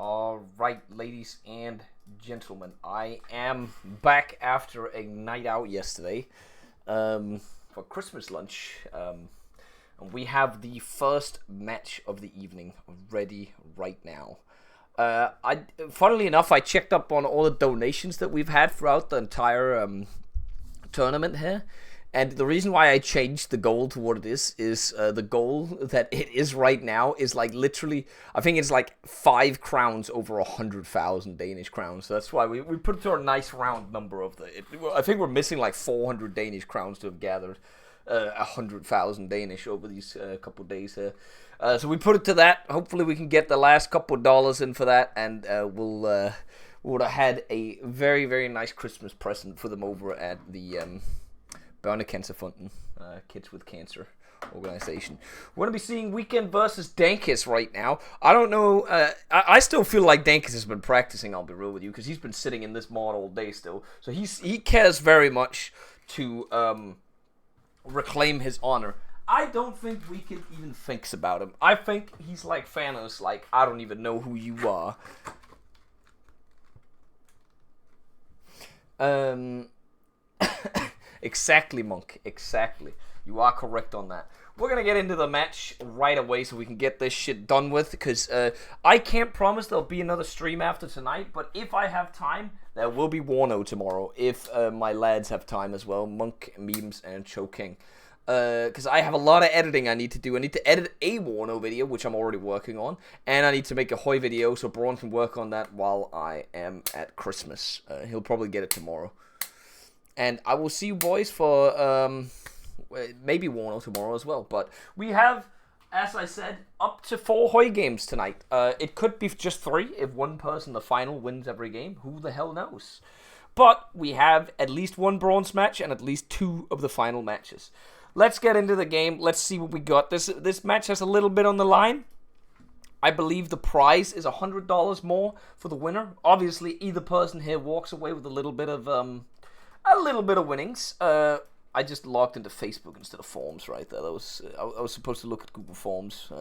Alright, ladies and gentlemen, I am back after a night out yesterday for Christmas lunch. And we have the first match of the evening ready right now. Funnily enough, I checked up on all the donations that we've had throughout the entire tournament here. And the reason why I changed the goal to what it is the goal that it is right now is like literally, I think it's like 5 crowns over 100,000 Danish crowns. So that's why we put it to a nice round number of I think we're missing like 400 Danish crowns to have gathered 100,000 Danish over these couple days here. So we put it to that. Hopefully we can get the last couple of dollars in for that, and we'll would have had a very, very nice Christmas present for them over at the Børnecancerfonden, Kids with Cancer organization. We're going to be seeing Weekend versus Dankis right now. I don't know, I still feel like Dankis has been practicing, I'll be real with you, because he's been sitting in this mod all day still. So he cares very much to reclaim his honor. I don't think Weekend even thinks about him. I think he's like Thanos, like, I don't even know who you are. Exactly, Monk. Exactly. You are correct on that. We're going to get into the match right away so we can get this shit done with, because I can't promise there'll be another stream after tonight, but if I have time, there will be Warno tomorrow, if my lads have time as well, Monk, Memes, and Choking. Because I have a lot of editing I need to do. I need to edit a Warno video, which I'm already working on, and I need to make a Hoy video, so Braun can work on that while I am at Christmas. He'll probably get it tomorrow. And I will see you boys for maybe Warno tomorrow as well. But we have, as I said, up to 4 Hoy games tonight. It could be just 3 if one person in the final wins every game. Who the hell knows? But we have at least 1 bronze match and at least 2 of the final matches. Let's get into the game. Let's see what we got. This match has a little bit on the line. I believe the prize is $100 more for the winner. Obviously, either person here walks away with a little bit of winnings. I just logged into Facebook instead of Forms right there. I was supposed to look at Google Forms.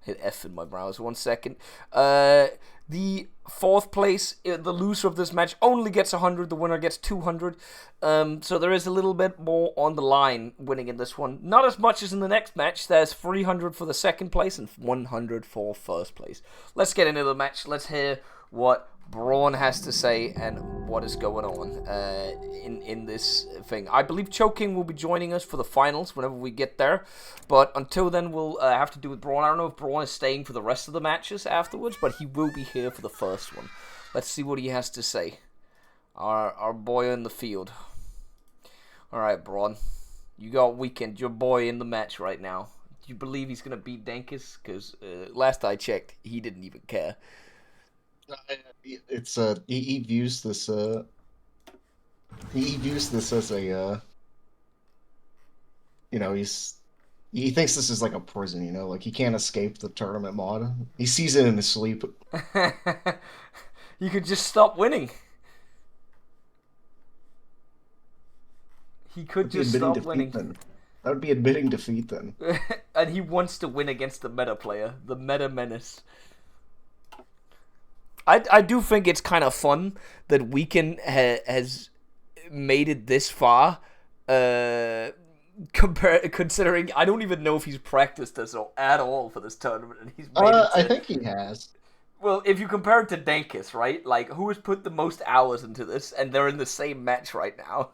Hit F in my browser. 1 second. The 4th place, the loser of this match only gets 100. The winner gets 200. So there is a little bit more on the line winning in this one. Not as much as in the next match. There's 300 for the 2nd place and 100 for 1st place. Let's get into the match. Let's hear what Braun has to say and what is going on in this thing. I believe Choking will be joining us for the finals whenever we get there, but until then we'll have to do with Braun. I don't know if Braun is staying for the rest of the matches afterwards, but he will be here for the first one. Let's see what he has to say. Our boy in the field. Alright, Braun, you got Weekend, your boy in the match right now. Do you believe he's going to beat Dankis? Because last I checked, he didn't even care. It's he views this he views this as a he thinks this is like a prison, like he can't escape the tournament mod. He sees it in his sleep. You could just stop winning. He could just stop winning. Then. That would be admitting defeat then. And he wants to win against the meta player, the meta menace. I do think it's kind of fun that Weekend has made it this far. Considering I don't even know if he's practiced this at all for this tournament, and he's made it. I think he has. Well, if you compare it to Dankis, right? Like, who has put the most hours into this, and they're in the same match right now.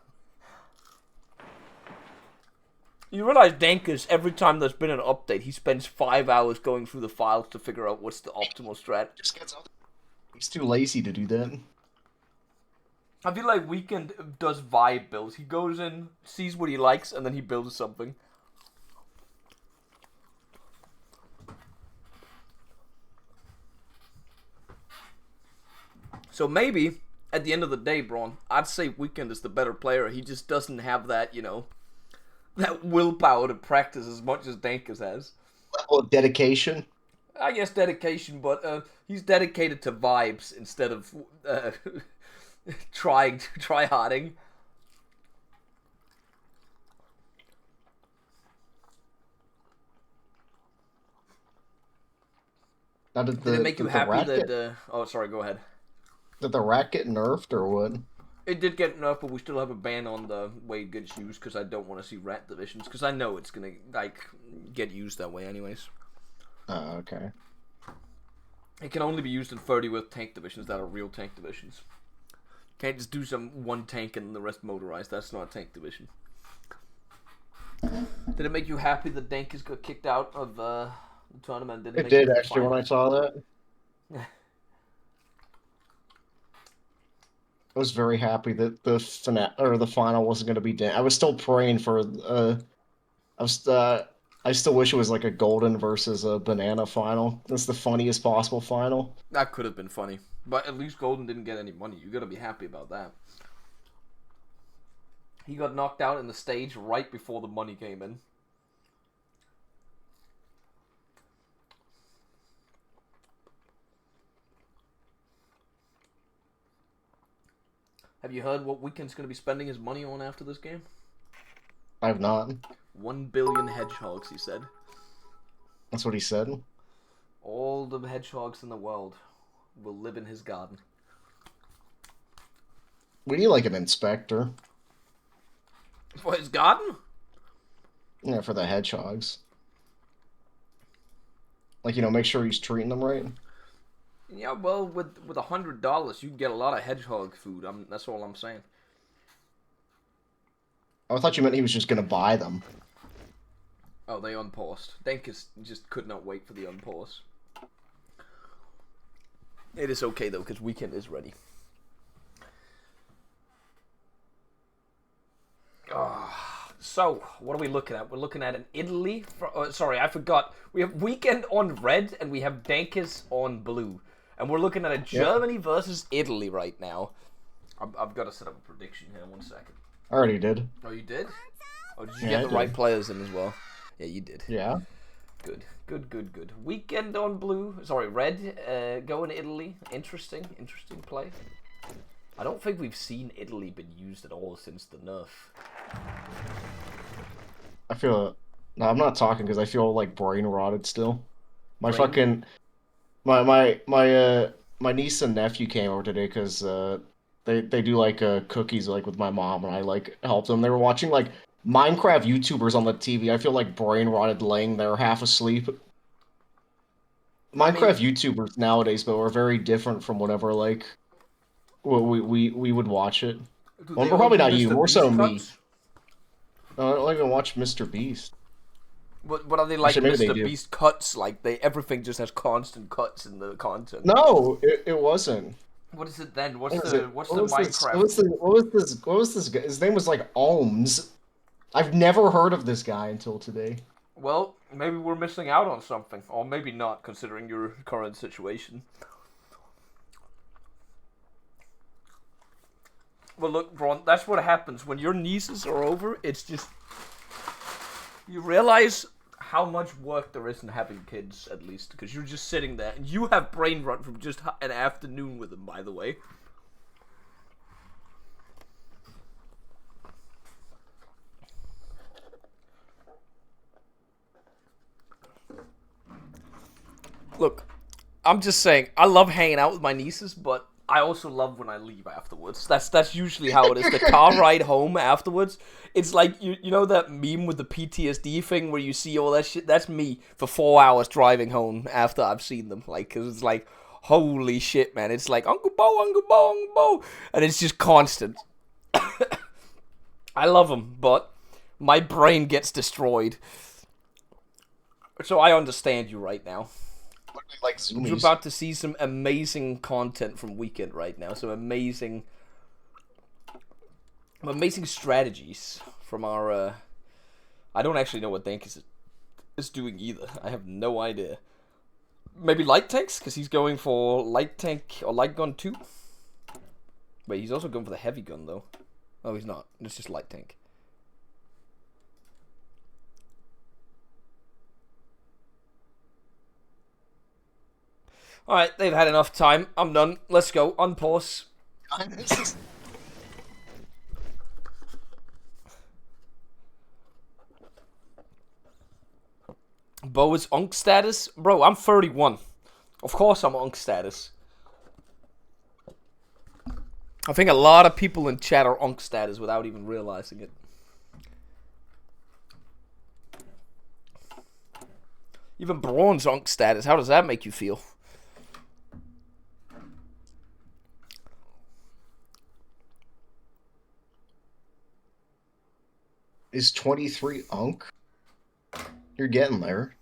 You realize Dankis, every time there's been an update, he spends 5 hours going through the files to figure out what's the optimal strat. Just gets out. He's too lazy to do that. I feel like Weekend does vibe builds. He goes in, sees what he likes, and then he builds something. So maybe, at the end of the day, Braun, I'd say Weekend is the better player. He just doesn't have that, that willpower to practice as much as Dankis has. Level of dedication. I guess dedication, but he's dedicated to vibes instead of try-harding. Now, Did it make you did the happy rat that? get Oh, sorry. Go ahead. nerfed or what? It did get enough, but we still have a ban on the way it gets used because I don't want to see rat divisions because I know it's gonna like get used that way anyways. Oh, okay. It can only be used in 30 with tank divisions that are real tank divisions. Can't just do some one tank and the rest motorized. That's not a tank division. Did it make you happy that Dankers got kicked out of the tournament? Did it It make it did to the actually when I finals? saw that. I was very happy that the final wasn't going to be Dan. I was still praying for I was I still wish it was like a golden versus a banana final. That's the funniest possible final. That could have been funny, but at least Golden didn't get any money. You gotta be happy about that. He got knocked out in the stage right before the money came in. Have you heard what Weekend's going to be spending his money on after this game? I have not. 1 billion hedgehogs, he said. That's what he said. All the hedgehogs in the world will live in his garden. We need like an inspector. For his garden? Yeah, for the hedgehogs. Like, make sure he's treating them right. Yeah, well, with $100, you can get a lot of hedgehog food. That's all I'm saying. Oh, I thought you meant he was just gonna buy them. Oh, they unpaused. Denkus just could not wait for the unpause. It is okay, though, because Weekend is ready. So, what are we looking at? We're looking at an Italy. Sorry, I forgot. We have Weekend on red, and we have Dankus on blue. And we're looking at a Germany versus Italy right now. I've got to set up a prediction here. 1 second. I already did. Oh, you did? Oh, did you Yeah, get I the right did. players in as well? Yeah, you did. Yeah. Good, good, good, good. Weekend on blue. Sorry, red. Going to Italy. Interesting play. I don't think we've seen Italy been used at all since the nerf. I feel. No, I'm not talking because I feel like brain rotted still. My Brain? fucking my niece and nephew came over today because they do like cookies like with my mom and I like helped them. They were watching like Minecraft YouTubers on the TV. I feel like brain rotted laying there half asleep. Minecraft YouTubers nowadays, but are very different from whatever like we would watch it. Do Well, they all probably do not you, Mr. more so Beast me. cuts? No, I don't even watch Mr. Beast. What are they like? Actually, maybe they Mr. do. Beast cuts? Like everything just has constant cuts in the content. No, it wasn't. What is it then? What is it? What's What the was this? Minecraft? What was this guy? His name was like Ohms. I've never heard of this guy until today. Well, maybe we're missing out on something, or maybe not, considering your current situation. Well, look, Braun, that's what happens when your nieces are over. It's just you realize how much work there is in having kids, at least, because you're just sitting there and you have brain rot from just an afternoon with them. By the way. Look, I'm just saying, I love hanging out with my nieces, but I also love when I leave afterwards. That's usually how it is. The car ride home afterwards, it's like, you know that meme with the PTSD thing where you see all that shit? That's me for 4 hours driving home after I've seen them. Like, cause it's like, holy shit, man. It's like, Uncle Bo, Uncle Bo, Uncle Bo. And it's just constant. I love them, but my brain gets destroyed. So I understand you right now. Like You're zoomies. about to see some amazing content from Weekend right now. Some amazing strategies from our. I don't actually know what Dank is doing either. I have no idea. Maybe light tanks, because he's going for light tank or light gun 2. Wait, he's also going for the heavy gun though. Oh, he's not. It's just light tank. Alright, they've had enough time. I'm done. Let's go. Unpause. Bo is unk status? Bro, I'm 31. Of course I'm Unk status. I think a lot of people in chat are Unk status without even realizing it. Even Braun's Unk status. How does that make you feel? Is 23 Unk? You're getting there.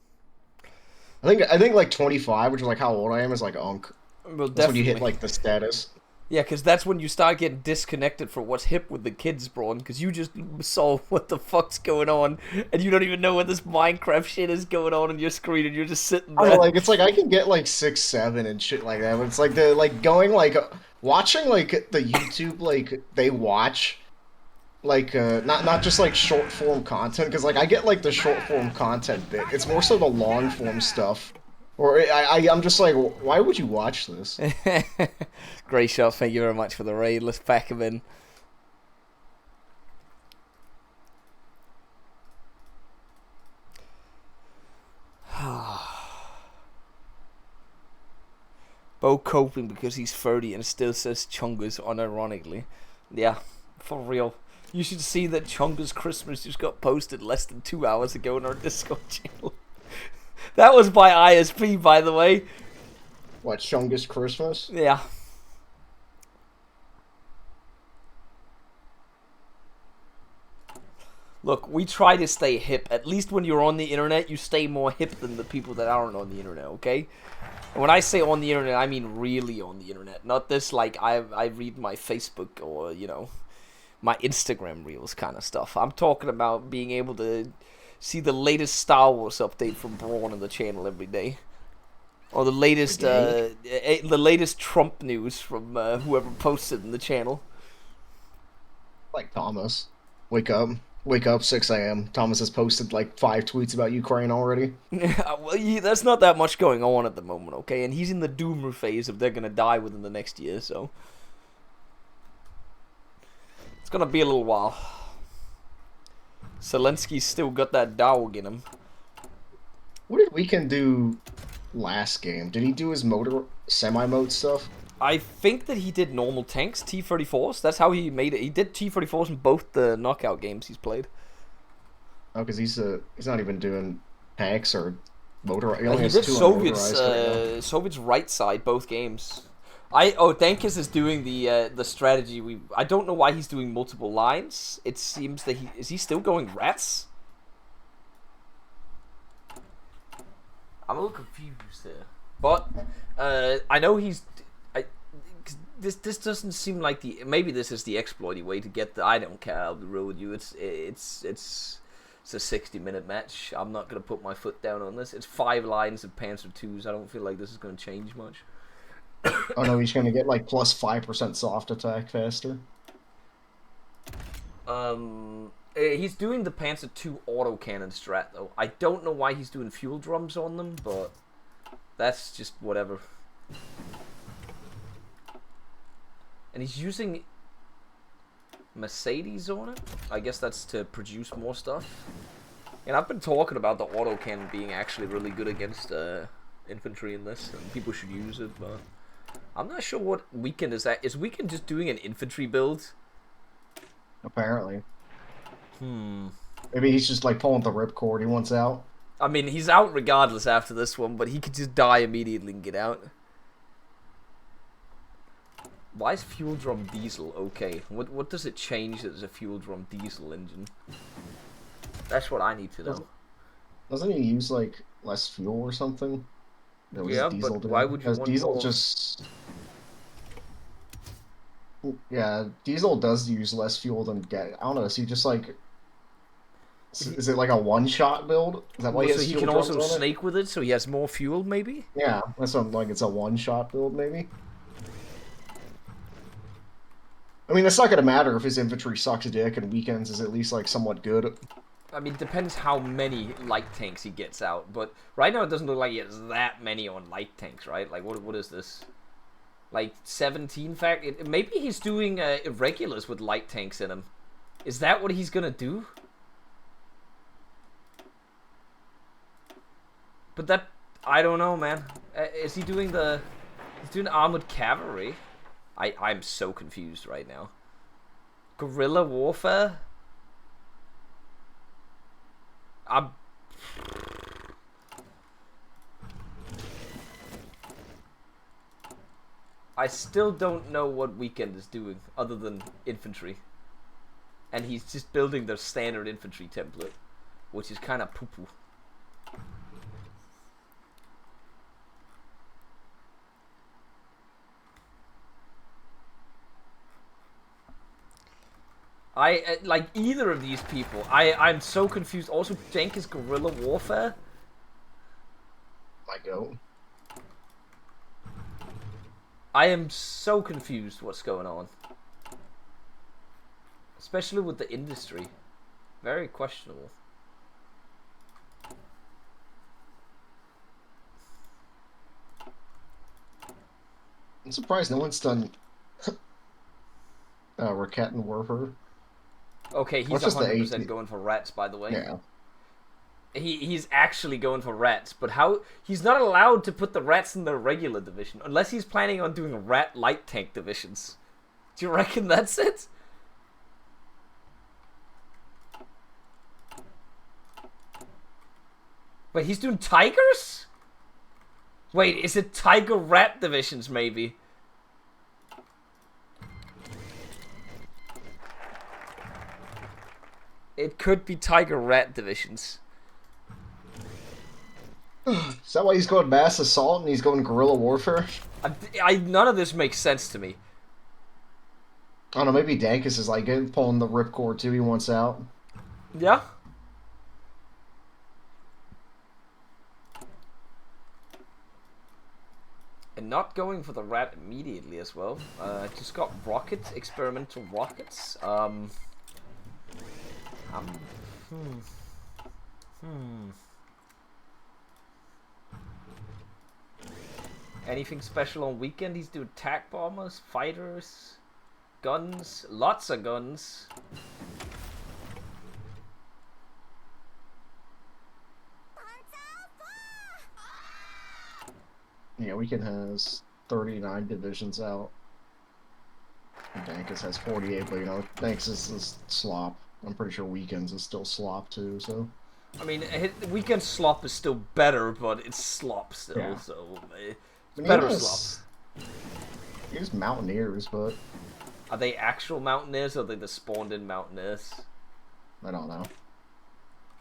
I think like 25, which is like how old I am, is like Unk. Well, That's when you definitely. hit like the status. Yeah, because that's when you start getting disconnected from what's hip with the kids, Braun. Because you just saw what the fuck's going on, and you don't even know what this Minecraft shit is going on your screen, and you're just sitting there. Like it's like I can get like 6, 7 and shit like that, but it's like the like going like watching like the YouTube like they watch like not just like short form content, because like I get like the short form content bit. It's more so the long form stuff. Or I'm just like, why would you watch this? Great shot, thank you very much for the raid. Let's pack him in. Bo coping because he's 30 and still says Chungus unironically. Yeah, for real. You should see that Chungus Christmas just got posted less than 2 hours ago on our Discord channel. That was by ISP, by the way. What, Chungus Christmas? Yeah. Look, we try to stay hip. At least when you're on the internet, you stay more hip than the people that aren't on the internet, okay? And when I say on the internet, I mean really on the internet. Not this, like, I read my Facebook or, you know, my Instagram reels kind of stuff. I'm talking about being able to see the latest Star Wars update from Braun on the channel every day. Or the latest Trump news from whoever posted in the channel. Like Thomas. Wake up, 6 a.m. Thomas has posted like 5 tweets about Ukraine already. Well, there's not that much going on at the moment, okay? And he's in the doomer phase of they're gonna die within the next year, so it's gonna be a little while. Zelensky's still got that dog in him. What did Weekend do last game? Did he do his motor semi-mode stuff? I think that he did normal tanks, T-34s. That's how he made it. He did T-34s in both the knockout games he's played. Oh, because he's not even doing tanks or motor. He He did Soviets right side both games. Dankis is doing the strategy. I don't know why he's doing multiple lines. It seems that is he still going rats? I'm a little confused there, but I know he's. This doesn't seem like maybe this is the exploity way to get the. I don't care. I'll be real with you. It's a 60-minute match. I'm not gonna put my foot down on this. It's 5 lines of Panzer IIs. I don't feel like this is gonna change much. Oh no, he's gonna get like plus 5% soft attack faster. He's doing the Panzer II autocannon strat though. I don't know why he's doing fuel drums on them, but that's just whatever. And he's using Mercedes on it. I guess that's to produce more stuff. And I've been talking about the autocannon being actually really good against infantry in this, and people should use it, but I'm not sure what Weekend is at. Is Weekend just doing an infantry build? Apparently. Maybe he's just like pulling the ripcord. He wants out. I mean, he's out regardless after this one, but he could just die immediately and get out. Why is fuel drum diesel okay? What does it change that there's a fuel drum diesel engine? That's what I need to know. Doesn't he use like less fuel or something? Yeah, but why would you want diesel more? just? Yeah, diesel does use less fuel than I don't know. Is he just like? Is it like a one-shot build? Is that why so he can also snake with it, so he has more fuel, maybe? Yeah, that's what I'm like. It's a one-shot build, maybe. I mean, it's not gonna matter if his infantry sucks a dick and Weekends is at least like somewhat good. I mean, it depends how many light tanks he gets out, but right now it doesn't look like he has that many on light tanks, right? Like, what is this? Like 17 maybe he's doing irregulars with light tanks in him. Is that what he's gonna do? But that, I don't know, man. Is he doing the... He's doing armored cavalry? I'm so confused right now. Guerrilla warfare? I still don't know what Weekend is doing other than infantry. And he's just building the standard infantry template, which is kind of poo-poo. Like either of these people. I'm so confused. Also, Jank is guerrilla warfare. My go. I am so confused what's going on. Especially with the industry. Very questionable. I'm surprised no one's done Raquette and Warfare. Okay, he's 100% going for rats, by the way. Yeah. He's actually going for rats, but how... He's not allowed to put the rats in the regular division, unless he's planning on doing rat light tank divisions. Do you reckon that's it? Wait, he's doing tigers? Wait, is it tiger rat divisions, maybe? It could be tiger rat divisions. Is that why he's going mass assault and he's going guerrilla warfare? None of this makes sense to me. I don't know, maybe Dankus is like pulling the ripcord too, he wants out. Yeah? And not going for the rat immediately as well. Just got experimental rockets. Anything special on Weekend? He's doing attack bombers, fighters, guns, lots of guns. Yeah, Weekend has 39 divisions out. Dankus has 48, but you know, Dankus is slop. I'm pretty sure Weekends is still slop too, so. I mean, Weekend slop is still better, but it's slop still, yeah. So it's better slop. He has Mountaineers, but... Are they actual Mountaineers, or are they the spawned-in Mountaineers? I don't know.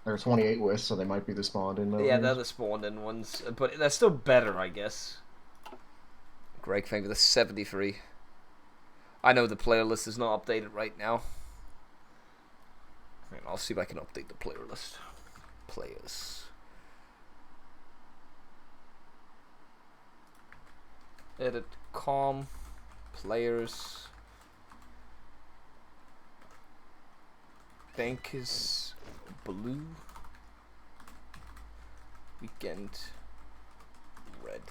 They're 28 with, so they might be the spawned-in Mountaineers. Yeah, they're the spawned-in ones, but they're still better, I guess. Greg, thank you for the 73. I know the player list is not updated right now. And I'll see if I can update the player list. Players. Edit com. Players. Bank is blue. Weekend red.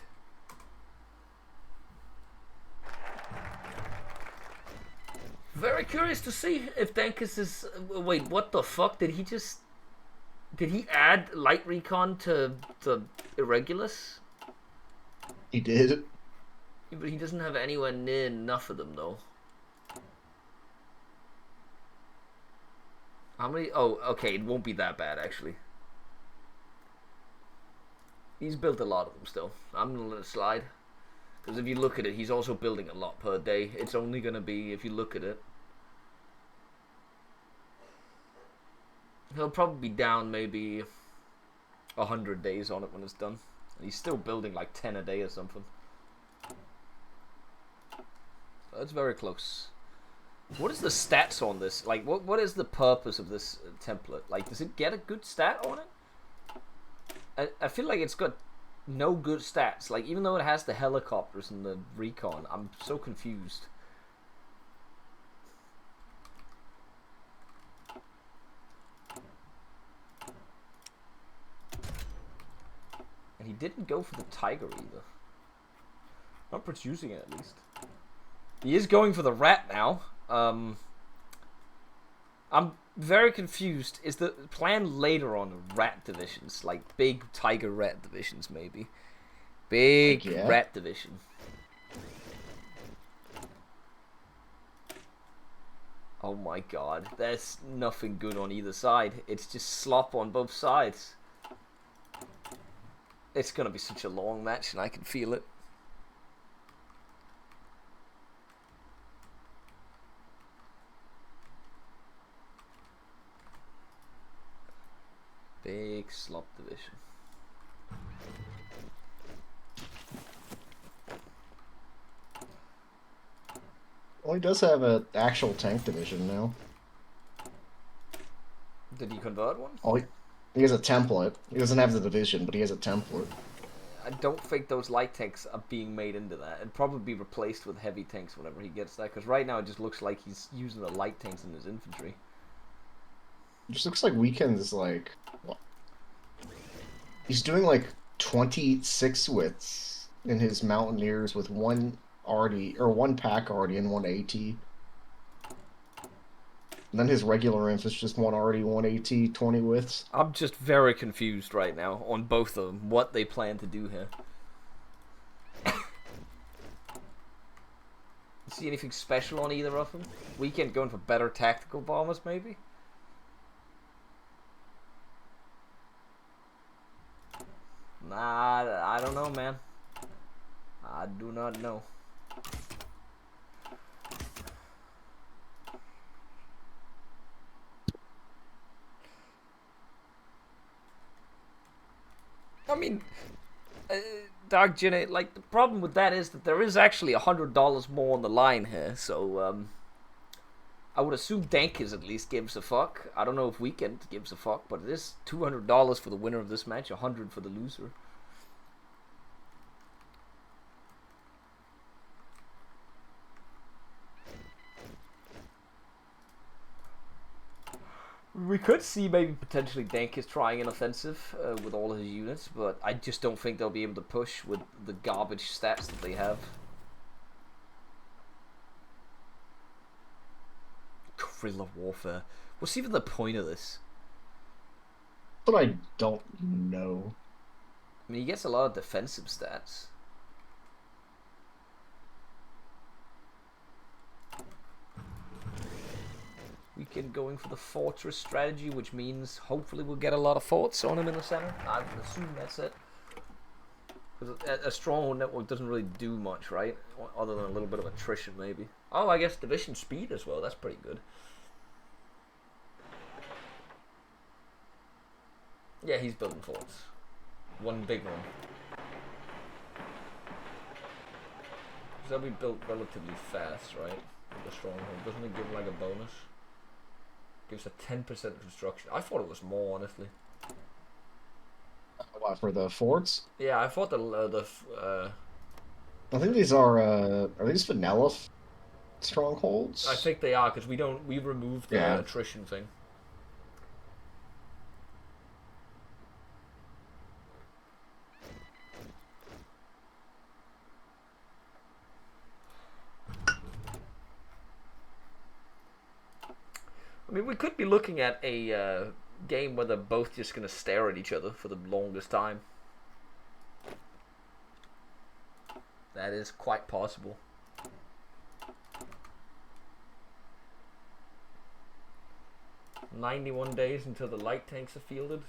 Very curious to see if Dankus is... Wait, what the fuck? Did he add light recon to the Irregulars? He did. Yeah, but he doesn't have anywhere near enough of them, though. How many? Oh, okay, it won't be that bad, actually. He's built a lot of them still. I'm gonna let it slide. Because if you look at it, he's also building a lot per day. It's only gonna be, if you look at it, he'll probably be down maybe 100 days on it when it's done. And he's still building like 10 a day or something. So it's very close. What is the stats on this? Like, what is the purpose of this template? Like, does it get a good stat on it? I feel like it's got no good stats. Like, even though it has the helicopters and the recon, I'm so confused. And he didn't go for the tiger either. Not producing it, at least. He is going for the rat now. I'm very confused. Is the plan later on rat divisions, like big tiger rat divisions, maybe? Big yeah. rat division. Oh my god, there's nothing good on either side. It's just slop on both sides. It's gonna be such a long match, and I can feel it. Big slop division. Well, he does have an actual tank division now. Did he convert one? Oh, he has a template. He doesn't have the division, but he has a template. I don't think those light tanks are being made into that. It'd probably be replaced with heavy tanks whenever he gets that, because right now it just looks like he's using the light tanks in his infantry. It just looks like Weekend is like... Well, he's doing like 26 widths in his Mountaineers with one arty, or one pack arty and one AT. And then his regular inf is just one arty, one AT, 20 widths. I'm just very confused right now on both of them, what they plan to do here. See anything special on either of them? Weekend going for better tactical bombers, maybe? Nah, I don't know, man. I do not know. I mean, Dark Jenny, like, the problem with that is that there is actually $100 more on the line here, so, I would assume Dankers at least gives a fuck. I don't know if Weekend gives a fuck, but it is $200 for the winner of this match, $100 for the loser. We could see maybe potentially Dankers trying an offensive with all his units, but I just don't think they'll be able to push with the garbage stats that they have. Guerrilla warfare. What's even the point of this? But I don't know. I mean, he gets a lot of defensive stats. Weekend going for the fortress strategy, which means hopefully we'll get a lot of forts on him in the center. I would assume that's it. Because a stronghold network doesn't really do much, right? Other than a little bit of attrition, maybe. Oh, I guess division speed as well. That's pretty good. Yeah, he's building forts. One big one. Because they'll be built relatively fast, right? With the stronghold. Doesn't it give like a bonus? Gives a 10% construction. I thought it was more, honestly. What, for the forts? Yeah, I thought I think these are these vanilla strongholds? I think they are, because we removed the attrition thing. I mean, we could be looking at a game where they're both just going to stare at each other for the longest time. That is quite possible. 91 days until the light tanks are fielded.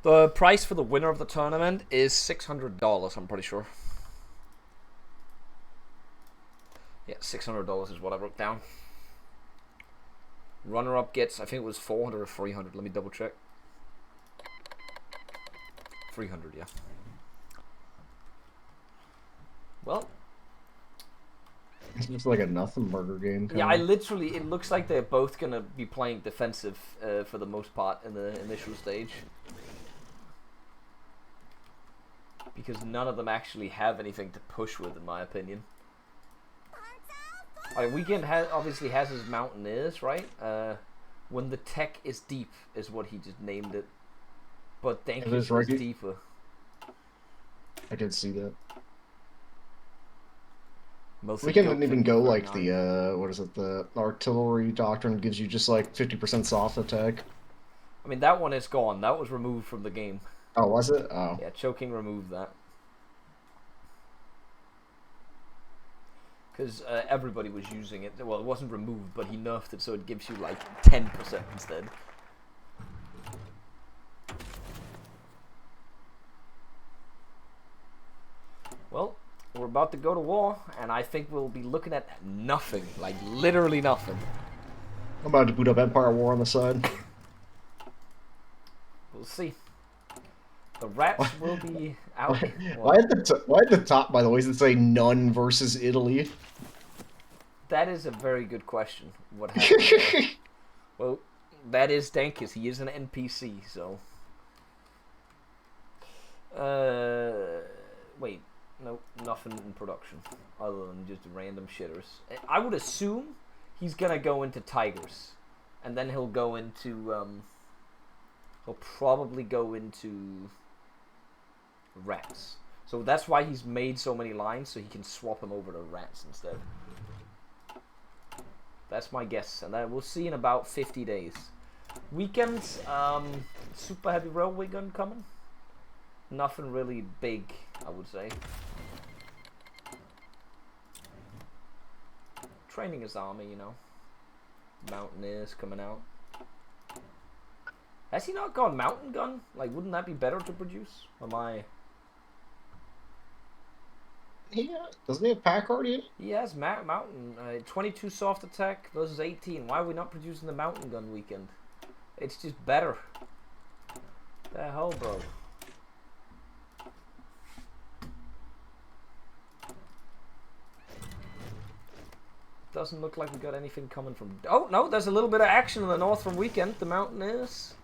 The price for the winner of the tournament is $600, I'm pretty sure. Yeah, $600 is what I wrote down. Runner-up gets, I think it was 400 or 300. Let me double check. 300, yeah. Well, It's just like a nothing burger game. yeah, it looks like they're both going to be playing defensive for the most part in the initial stage. because none of them actually have anything to push with, in my opinion. Alright, Weekend obviously has his Mountaineers, right? When the tech is deep is what he just named it. But Dankus is deeper. I did see that. Mostly Weekend didn't even go like the, what is it, the artillery doctrine gives you just like 50% soft attack. I mean, that one is gone. That was removed from the game. Oh, was it? Oh. Yeah, choking removed that. Because everybody was using it. Well, it wasn't removed, but he nerfed it so it gives you like 10% instead. Well, we're about to go to war, and I think we'll be looking at nothing. Like, literally nothing. I'm about to boot up Empire War on the side. We'll see. The rats will be out. Why at the top, by the way, does it say none versus Italy? That is a very good question. What happened there? Well, that is Dankus. He is an NPC, so... Wait. Nope, nothing in production. Other than just random shitters. I would assume he's gonna go into tigers. And then he'll go into, he'll probably go into rats. So that's why he's made so many lines, so he can swap them over to rats instead. That's my guess, and we'll see in about 50 days. Weekends, super heavy railway gun coming. Nothing really big, I would say. Training his army, you know. Mountaineers coming out. Has he not gone mountain gun? Like, wouldn't that be better to produce? Or am I... Yeah, doesn't he have Packard yet? He has mountain. 22 soft attack versus 18. Why are we not producing the mountain gun Weekend? It's just better. The hell, bro. Doesn't look like we got anything coming from... Oh, no, there's a little bit of action in the north from Weekend. The Mountaineers.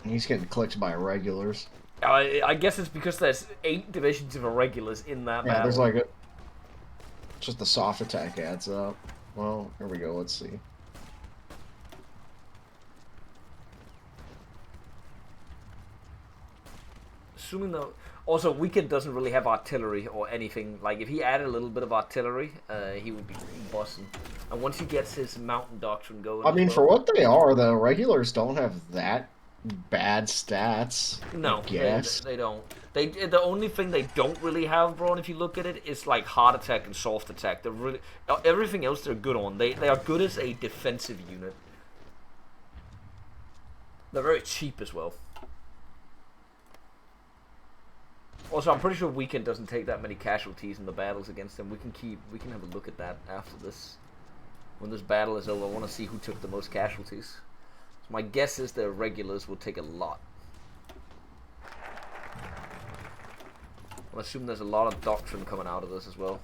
He's getting clicked by irregulars. I guess it's because there's 8 divisions of irregulars in that battle. There's like a... Just the soft attack adds up. Well, here we go, let's see. Assuming though... Also, Weekend doesn't really have artillery or anything. Like, if he added a little bit of artillery, he would be busting. And once he gets his mountain doctrine going... I mean, for what they are, the regulars don't have that bad stats. No, they don't. The only thing they don't really have, bro, and if you look at it, is like hard attack and soft attack. They're really... Everything else they're good on. They are good as a defensive unit. They're very cheap as well. Also, I'm pretty sure Weekend doesn't take that many casualties in the battles against them. We can have a look at that after this. When this battle is over, I want to see who took the most casualties. So my guess is the regulars will take a lot. I assume there's a lot of doctrine coming out of this as well.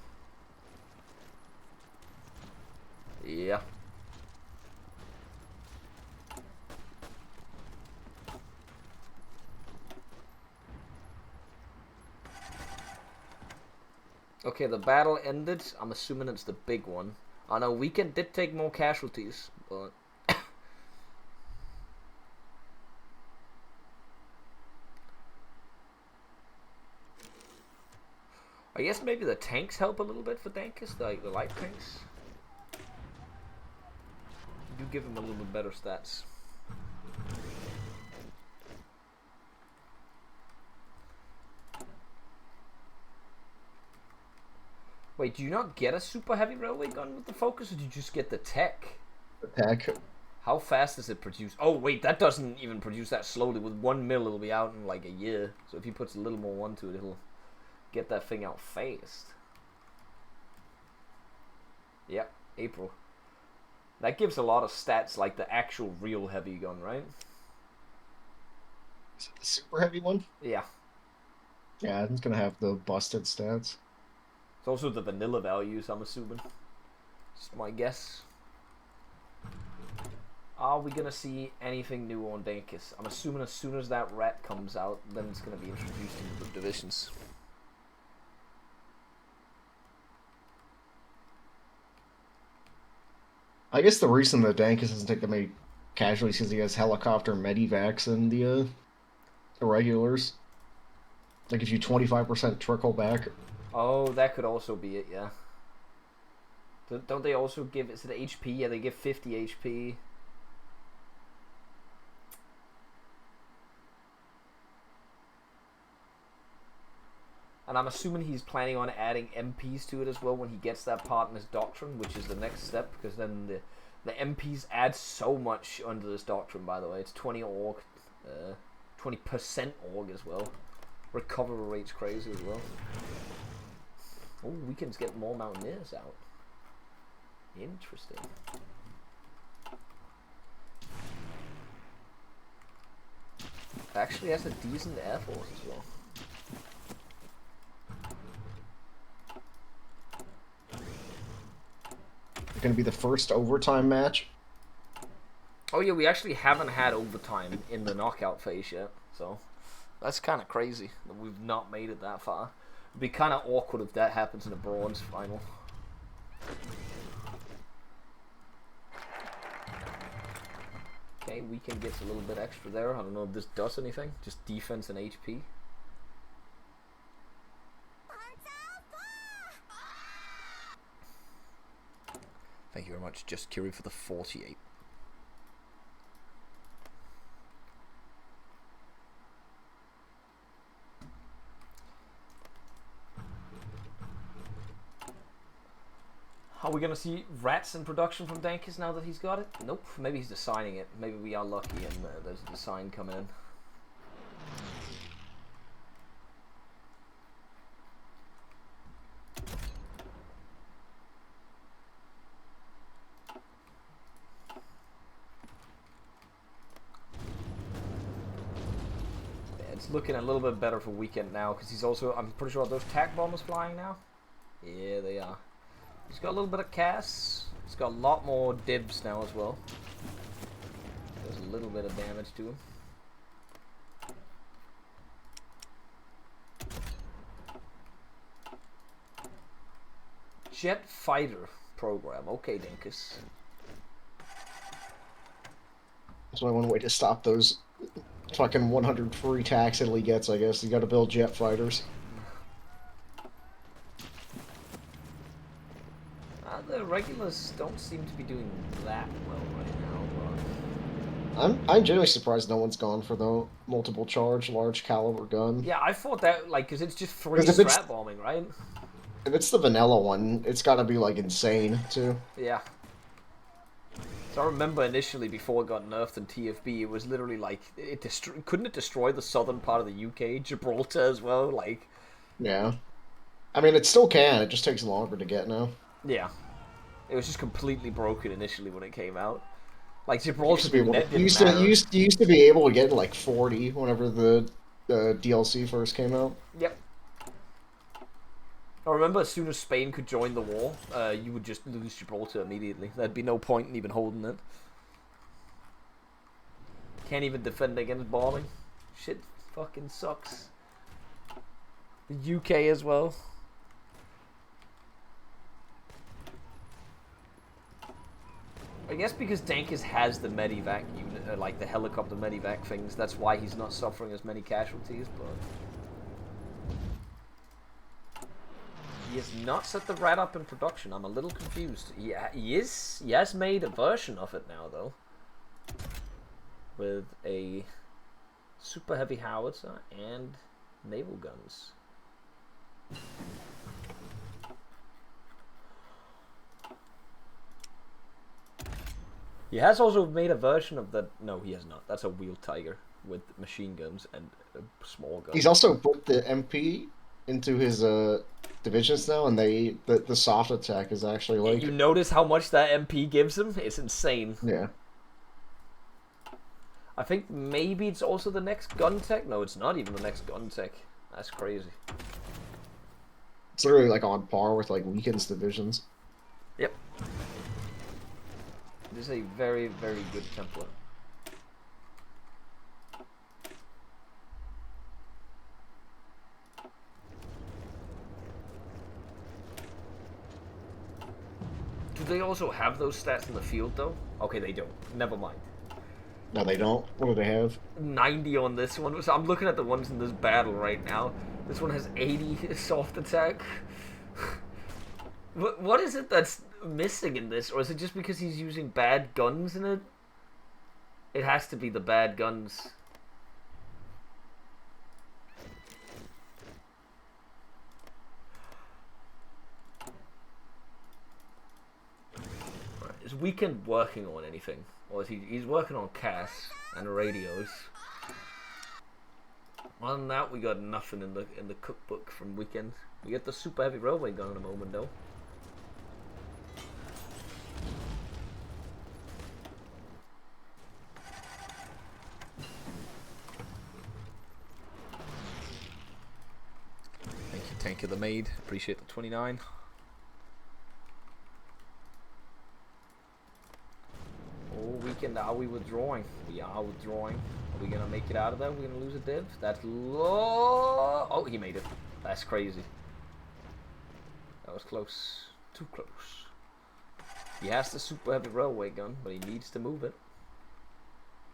Yeah. Okay, the battle ended. I'm assuming it's the big one. I know Weekend did take more casualties, but... I guess maybe the tanks help a little bit for Dankus, like the light tanks. You give him a little bit better stats. Wait, do you not get a super heavy railway gun with the focus, or do you just get the tech? The tech. How fast does it produce? Oh, wait, that doesn't even produce that slowly. With 1 mil, it'll be out in like a year. So if he puts a little more one to it, it'll get that thing out fast. Yep, April. That gives a lot of stats like the actual real heavy gun, right? Is it the super heavy one? Yeah. Yeah, it's gonna have the busted stats. It's also the vanilla values, I'm assuming. Just my guess. Are we gonna see anything new on Dankis? I'm assuming as soon as that rat comes out, then it's gonna be introduced into the divisions. I guess the reason that Dankus doesn't take that many casualties is because he has helicopter medivacs and the irregulars. That gives you 25% trickle back. Oh, that could also be it, yeah. Don't they also give, is it HP? Yeah, they give 50 HP. And I'm assuming he's planning on adding MPs to it as well when he gets that part in his doctrine, which is the next step, because then the MPs add so much under this doctrine, by the way. It's 20 org, 20% org as well. Recovery rate's crazy as well. Oh, Weekend's getting more Mountaineers out. Interesting. Actually has a decent Air Force as well. Going to be the first overtime match. Oh yeah, we actually haven't had overtime in the knockout phase yet, so that's kind of crazy that we've not made it that far. It'd be kind of awkward if that happens in a bronze final. Okay, Weekend gets a little bit extra there. I don't know if this does anything. Just defense and HP. Thank you very much, Just Curie, for the 48. Are we going to see rats in production from Dankis now that he's got it? Nope. Maybe he's designing it. Maybe we are lucky and there's a design coming in. It's looking a little bit better for Weekend now because he's also, I'm pretty sure, are those tac bombers flying now? Yeah, they are. He's got a little bit of CAS. He's got a lot more dibs now as well. There's a little bit of damage to him. Jet fighter program. Okay, Dinkus. That's only one way to stop those fucking 100 free tax Italy gets, I guess. You gotta build jet fighters. The regulars don't seem to be doing that well right now, but... I'm genuinely surprised no one's gone for the multiple charge, large caliber gun. Yeah, I thought that, like, because it's just free strat bombing, right? If it's the vanilla one, it's gotta be, like, insane, too. Yeah. So I remember initially, before it got nerfed in TFB, it was literally like, couldn't it destroy the southern part of the UK, Gibraltar as well? Like, yeah. I mean, it still can, it just takes longer to get now. Yeah. It was just completely broken initially when it came out. Like, Gibraltar you used to be able to get like 40 whenever the DLC first came out. Yep. I remember as soon as Spain could join the war, you would just lose Gibraltar immediately. There'd be no point in even holding it. Can't even defend against bombing. Shit fucking sucks. The UK as well. I guess because Dankis has the medivac unit, like the helicopter medivac things, that's why he's not suffering as many casualties, but... He has not set the rat up in production. I'm a little confused. He has made a version of it now, though. With a super heavy howitzer and naval guns. He has also made a version of the... No, he has not. That's a wheeled tiger with machine guns and small guns. He's also put the MP into his divisions now, and the soft attack is actually like... You notice how much that MP gives him? It's insane. Yeah. I think maybe it's also the next gun tech. No, it's not even the next gun tech. That's crazy. It's literally like on par with like Weekend's divisions. Yep. It is a very, very good template. Do they also have those stats in the field, though? Okay, they don't. Never mind. No, they don't. What do they have? 90 on this one. So I'm looking at the ones in this battle right now. This one has 80 soft attack. What is it that's missing in this? Or is it just because he's using bad guns in it? It has to be the bad guns. Is Weekend working on anything? Or is he's working on casts and radios? Other than that, we got nothing in the cookbook from Weekend. We get the super heavy railway gun in a moment, though. Thank you, Tank of the Maid. Appreciate the 29. Weekend, are we withdrawing? We are withdrawing. Are we gonna make it out of there? We're gonna lose a div? That's low. Oh, he made it. That's crazy. That was close. Too close. He has the super heavy railway gun, but he needs to move it.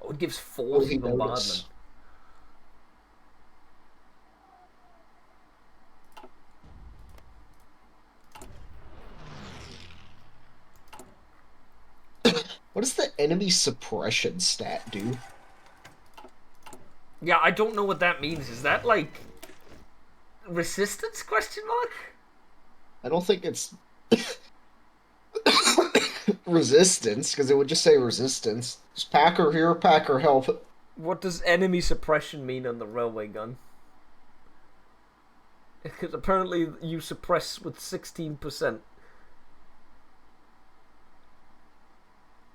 Oh, it gives force bombardment. What does the enemy suppression stat do? Yeah, I don't know what that means. Is that like resistance? Question mark. I don't think it's resistance, because it would just say resistance. Just Packer here, Packer help. What does enemy suppression mean on the railway gun? Because apparently you suppress with 16%.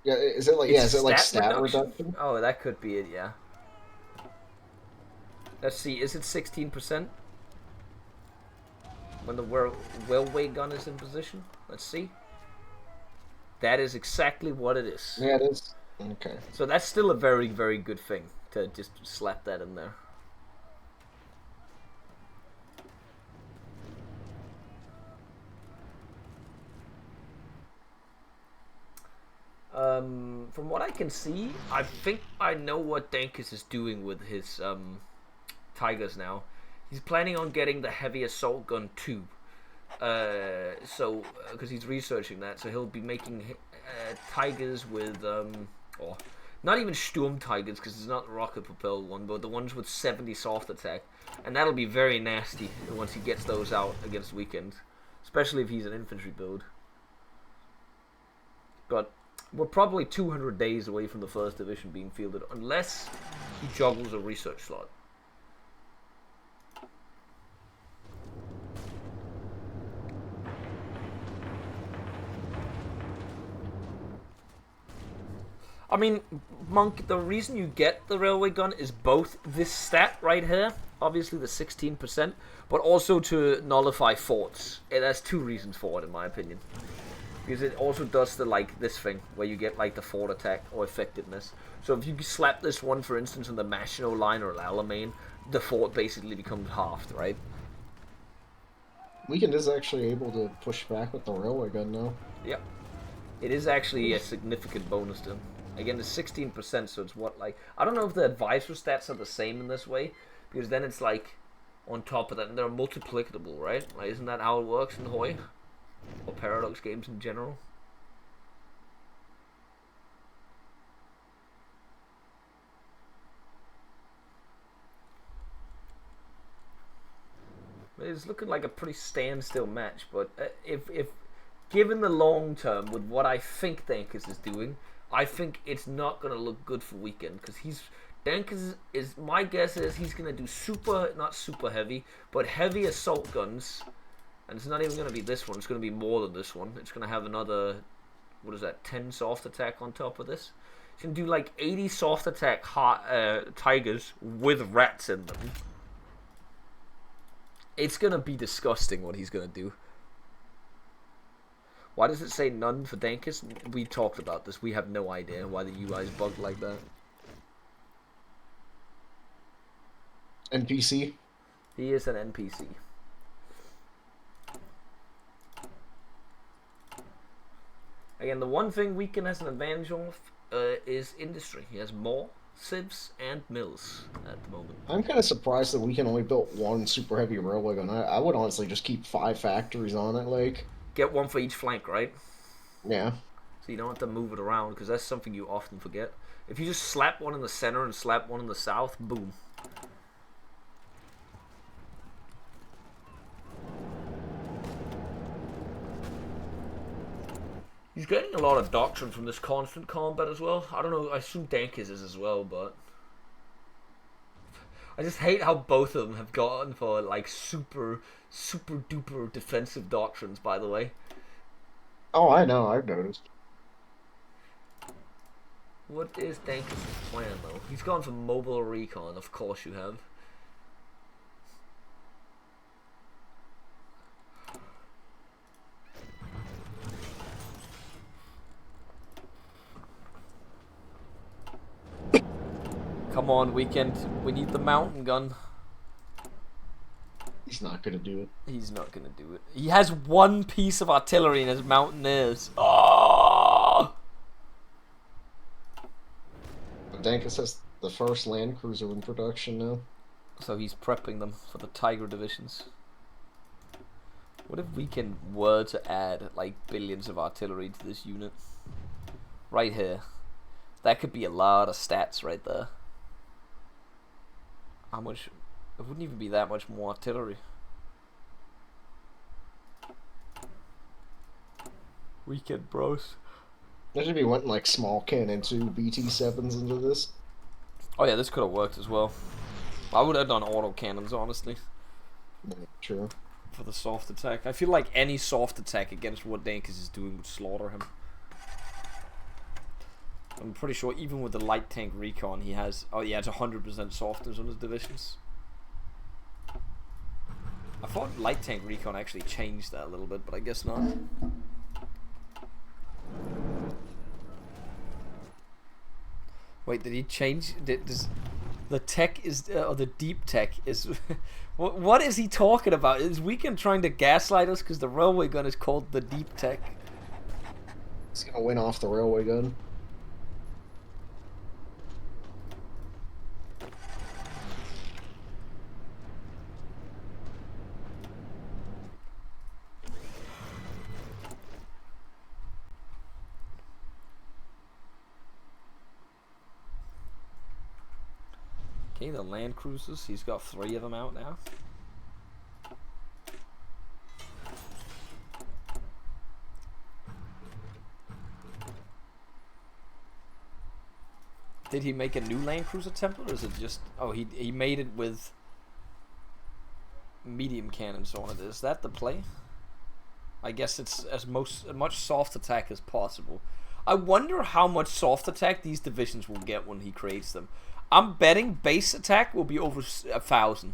Yeah, is it like It's is it like stat stat reduction? Oh, that could be it. Yeah. Let's see. Is it 16% when the railway gun is in position? Let's see. That is exactly what it is. Yeah, it is. Okay. So that's still a very, very good thing to just slap that in there. From what I can see, I think I know what Dankis is doing with his Tigers now. He's planning on getting the heavy assault gun 2. Because he's researching that, so he'll be making Tigers with, or not even Sturm Tigers, because it's not the rocket propelled one, but the ones with 70 soft attack. And that'll be very nasty once he gets those out against Weekend. Especially if he's an infantry build. But we're probably 200 days away from the first division being fielded, unless he juggles a research slot. I mean, Monk, the reason you get the railway gun is both this stat right here, obviously the 16%, but also to nullify forts. There's two reasons for it, in my opinion. Because it also does this thing, where you get the fort attack or effectiveness. So if you slap this one, for instance, on the Maginot Line or Alamein, the fort basically becomes halved, right? Weekend is actually able to push back with the railway gun now. Yep. It is actually a significant bonus to him. Again, it's 16%, so it's what, I don't know if the advisor stats are the same in this way, because then it's on top of that, and they're multiplicable, right? Isn't that how it works in Hoi? Or Paradox games in general? It's looking like a pretty standstill match, but if given the long term with what I think Dankis is doing, I think it's not going to look good for Weekend, because Dankis is, my guess is he's going to do not super heavy, but heavy assault guns. And it's not even going to be this one. It's going to be more than this one. It's going to have another, 10 soft attack on top of this. It's going to do 80 soft attack Tigers with rats in them. It's going to be disgusting what he's going to do. Why does it say none for Dankers? We talked about this. We have no idea why the UI is bugged like that. NPC. He is an NPC. Again, the one thing Weekend has an advantage of is industry. He has more civs and mills at the moment. I'm kind of surprised that we can only build one super heavy railway gun. I would honestly just keep 5 factories on it, like. Get one for each flank, right? Yeah. So you don't have to move it around, because that's something you often forget. If you just slap one in the center and slap one in the south, boom. He's getting a lot of doctrine from this constant combat as well. I don't know, I assume Dankers is as well, but I just hate how both of them have gone for like super duper defensive doctrines, by the way. Oh, I know, I've noticed. What is Dankers' plan though? He's gone for mobile recon, of course you have. Come on, Weekend. We need the mountain gun. He's not gonna do it. He's not gonna do it. He has one piece of artillery in his mountaineers. Oh! Dankus has the first land cruiser in production now. So he's prepping them for the Tiger divisions. What if Weekend were to add like billions of artillery to this unit? Right here. That could be a lot of stats right there. How much? It wouldn't even be that much more artillery. Weekend bros. There should be wanting like small cannon 2 BT7s into this. Oh yeah, this could have worked as well. I would have done auto cannons, honestly. Yeah, true. For the soft attack. I feel like any soft attack against what Dankers is doing would slaughter him. I'm pretty sure even with the light tank recon he has... Oh yeah, it's 100% softness on his divisions. I thought light tank recon actually changed that a little bit, but I guess not. Wait, did he change? Does the tech is... or the deep tech is... what is he talking about? Is Weekend trying to gaslight us because the railway gun is called the deep tech? He's gonna win off the railway gun. Okay, the land cruisers, he's got 3 of them out now. Did he make a new land cruiser template, or is it just... Oh, he made it with medium cannons on it. Is that the play? I guess it's as much soft attack as possible. I wonder how much soft attack these divisions will get when he creates them. I'm betting base attack will be over 1,000.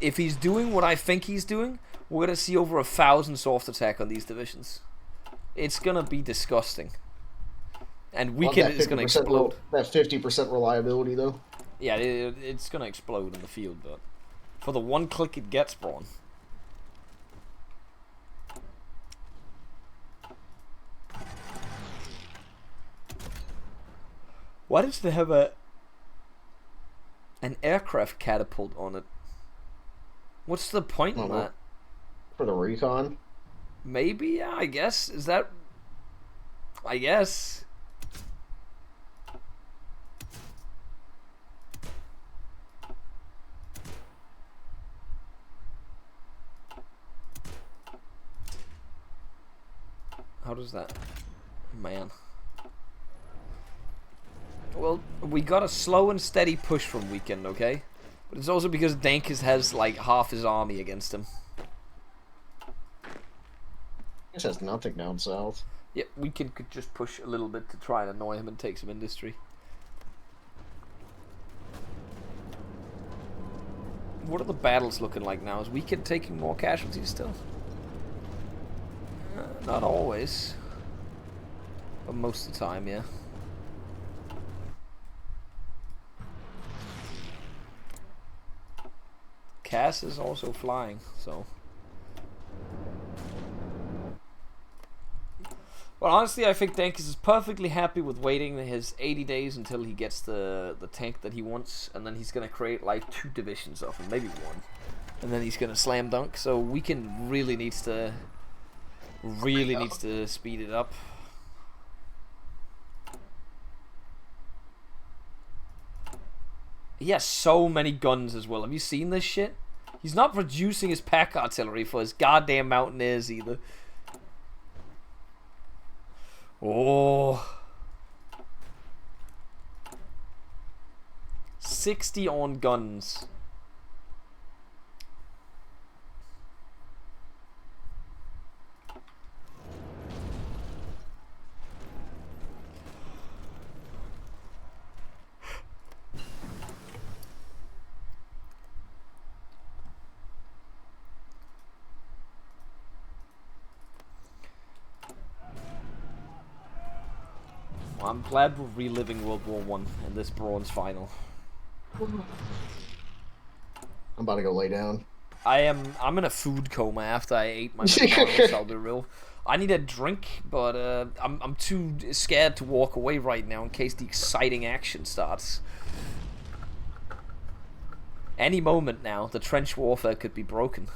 If he's doing what I think he's doing, we're gonna see over 1,000 soft attack on these divisions. It's gonna be disgusting, and Weekend is gonna explode. That 50% reliability, though. Yeah, it's gonna explode in the field, but for the one click it gets, Braun. Why does they have an aircraft catapult on it? What's the point in that? For the recon? Maybe, yeah, I guess. Is that... I guess. How does that... Man. Well, we got a slow and steady push from Weekend, okay? But it's also because Dankers has, like, half his army against him. This has nothing down south. Yeah, Weekend could just push a little bit to try and annoy him and take some industry. What are the battles looking like now? Is Weekend taking more casualties still? Not always. But most of the time, yeah. Cass is also flying, so... But honestly, I think Dankis is perfectly happy with waiting his 80 days until he gets the tank that he wants, and then he's going to create like 2 divisions of him, maybe 1. And then he's going to slam dunk, so Weekend really needs to speed it up. He has so many guns as well. Have you seen this shit? He's not producing his pack artillery for his goddamn mountaineers either. Oh. 60 on guns. I'm glad we're reliving World War I in this bronze final. I'm about to go lay down. I'm in a food coma after I ate my McDonald's, I'll be real. I need a drink, but I'm too scared to walk away right now in case the exciting action starts. Any moment now, the trench warfare could be broken.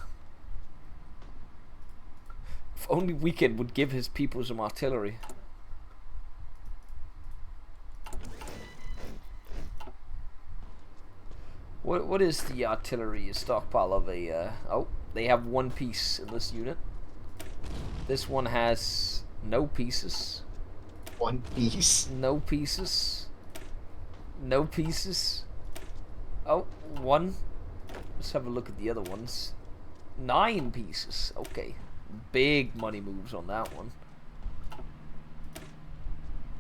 If only Weekend would give his people some artillery. What is the artillery stockpile of a... oh, they have 1 piece in this unit. This one has no pieces. 1 piece? No pieces. No pieces. Oh, 1. Let's have a look at the other ones. 9 pieces. Okay. Big money moves on that one.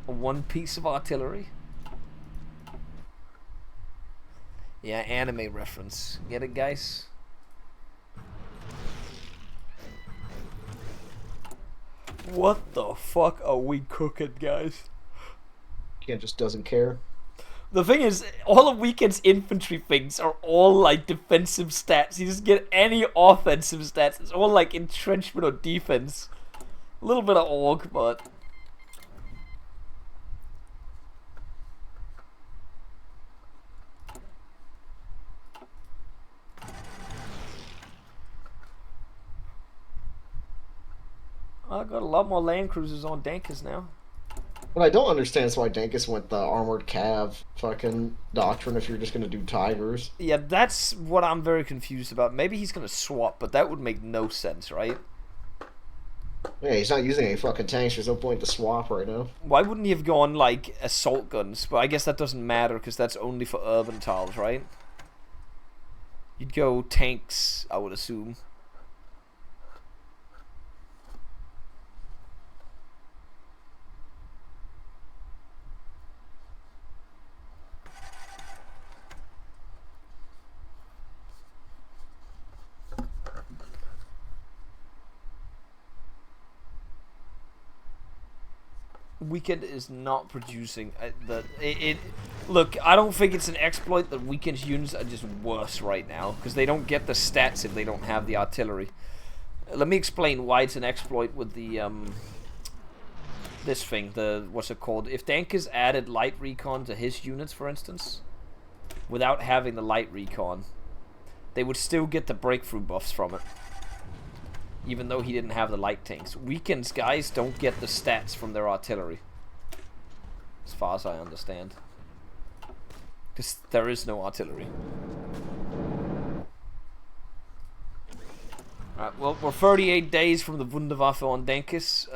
1 piece of artillery. Yeah, anime reference. Get it, guys? What the fuck are we cooking, guys? Ken just doesn't care. The thing is, all of Weekend's infantry things are all like defensive stats. He doesn't get any offensive stats. It's all like entrenchment or defense. A little bit of org, but... I got a lot more land cruisers on Dankers now. What I don't understand is why Dankus went the armored cav fucking doctrine if you're just gonna do tigers. Yeah, that's what I'm very confused about. Maybe he's gonna swap, but that would make no sense, right? Yeah, he's not using any fucking tanks. There's no point to swap right now. Why wouldn't he have gone, like, assault guns? But I guess that doesn't matter, because that's only for urban tiles, right? You'd go tanks, I would assume. Weekend is not producing look, I don't think it's an exploit that Weekend's units are just worse right now, because they don't get the stats if they don't have the artillery. Let me explain why it's an exploit with the this thing, the what's it called? If Dankers added light recon to his units, for instance, without having the light recon, they would still get the breakthrough buffs from it, even though he didn't have the light tanks. Weekend's guys don't get the stats from their artillery, as far as I understand, because there is no artillery. Alright, well, we're 38 days from the Wunderwaffe on Dankis.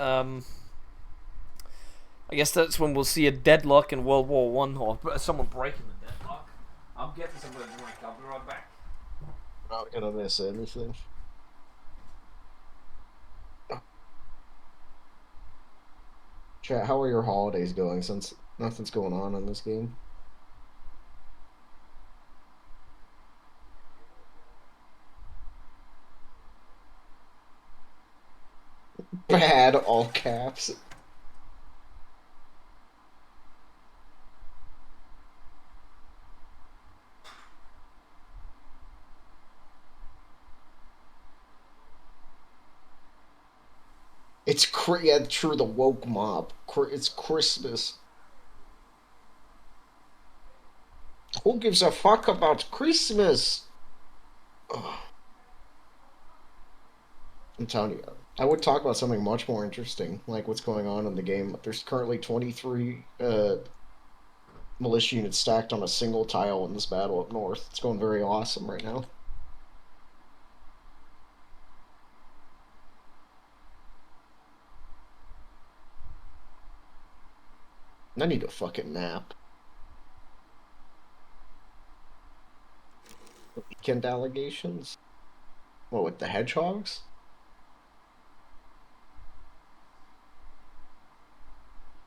I guess that's when we'll see a deadlock in World War I, or someone breaking the deadlock. I'm getting some of the drink. I'll be right back. Not gonna miss anything. Chat, how are your holidays going since nothing's going on in this game? Bad, all caps. It's yeah, true. The woke mob. It's Christmas. Who gives a fuck about Christmas? Ugh. I'm telling you, I would talk about something much more interesting, like what's going on in the game. There's currently 23 militia units stacked on a single tile in this battle up north. It's going very awesome right now. I need a fucking nap. Weekend allegations? What, with the hedgehogs?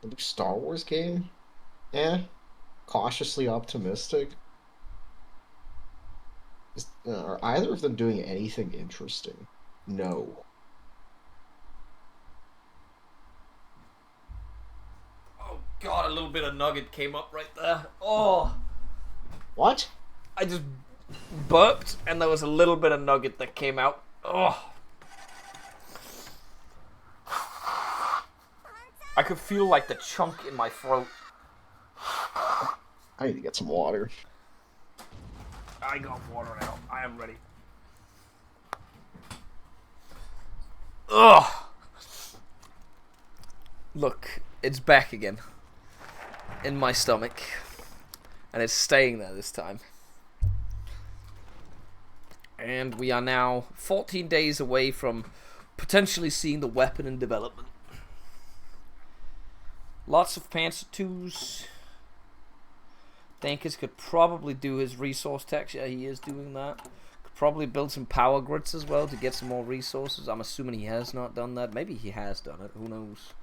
The new Star Wars game? Eh. Cautiously optimistic. Are either of them doing anything interesting? No. Oh god, a little bit of nugget came up right there. Oh, What? I just burped and there was a little bit of nugget that came out. Oh. I could feel like the chunk in my throat. I need to get some water. I got water now. I am ready. Ugh. Look, it's back again. In my stomach. And it's staying there this time. And we are now 14 days away from potentially seeing the weapon in development. Lots of Panzer 2s. Dankers could probably do his resource tech. Yeah, he is doing that. Could probably build some power grids as well to get some more resources. I'm assuming he has not done that. Maybe he has done it. Who knows?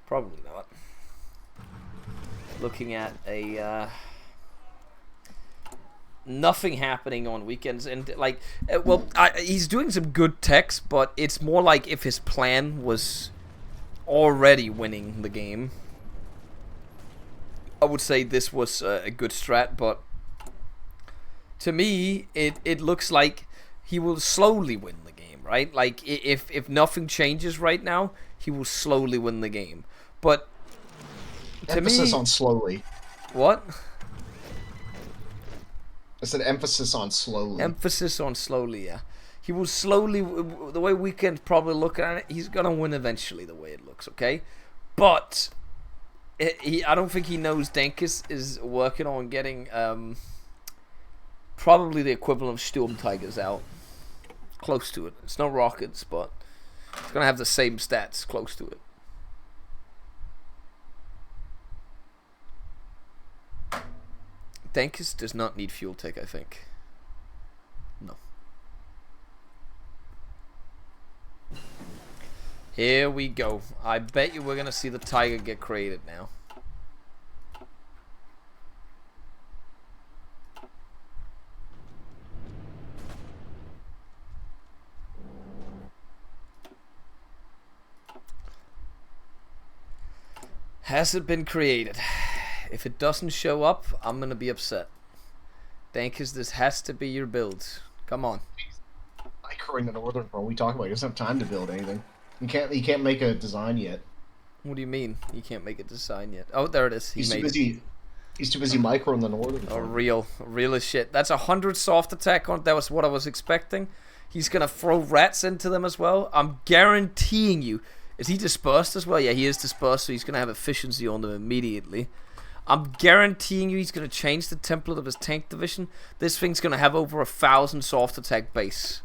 Probably not. Looking at a nothing happening on weekends, and like, well, he's doing some good techs, but it's more like if his plan was already winning the game. I would say this was a good strat, but to me, it looks like he will slowly win the game, right? Like, if nothing changes right now, he will slowly win the game. But to Emphasis me, on slowly. what? I said emphasis on slowly. Emphasis on slowly, yeah. He will slowly, the way we can probably look at it, he's gonna win eventually, the way it looks, okay? But I don't think he knows Dankis is working on getting probably the equivalent of Storm Tigers out. Close to it. It's no rockets, but it's going to have the same stats close to it. Dankis does not need fuel tech, I think. No. Here we go. I bet you we're going to see the Tiger get created now. Has it been created? If it doesn't show up, I'm going to be upset. Dankis, this has to be your build. Come on. Microing the northern front. We talk about. He doesn't have time to build anything. He can't make a design yet. What do you mean? You can't make a design yet? Oh, there it is. He's too busy. He's too busy microing the northern front. Real as shit. That's 100 soft attack on. That was what I was expecting. He's gonna throw rats into them as well. I'm guaranteeing you. Is he dispersed as well? Yeah, he is dispersed, so he's gonna have efficiency on them immediately. I'm guaranteeing you he's gonna change the template of his tank division. This thing's gonna have over 1,000 soft attack base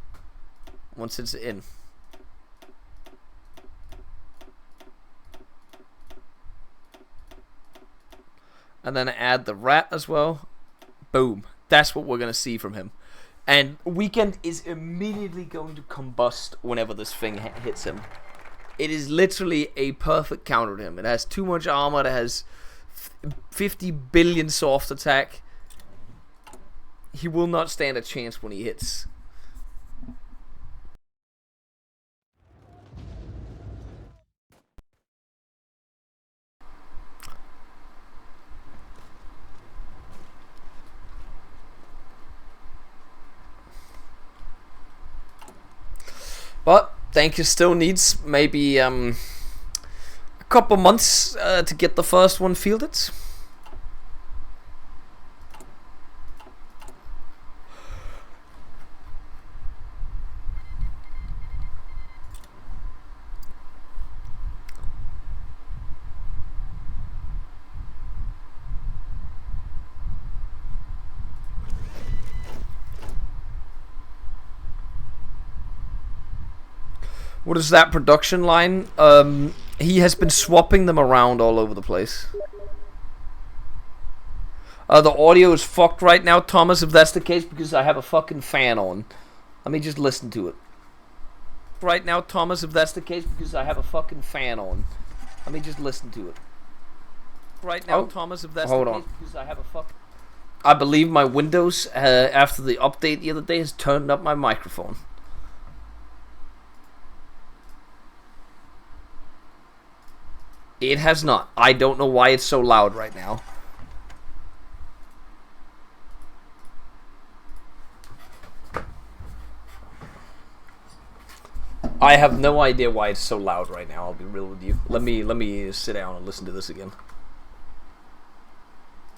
once it's in. And then add the rat as well. Boom. That's what we're going to see from him. And Weekend is immediately going to combust whenever this thing hits him. It is literally a perfect counter to him. It has too much armor. It has 50 billion soft attack. He will not stand a chance when he hits. Danker still needs maybe a couple months to get the first one fielded. What is that production line? He has been swapping them around all over the place. The audio is fucked right now, Thomas, if that's the case, because I have a fucking fan on. Let me just listen to it. Right now, Thomas, if that's the case, because I have a fucking fan on. Let me just listen to it. Right now, Thomas, if that's the case, because I have a fucking... I believe my Windows, after the update the other day, has turned up my microphone. It has not. I don't know why it's so loud right now. I have no idea why it's so loud right now. I'll be real with you. Let me sit down and listen to this again.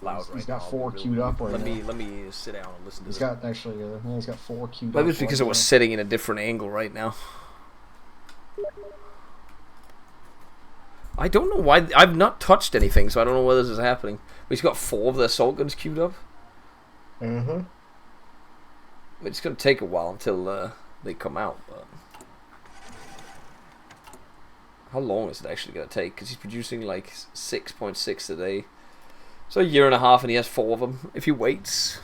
Loud right now. He's got 4 queued up right now. Let me sit down and listen to this. He's got actually he's got 4 queued up. Maybe it's because I was sitting in a different angle right now. I don't know why. I've not touched anything, so I don't know why this is happening. But he's got 4 of the assault guns queued up. Mm-hmm. It's going to take a while until they come out. But how long is it actually going to take? Because he's producing like 6.6 a day. So a year and a half, and he has 4 of them if he waits.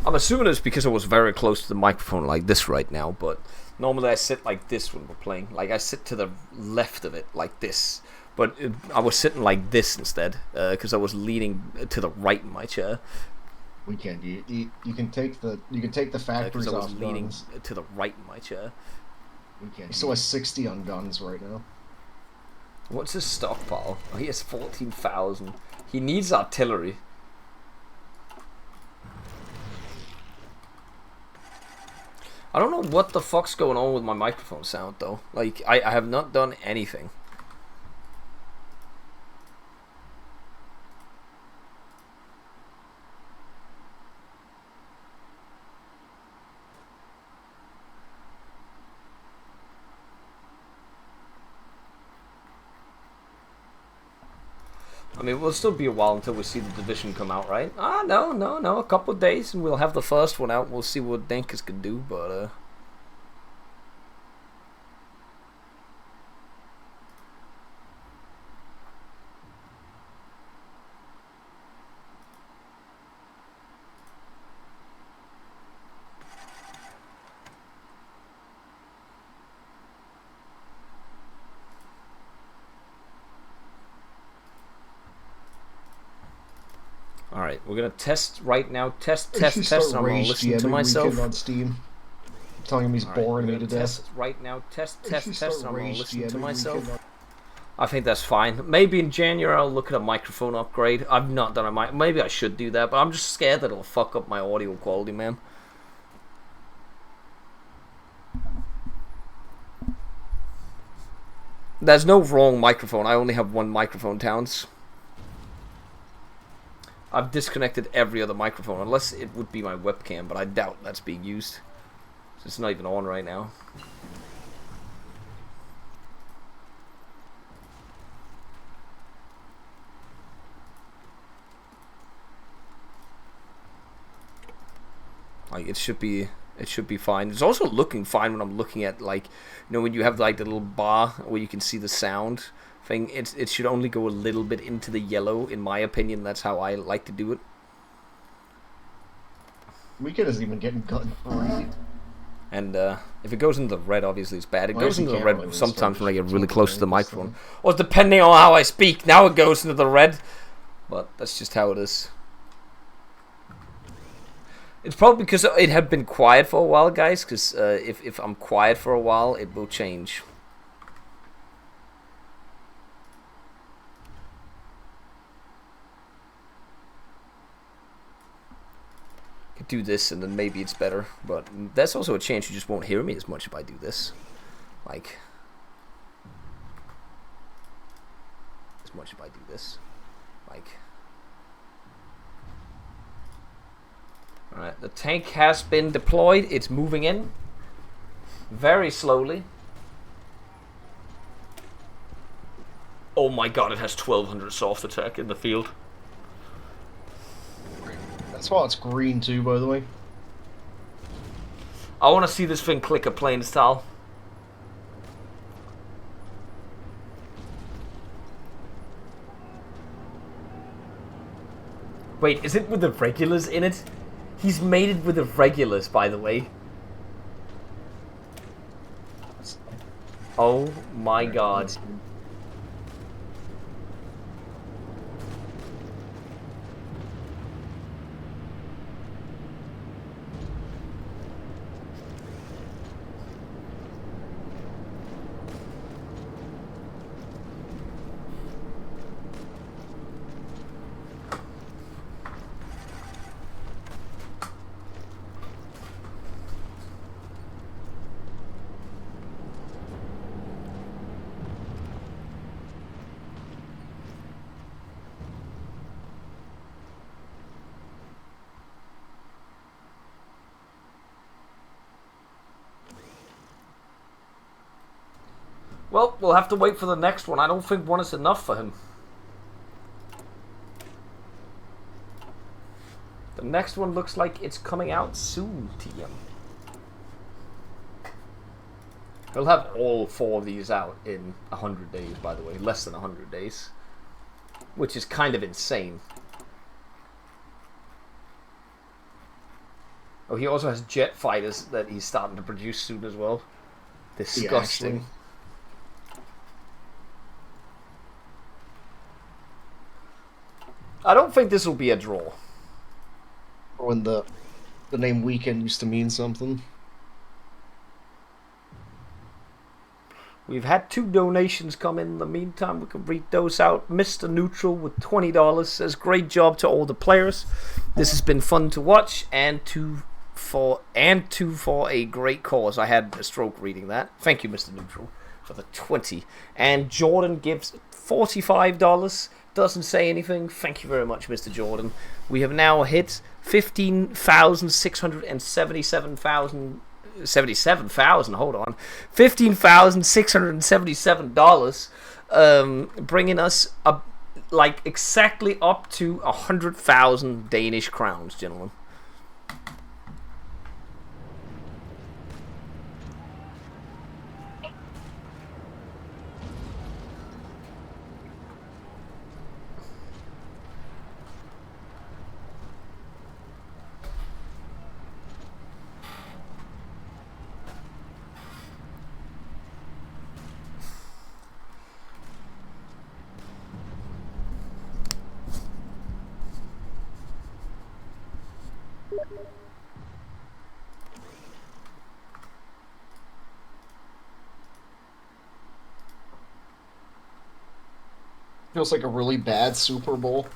I'm assuming it's because I was very close to the microphone like this right now, but normally I sit like this when we're playing. Like I sit to the left of it like this, but I was sitting like this instead because I was leaning to the right in my chair. We can you can take the factories off leaning guns. To the right in my chair. We can. He still has 60 on guns right now. What's his stockpile? Oh, he has 14,000. He needs artillery. I don't know what the fuck's going on with my microphone sound though. Like I have not done anything. I mean, it'll still be a while until we see the division come out, right? No. A couple of days and we'll have the first one out. We'll see what Dankers can do, but Alright, we're gonna test right now. Test. I'm gonna listen to myself. On Steam. I'm telling him he's boring me to death. Right now, test. I'm gonna listen to myself. I think that's fine. Maybe in January I'll look at a microphone upgrade. I've not done a maybe I should do that, but I'm just scared that it'll fuck up my audio quality, man. There's no wrong microphone. I only have one microphone, Towns. I've disconnected every other microphone, unless it would be my webcam, but I doubt that's being used. So it's not even on right now. Like, it should be fine. It's also looking fine when I'm looking at, like, you know, when you have, like, the little bar where you can see the sound thing. It should only go a little bit into the yellow, in my opinion. That's how I like to do it. Weekend isn't even getting cut 3. And if it goes into the red, obviously it's bad. It goes into the red sometimes when I get really close to the microphone. Or depending on how I speak, now it goes into the red. But that's just how it is. It's probably because it had been quiet for a while, guys. Because if I'm quiet for a while, it will change. do this, and then maybe it's better. But there's also a chance you just won't hear me as much if I do this. Like, as much if I do this. Like, alright, the tank has been deployed. It's moving in very slowly. Oh my god, it has 1200 soft attack in the field. That's why it's green too, by the way. I want to see this thing click a plane style. Wait, is it with the regulars in it? He's made it with the regulars, by the way. Oh my god. Well, we'll have to wait for the next one. I don't think one is enough for him. The next one looks like it's coming out soon, TM. He'll have all 4 of these out in 100 days, by the way. Less than 100 days. Which is kind of insane. Oh, he also has jet fighters that he's starting to produce soon as well. Disgusting. Yeah, I don't think this will be a draw. when the name Weekend used to mean something. We've had 2 donations come in the meantime. We can read those out. Mr. Neutral with $20 says, great job to all the players. This has been fun to watch and for a great cause. I had a stroke reading that. Thank you, Mr. Neutral, for the 20. And Jordan gives $45. Doesn't say anything. Thank you very much, Mr. Jordan. We have now hit 77,000. Hold on, $15,677. Bringing us up, like, exactly up to 100,000 Danish crowns, gentlemen. Feels like a really bad Super Bowl.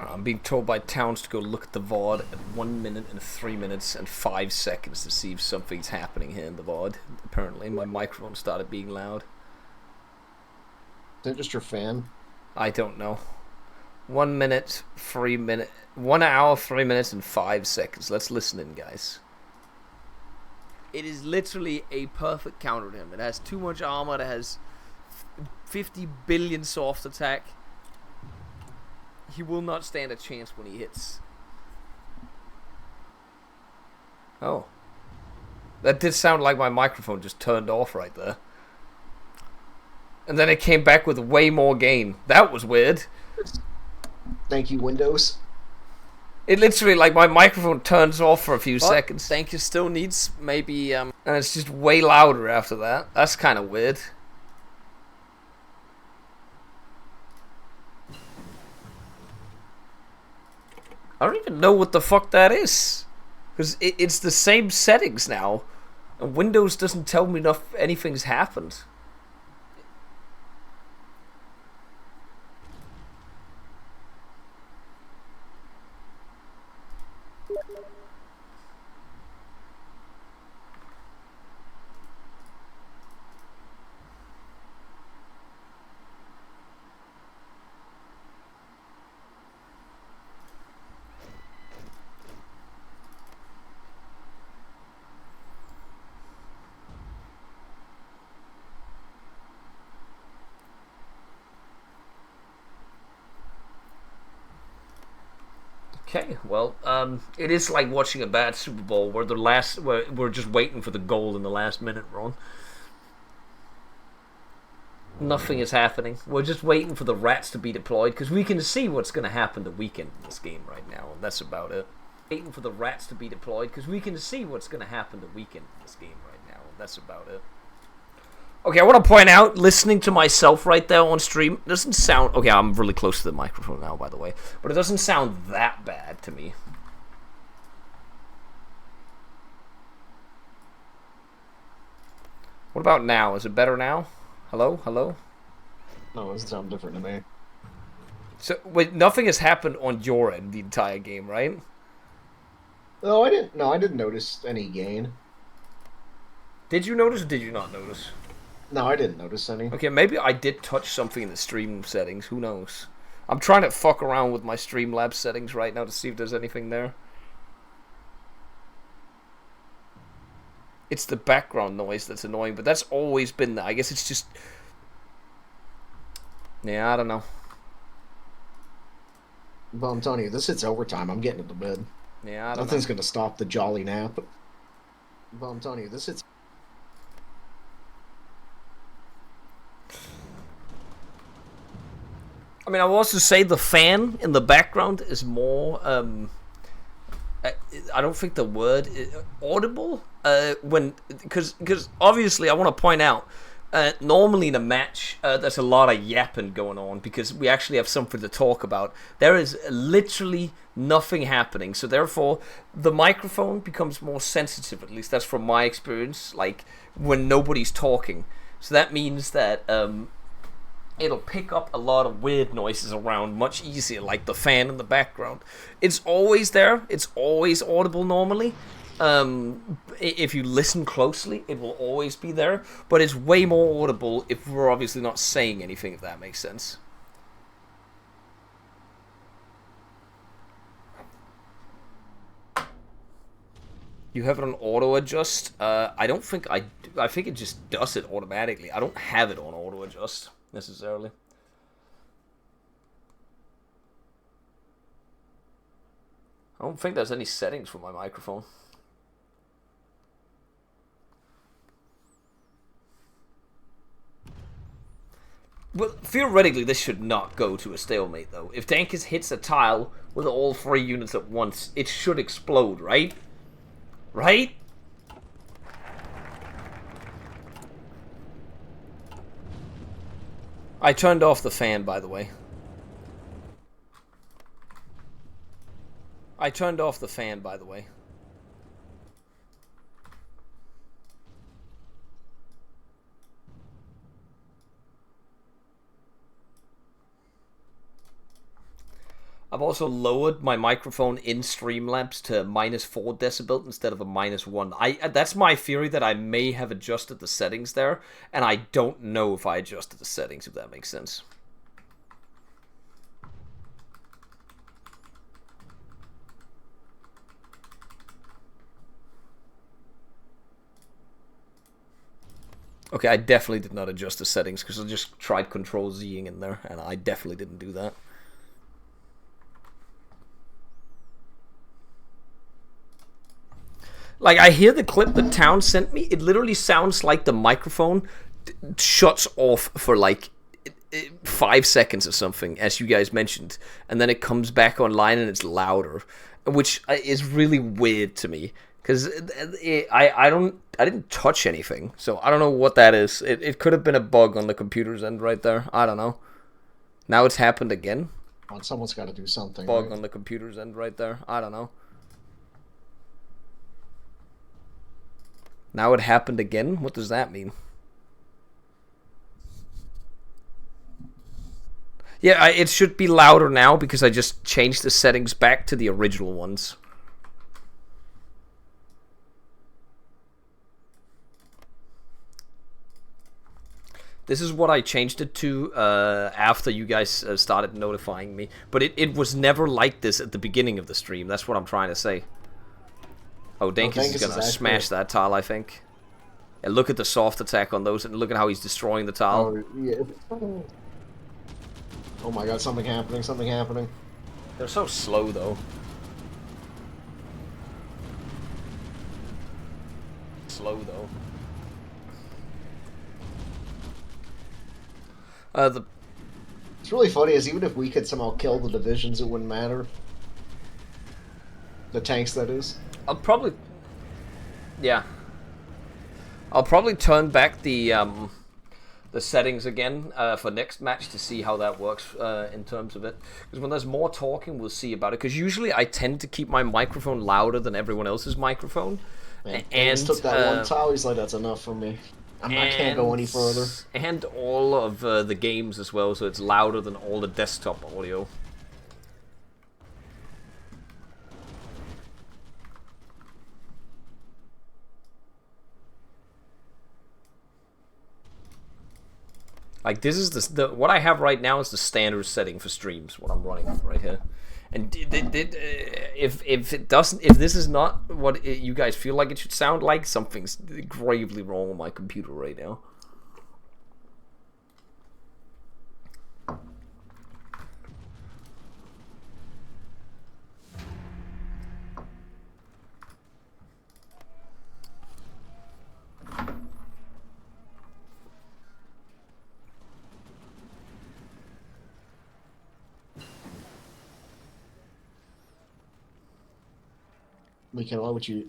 I'm being told by Towns to go look at the VOD at 1 minute and 3 minutes and 5 seconds to see if something's happening here in the VOD. Apparently my microphone started being loud. Is that just your fan? I don't know. 1 minute, 3 minutes, 1 hour, 3 minutes and 5 seconds. Let's listen in, guys. It is literally a perfect counter to him. It has too much armor. It has 50 billion soft attack. He will not stand a chance when he hits. Oh. That did sound like my microphone just turned off right there. And then it came back with way more gain. That was weird. Thank you, Windows. It literally, like, my microphone turns off for a few But seconds. Gangir still needs maybe And it's just way louder after that. That's kind of weird. I don't even know what the fuck that is. Because it's the same settings now. And Windows doesn't tell me anything's happened. Okay, well, it is like watching a bad Super Bowl where we're just waiting for the goal in the last minute, Ron. Nothing is happening. We're just waiting for the rats to be deployed because we can see what's going to happen the weekend in this game right now, and that's about it. Waiting for the rats to be deployed because we can see what's going to happen the weekend in this game right now, and that's about it. Okay, I want to point out, listening to myself right there on stream doesn't sound... Okay, I'm really close to the microphone now, by the way. But it doesn't sound that bad to me. What about now? Is it better now? Hello? Hello? No, it sounds different to me. So, wait, nothing has happened on your end the entire game, right? No, I didn't. No, I didn't notice any gain. Did you notice or did you not notice? No, I didn't notice any. Okay, maybe I did touch something in the stream settings. Who knows? I'm trying to fuck around with my Streamlabs settings right now to see if there's anything there. It's the background noise that's annoying, but that's always been there. I guess it's just... Yeah, I don't know. Well, I'm telling you, this hits overtime. I'm getting into bed. Yeah, I don't Nothing's know. going to stop the jolly nap. Well, I'm telling you, this hits... I mean, I will also say the fan in the background is more, I don't think the word is audible, because obviously I want to point out, normally in a match, there's a lot of yapping going on because we actually have something to talk about. There is literally nothing happening, so therefore the microphone becomes more sensitive, at least that's from my experience, like when nobody's talking. So that means that, it'll pick up a lot of weird noises around much easier, like the fan in the background. It's always there. It's always audible normally. If you listen closely, it will always be there. But it's way more audible if we're obviously not saying anything, if that makes sense. You have it on auto adjust? I don't think I think it just does it automatically. I don't have it on auto adjust necessarily. I don't think there's any settings for my microphone. Well, theoretically, this should not go to a stalemate, though. If Dankis hits a tile with all 3 units at once, it should explode, right? Right? I turned off the fan, by the way. I turned off the fan, by the way. I've also lowered my microphone in Streamlabs to -4 decibel instead of a -1. That's my theory, that I may have adjusted the settings there, and I don't know if I adjusted the settings, if that makes sense. Okay, I definitely did not adjust the settings because I just tried Control-Zing in there, and I definitely didn't do that. Like, I hear the clip that Town sent me. It literally sounds like the microphone shuts off for like 5 seconds or something, as you guys mentioned, and then it comes back online and it's louder. which is really weird to me because I didn't touch anything, so I don't know what that is. It could have been a bug on the computer's end right there. I don't know. Now it's happened again. Oh, someone's got to do something. Bug right? on the computer's end right there. I don't know. Now it happened again? What does that mean? Yeah, it should be louder now because I just changed the settings back to the original ones. This is what I changed it to after you guys started notifying me. But it was never like this at the beginning of the stream. That's what I'm trying to say. Oh, Dankus is gonna smash that tile, I think. And look at the soft attack on those, and look at how he's destroying the tile. Oh, yeah. Oh my god, something happening, something happening. They're so slow, though. Slow, though. It's really funny, is even if we could somehow kill the divisions, it wouldn't matter. The tanks, that is. I'll probably... Yeah. I'll probably turn back the settings again for next match to see how that works in terms of it. Because when there's more talking, we'll see about it. Because usually I tend to keep my microphone louder than everyone else's microphone. Man, and took that one tile, he's like, that's enough for me. I can't go any further. And all of the games as well, so it's louder than all the desktop audio. Like, this is the what I have right now is the standard setting for streams, what I'm running right here. And if this is not what you guys feel like it should sound like, something's gravely wrong with my computer right now.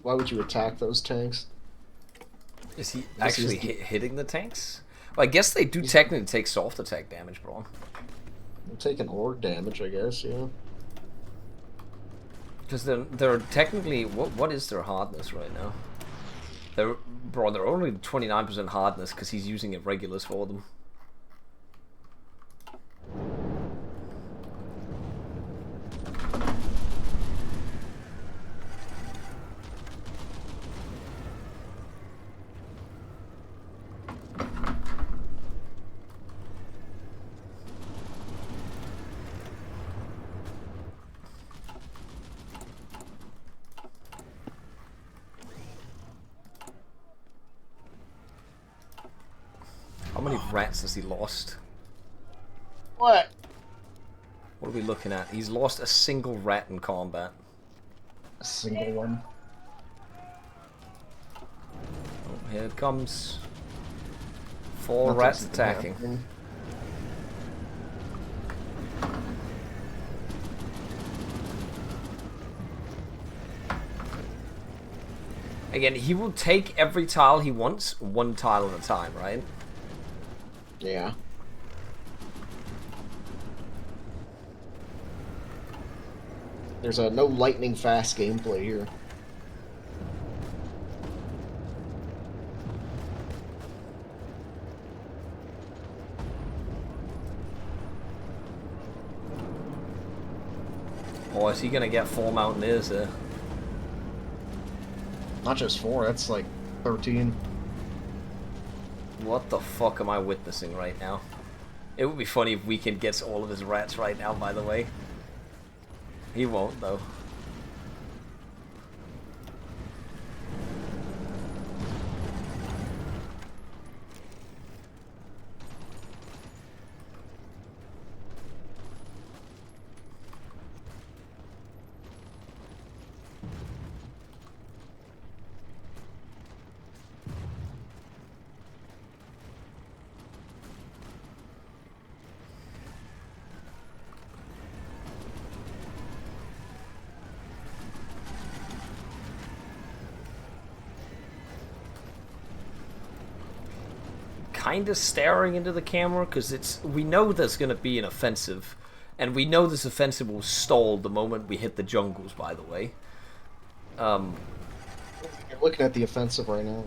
Why would you attack those tanks? Is he actually hitting the tanks? Well, I guess they do technically take soft attack damage, bro. They're taking org damage, I guess, yeah. Because they're technically... What is their hardness right now? They're only 29% hardness because he's using irregulars for them. How many rats has he lost? What? What are we looking at? He's lost a single rat in combat. A single one? Oh, here it comes. 4 rats attacking. Happening. Again, he will take every tile he wants, 1 tile at a time, right? Yeah. There's no lightning fast gameplay here. Or is he gonna get 4 Mountaineers there? Not just 4, that's like 13. What the fuck am I witnessing right now? It would be funny if Weekend gets all of his rats right now, by the way. He won't, though. kind of staring into the camera because we know there's going to be an offensive, and we know this offensive will stall the moment we hit the jungles. By the way, You're looking at the offensive right now.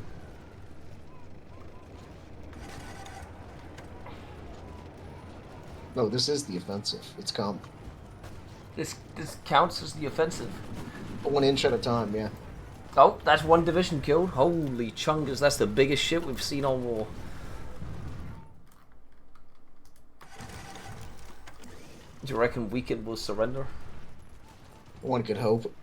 No, this is the offensive. It's come. this counts as the offensive. 1 inch at a time, yeah. Oh, that's 1 division killed. Holy chungus, that's the biggest shit we've seen on war. Do you reckon Weekend will surrender? One could hope.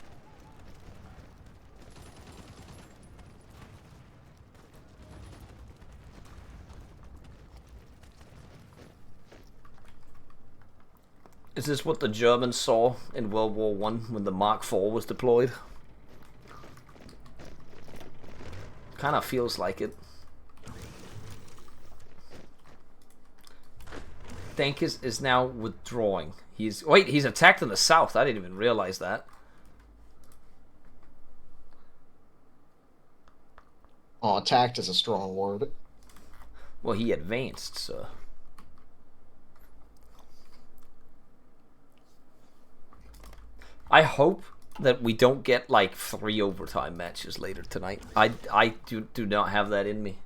Is this what the Germans saw in World War I when the Mark IV was deployed? Kind of feels like it. Dankis is now withdrawing. He's attacked in the south. I didn't even realize that. Oh, attacked is a strong word. Well, he advanced, so. I hope that we don't get like 3 overtime matches later tonight. I do not have that in me.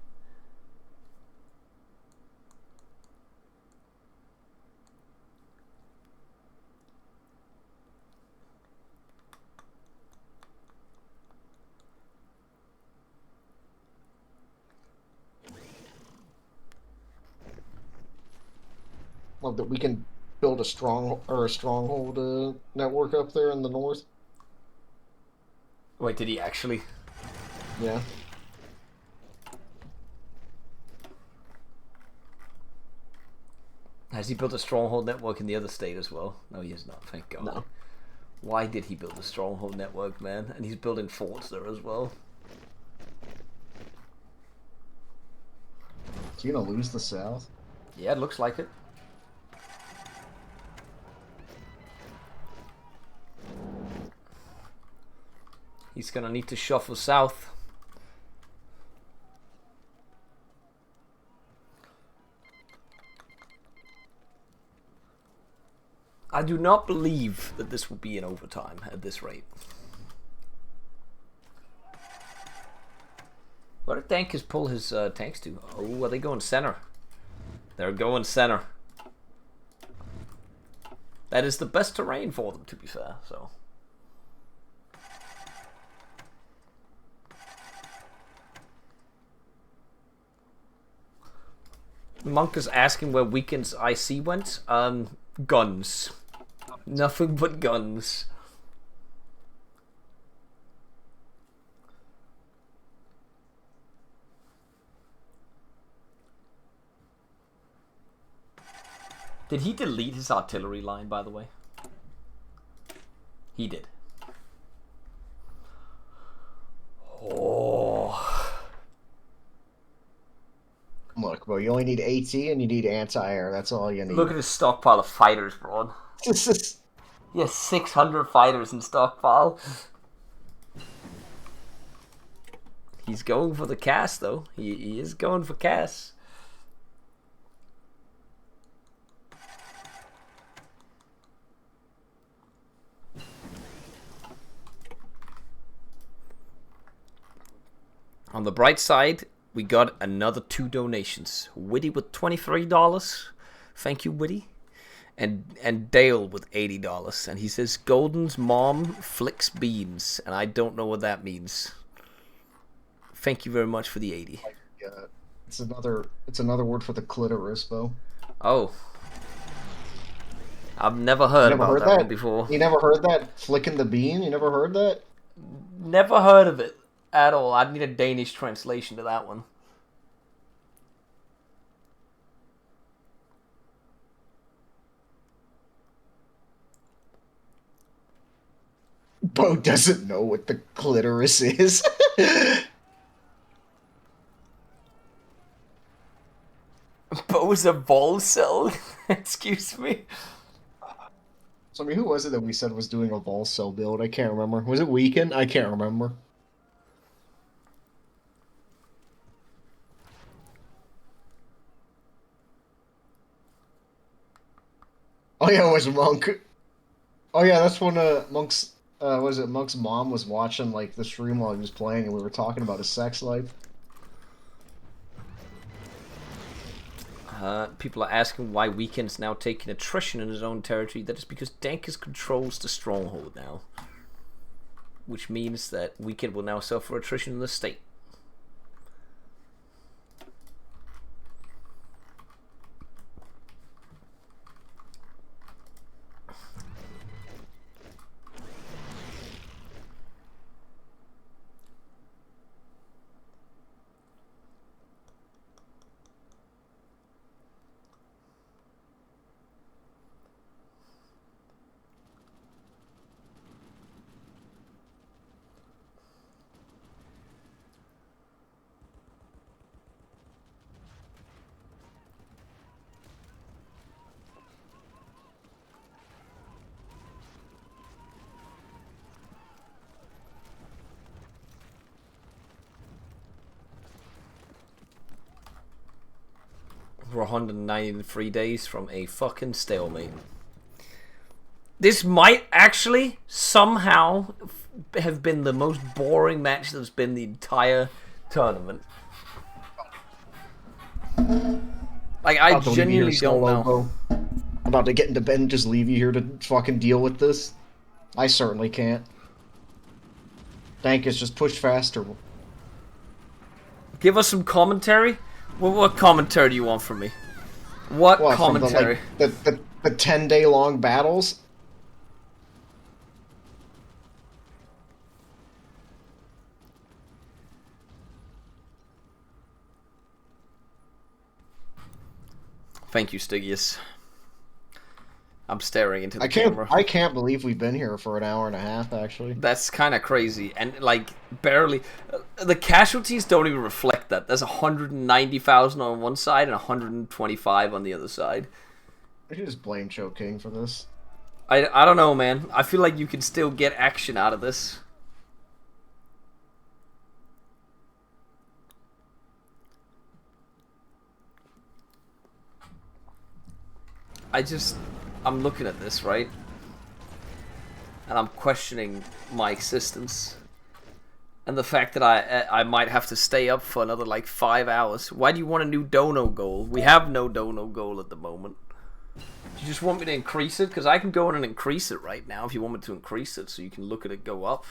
Well, that we can build a stronghold network up there in the north. Wait, did he actually? Yeah. Has he built a stronghold network in the other state as well? No, he has not, thank God. No. Why did he build a stronghold network, man? And he's building forts there as well. Is he gonna lose the south? Yeah, it looks like it. He's gonna need to shuffle south. I do not believe that this will be in overtime at this rate. Where did Dankis pull his tanks to? Oh, are they going center? They're going center. That is the best terrain for them, to be fair, so. Monk is asking where Weekend's IC went. Guns. Nothing but guns. Did he delete his artillery line, by the way? He did. Oh. Look, bro, you only need AT and you need anti-air. That's all you need. Look at his stockpile of fighters, bro. He has 600 fighters in stockpile. He's going for the cast, though. He is going for cast. On the bright side, we got another 2 donations. Witty with $23. Thank you, Witty. And Dale with $80. And he says, Golden's mom flicks beams. And I don't know what that means. Thank you very much for the 80. Yeah, it's another word for the clitoris, though. Oh. I've never heard about that one before. You never heard that? Flicking the beam? You never heard that? Never heard of it at all. I'd need a Danish translation to that one. Bo doesn't know what the clitoris is. Bo's a ball cell? Excuse me? So, I mean, who was it that we said was doing a ball cell build? I can't remember. Was it Weekend? I can't remember. Oh yeah, it was Monk. Oh yeah, that's when Monk's was it Monk's mom was watching like the stream while he was playing, and we were talking about his sex life. People are asking why Weekend's now taking attrition in his own territory. That is because Dankers controls the stronghold now, which means that Weekend will now suffer attrition in the state. We're 193 days from a fucking stalemate. This might actually somehow have been the most boring match that's been the entire tournament. Like, I genuinely don't know. I'm about to get into bed and just leave you here to fucking deal with this. I certainly can't. Dankus, just push faster. Give us some commentary. What commentary do you want from me? What commentary? From the 10-day long battles? Thank you, Stygius. I'm staring into the camera. I can't believe we've been here for an hour and a half, actually. That's kind of crazy. And, like, barely... the casualties don't even reflect that. There's 190,000 on one side and 125 on the other side. I should just blame Cho King for this. I don't know, man. I feel like you can still get action out of this. I'm looking at this, right? And I'm questioning my existence. And the fact that I might have to stay up for another, like, 5 hours. Why do you want a new dono goal? We have no dono goal at the moment. Do you just want me to increase it? Because I can go in and increase it right now if you want me to increase it so you can look at it go up.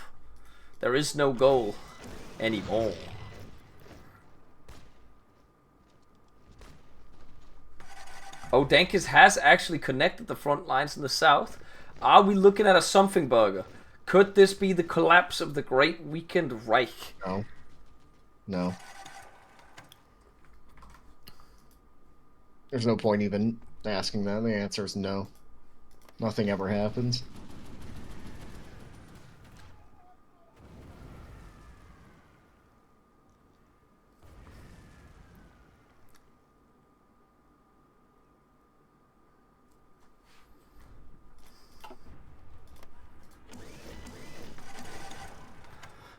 There is no goal anymore. Oh, Dankis has actually connected the front lines in the south. Are we looking at a something burger? Could this be the collapse of the Great Weekend Reich? No. No. There's no point even asking that. The answer is no. Nothing ever happens.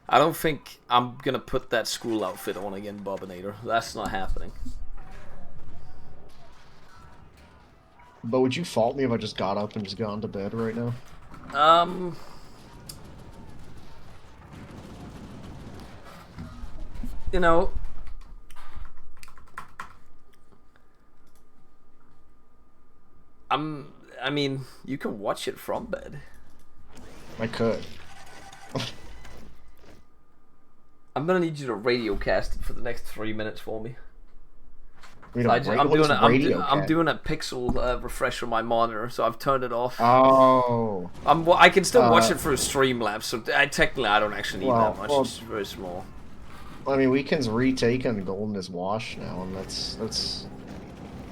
I don't think I'm gonna put that school outfit on again, Bobinator. That's not happening. But would you fault me if I just got up and just got into bed right now? You know, I mean, you can watch it from bed. I could. I'm gonna need you to radio cast it for the next 3 minutes for me. I'm doing a pixel refresh on my monitor, so I've turned it off. Oh. I can still watch it through Streamlabs, so technically I don't actually need that much. It's very small. I mean, Weekend's retaken Golden is Washed now, and it's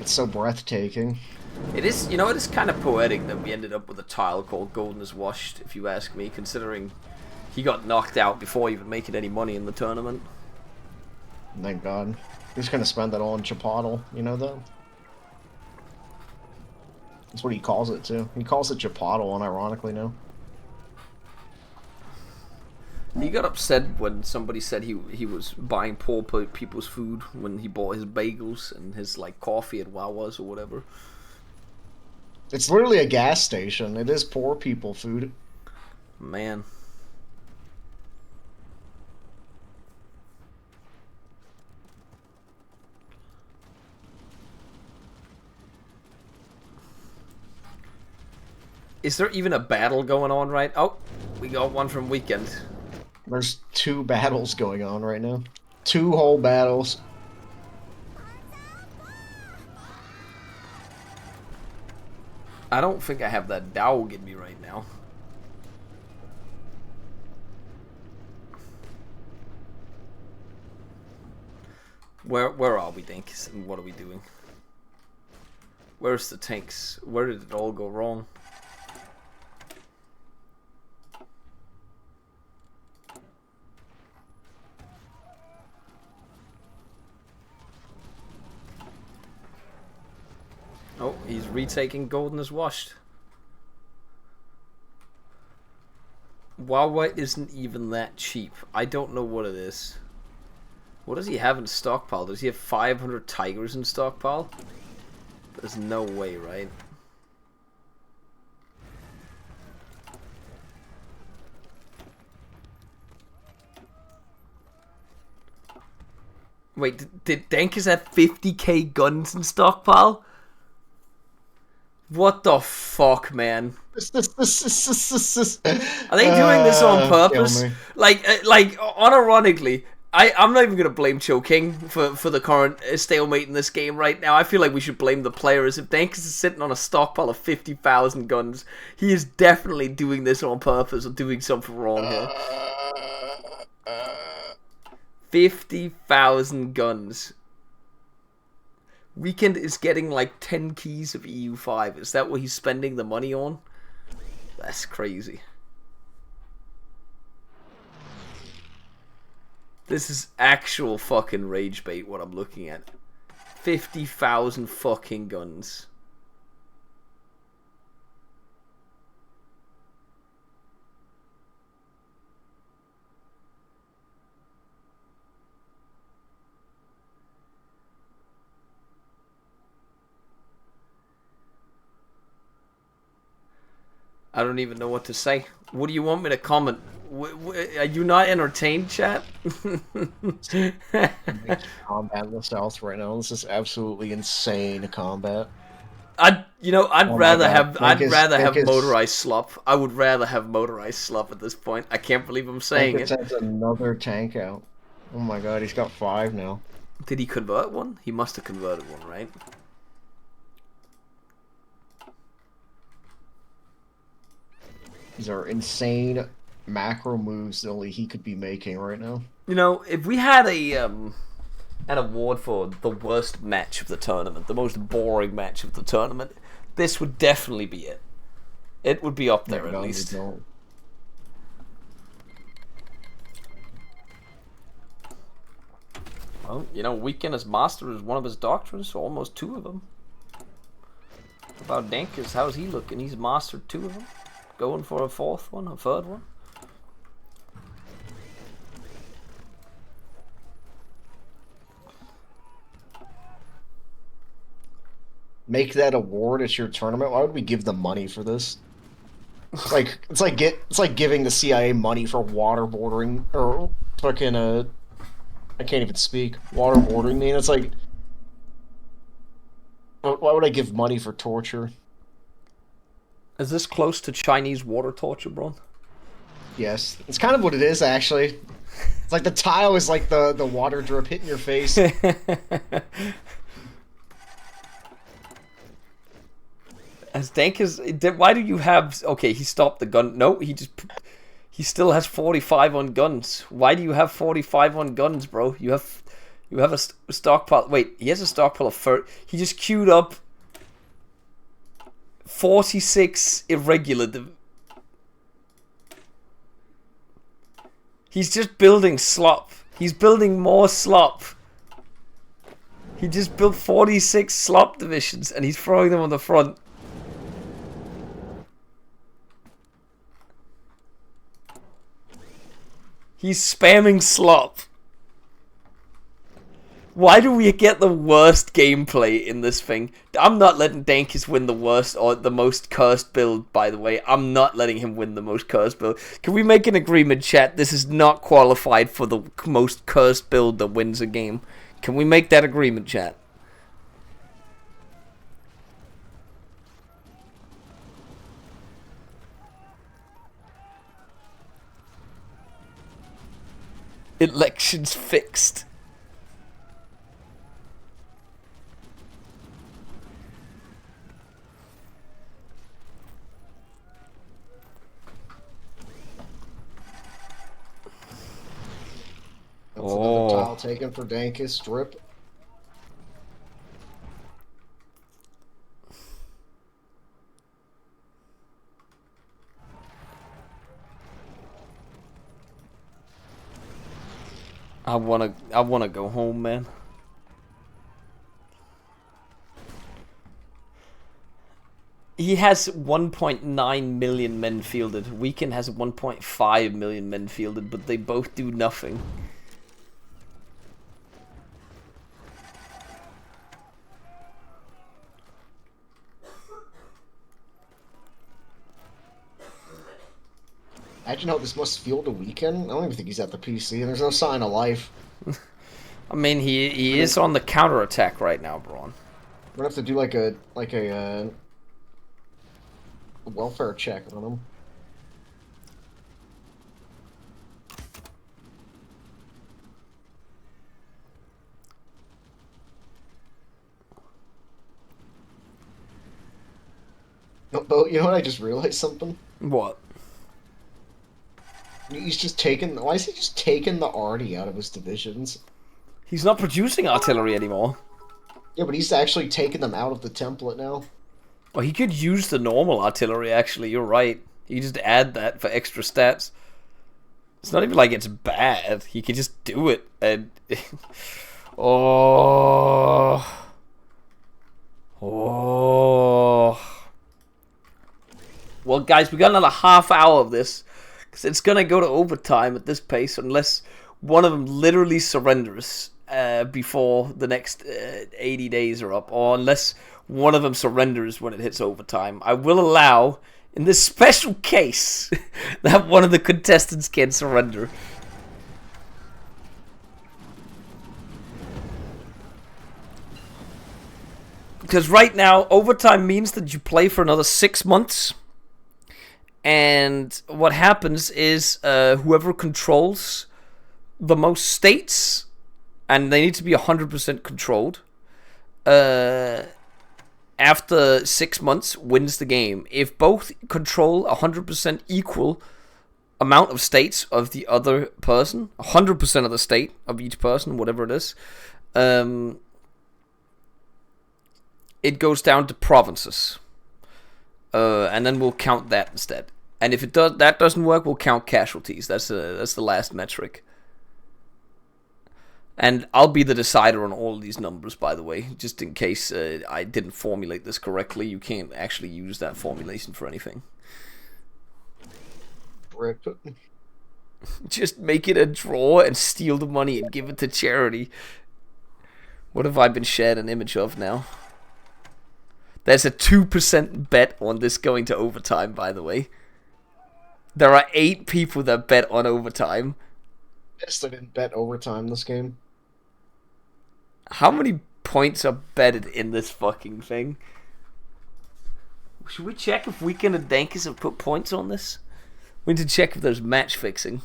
so breathtaking. It is, you know, it is kind of poetic that we ended up with a tile called Golden is Washed, if you ask me, considering he got knocked out before even making any money in the tournament. Thank God. He's gonna spend that all on Chipotle, you know that? That's what he calls it too. He calls it Chipotle, unironically now. He got upset when somebody said he was buying poor people's food when he bought his bagels and his like coffee at Wawa's or whatever. It's literally a gas station. It is poor people food. Man. Is there even a battle going on right? Oh, we got one from Weekend. There's 2 battles going on right now. 2 whole battles. I don't think I have that dog in me right now. Where are we, Dinks? And what are we doing? Where's the tanks? Where did it all go wrong? Oh, he's retaking Golden as washed. Huawei isn't even that cheap. I don't know what it is. What does he have in stockpile? Does he have 500 tigers in stockpile? There's no way, right? Wait, did Dankus have 50k guns in stockpile? What the fuck, man? Are they doing this on purpose? Like, unironically, I'm not even gonna blame Cho King for the current stalemate in this game right now. I feel like we should blame the players. If Dankus is sitting on a stockpile of 50,000 guns, he is definitely doing this on purpose or doing something wrong here. 50,000 guns. Weekend is getting like 10 keys of EU5. Is that what he's spending the money on? That's crazy. This is actual fucking rage bait what I'm looking at. 50,000 fucking guns. I don't even know what to say. What do you want me to comment? Are you not entertained, chat? Combat in the south right now. This is absolutely insane combat. I'd rather have Dinkus, motorized slop. I would rather have motorized slop at this point. I can't believe I'm saying it. Has another tank out. Oh my god, he's got 5 now. Did he convert one? He must have converted one, right? These are insane macro moves that only he could be making right now. You know, if we had an award for the worst match of the tournament, the most boring match of the tournament, this would definitely be it. It would be up there at least. Well, you know, Weekend as master is one of his doctrines, so almost 2 of them. About Dankus, how's he looking? He's mastered 2 of them. Going for a 4th one, a 3rd one. Make that award at your tournament. Why would we give them money for this? It's like giving the CIA money for waterboarding or fucking I can't even speak. Waterboarding me. And it's like, why would I give money for torture? Is this close to Chinese water torture, bro? Yes, it's kind of what it is actually. It's like the tile is like the water drip hitting your face. As dank as why do you have? Okay, he stopped the gun. No, he still has 45 on guns. Why do you have 45 on guns, bro? You have a stockpile. Wait, he has a stockpile of 30. He just queued up 46 irregular. He's just building slop. He's building more slop. He just built 46 slop divisions and he's throwing them on the front. He's spamming slop. Why do we get the worst gameplay in this thing? I'm not letting Dankis win the worst or the most cursed build, by the way. I'm not letting him win the most cursed build. Can we make an agreement, chat? This is not qualified for the most cursed build that wins a game. Can we make that agreement, chat? Elections fixed. That's another tile taken for Dankis. Drip. I wanna go home, man. He has 1.9 million men fielded. Weekend has 1.5 million men fielded, but they both do nothing. Imagine how this must feel to Weekend. I don't even think he's at the PC, and there's no sign of life. I mean, he is on the counter attack right now, Braun. We're gonna have to do like a welfare check on him. No, but you know what? I just realized something. What? He's just taking. Why is he just taking the arty out of his divisions? He's not producing artillery anymore. Yeah, but he's actually taking them out of the template now. Well, he could use the normal artillery, actually. You're right. He could just add that for extra stats. It's not even like it's bad. He could just do it. And oh. Well, guys, we got another half hour of this. Because it's going to go to overtime at this pace unless one of them literally surrenders before the next 80 days are up. Or unless one of them surrenders when it hits overtime. I will allow, in this special case, that one of the contestants can surrender. Because right now, overtime means that you play for another 6 months. And what happens is whoever controls the most states, and they need to be 100% controlled, after 6 months wins the game. If both control 100% equal amount of states of the other person, 100% of the state of each person, whatever it is, it goes down to provinces. And then we'll count that instead. And if that doesn't work, we'll count casualties. That's the last metric. And I'll be the decider on all of these numbers, by the way, just in case I didn't formulate this correctly. You can't actually use that formulation for anything. Rip. Just make it a draw and steal the money and give it to charity. What have I been shared an image of now? There's a 2% bet on this going to overtime, by the way. There are 8 people that bet on overtime. Yes, I didn't bet overtime this game. How many points are betted in this fucking thing? Should we check if Weekend and Dankis have put points on this? We need to check if there's match fixing.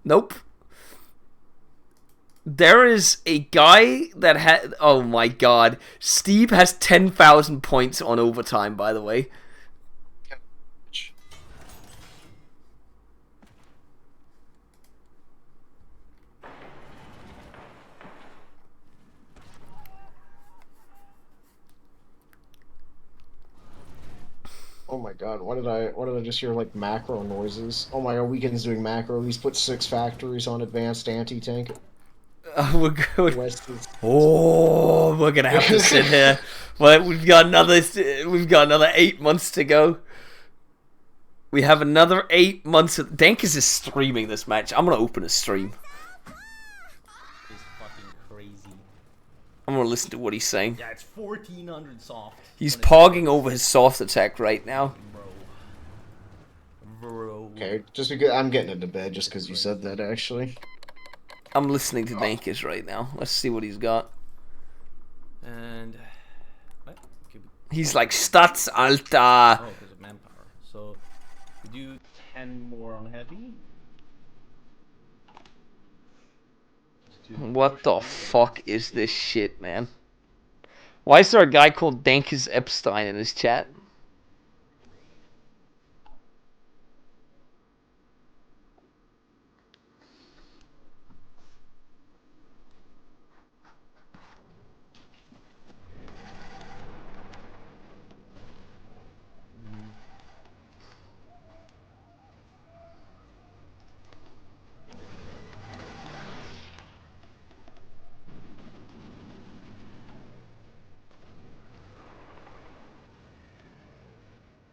Nope. There is a guy that had... Oh my god. Steve has 10,000 points on overtime, by the way. Oh my god, why did I just hear like macro noises? Oh my god, Weekend's doing macro. He's put 6 factories on advanced anti-tank. We're good. Oh, we're gonna have to sit here. But we've got another 8 months to go. We have another 8 months of... Dankers is streaming this match. I'm gonna open a stream. It's fucking crazy. I'm gonna listen to what he's saying. Yeah, it's 1400 soft. He's pogging over his soft attack right now. Bro. Okay, just because I'm getting into bed just because you said that, actually. I'm listening to Dankers right now. Let's see what he's got. And... What? He's like, Stats, Alter. Oh, because of manpower. So, we do 10 more on heavy. What the fuck is this shit, man? Why is there a guy called Dankers Epstein in his chat?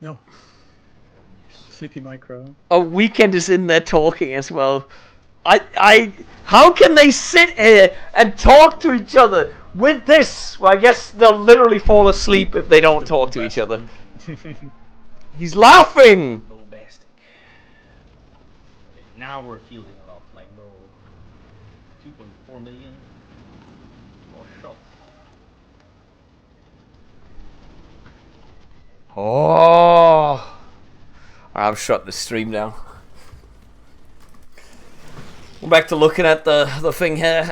No. Sleepy micro. Oh, Weekend is in there talking as well. How can they sit here and talk to each other with this? Well, I guess they'll literally fall asleep if they don't talk to each other. He's laughing! Bombastic. Okay, now we're fielding a lot, like bro. 2.4 million. More shots. Oh! I'm shutting the stream now. We're back to looking at the thing here.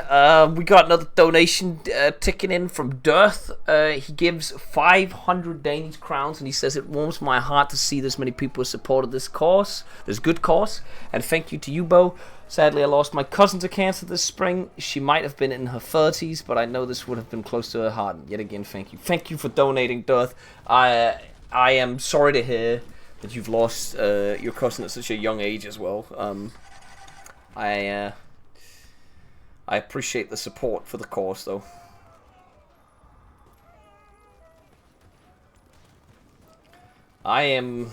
We got another donation ticking in from Dearth. He gives 500 Danish crowns, and he says it warms my heart to see this many people have supported this cause, this good cause. And thank you to you, Bo. Sadly, I lost my cousin to cancer this spring. She might have been in her 30s, but I know this would have been close to her heart. And yet again, thank you. Thank you for donating, Dearth. I am sorry to hear that you've lost your cousin at such a young age as well. I appreciate the support for the cause, though. I am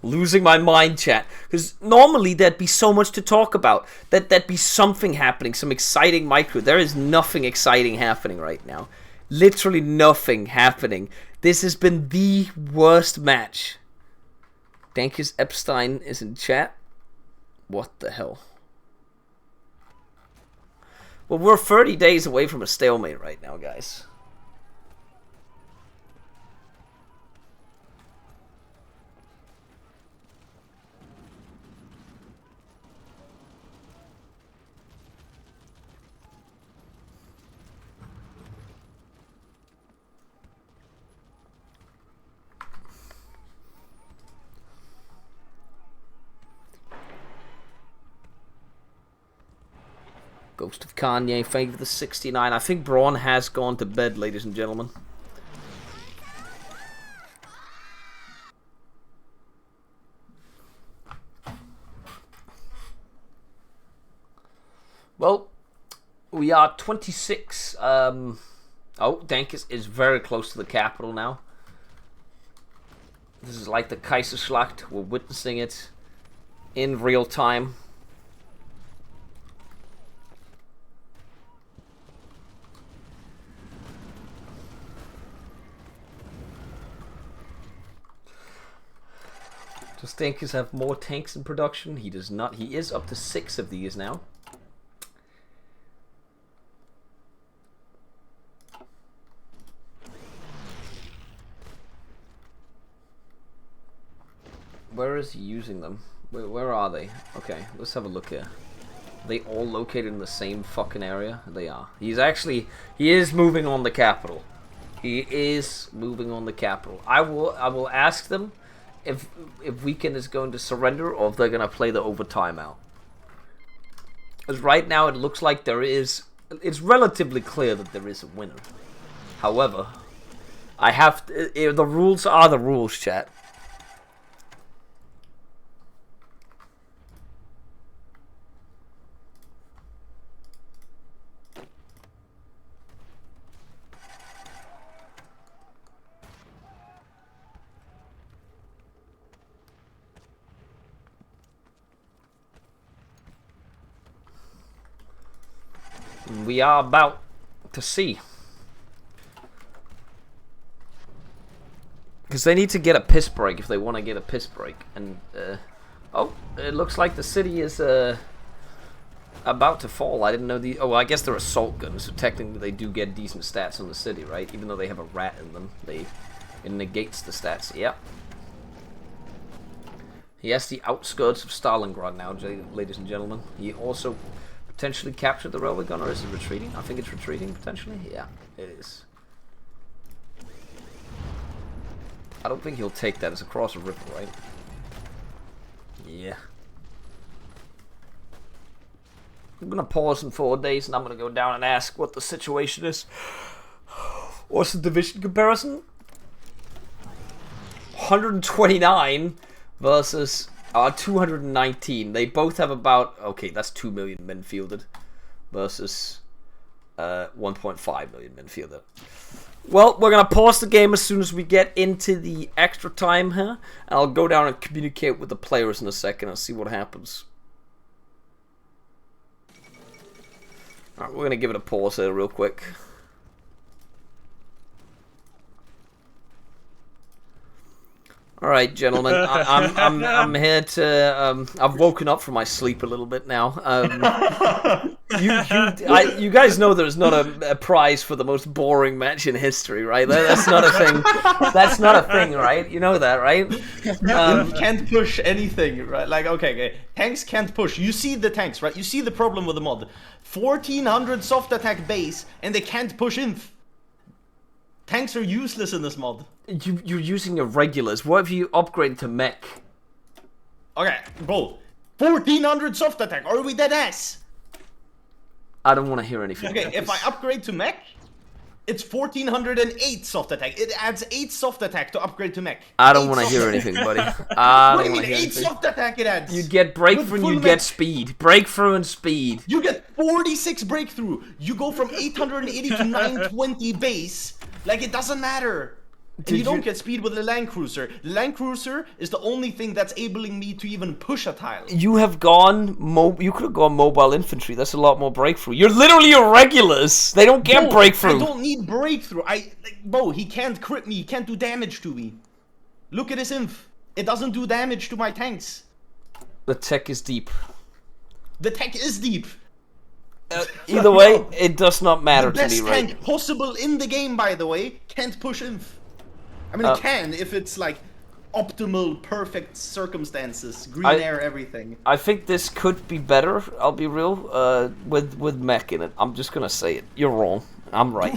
losing my mind, chat, because normally there'd be so much to talk about. There'd be something happening, some exciting micro. There is nothing exciting happening right now. Literally nothing happening. This has been the worst match. Dankers Epstein is in chat. What the hell? Well, we're 30 days away from a stalemate right now, guys. Ghost of Kanye, thank you for the 69. I think Braun has gone to bed, ladies and gentlemen. Well, we are 26. Oh, Dankers is very close to the capital now. This is like the Kaiserschlacht. We're witnessing it in real time. Does Dankers have more tanks in production? He does not. He is up to 6 of these now. Where is he using them? Where are they? Okay, let's have a look here. Are they all located in the same fucking area? They are. He is moving on the capital. He is moving on the capital. I will ask them if Weekend is going to surrender or if they're going to play the overtime out. Because right now it looks like it's relatively clear that there is a winner. However, the rules are the rules, chat. we are about to see. Because they need to get a piss break if they want to get a piss break. And, oh, it looks like the city is, about to fall. I didn't know the... Oh, well, I guess they're assault guns, so technically they do get decent stats on the city, right? Even though they have a rat in them, it negates the stats. Yep. He has the outskirts of Stalingrad now, ladies and gentlemen. He also potentially captured the railway gun, or is it retreating? I think it's retreating, potentially. Yeah, it is. I don't think he'll take that. It's across a river, right? Yeah. I'm gonna pause in 4 days and I'm gonna go down and ask what the situation is. What's the division comparison? 129 versus 219. They both have about, okay, that's 2 million men fielded versus 1.5 million men fielded. Well, we're gonna pause the game as soon as we get into the extra time here, and I'll go down and communicate with the players in a second and see what happens. Alright, we're gonna give it a pause here real quick. Alright, gentlemen, I'm here to, I've woken up from my sleep a little bit now. You guys know there's not a prize for the most boring match in history, right? That's not a thing. That's not a thing, right? You know that, right? Can't push anything, right? Like, okay, tanks can't push. You see the tanks, right? You see the problem with the mod. 1400 soft attack base, and they can't push inf. Tanks are useless in this mod. You're using irregulars. What have you upgraded to mech? Okay, bro. 1400 soft attack. Are we dead ass? I don't want to hear anything. Okay, if I upgrade to mech, it's 1408 soft attack. It adds 8 soft attack to upgrade to mech. I don't want to hear anything, buddy. What do you mean 8 soft attack it adds? You get breakthrough and you get speed. Breakthrough and speed. You get 46 breakthrough. You go from 880 to 920 base. Like, it doesn't matter. And you don't get speed with the Land Cruiser. The Land Cruiser is the only thing that's enabling me to even push a tile. You have gone you could have gone mobile infantry. That's a lot more breakthrough. You're literally irregulars. They don't get breakthrough. I don't need breakthrough. Bro, he can't crit me. He can't do damage to me. Look at his inf. It doesn't do damage to my tanks. The tech is deep. The tech is deep. Either way, it does not matter to me, right? The best tank possible in the game, by the way, can't push inf. I mean, it can if it's like optimal, perfect circumstances, green air, everything. I think this could be better. I'll be real. With mech in it, I'm just gonna say it. You're wrong. I'm right.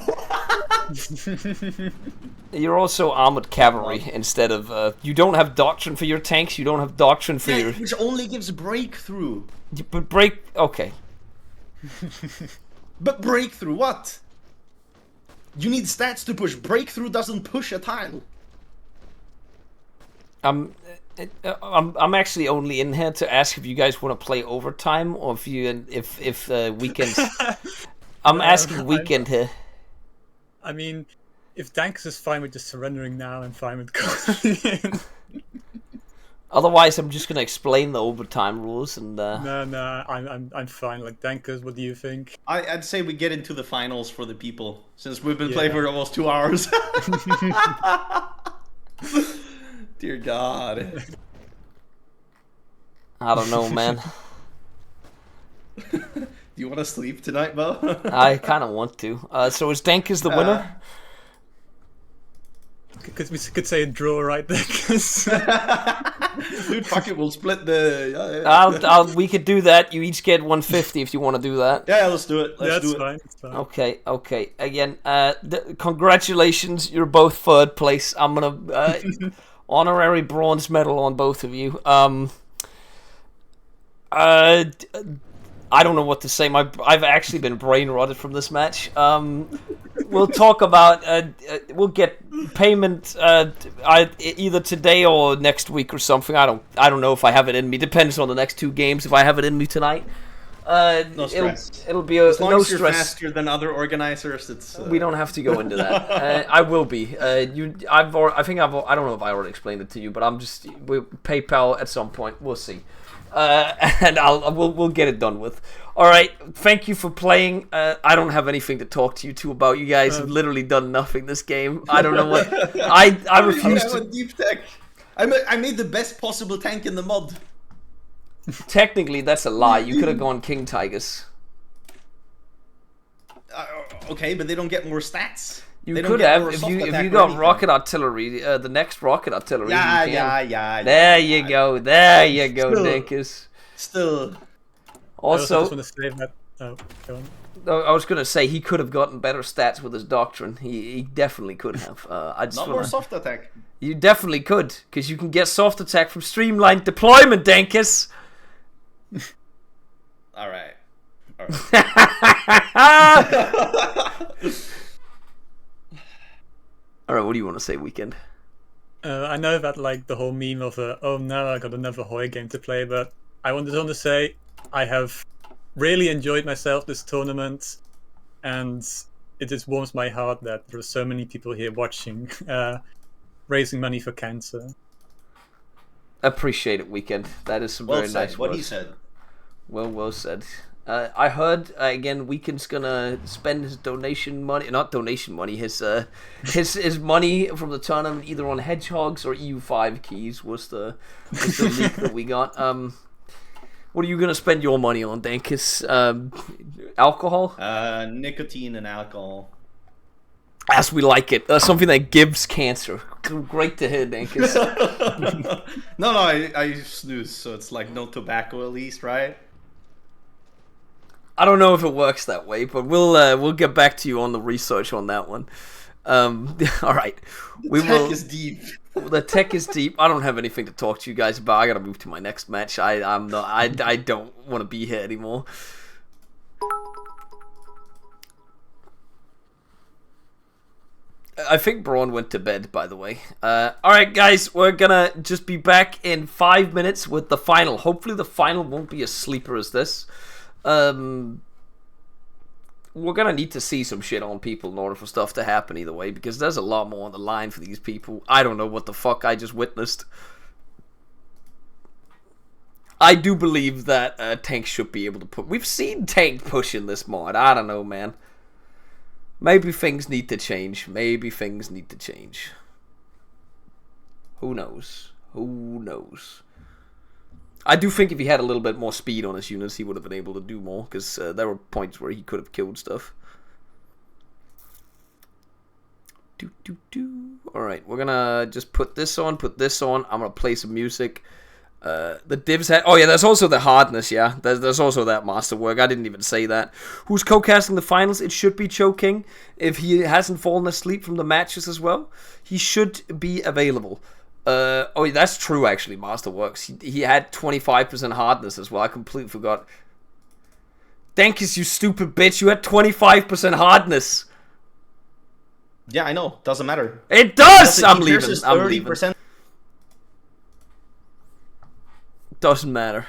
You're also armored cavalry instead of. You don't have doctrine for your tanks. You don't have doctrine for your. Which only gives breakthrough. But okay. But breakthrough, what? You need stats to push. Breakthrough doesn't push a tile. I'm actually only in here to ask if you guys want to play overtime or if weekends. I'm asking weekend here. I mean, if Danks is fine with just surrendering now, I'm fine with going in. Otherwise, I'm just gonna explain the overtime rules and. No, I'm fine. Like Dankers, what do you think? I'd say we get into the finals for the people, since we've been playing for almost 2 hours. Dear God. I don't know, man. Do you want to sleep tonight, Bo? I kind of want to. So is Dankers the winner? Because we could say a draw right there. Dude, fuck it, we'll split the... We could do that. You each get 150 if you want to do that. Yeah, let's do it. That's fine. Okay. Again, congratulations. You're both third place. I'm gonna honorary bronze medal on both of you. I don't know what to say. I've actually been brain rotted from this match. We'll talk about. We'll get payment either today or next week or something. I don't know if I have it in me. Depends on the next 2 games. If I have it in me tonight, no stress. It'll be as long no as you're stress. Faster than other organizers. It's. We don't have to go into that. I will be. I don't know if I already explained it to you, but we PayPal at some point. We'll see. and we'll get it done with. All right, thank you for playing. I don't have anything to talk to you two about. You guys have literally done nothing this game. I don't know what. I refuse I'm to. a deep tech. I made the best possible tank in the mod. Technically, that's a lie. You could have gone King Tigers. Okay, but they don't get more stats. You They don't could get have more if soft you attack or got anything. rocket artillery. The next rocket artillery. Yeah, you can. yeah. There you go. There you go, Still. Dinkus. Still. I also Also, just want to say that. Oh, go on. I was gonna say he could have gotten better stats with his doctrine. He definitely could have. I just Not wanna, more soft attack. You definitely could, because you can get soft attack from streamlined deployment, Dinkus. Alright. All right, what do you want to say, Weekend? I know that like the whole meme of oh no, I got another Hoy game to play, but I wanted to say I have really enjoyed myself this tournament, and it just warms my heart that there are so many people here watching, raising money for cancer. Appreciate it, Weekend. That is some Well very said. nice What words. he said. Well said. I heard again. Weekend's gonna spend his donation money, not donation money, his money from the tournament either on hedgehogs or EU5 keys. Was the leak that we got? What are you gonna spend your money on, Dankus? Alcohol? Nicotine and alcohol. As we like it. Something that gives cancer. Great to hear, Dankus. No, I snooze, so it's like no tobacco at least, right? I don't know if it works that way, but we'll get back to you on the research on that one. All right, The tech is deep. The tech is deep. I don't have anything to talk to you guys about. I gotta move to my next match. I don't want to be here anymore. I think Braun went to bed, by the way. Alright, guys, we're gonna just be back in 5 minutes with the final. Hopefully the final won't be as sleeper as this. We're gonna need to see some shit on people in order for stuff to happen either way, because there's a lot more on the line for these people. I don't know what the fuck I just witnessed. I do believe that Tank should be able to put... We've seen Tank push in this mod. I don't know, man. Maybe things need to change. Maybe things need to change. Who knows? Who knows? I do think if he had a little bit more speed on his units, he would have been able to do more, because there were points where he could have killed stuff. Alright, we're gonna just put this on, I'm gonna play some music. The divs had... Oh yeah, there's also the hardness, yeah. There's also that masterwork. I didn't even say that. Who's co-casting the finals? It should be Choking. If he hasn't fallen asleep from the matches as well, he should be available. Oh, that's true, actually, Masterworks. He had 25% hardness as well. I completely forgot. Dankus, you stupid bitch. You had 25% hardness. Yeah, I know. Doesn't matter. It does! I'm leaving. I'm leaving. Doesn't matter.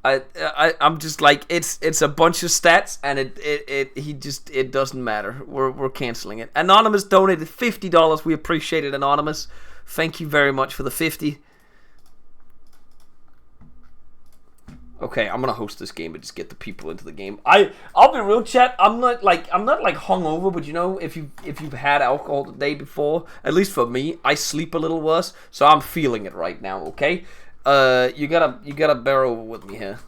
I'm just like, it's a bunch of stats, and it doesn't matter. We're canceling it. Anonymous donated $50. We appreciate it, Anonymous. Thank you very much for the 50. Okay, I'm gonna host this game and just get the people into the game. I'll be real, chat. I'm not like hungover, but you know, if you've had alcohol the day before, at least for me, I sleep a little worse, so I'm feeling it right now. Okay, you gotta bear over with me here.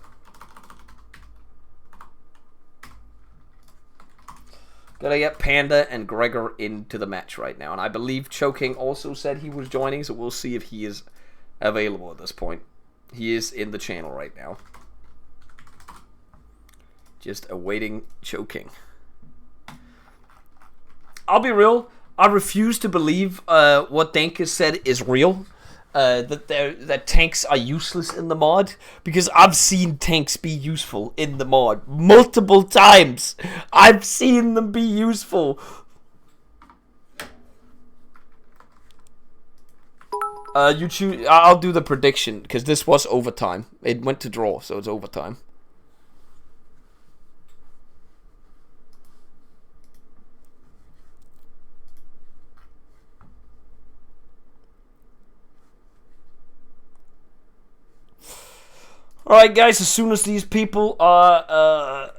Gotta get Panda and Gregor into the match right now, and I believe Choking also said he was joining, so we'll see if he is available at this point. He is in the channel right now. Just awaiting Choking. I'll be real. I refuse to believe what Dankus said is real. That tanks are useless in the mod, because I've seen tanks be useful in the mod multiple times. I've seen them be useful. You choose. I'll do the prediction, because this was overtime. It went to draw, so it's overtime. Alright, guys, as soon as these people are...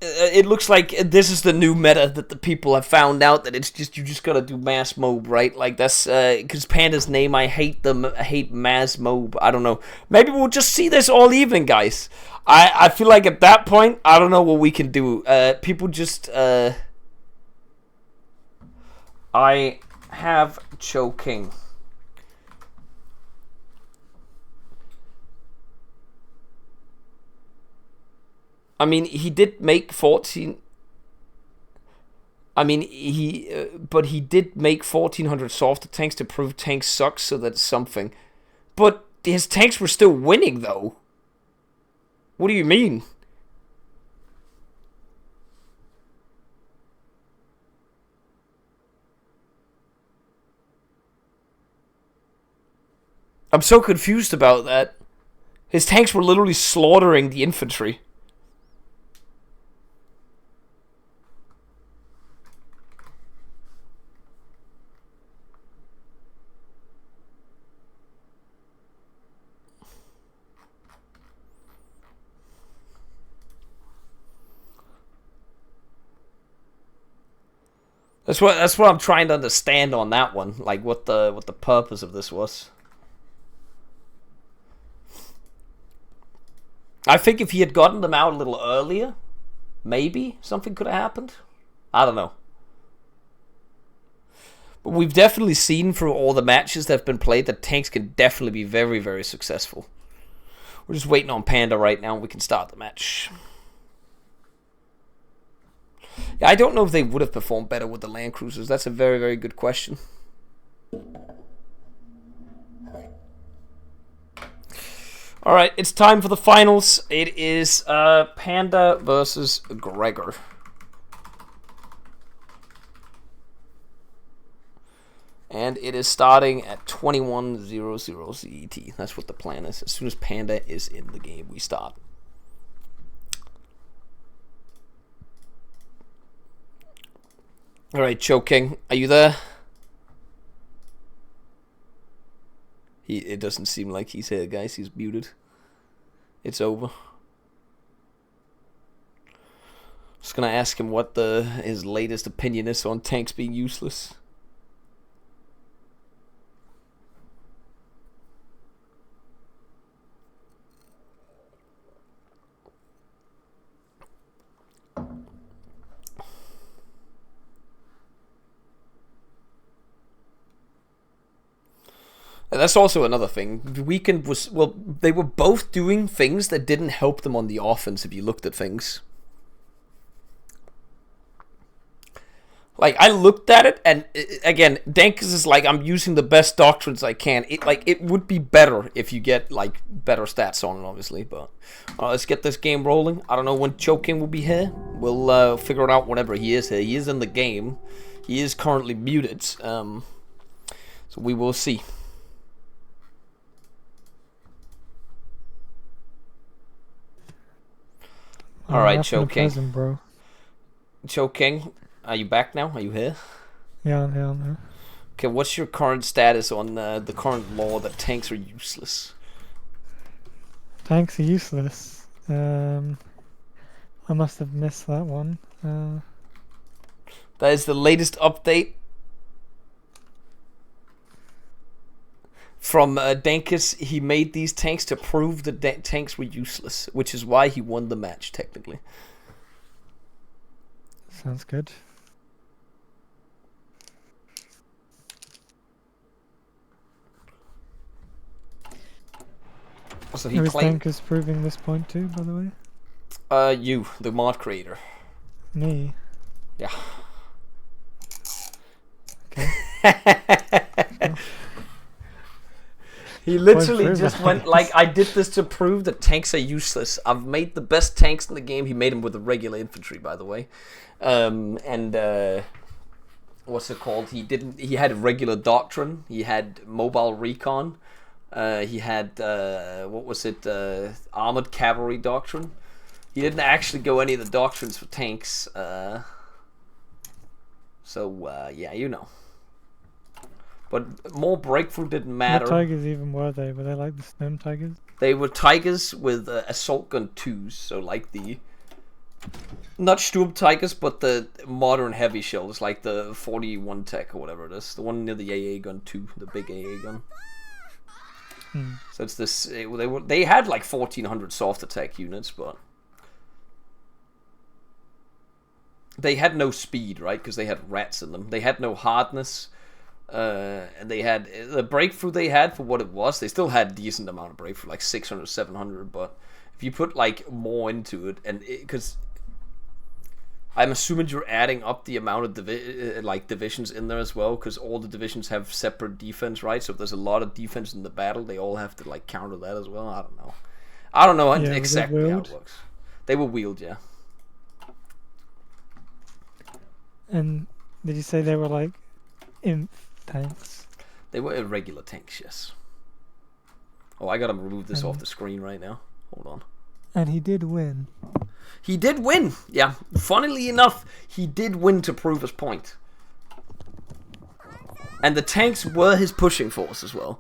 it looks like this is the new meta that the people have found out, that it's just, you just gotta do mass mob, right? Like, that's, because Panda's name, I hate mass mob, I don't know. Maybe we'll just see this all evening, guys. I feel like at that point, I don't know what we can do. People just, I have choking. I mean, he did make 14. I mean, but he did make 1,400 softer tanks to prove tanks suck, so that's something. But his tanks were still winning, though. What do you mean? I'm so confused about that. His tanks were literally slaughtering the infantry. That's what I'm trying to understand on that one, like what the purpose of this was. I think if he had gotten them out a little earlier, maybe something could have happened. I don't know. But we've definitely seen through all the matches that have been played that tanks can definitely be very, very successful. We're just waiting on Panda right now and we can start the match. Yeah, I don't know if they would have performed better with the Land Cruisers. That's a very, very good question. Alright, it's time for the finals. It is Panda versus Gregor. And it is starting at 21:00 CET. That's what the plan is. As soon as Panda is in the game, we start. Alright, Choking, are you there? It doesn't seem like he's here, guys. He's muted. It's over. Just gonna ask him what his latest opinion is on tanks being useless. That's also another thing. Weekend was, well, they were both doing things that didn't help them on the offense if you looked at things. Like, I looked at it, and again, Dankus is like, I'm using the best doctrines I can. It would be better if you get, like, better stats on it, obviously, but let's get this game rolling. I don't know when Choking will be here. We'll figure it out whenever he is here. He is in the game. He is currently muted, so we will see. Alright, Choking. Bro. Choking, are you back now? Are you here? Yeah, I'm here. Okay, what's your current status on the current law that tanks are useless? Tanks are useless. I must have missed that one. That is the latest update from Dankus. He made these tanks to prove the tanks were useless, which is why he won the match, technically. Sounds good. So he claimed Dankus proving this point too, by the way? You, the mod creator. Me? Yeah. Okay. He literally just went like, I did this to prove that tanks are useless. I've made the best tanks in the game. He made them with the regular infantry, by the way. What's it called? He had a regular doctrine. He had mobile recon. He had, what was it? Armored cavalry doctrine. He didn't actually go any of the doctrines for tanks. Yeah, you know. But more breakthrough didn't matter. What tigers even were they? Were they like the stone tigers? They were Tigers with assault gun 2s, so like the not Sturm Tigers, but the modern heavy shells, like the 41 Tech or whatever it is, the one near the AA gun 2, the big AA gun. So it's this. They had like 1,400 soft attack units, but they had no speed, right? Because they had rats in them. They had no hardness, and they had the breakthrough they had for what it was. They still had a decent amount of breakthrough, like 600, 700. But if you put like more into it, and because I'm assuming you're adding up the amount of divisions in there as well, because all the divisions have separate defense, right? So if there's a lot of defense in the battle, they all have to like counter that as well. I don't know exactly how it works. They were wheeled, yeah. And did you say they were like tanks? They were irregular tanks, yes. Oh, I gotta remove this off the screen right now. Hold on. And he did win. He did win, yeah. Funnily enough, he did win to prove his point. And the tanks were his pushing force as well.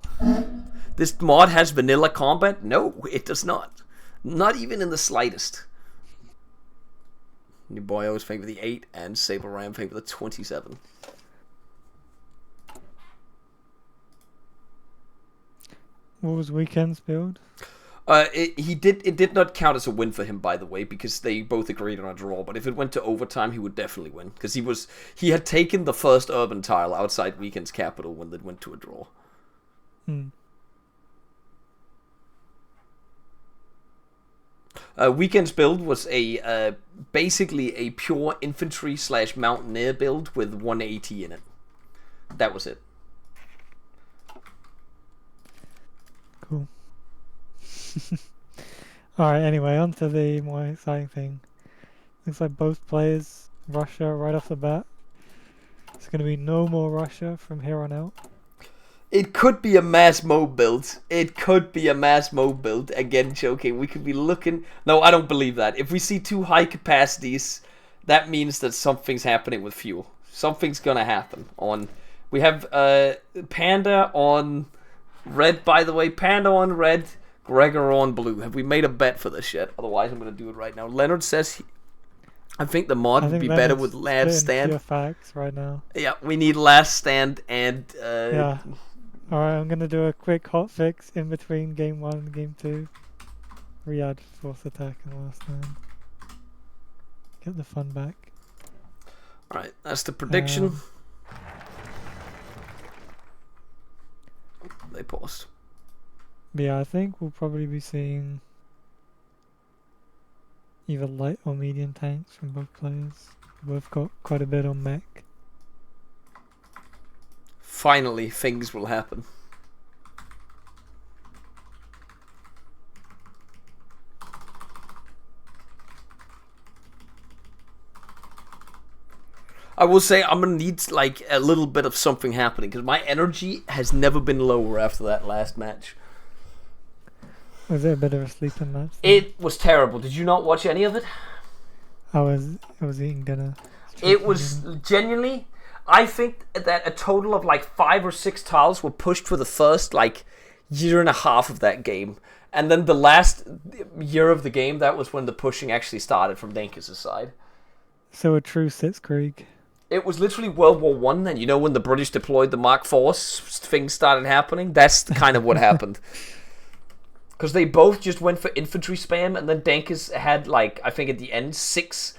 This mod has vanilla combat? No, it does not. Not even in the slightest. New boy always favor the 8 and Saber Ram favor the 27. What was Weekend's build? It did not count as a win for him, by the way, because they both agreed on a draw. But if it went to overtime, he would definitely win, because he had taken the first urban tile outside Weekend's capital when they went to a draw. Weekend's build was basically a pure infantry / mountaineer build with 180 in it. That was it. Cool. Alright, anyway, on to the more exciting thing. Looks like both players Russia right off the bat. There's going to be no more Russia from here on out. It could be a mass mode build. It could be a mass mode build. Again, joking. We could be looking... No, I don't believe that. If we see 2 high capacities, that means that something's happening with fuel. Something's gonna happen. We have Panda on red, by the way. Panda on red, Gregor on blue. Have we made a bet for this yet? Otherwise, I'm gonna do it right now. Leonard says... I think the mod would be better with last stand. Facts right now. Yeah, we need last stand and... yeah. Alright, I'm gonna do a quick hotfix in between game 1 and game 2. Re-add fourth attack and last stand. Get the fun back. Alright, that's the prediction. They paused. But yeah, I think we'll probably be seeing either light or medium tanks from both players. Both got quite a bit on mech. Finally, things will happen. I will say I'm gonna need like a little bit of something happening, because my energy has never been lower after that last match. Was it a bit of a sleeping match? It was terrible. Did you not watch any of it? I was eating dinner. It was genuinely... I think that a total of like 5 or 6 tiles were pushed for the first like year and a half of that game. And then the last year of the game, that was when the pushing actually started from Dankis' side. So a true Sitzkrieg. It was literally World War One, and you know when the British deployed the Mark IVs, things started happening? That's kind of what happened. Because they both just went for infantry spam, and then Dankis had like, I think at the end, 6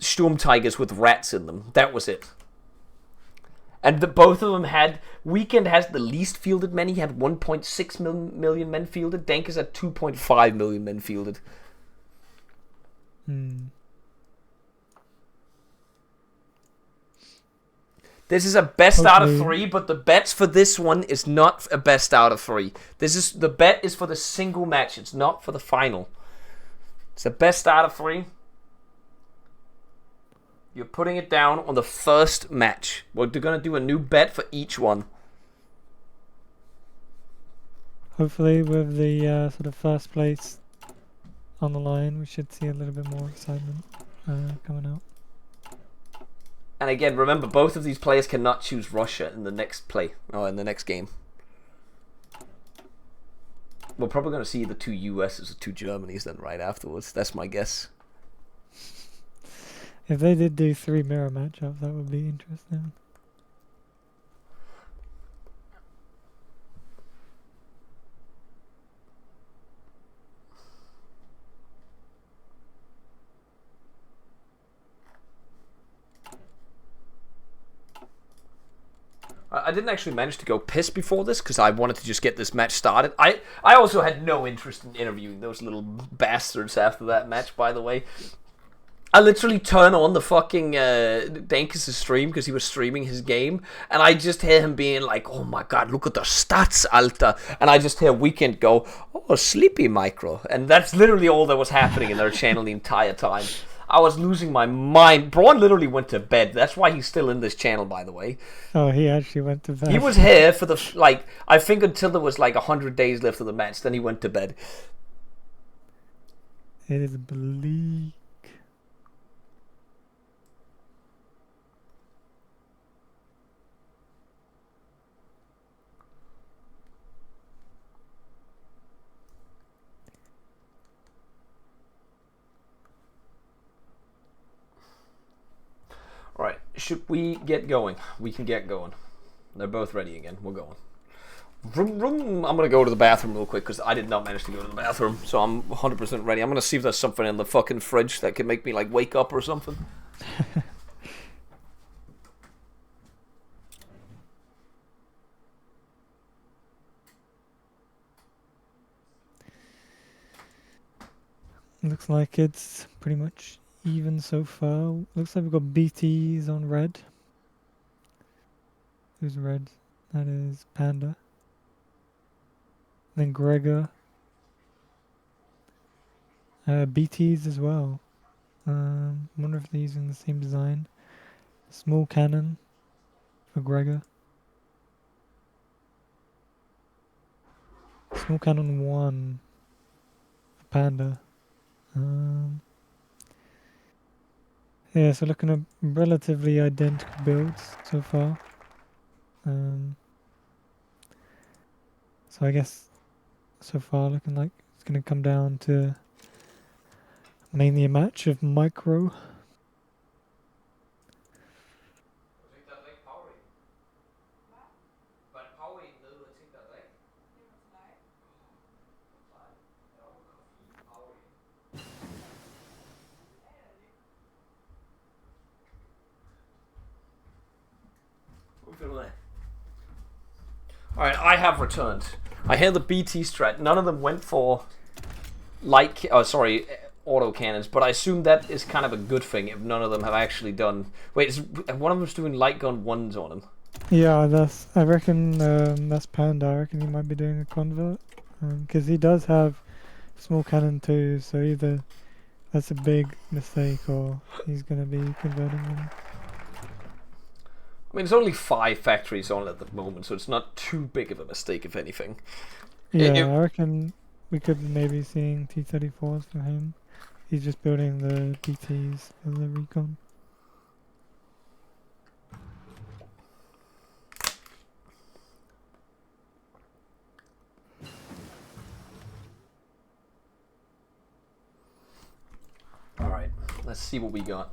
Sturm Tigers with rats in them. That was it. And both of them had... Weekend has the least fielded men. He had 1.6 million men fielded. Dankis had 2.5 million men fielded. This is a best out of 3, but the bets for this one is not a best out of 3. The bet is for the single match. It's not for the final. It's a best out of 3. You're putting it down on the first match. We're going to do a new bet for each one. Hopefully with the sort of first place on the line, we should see a little bit more excitement coming out. And again, remember, both of these players cannot choose Russia in the next play, or in the next game. We're probably going to see the 2 USs or 2 Germanys then right afterwards. That's my guess. If they did do 3 mirror matchups, that would be interesting. I didn't actually manage to go piss before this because I wanted to just get this match started. I also had no interest in interviewing those little bastards after that match, by the way. I literally turn on the fucking Dankis' stream because he was streaming his game, and I just hear him being like, "Oh my god, look at the stats, Alta," and I just hear Weekend go, "Oh, sleepy micro," and that's literally all that was happening in their channel the entire time. I was losing my mind. Braun literally went to bed. That's why he's still in this channel, by the way. Oh, he actually went to bed. He was here for the, like, I think until there was like 100 days left of the match, then he went to bed. It is bleak. Alright, should we get going? We can get going. They're both ready again. We're going. Vroom, vroom. I'm going to go to the bathroom real quick because I did not manage to go to the bathroom. So I'm 100% ready. I'm going to see if there's something in the fucking fridge that can make me like wake up or something. Looks like it's pretty much even so far. Looks like we've got BTs on red. Who's red? That is Panda. Then Gregor. BTs as well. Wonder if they're using the same design. Small cannon for Gregor. Small cannon 1 for Panda. Yeah, so looking at relatively identical builds so far. So I guess so far looking like it's going to come down to mainly a match of micro. Alright, I have returned. I hear the BT strat. None of them went for light, auto cannons, but I assume that is kind of a good thing if none of them have actually done. Wait, one of them's doing light gun 1s on him. Yeah, I reckon that's Panda. I reckon he might be doing a convert. Because he does have small cannon 2, so either that's a big mistake or he's going to be converting them. I mean, there's only 5 factories on at the moment, so it's not too big of a mistake, if anything. Yeah, I reckon we could maybe seeing T-34s for him. He's just building the BTs for the recon. Alright, let's see what we got.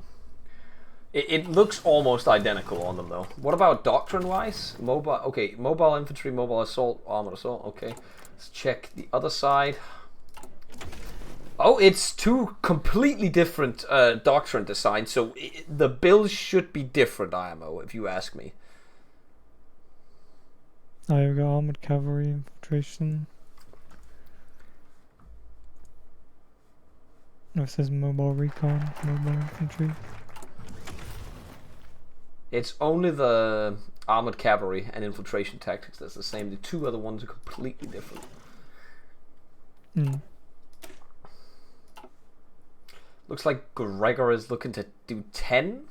It looks almost identical on them, though. What about doctrine-wise? Mobile, okay, mobile infantry, mobile assault, armored assault, okay. Let's check the other side. Oh, it's 2 completely different doctrine designs, so the build should be different, IMO, if you ask me. I've got armored cavalry infiltration. No, it says mobile recon, mobile infantry. It's only the armored cavalry and infiltration tactics that's the same. The 2 other ones are completely different. Looks like Gregor is looking to do 10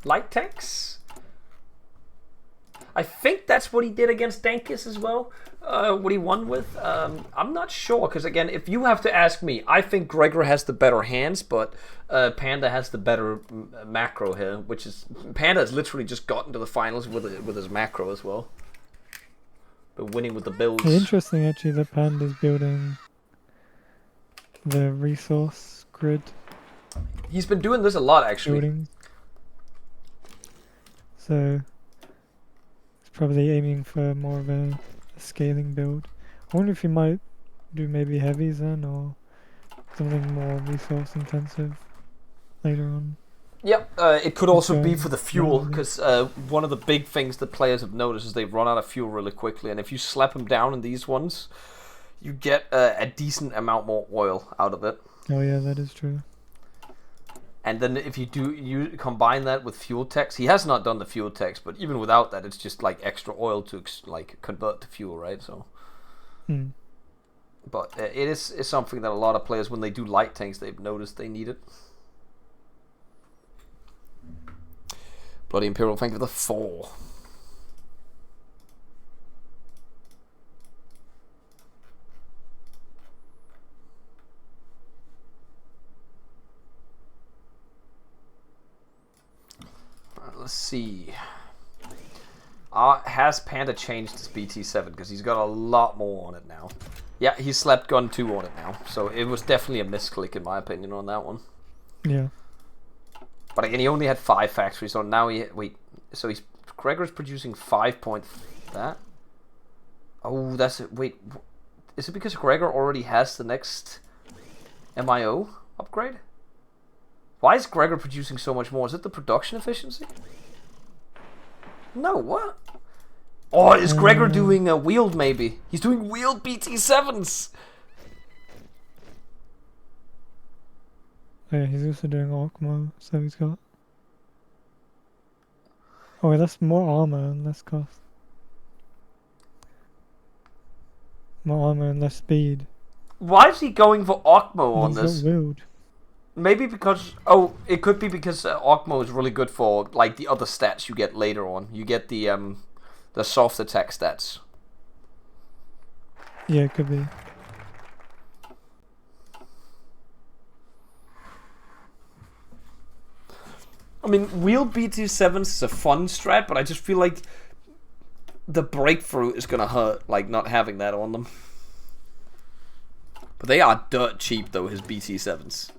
light tanks. I think that's what he did against Dankis as well. What he won with. I'm not sure, because again, if you have to ask me, I think Gregor has the better hands, but Panda has the better macro here, which is Panda has literally just gotten to the finals with his macro as well. But winning with the builds. Interesting, actually, that Panda's building the resource grid He's been doing this a lot, actually. buildings. So it's probably aiming for more of a scaling build. I wonder if he might do maybe heavies then, or something more resource intensive later on. Yep, it could also be Okay. for the fuel, because one of the big things that players have noticed is they run out of fuel really quickly, and if you slap them down in these ones, you get a decent amount more oil out of it. Oh yeah, that is true. And then if you combine that with fuel text, he has not done the fuel text, but even without that, it's just like extra oil to like convert to fuel, right? So, but it is something that a lot of players, when they do light tanks, they've noticed they need it. Bloody Imperial, thank you for the 4. Let's see. Has Panda changed his BT7? Because he's got a lot more on it now. Yeah, he slapped Gun 2 on it now. So it was definitely a misclick in my opinion on that one. Yeah. But again, he only had 5 factories, so now so Gregor's producing 5 point that? Oh, that's it. Wait, is it because Gregor already has the next MIO upgrade? Why is Gregor producing so much more? Is it the production efficiency? No, what? Oh, is Gregor doing a wheeled maybe? He's doing wheeled BT7s! Oh, yeah, he's also doing Orkmo, so he's got... Oh, that's more armor and less cost. More armor and less speed. Why is he going for Okmo on He's this? got willed. Maybe because... Oh, it could be because Okmo is really good for like the other stats you get later on. You get the soft attack stats. Yeah, it could be. I mean, wheeled BT7s is a fun strat, but I just feel like the breakthrough is gonna hurt, like not having that on them. But they are dirt cheap though, his BT7s.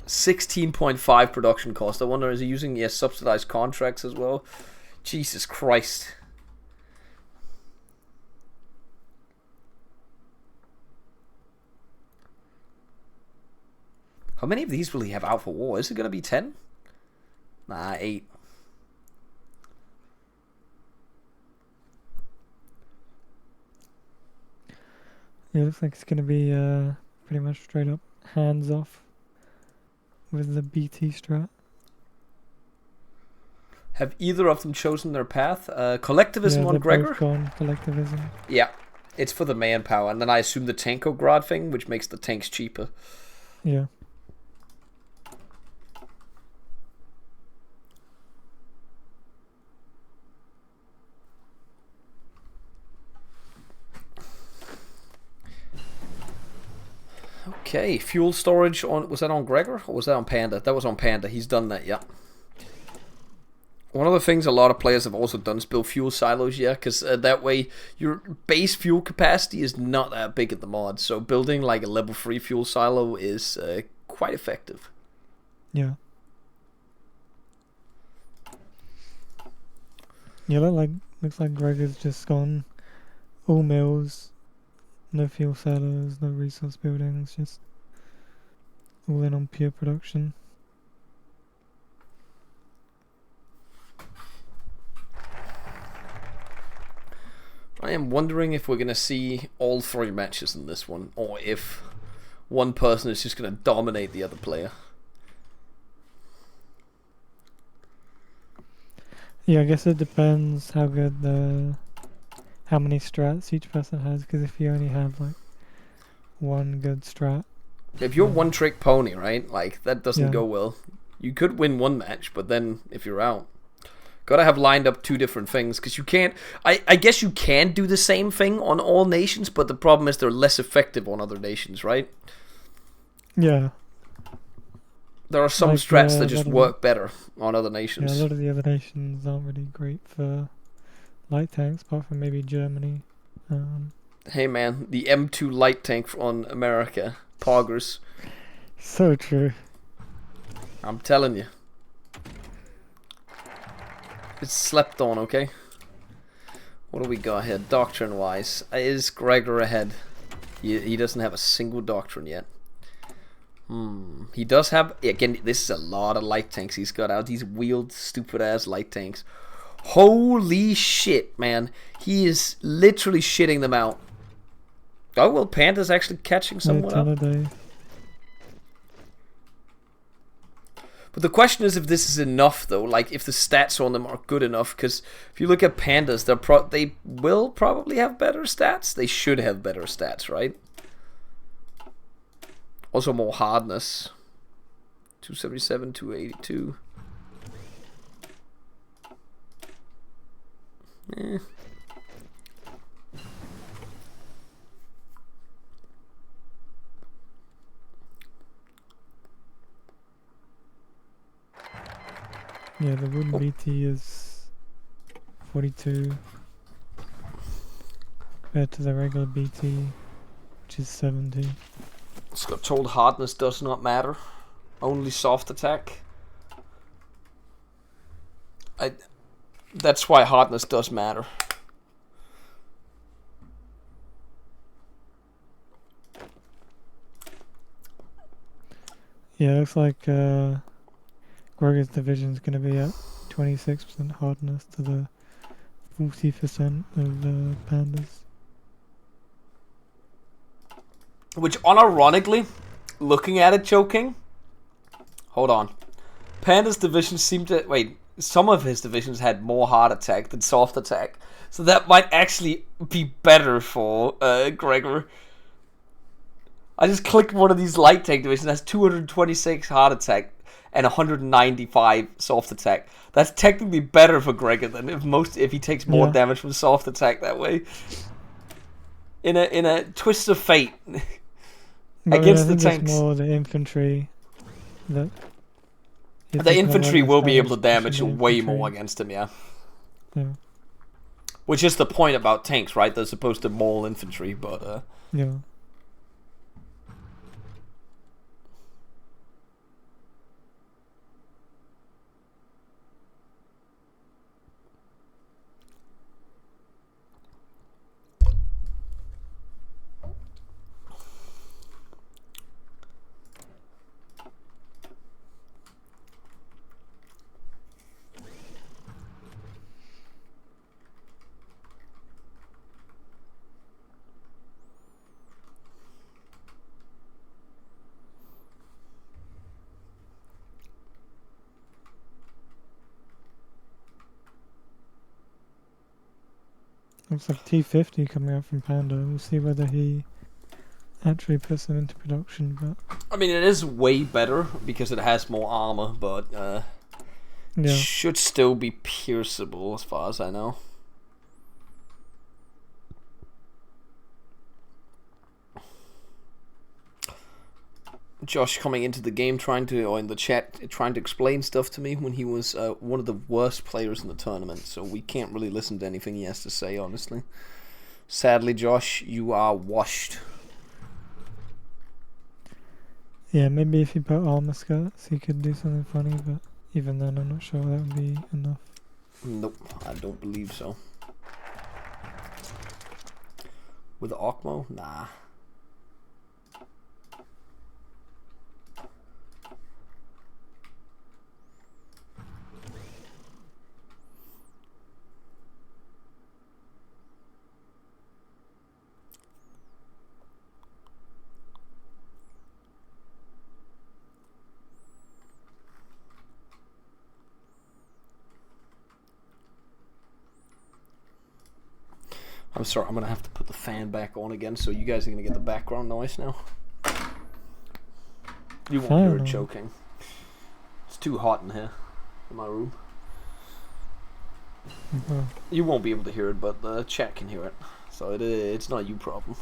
16.5 production cost. I wonder, is he using subsidized contracts as well? Jesus Christ. How many of these will he have out for war? Is it gonna be 10? Nah, 8. Yeah, looks like it's gonna be pretty much straight up hands off with the BT strat. Have either of them chosen their path? Collectivism Yeah, on they're Gregor? both gone collectivism. Yeah, it's for the manpower, and then I assume the Tankograd thing, which makes the tanks cheaper. Yeah. Okay, fuel storage on, was that on Gregor or was that on Panda? That was on Panda. He's done that, yeah. One of the things a lot of players have also done is build fuel silos, yeah, because that way your base fuel capacity is not that big at the mod. So building like a level 3 fuel silo is quite effective. Yeah. Yeah, looks like Gregor's just gone all mills, no fuel silos, no resource buildings, just all in on pure production. I am wondering if we're going to see all 3 matches in this one, or if one person is just going to dominate the other player. Yeah, I guess it depends how good how many strats each person has, because if you only have like one good strat. If you're one trick pony, right, like that doesn't Yeah. go well. You could win one match, but then if you're out, gotta have lined up 2 different things, because you can't, I guess you can do the same thing on all nations, but the problem is they're less effective on other nations, right? Yeah. There are some Like, strats that just that'll- work better on other Yeah, nations. a lot of the other nations aren't really great for light tanks, apart from maybe Germany. Hey man, the M2 light tank on America. Poggers. So true. I'm telling you. It's slept on, okay? What do we got here? Doctrine-wise. Is Gregor ahead? He doesn't have a single doctrine yet. He does have... Again, this is a lot of light tanks he's got out. These wheeled, stupid-ass light tanks. Holy shit, man. He is literally shitting them out. Oh, well, Panda's actually catching someone up. But the question is if this is enough, though. Like, if the stats on them are good enough. Because if you look at Pandas, they will probably have better stats. They should have better stats, right? Also more hardness. 277, 282. Yeah, the wooden BT is 42 compared to the regular BT, which is 70. Just got told hardness does not matter. Only soft attack. That's why hardness does matter. Yeah, looks like Gregor's division is going to be at 26% hardness to the 40% of Pandas. Which, unironically, looking at it, joking. Hold on. Panda's division seemed to... Wait, some of his divisions had more hard attack than soft attack. So that might actually be better for Gregor. I just clicked one of these light tank divisions. That's 226 hard attack and 195 soft attack. That's technically better for Gregor than if he takes more damage from soft attack that way. In a twist of fate. Against the tanks. It's more the infantry that... The infantry will be able to damage way more against him, yeah. Which is the point about tanks, right? They're supposed to maul infantry, but... Yeah. Looks like T50 coming out from Panda. We'll see whether he actually puts them into production. But I mean, it is way better because it has more armor, but should still be pierceable as far as I know. Josh coming into the game or in the chat, trying to explain stuff to me when he was one of the worst players in the tournament, so we can't really listen to anything he has to say, honestly. Sadly, Josh, you are washed. Yeah, maybe if he put armor skirts, he could do something funny, but even then, I'm not sure that would be enough. Nope, I don't believe so. With Okmo? Nah. I'm sorry, I'm going to have to put the fan back on again, so you guys are going to get the background noise now. You won't hear it choking. It's too hot in here, in my room. You won't be able to hear it, but the chat can hear it. So it's not you problem.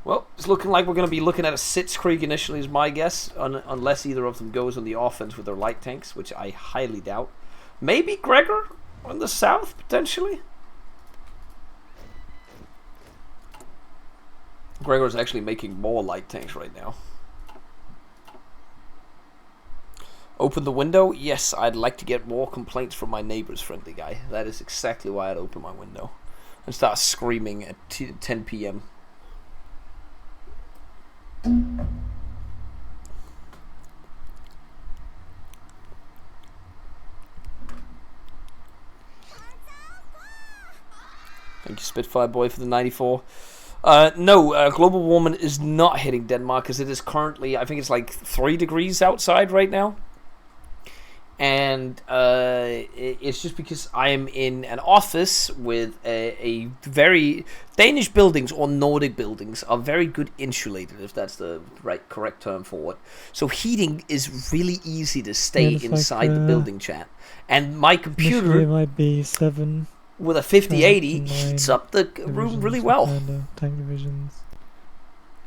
Well, it's looking like we're going to be looking at a Sitzkrieg initially is my guess, unless either of them goes on the offense with their light tanks, which I highly doubt. Maybe Gregor on the south, potentially? Gregor's actually making more light tanks right now. Open the window? Yes, I'd like to get more complaints from my neighbors, friendly guy. That is exactly why I'd open my window. And start screaming at 10 p.m. Thank you, Spitfire Boy, for the 94. No, global warming is not hitting Denmark, because it is currently, I think it's like 3 degrees outside right now. And it's just because I am in an office with a very... Danish buildings or Nordic buildings are very good insulated, if that's the correct term for it. So heating is really easy to stay inside the building, chat. And my computer... It might be 7... with a 5080 heats up the room really well. Tank divisions.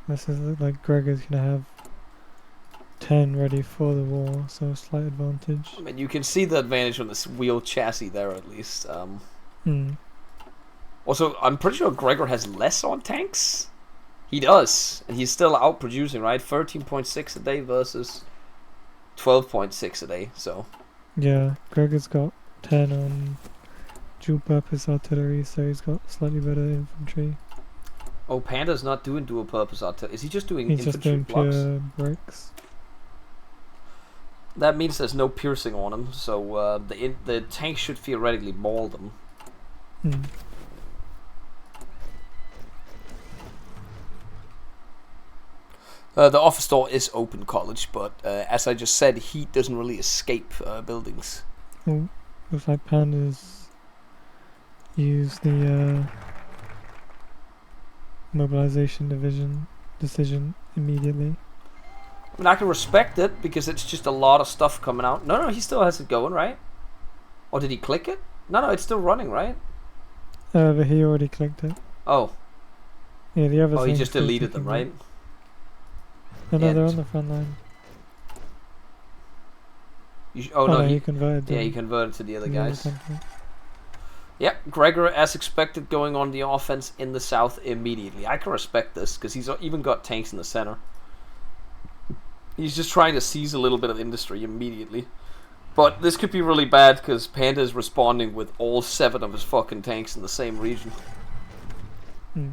This is like Gregor's gonna have 10 ready for the war, so a slight advantage. I mean, you can see the advantage on this wheel chassis there, at least. Also, I'm pretty sure Gregor has less on tanks. He does, and he's still out producing, right? 13.6 a day versus 12.6 a day. So yeah, Gregor's got 10 on dual-purpose artillery, so he's got slightly better infantry. Oh, Panda's not doing dual-purpose artillery. Is he just doing He's infantry just doing blocks? pure bricks. That means there's no piercing on him, so the tank should theoretically maul them. The office door is open, college, but as I just said, heat doesn't really escape buildings. Well, looks like Panda's use the mobilization decision immediately. I mean, I can respect it, because it's just a lot of stuff coming out. No, he still has it going, right? Or did he click it? No, it's still running, right? But he already clicked it. Oh. Yeah, the other. Oh, he just deleted them, right? No, they're on the front line. No, he converted them. Yeah, he converted to the other guys. Yeah, Gregor, as expected, going on the offense in the south immediately. I can respect this, because he's even got tanks in the center. He's just trying to seize a little bit of industry immediately. But this could be really bad, because Panda is responding with all 7 of his fucking tanks in the same region. Yeah,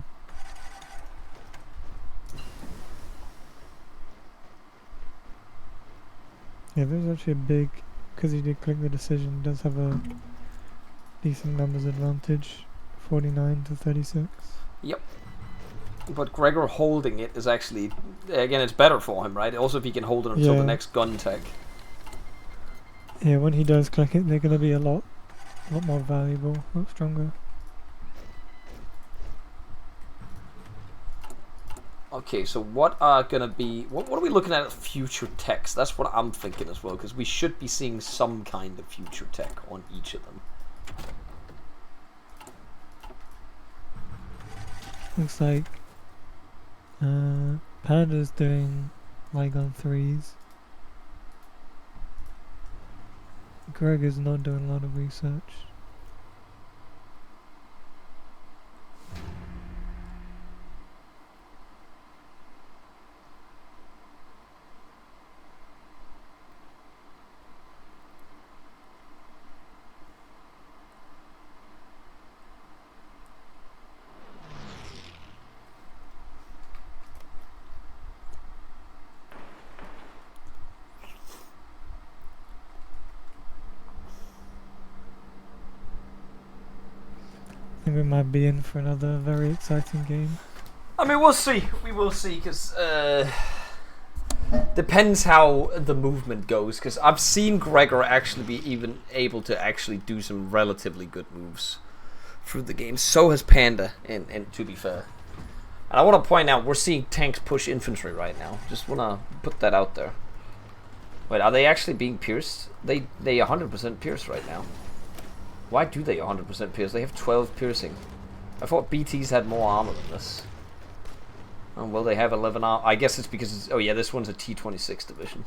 there's actually a big... Because he did click the decision, does have a decent numbers advantage. 49 to 36. Yep. But Gregor holding it is actually, again, it's better for him, right? Also, if he can hold it until the next gun tech. Yeah, when he does click it, they're going to be a lot more valuable, a lot stronger. Okay, so what are going to be... What are we looking at future techs? That's what I'm thinking as well, because we should be seeing some kind of future tech on each of them. Looks like Panda's doing Ligon 3s. Gregor's not doing a lot of research. I think we might be in for another very exciting game. I mean, we'll see. We will see, because depends how the movement goes. Because I've seen Gregor actually be even able to actually do some relatively good moves through the game. So has Panda, and to be fair. And I want to point out, we're seeing tanks push infantry right now. Just want to put that out there. Wait, are they actually being pierced? They 100% pierce right now. Why do they 100% pierce? They have 12 piercing. I thought BTs had more armor than this. Oh, well, they have 11 armor. I guess it's because it's... Oh, yeah, this one's a T-26 division.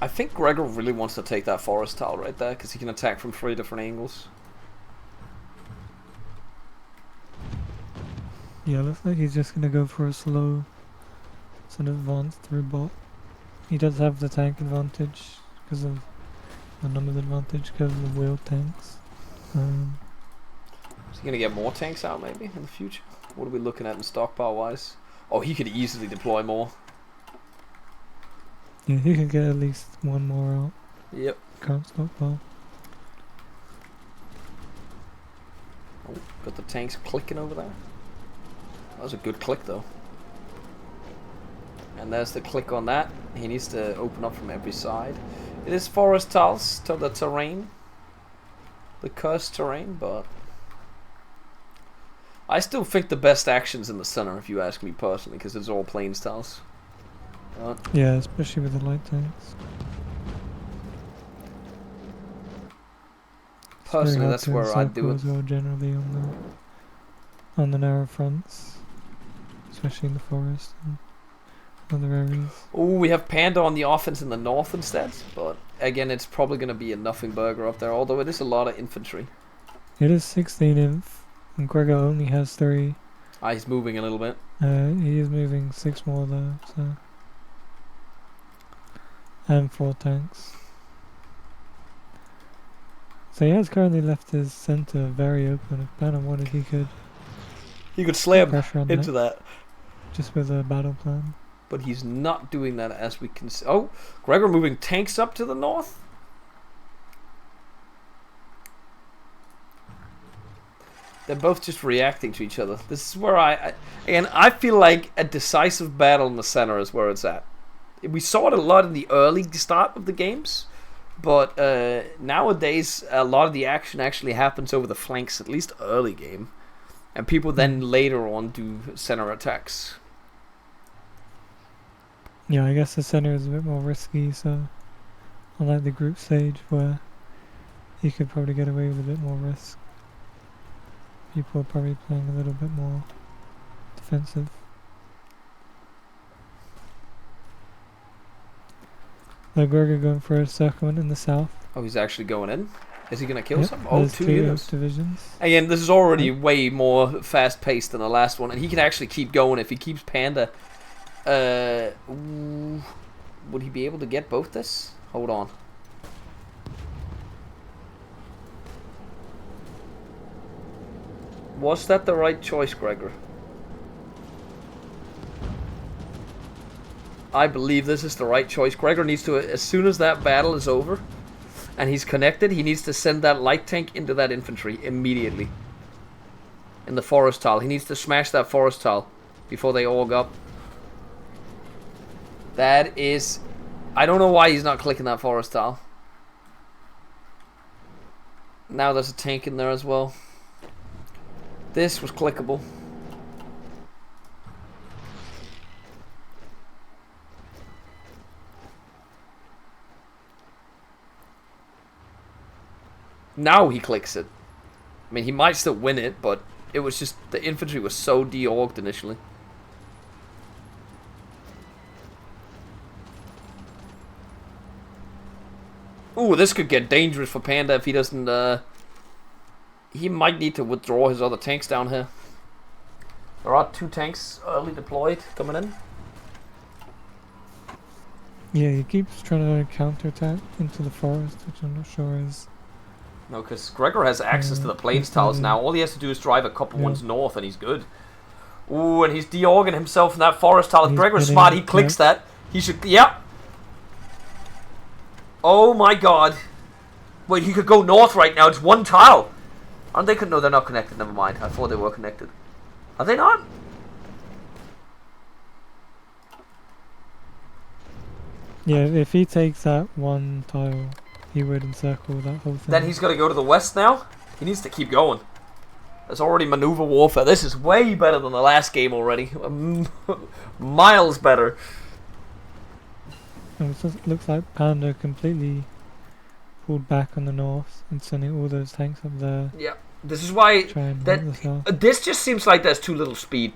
I think Gregor really wants to take that forest tile right there because he can attack from 3 different angles. Yeah, looks like he's just gonna go for a slow sort of advance through bot. He does have the tank advantage because of the numbers advantage because of the wheeled tanks. Is he gonna get more tanks out maybe in the future? What are we looking at in stockpile wise? Oh, he could easily deploy more. Yeah, he could get at least one more out. Yep. Can't stockpile. Oh, got the tanks clicking over there. That was a good click though. And there's the click on that. He needs to open up from every side. It is forest tiles to the terrain. The cursed terrain, but I still think the best action's in the center if you ask me personally, because it's all plains tiles. Yeah, especially with the light tanks. Personally, that's where I'd do it. As well, generally on the narrow fronts, especially in the forest and other areas. Oh, we have Panda on the offense in the north instead, but again, it's probably going to be a nothing burger up there, although it is a lot of infantry. It is 16 inf, and Gregor only has 3. Ah, he's moving a little bit. He is moving 6 more though, so. And 4 tanks. So he has currently left his center very open. If Banner wanted, he could slam pressure on into that. just with a battle plan. But he's not doing that as we can see. Oh, Gregor moving tanks up to the north. They're both just reacting to each other. This is where I feel like a decisive battle in the center is where it's at. We saw it a lot in the early start of the games, but nowadays a lot of the action actually happens over the flanks, at least early game, and people then later on do center attacks. Yeah, I guess the center is a bit more risky, so unlike the group stage where you could probably get away with a bit more risk, people are probably playing a little bit more defensive. Gregor going for a encirclement in the south. Oh, he's actually going in? Is he going to kill Yep, some? Oh, there's 2 2 units. divisions. Again, this is already way more fast-paced than the last one, and he can actually keep going if he keeps Panda. Would he be able to get both this? Hold on. Was that the right choice, Gregor? I believe this is the right choice. Gregor needs to, as soon as that battle is over and he's connected, he needs to send that light tank into that infantry immediately. In the forest tile. He needs to smash that forest tile before they org up. That is... I don't know why he's not clicking that forest tile. Now there's a tank in there as well. This was clickable. Now he clicks it. I mean, he might still win it, but it was just... the infantry was so de-orged initially. Ooh, this could get dangerous for Panda if he doesn't... he might need to withdraw his other tanks down here. There are 2 tanks early deployed coming in. Yeah, he keeps trying to counterattack into the forest, which I'm not sure is... No, because Gregor has access to the plains tiles now. All he has to do is drive a couple ones north and he's good. Ooh, and he's de-orging himself in that forest tile. If Gregor's smart, he clicks that. He should... Yep. Oh my god. Wait, he could go north right now. It's 1 tile. Aren't they... No, they're not connected. Never mind. I thought they were connected. Are they not? Yeah, if he takes that 1 tile, he would encircle that whole thing. Then he's got to go to the west now? He needs to keep going. There's already maneuver warfare. This is way better than the last game already. Miles better. And it just looks like Panda completely pulled back on the north and sending all those tanks up there. Yeah. This is why... Try and help this out. This just seems like there's too little speed.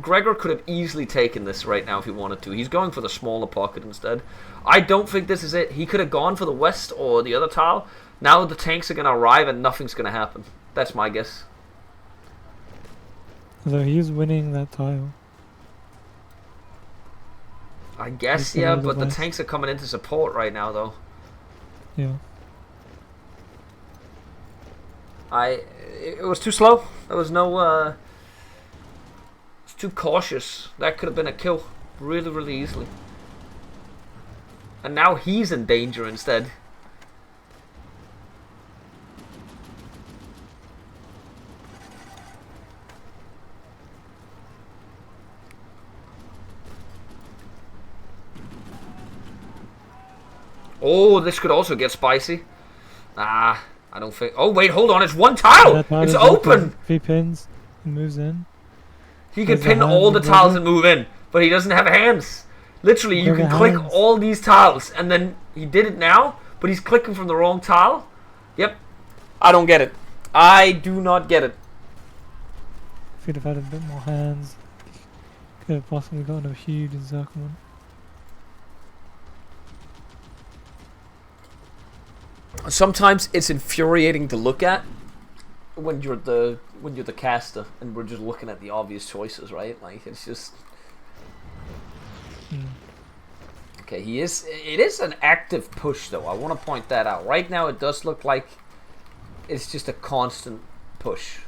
Gregor could have easily taken this right now if he wanted to. He's going for the smaller pocket instead. I don't think this is it. He could have gone for the west or the other tile. Now the tanks are going to arrive and nothing's going to happen. That's my guess. Although he's winning that tile. I guess, He's yeah, gonna do the but the west. tanks are coming into support right now, though. Yeah. It was too slow. There was no, it's too cautious. That could have been a kill really, really easily. And now he's in danger instead. Oh, this could also get spicy. Ah, I don't think... Oh, wait, hold on. It's one tile. That tile It's is open. If he pins and moves in. He could There's a pin hand all the with tiles Gregor. and move in, but he doesn't have hands. Literally, you Gregor can click hands. all these tiles, and then he did it now, but he's clicking from the wrong tile. Yep. I don't get it. I do not get it. If he'd have had a bit more hands, could have possibly gotten a huge encirclement. Sometimes it's infuriating to look at when you're the caster and we're just looking at the obvious choices, right? Like it's just okay. It is an active push though. I want to point that out. Right now, it does look like it's just a constant push.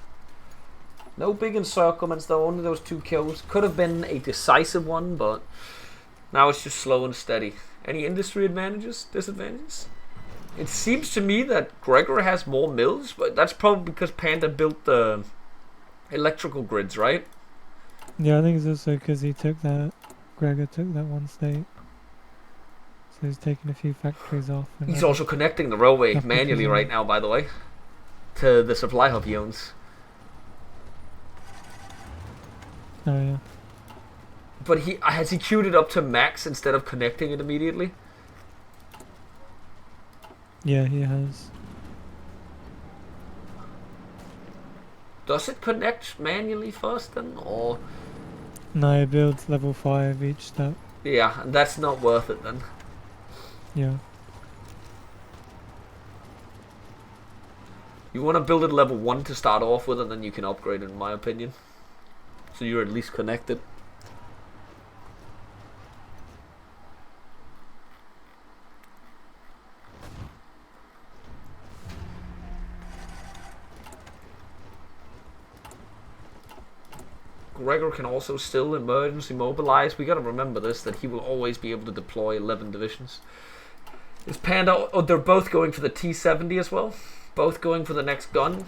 No big encirclements though. Only those 2 kills. Could have been a decisive one, but now it's just slow and steady. Any industry advantages? Disadvantages? It seems to me that Gregor has more mills, but that's probably because Panda built the electrical grids, right? Yeah, I think it's also because he took that. Gregor took that one state. So he's taking a few factories off. And He's also connecting the railway That's manually because- right now, by the way, to the supply hub he owns. Oh yeah. But has he queued it up to max instead of connecting it immediately? Yeah, he has. Does it connect manually first then, or No, he builds level 5 each step. yeah, and that's not worth it then? Yeah. You want to build it level 1 to start off with, and then you can upgrade it, in my opinion. So you're at least connected. Gregor can also still emergency mobilize. We gotta remember this, that he will always be able to deploy 11 divisions. Is Panda... Oh, they're both going for the T-70 as well? Both going for the next gun?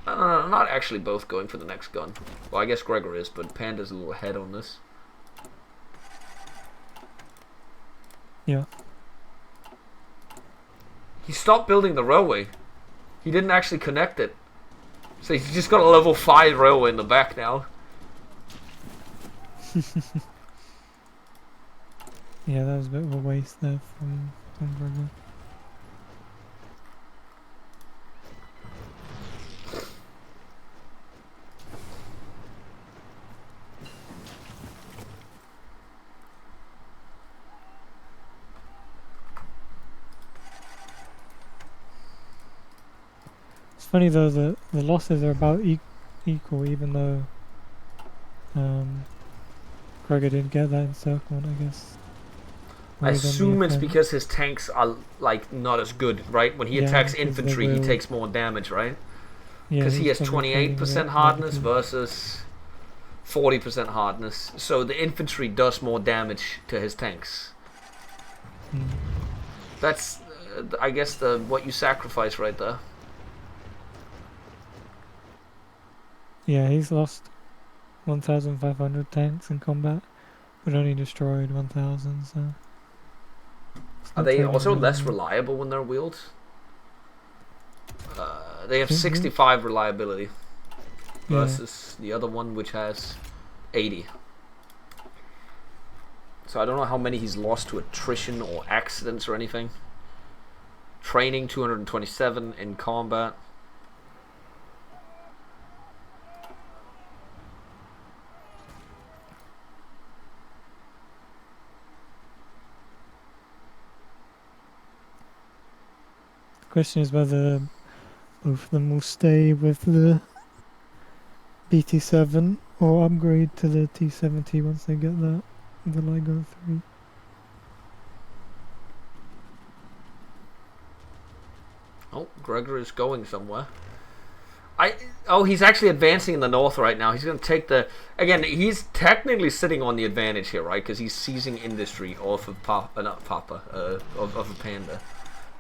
Not actually both going for the next gun. Well, I guess Gregor is, but Panda's a little ahead on this. Yeah. He stopped building the railway. He didn't actually connect it. So he's just got a level 5 railway in the back now. Yeah, that was a bit of a waste there from Gregor. It's funny though that the losses are about equal, even though Gregor didn't get that encirclement, I guess. I More than the assume it's opponent. because his tanks are like not as good, right? When he Yeah, attacks 'cause they infantry, he will- takes more damage, right? Yeah, Because he he's has probably feeling a 28% bit hardness negative. versus 40% hardness. So the infantry does more damage to his tanks. Mm. That's, I guess, what you sacrifice right there. Yeah, he's lost 1,500 tanks in combat, but only destroyed 1,000, so... it's Are not they terribly also less relevant. reliable when they're wheeled? They have Mhm. 65 reliability Yeah. versus the other one, which has 80. So I don't know how many he's lost to attrition or accidents or anything. Training 227 in combat. Question is whether both of them will stay with the BT7 or upgrade to the T70 once they get that, the LIGO 3. Oh, Gregor is going somewhere. He's actually advancing in the north right now. He's going to take the... Again, he's technically sitting on the advantage here, right? Because he's seizing industry off of of a Panda.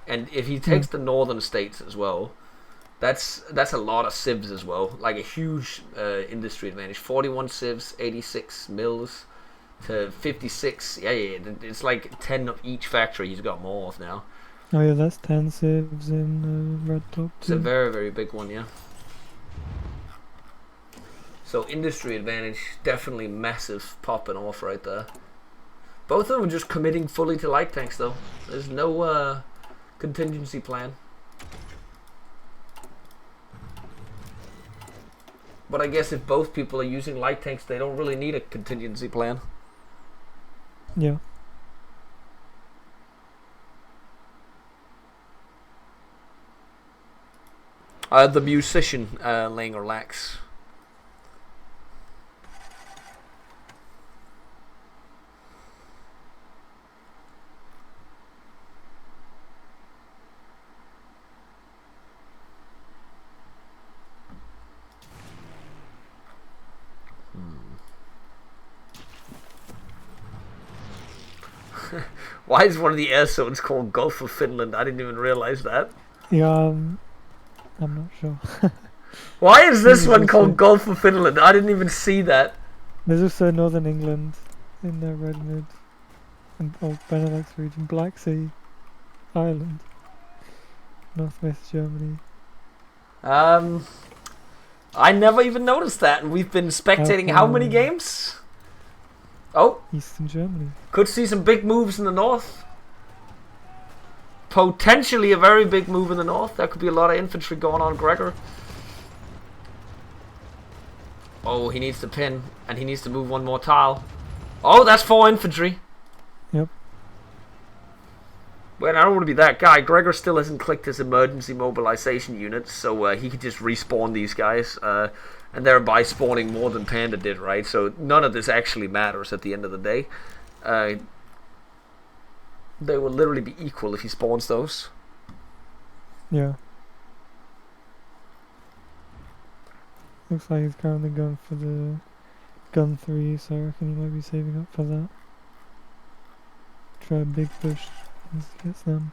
And if he takes the northern states as well, that's a lot of civs as well. Like a huge industry advantage. 41 civs, 86 mills to 56. Yeah. It's like 10 of each factory he's got more of now. Oh yeah, that's 10 civs in Red Top It's a very, very big one, yeah. So industry advantage, definitely massive popping off right there. Both of them are just committing fully to light tanks though. There's no contingency plan. But I guess if both people are using light tanks, they don't really need a contingency plan. Yeah. The musician laying relax. Why is one of the air zones called Gulf of Finland? I didn't even realize that. Yeah, I'm not sure. Why is this one called Gulf of Finland? I didn't even see that. There's also Northern England in the Red Mid and Benelux region, Black Sea, Ireland, Northwest Germany. I never even noticed that, and we've been spectating how many games? Oh, Eastern Germany. could see some big moves in the north. Potentially a very big move in the north. There could be a lot of infantry going on Gregor. Oh, he needs to pin, and he needs to move one more tile. Oh, that's 4 infantry. Yep. Well, I don't want to be that guy. Gregor still hasn't clicked his emergency mobilization units, so he could just respawn these guys, and thereby spawning more than Panda did, right? So none of this actually matters at the end of the day. They will literally be equal if he spawns those. Yeah. Looks like he's currently going for the gun 3, so I reckon he might be saving up for that. Try a big push once he gets them.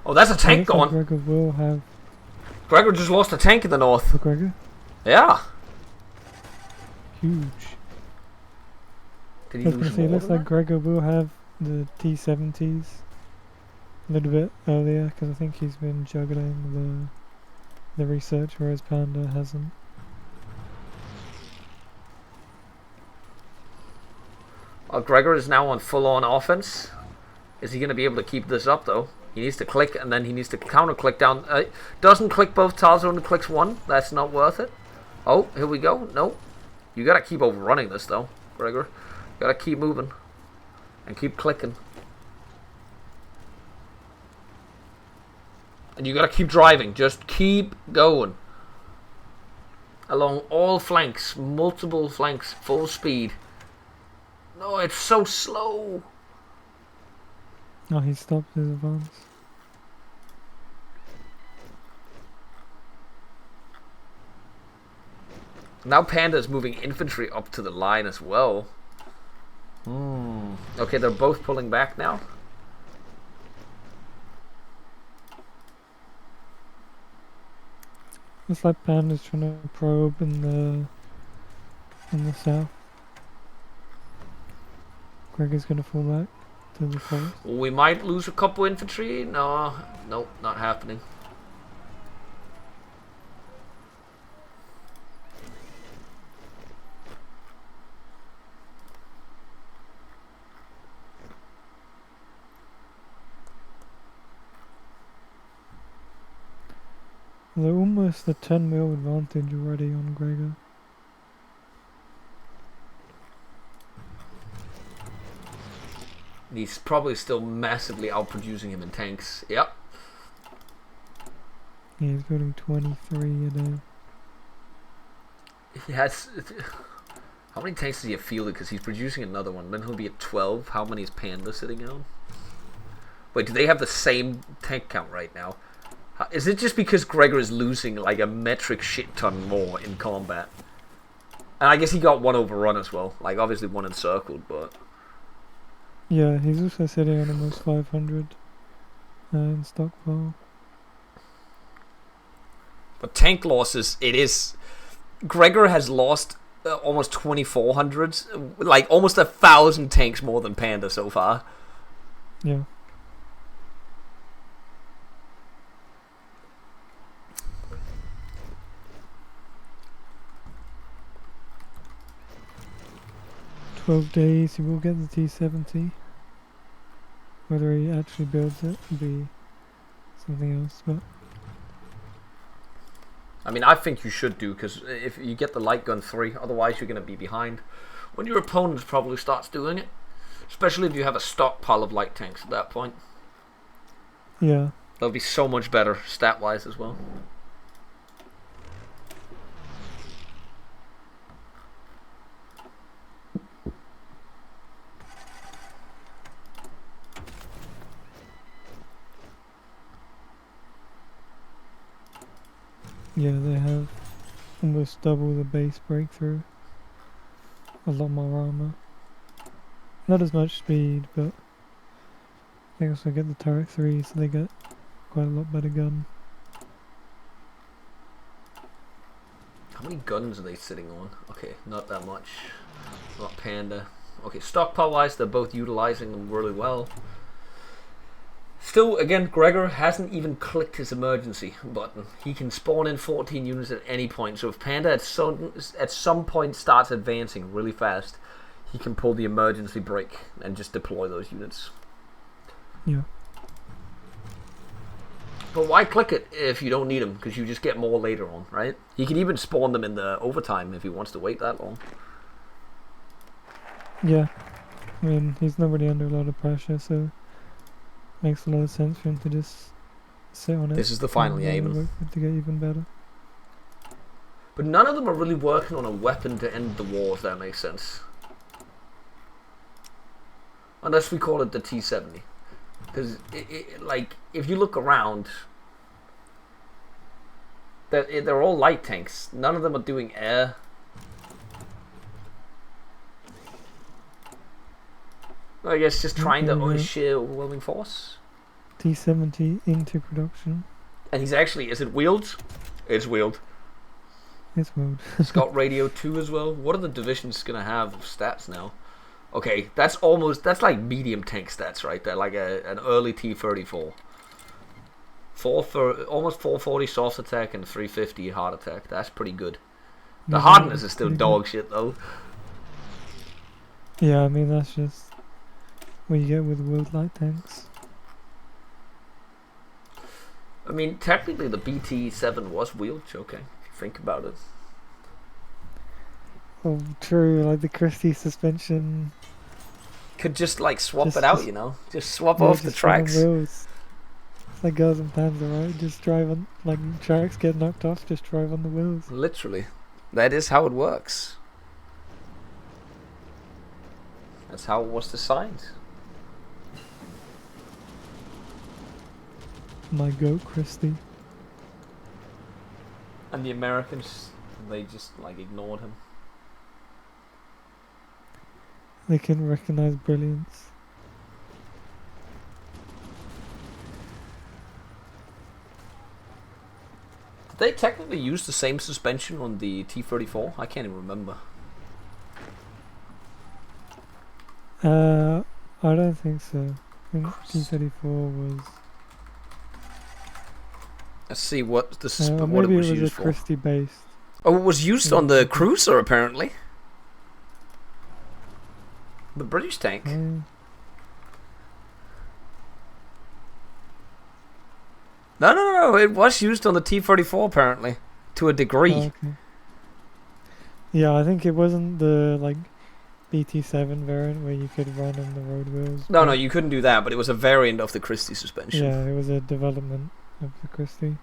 Oh, that's a tank going. Gregor will have... Gregor just lost a tank in the north. The Gregor? Yeah. Huge. Did he lose more It looks than like Gregor will have the T70s a little bit earlier, because I think he's been juggling the research, whereas Panda hasn't. Gregor is now on full-on offense. Is he going to be able to keep this up, though? He needs to click, and then he needs to counter-click down. Doesn't click both tiles, only clicks one. That's not worth it. Oh, here we go. No. You got to keep overrunning this, though, Gregor. You got to keep moving. And keep clicking. And you got to keep driving. Just keep going. Along all flanks. Multiple flanks. Full speed. No, it's so slow. Oh, he stopped his advance. Now Panda's moving infantry up to the line as well. Okay, they're both pulling back now. Looks like Panda's trying to probe in the south. Gregor's gonna fall back to the forest. We might lose a couple infantry. No, nope, not happening. They're almost a 10 mil advantage already on Gregor. He's probably still massively outproducing him in tanks. Yep. Yeah, he's building 23 a day. He has. How many tanks does he have fielded? Because he's producing another one. Then he'll be at 12. How many is Panda sitting on? Wait, do they have the same tank count right now? Is it just because Gregor is losing like a metric shit ton more in combat? And I guess he got one overrun as well. Like, obviously one encircled, but... Yeah, he's also sitting on almost 500 in stockpile. But tank losses, it is... Gregor has lost almost 2,400. Like, almost 1,000 tanks more than Panda so far. Yeah. days he will get the T70. Whether he actually builds it will be something else, but I mean, I think you should do, because if you get the light gun 3, otherwise you're going to be behind when your opponent probably starts doing it, especially if you have a stockpile of light tanks at that point. Yeah, That'll be so much better stat wise as well. yeah, they have almost double the base breakthrough. A lot more armor. Not as much speed, but they also get the turret 3, so they get quite a lot better gun. How many guns are they sitting on? Okay, not that much. Not Panda. Okay, stockpile wise, they're both utilizing them really well. Still, again, Gregor hasn't even clicked his emergency button. He can spawn in 14 units at any point. So if Panda at some point starts advancing really fast, he can pull the emergency brake and just deploy those units. Yeah. But why click it if you don't need them? Because you just get more later on, right? He can even spawn them in the overtime if he wants to wait that long. Yeah. I mean, he's not really under a lot of pressure, so makes a lot of sense for him to just sit on it. This is the final and, game. work for it to get even better. But none of them are really working on a weapon to end the war, if that makes sense. Unless we call it the T70. Because, like, if you look around, they're all light tanks. None of them are doing air. I guess just trying to sheer overwhelming force. T70 into production. And he's actually, is it wheeled? It's wheeled. It's wheeled. It's got radio 2 as well. What are the divisions going to have of stats now? Okay, that's like medium tank stats right there, like an early T-34. Almost 440 soft attack and 350 hard attack. That's pretty good. The hardness is still dog shit though. Yeah, I mean that's just what you get with wheeled light tanks. I mean, technically the BT-7 was wheeled, okay, if you think about it. Oh, true, like the Christie suspension. Could just like swap it out, you know? Just swap off the tracks. It's like Girls and Panda, right? Just drive on, like tracks get knocked off, just drive on the wheels. Literally. That is how it works. That's how it was designed. My goat, Christie. And the Americans, they just like ignored him. They can recognize brilliance. Did they technically use the same suspension on the T-34? I can't even remember. I don't think so. I think T-34 was... Let's see what what it maybe was it was used a for. Christie based. Oh, it was used on the cruiser apparently. The British tank. No, it was used on the T-34 apparently, to a degree. Oh, okay. Yeah, I think it wasn't the like BT7 variant where you could run on the road wheels. No, but- no, you couldn't do that, but it was a variant of the Christie suspension. Yeah, it was a development of the Christie.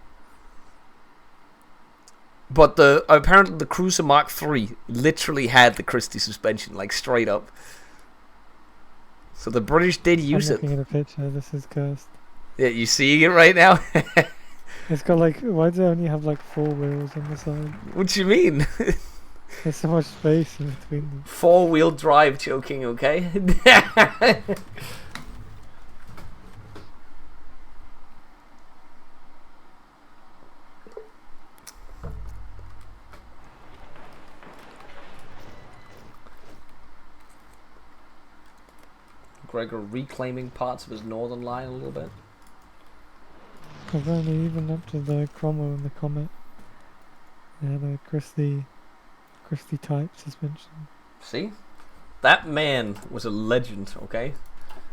But apparently the Cruiser Mark III literally had the Christie suspension, like straight up. So the British did use I'm it. looking at a picture. This is cursed. Yeah, you seeing it right now? It's got like, why does it only have like 4 wheels on the side? What do you mean? There's so much space in between them. 4-wheel drive choking, okay? Gregor reclaiming parts of his northern line a little bit. Apparently even up to the Cromwell and the Comet. They had a Christie type suspension. See? That man was a legend, okay?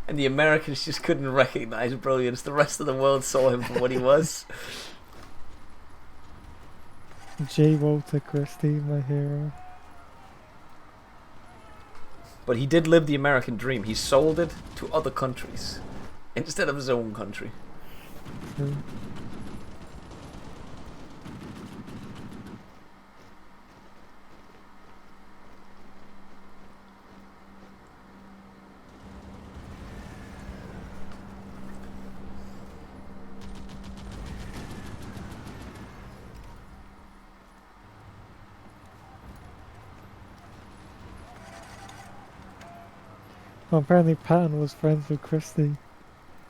And the Americans just couldn't recognize brilliance. The rest of the world saw him for what he was. J. Walter Christie, my hero. But he did live the American dream. He sold it to other countries instead of his own country. True. Well, apparently Patton was friends with Christie.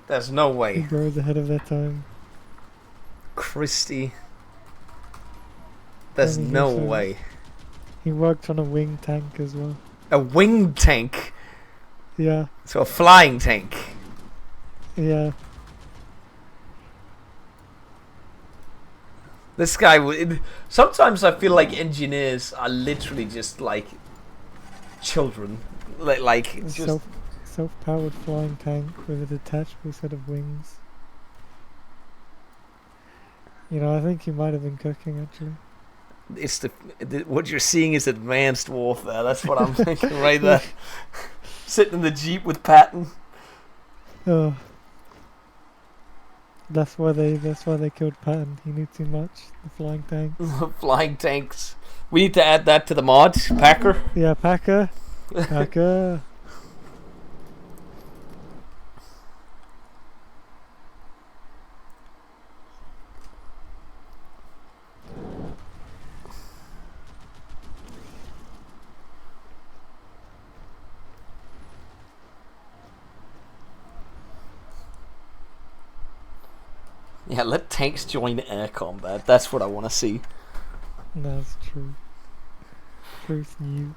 There's no He way. grows ahead of their time. Christie. There's Apparently no he's, way. He worked on a wing tank as well. A winged tank. Yeah, So a flying tank. yeah. This guy would. Sometimes I feel like engineers are literally just like children. Like A just. self-powered flying tank with a detachable set of wings. You know, I think he might have been cooking actually. It's the what you're seeing is advanced warfare. That's what I'm thinking right there. Sitting in the Jeep with Patton. Oh. That's why they killed Patton. He knew too much. The flying tank. Flying tanks. We need to add that to the mod, Packer. Yeah, Packer. Packer. Yeah, let tanks join air combat. That's what I want to see. That's true. Truth new.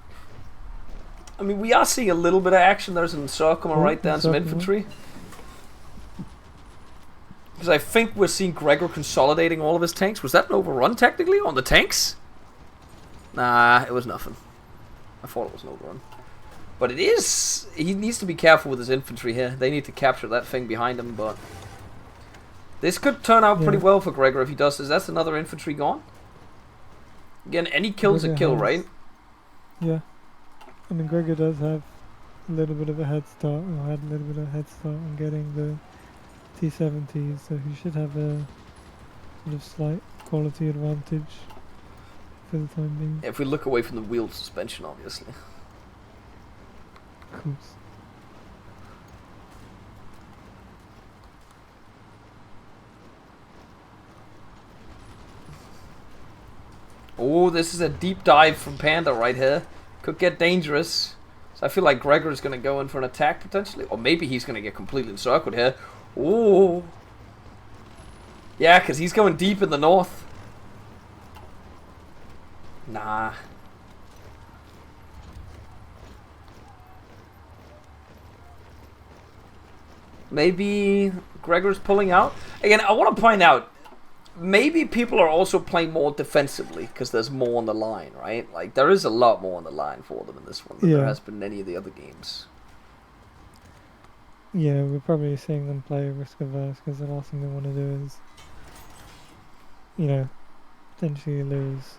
I mean, we are seeing a little bit of action. There's an encirclement right there and some Encirclement. infantry. Because I think we're seeing Gregor consolidating all of his tanks. Was that an overrun technically on the tanks? Nah, it was nothing. I thought it was an overrun. But it is... He needs to be careful with his infantry here. They need to capture that thing behind him, but... This could turn out pretty Yeah. well for Gregor if he does this. That's another infantry gone. Again, any kill's a Gregor kill, has- right? Yeah. I mean, Gregor does have a little bit of a head start, or had a little bit of a head start on getting the T70s, so he should have a sort of slight quality advantage for the time being. If we look away from the wheel suspension, obviously. Of course. Oh, this is a deep dive from Panda right here. Could get dangerous. So I feel like Gregor is going to go in for an attack potentially. Or maybe he's going to get completely encircled here. Oh. Yeah, because he's going deep in the north. Nah. Maybe Gregor's pulling out. Again, I want to point out, maybe people are also playing more defensively because there's more on the line, right? Like, there is a lot more on the line for them in this one than there Yeah. has been in any of the other games. Yeah, we're probably seeing them play risk averse because the last thing they want to do is, you know, potentially lose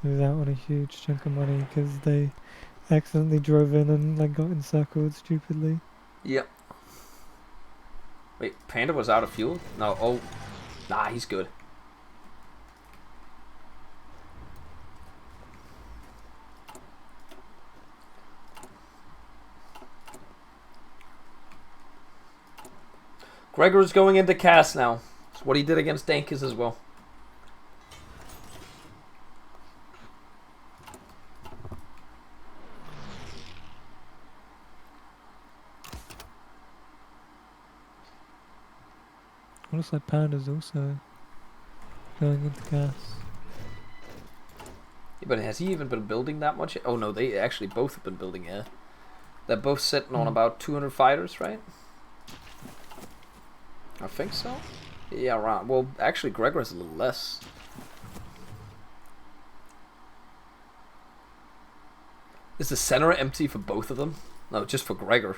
out on a huge chunk of money because they accidentally drove in and like got encircled stupidly. Yep. Wait, Panda was out of fuel? No, oh. Nah, he's good. Gregor's going into cast now. It's what he did against Dankers as well. Looks like Panda's also going into gas. Yeah, but has he even been building that much? Oh no, they actually both have been building, yeah. They're both sitting on about 200 fighters, right? I think so. Yeah, around. Well, actually, Gregor has a little less. Is the center empty for both of them? No, just for Gregor.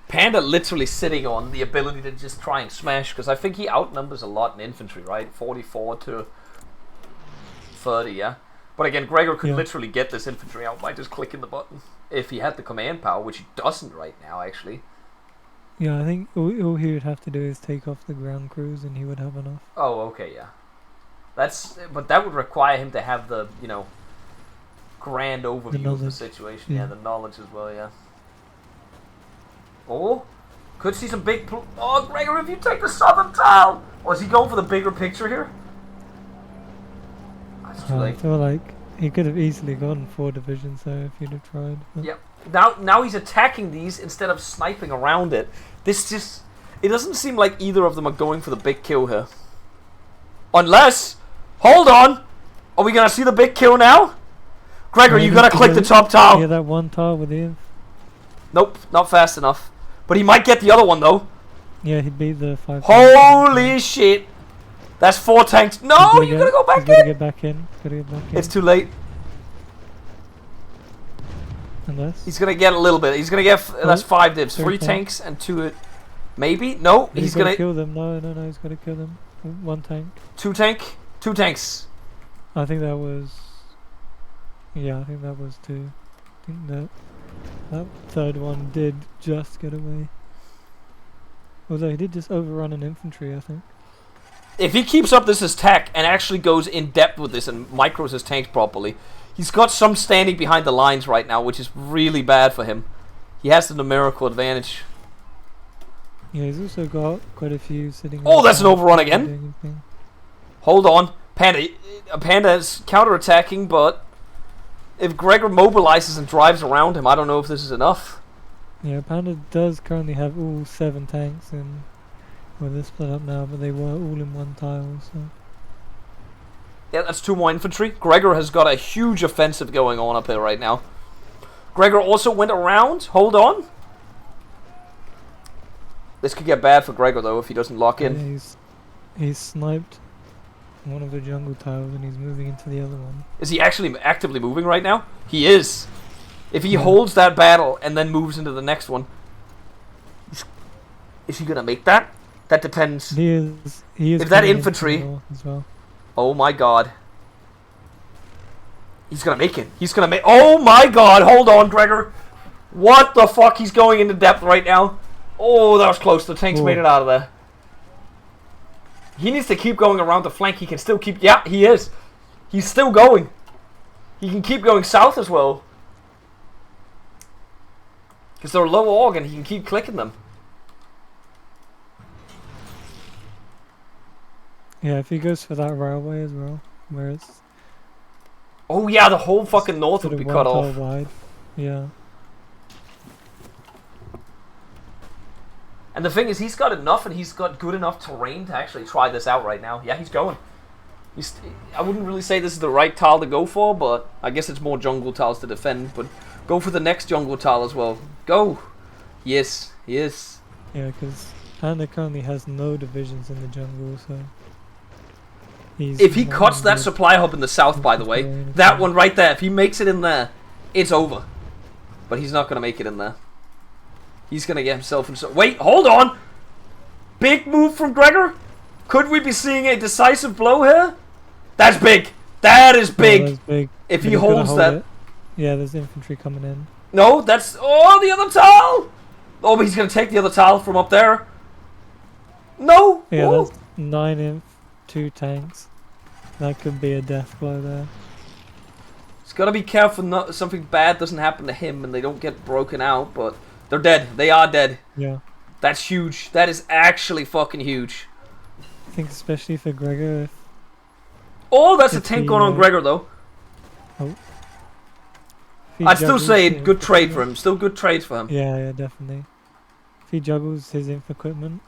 Panda literally sitting on the ability to just try and smash, because I think he outnumbers a lot in infantry, right? 44 to 30, yeah? But again, Gregor could literally get this infantry out by just clicking the button. If he had the command power, which he doesn't right now, actually. Yeah, I think all he would have to do is take off the ground crews and he would have enough. Oh, okay, yeah. But that would require him to have the, you know, grand overview of the situation. Yeah, the knowledge as well, yeah. Oh, could see some big... Oh, Gregor, if you take the southern tile! Or is he going for the bigger picture here? That's too late. I feel like he could have easily gotten 4 divisions there if he'd have tried. But... Yep. Now he's attacking these instead of sniping around it. This just... It doesn't seem like either of them are going for the big kill here. Unless... Hold on! Are we gonna see the big kill now? Gregor, you gotta click the top tile! Yeah, that one tile with him. Nope, not fast enough. But he might get the other one though. Yeah, he beat the 5. Holy shit! That's 4 tanks. No, you gotta go back in! Gotta get back in. Gotta get back in. It's too late. Unless... He's gonna get a little bit. He's gonna get... that's 5 divs. 3 tanks and 2... Maybe? No, he's gonna... kill them. No, he's gotta kill them. 1 tank. 2 tank? 2 tanks. I think that was... Yeah, I think that was 2. I think that third one did just get away. Although he did just overrun an infantry, I think. If he keeps up this attack and actually goes in depth with this and micros his tanks properly, he's got some standing behind the lines right now, which is really bad for him. He has the numerical advantage. Yeah, he's also got quite a few sitting... Oh, that's an overrun again! Hold on. Panda is counter-attacking, but... If Gregor mobilizes and drives around him, I don't know if this is enough. Yeah, Panda does currently have all 7 tanks in... Well, they're split up now, but they were all in 1 tile, so... Yeah, that's 2 more infantry. Gregor has got a huge offensive going on up here right now. Gregor also went around. Hold on. This could get bad for Gregor, though, if he doesn't lock in. Yeah, he's sniped one of the jungle tiles and he's moving into the other one. Is he actually actively moving right now? He is. If he holds that battle and then moves into the next one, is he gonna make that? That depends. He is. If that infantry, as well. Oh my god, he's gonna make it. He's gonna make. Oh my god! Hold on, Gregor. What the fuck? He's going into depth right now. Oh, that was close. The tanks made it out of there. He needs to keep going around the flank. He can still keep... Yeah, he is. He's still going. He can keep going south as well. Because they're low org and he can keep clicking them. Yeah, if he goes for that railway as well, where it's... Oh yeah, the whole fucking north would be cut off. Wide. Yeah. And the thing is, he's got enough and he's got good enough terrain to actually try this out right now. Yeah, he's going. I wouldn't really say this is the right tile to go for, but I guess it's more jungle tiles to defend. But go for the next jungle tile as well. Go! Yes, yes. Yeah, because Panda currently has no divisions in the jungle, so... If he cuts that supply hub in the south, by the way, that one right there, if he makes it in there, it's over. But he's not going to make it in there. He's going to get himself in... Wait, hold on! Big move from Gregor? Could we be seeing a decisive blow here? That's big! That is big! That's big. If he holds that... Yeah, there's infantry coming in. No, that's... Oh, the other tile! Oh, but he's going to take the other tile from up there. No! Yeah, Oh. that's 9 inf, 2 tanks. That could be a death blow there. He's got to be careful not, something bad doesn't happen to him and they don't get broken out, but they're dead. They are dead. Yeah. That's huge. That is actually fucking huge. I think especially for Gregor. If Oh, that's a If tank he, going on Gregor, though. he I'd still juggles say the good trade for equipment- him. Still good trade for him. Yeah, yeah, definitely. If he juggles his inf equipment,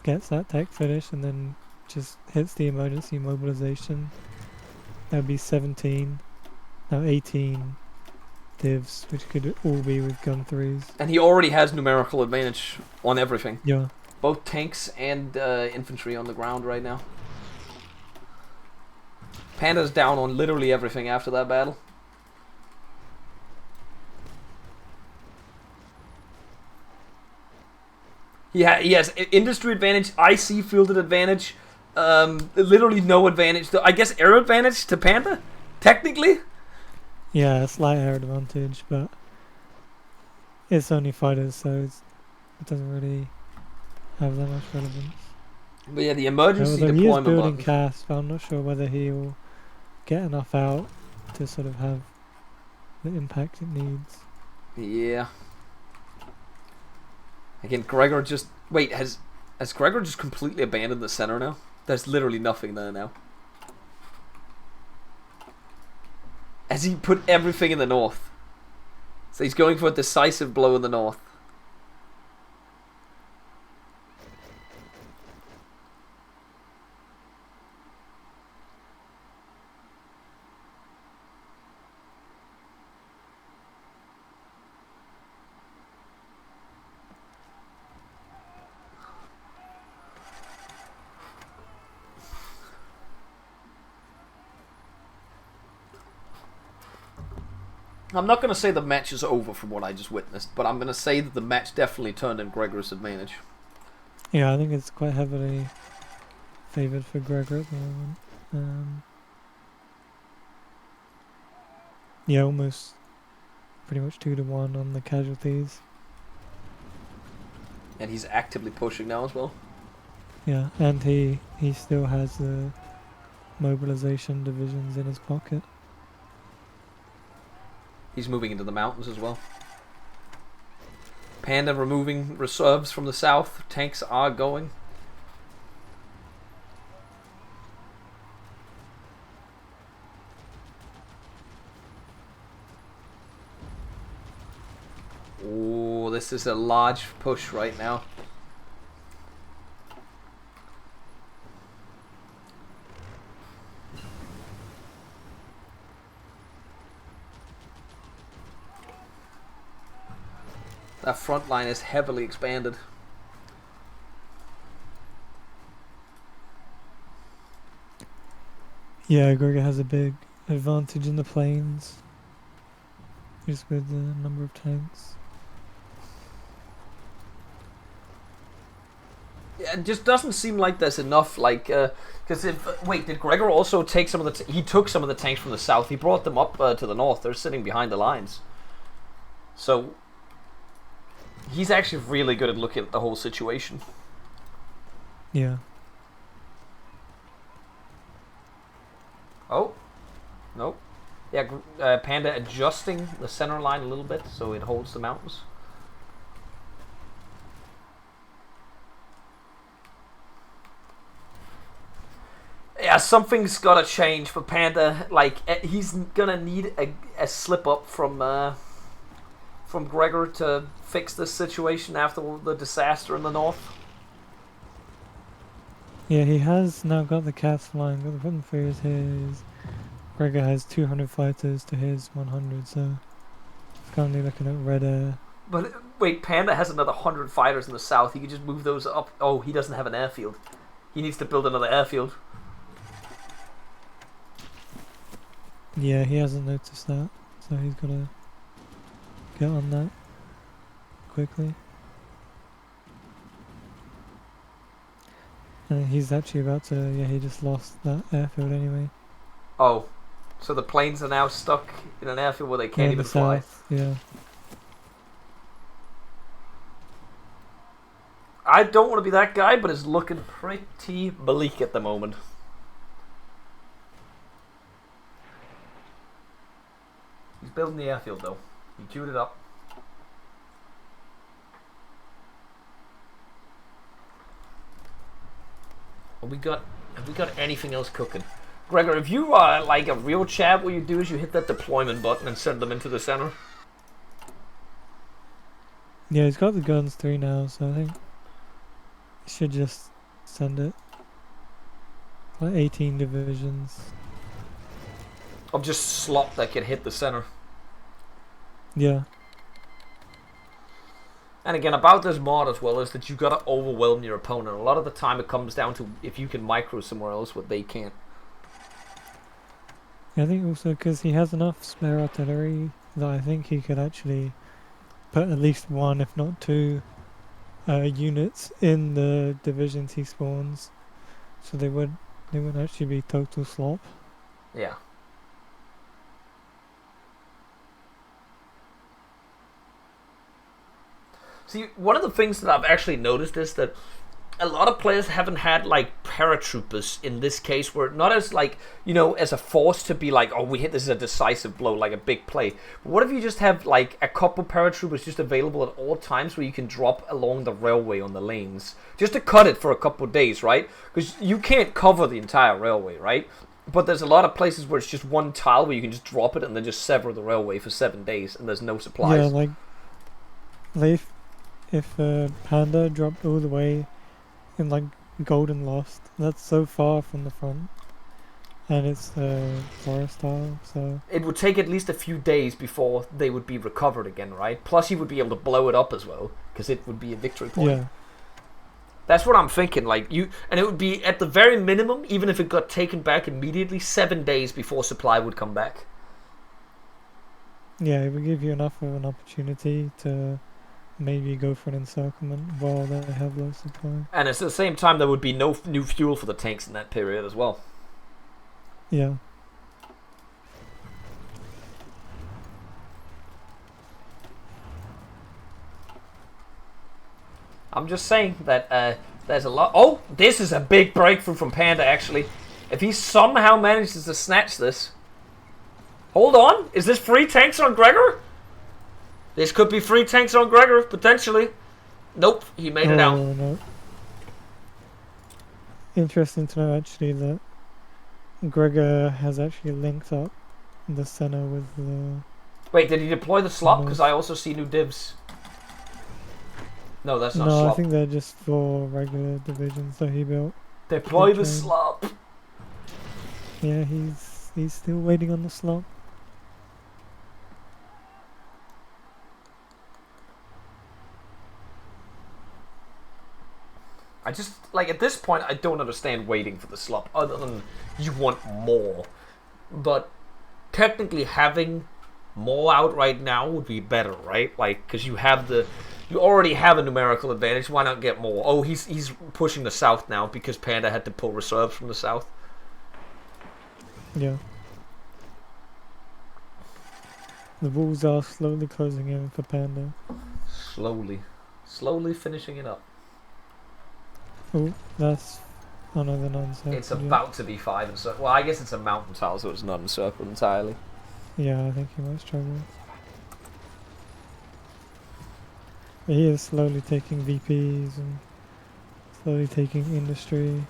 gets that tech finish, and then just hits the emergency mobilization, that would be 17. Now 18 divs, which could all be with gun 3s. And he already has numerical advantage on everything. Yeah. Both tanks and infantry on the ground right now. Panda's down on literally everything after that battle. He has industry advantage, IC fielded advantage, literally no advantage. I guess air advantage to Panda, technically. Yeah, a slight air advantage, but it's only fighters, so it doesn't really have that much relevance. But yeah, the emergency Although he is deployment building button. cast, but I'm not sure whether he'll get enough out to sort of have the impact it needs. Yeah. Again, Gregor just... Wait, has Gregor just completely abandoned the center now? There's literally nothing there now. Has he put everything in the north? So he's going for a decisive blow in the north. I'm not going to say the match is over from what I just witnessed, but I'm going to say that the match definitely turned in Gregor's advantage. Yeah, I think it's quite heavily favoured for Gregor at the moment. Yeah, almost pretty much 2-1 on the casualties. And he's actively pushing now as well. Yeah, and he still has the mobilization divisions in his pocket. He's moving into the mountains as well. Panda removing reserves from the south. Tanks are going. Oh, this is a large push right now. That front line is heavily expanded. Yeah, Gregor has a big advantage in the plains, just with the number of tanks. Yeah, it just doesn't seem like there's enough, like, because wait, did Gregor also take some of the, he took some of the tanks from the south, he brought them up to the north, they're sitting behind the lines. So, he's actually really good at looking at the whole situation. Yeah. Oh, nope. Yeah, Panda adjusting the center line a little bit so it holds the mountains. Yeah, something's gotta change for Panda. Like, he's gonna need a slip up from Gregor to fix this situation after the disaster in the north. Yeah, he has now got the cats flying, got the button for his. Gregor has 200 fighters to his 100, so currently looking at red air. But wait, Panda has another 100 fighters in the south. He could just move those up. Oh, he doesn't have an airfield. He needs to build another airfield. Yeah, he hasn't noticed that, so he's gotta get on that quickly. And he's actually about to, yeah, he just lost that airfield anyway. Oh, so the planes are now stuck in an airfield where they can't Yeah, in even the fly. south, yeah. I don't want to be that guy, but it's looking pretty bleak at the moment. He's building the airfield though. He queued it up. Have we got anything else cooking? Gregor, if you are like a real chap, what you do is you hit that deployment button and send them into the center. Yeah, he's got the guns 3 now, so I think he should just send it. Like 18 divisions. Of just slop that can hit the center. Yeah. And again, about this mod as well is that you gotta overwhelm your opponent. A lot of the time it comes down to if you can micro somewhere else what they can't. I think also because he has enough spare artillery that I think he could actually put at least 1, if not 2, units in the divisions he spawns, so they would actually be total slop. Yeah. See, one of the things that I've actually noticed is that a lot of players haven't had like paratroopers in this case, where not as like, you know, as a force to be like, oh, we hit this is a decisive blow, like a big play. But what if you just have like a couple paratroopers just available at all times where you can drop along the railway on the lanes just to cut it for a couple of days, right? Because you can't cover the entire railway, right? But there's a lot of places where it's just one tile where you can just drop it and then just sever the railway for 7 days and there's no supplies. Yeah, like if Panda dropped all the way in like Golden Lost, that's so far from the front, and it's forest tile, so it would take at least a few days before they would be recovered again, right? Plus you would be able to blow it up as well, because it would be a victory point. yeah. That's what I'm thinking, like and it would be at the very minimum, even if it got taken back immediately, 7 days before supply would come back. Yeah, it would give you enough of an opportunity to maybe go for an encirclement while they have low supply. And at the same time, there would be no new fuel for the tanks in that period as well. Yeah. I'm just saying that there's a lot... Oh, this is a big breakthrough from Panda, actually. If he somehow manages to snatch this... Hold on, is this free tanks on Gregor? This could be free tanks on Gregor, potentially. Nope, he made it out. No. Interesting to know, actually, that Gregor has actually linked up the center with the... Wait, did he deploy the slop? Because I also see new divs. No, that's not No, slop. I think they're just 4 regular divisions that he built. Deploy the Okay. slop. Yeah, he's still waiting on the slot. I just, like, at this point, I don't understand waiting for the slop, other than you want more. But technically having more out right now would be better, right? Like, because you already have a numerical advantage, why not get more? Oh, he's pushing the south now, because Panda had to pull reserves from the south. Yeah. The walls are slowly closing in for Panda. Slowly finishing it up. Oh, that's another non-circle. It's about to be 5 encircled. Well, I guess it's a mountain tile, so it's not encircled entirely. Yeah, I think he might struggle. But he is slowly taking VPs and slowly taking industry.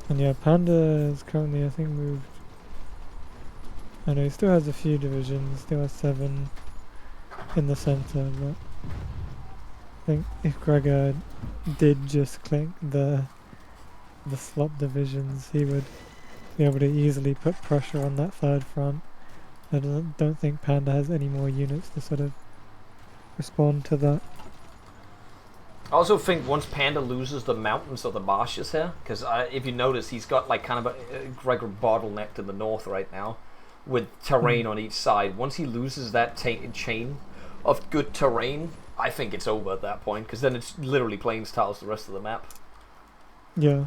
And yeah, Panda is currently, I think, moved. I know he still has a few divisions, still has 7 in the center, but I think if Gregor did just click the slop divisions, he would be able to easily put pressure on that third front. I don't think Panda has any more units to sort of respond to that. I also think once Panda loses the mountains or the marshes here, because if you notice, he's got like kind of a Gregor bottleneck to the north right now, with terrain on each side. Once he loses that chain of good terrain, I think it's over at that point, because then it's literally plains tiles the rest of the map. Yeah.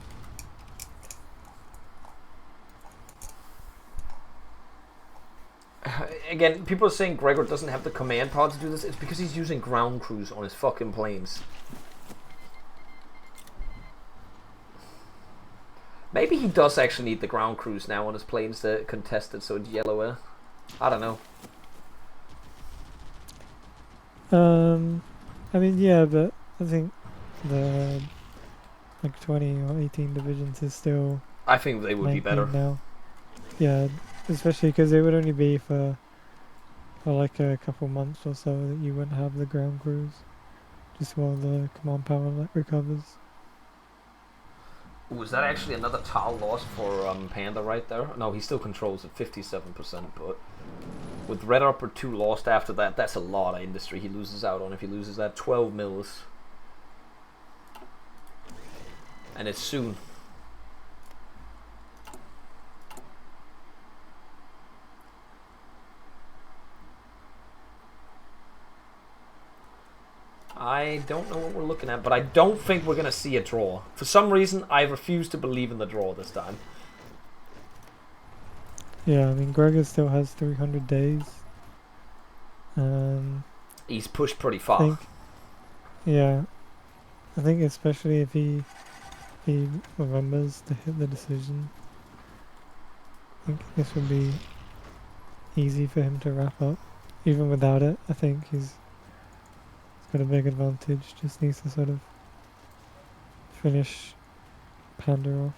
Again, people are saying Gregor doesn't have the command power to do this. It's because he's using ground crews on his fucking planes. Maybe he does actually need the ground crews now on his planes to contest it, so it's yellower. I don't know. I mean, yeah, but I think the like 20 or 18 divisions is still. I think they would be better now. Yeah, especially because they would only be for like a couple months or so that you wouldn't have the ground crews, just while the command power recovers. Ooh, is that actually another tile loss for Panda right there? No, he still controls it 57%, but with Red Upper 2 lost after that, that's a lot of industry he loses out on if he loses that 12 mils. And it's soon. I don't know what we're looking at, but I don't think we're going to see a draw. For some reason, I refuse to believe in the draw this time. Yeah, I mean, Gregor still has 300 days. He's pushed pretty far. Yeah, I think especially if he remembers to hit the decision, I think this would be easy for him to wrap up. Even without it, I think he's got a big advantage. Just needs to sort of finish Panda off.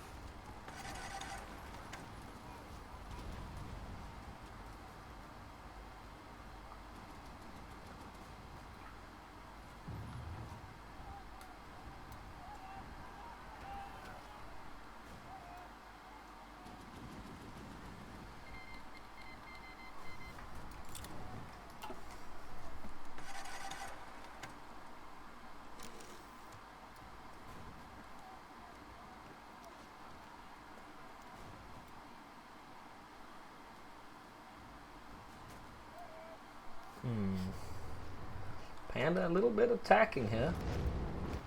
Panda a little bit attacking here.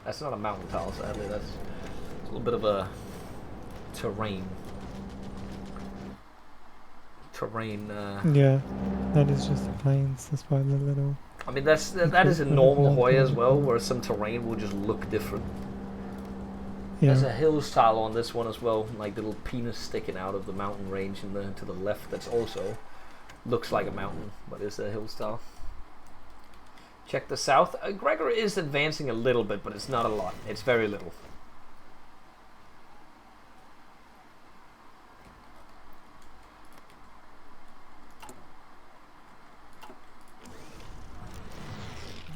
That's not a mountain tile, sadly. That's a little bit of a terrain. Yeah, that is just the plains. That's why the little. I mean, that is a normal Hoya as well, where some terrain will just look different. Yeah. There's a hills tile on this one as well, like little penis sticking out of the mountain range to the left. That's also looks like a mountain, but is a hills tile. Check the south. Gregor is advancing a little bit, but it's not a lot. It's very little.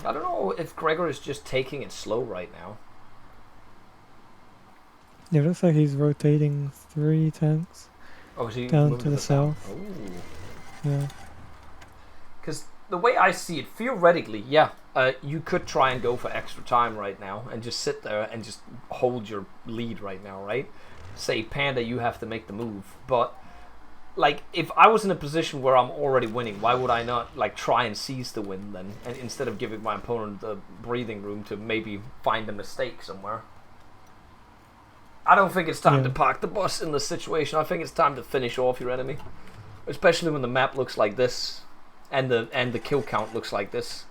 I don't know if Gregor is just taking it slow right now. Yeah, it looks like he's rotating 3 tanks Oh, is he down moving to the south. Ooh. Yeah. Because the way I see it, theoretically, yeah, you could try and go for extra time right now and just sit there and just hold your lead right now, right? Say, Panda, you have to make the move. But, like, if I was in a position where I'm already winning, why would I not, like, try and seize the win then? And instead of giving my opponent the breathing room to maybe find a mistake somewhere. I don't think it's time to park the bus in this situation. I think it's time to finish off your enemy. Especially when the map looks like this. And the kill count looks like this.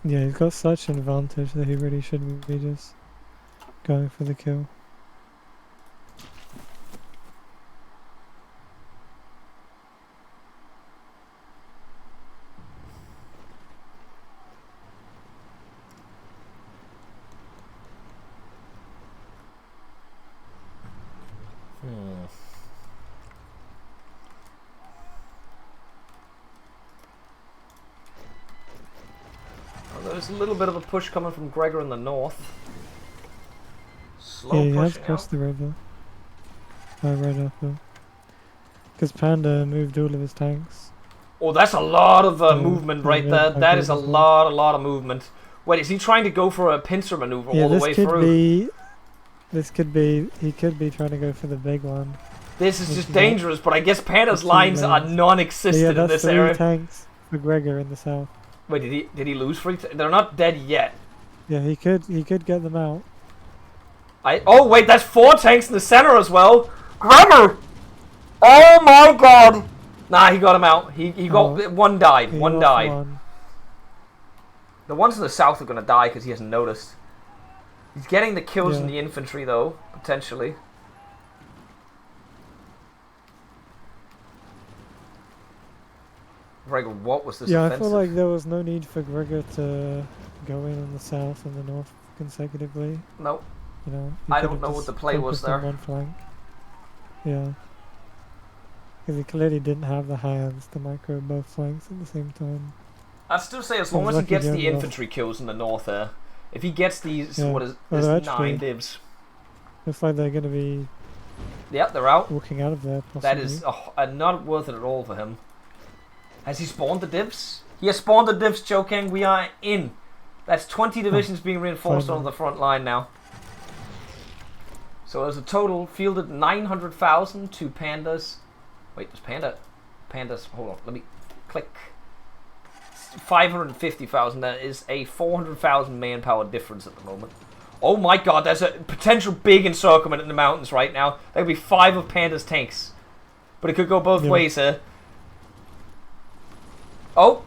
Yeah, he's got such an advantage that he really should be just going for the kill. There's a little bit of a push coming from Gregor in the north. Slow yeah, he has pushing crossed out. the river. Right up. Because Panda moved all of his tanks. Oh, that's a lot of movement right there. That is a lot of movement. Wait, is he trying to go for a pincer maneuver all the way through? This could be. He could be trying to go for the big one. This is just dangerous, but I guess Panda's lines are non-existent in this area. That's 3 tanks for Gregor in the south. Wait, did he lose 3? They're not dead yet. Yeah, he could get them out. Oh wait, that's 4 tanks in the center as well. Gregor! Oh my god! Nah, he got him out. He got one died. He One lost died. one. The ones in the south are gonna die because he hasn't noticed. He's getting the kills in Yeah. the infantry though, potentially. Gregor, what was this Yeah, offensive? I feel like there was no need for Gregor to go in on the south and the north consecutively. No. You know, I don't know what the play was there. On one flank. Yeah. Because he clearly didn't have the hands to micro both flanks at the same time. I'd still say as long as he gets the infantry kills in the north there, if he gets these, what is this, 9 divs. Looks like they're going to be Yep, they're out. walking out of there possibly. That is not worth it at all for him. Has he spawned the divs? He has spawned the divs, Chokang. We are in. That's 20 divisions being reinforced on the front line now. So there's a total fielded 900,000 to Pandas. Wait, there's Pandas, hold on, let me click. 550,000, that is a 400,000 manpower difference at the moment. Oh my god, there's a potential big encirclement in the mountains right now. There could be 5 of Panda's tanks. But it could go both ways here. Oh!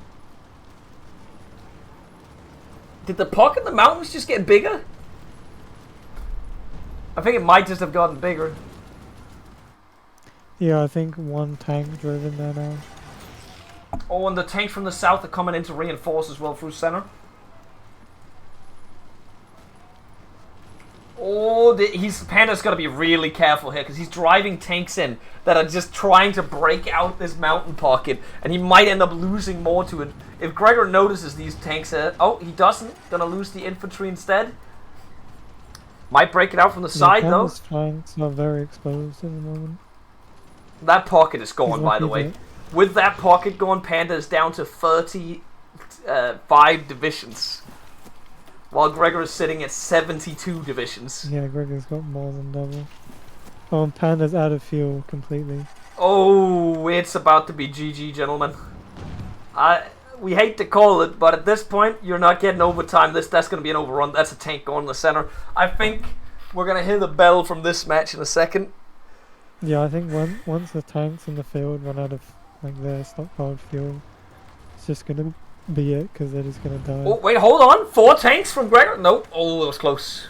Did the pocket in the mountains just get bigger? I think it might just have gotten bigger. Yeah, I think one tank drove in there now. Oh, and the tanks from the south are coming in to reinforce as well through center. Oh, Panda's got to be really careful here because he's driving tanks in that are just trying to break out this mountain pocket, and he might end up losing more to it. If Gregor notices these tanks, oh, he doesn't. Gonna lose the infantry instead. Might break it out from the side though. Panda's flanks are very exposed at the moment. That pocket is gone, by the way. With that pocket gone, Panda is down to 35 divisions. While Gregor is sitting at 72 divisions. Yeah, Gregor's got more than double. Oh, and Panda's out of fuel completely. Oh, it's about to be GG, gentlemen. We hate to call it, but at this point, you're not getting overtime. That's going to be an overrun. That's a tank going in the center. I think we're going to hear the bell from this match in a second. Yeah, I think once the tanks in the field run out of like their stockpiled fuel, it's just going to be it, because they're just going to die. Oh, wait, hold on. 4 tanks from Gregor? Nope. Oh, it was close.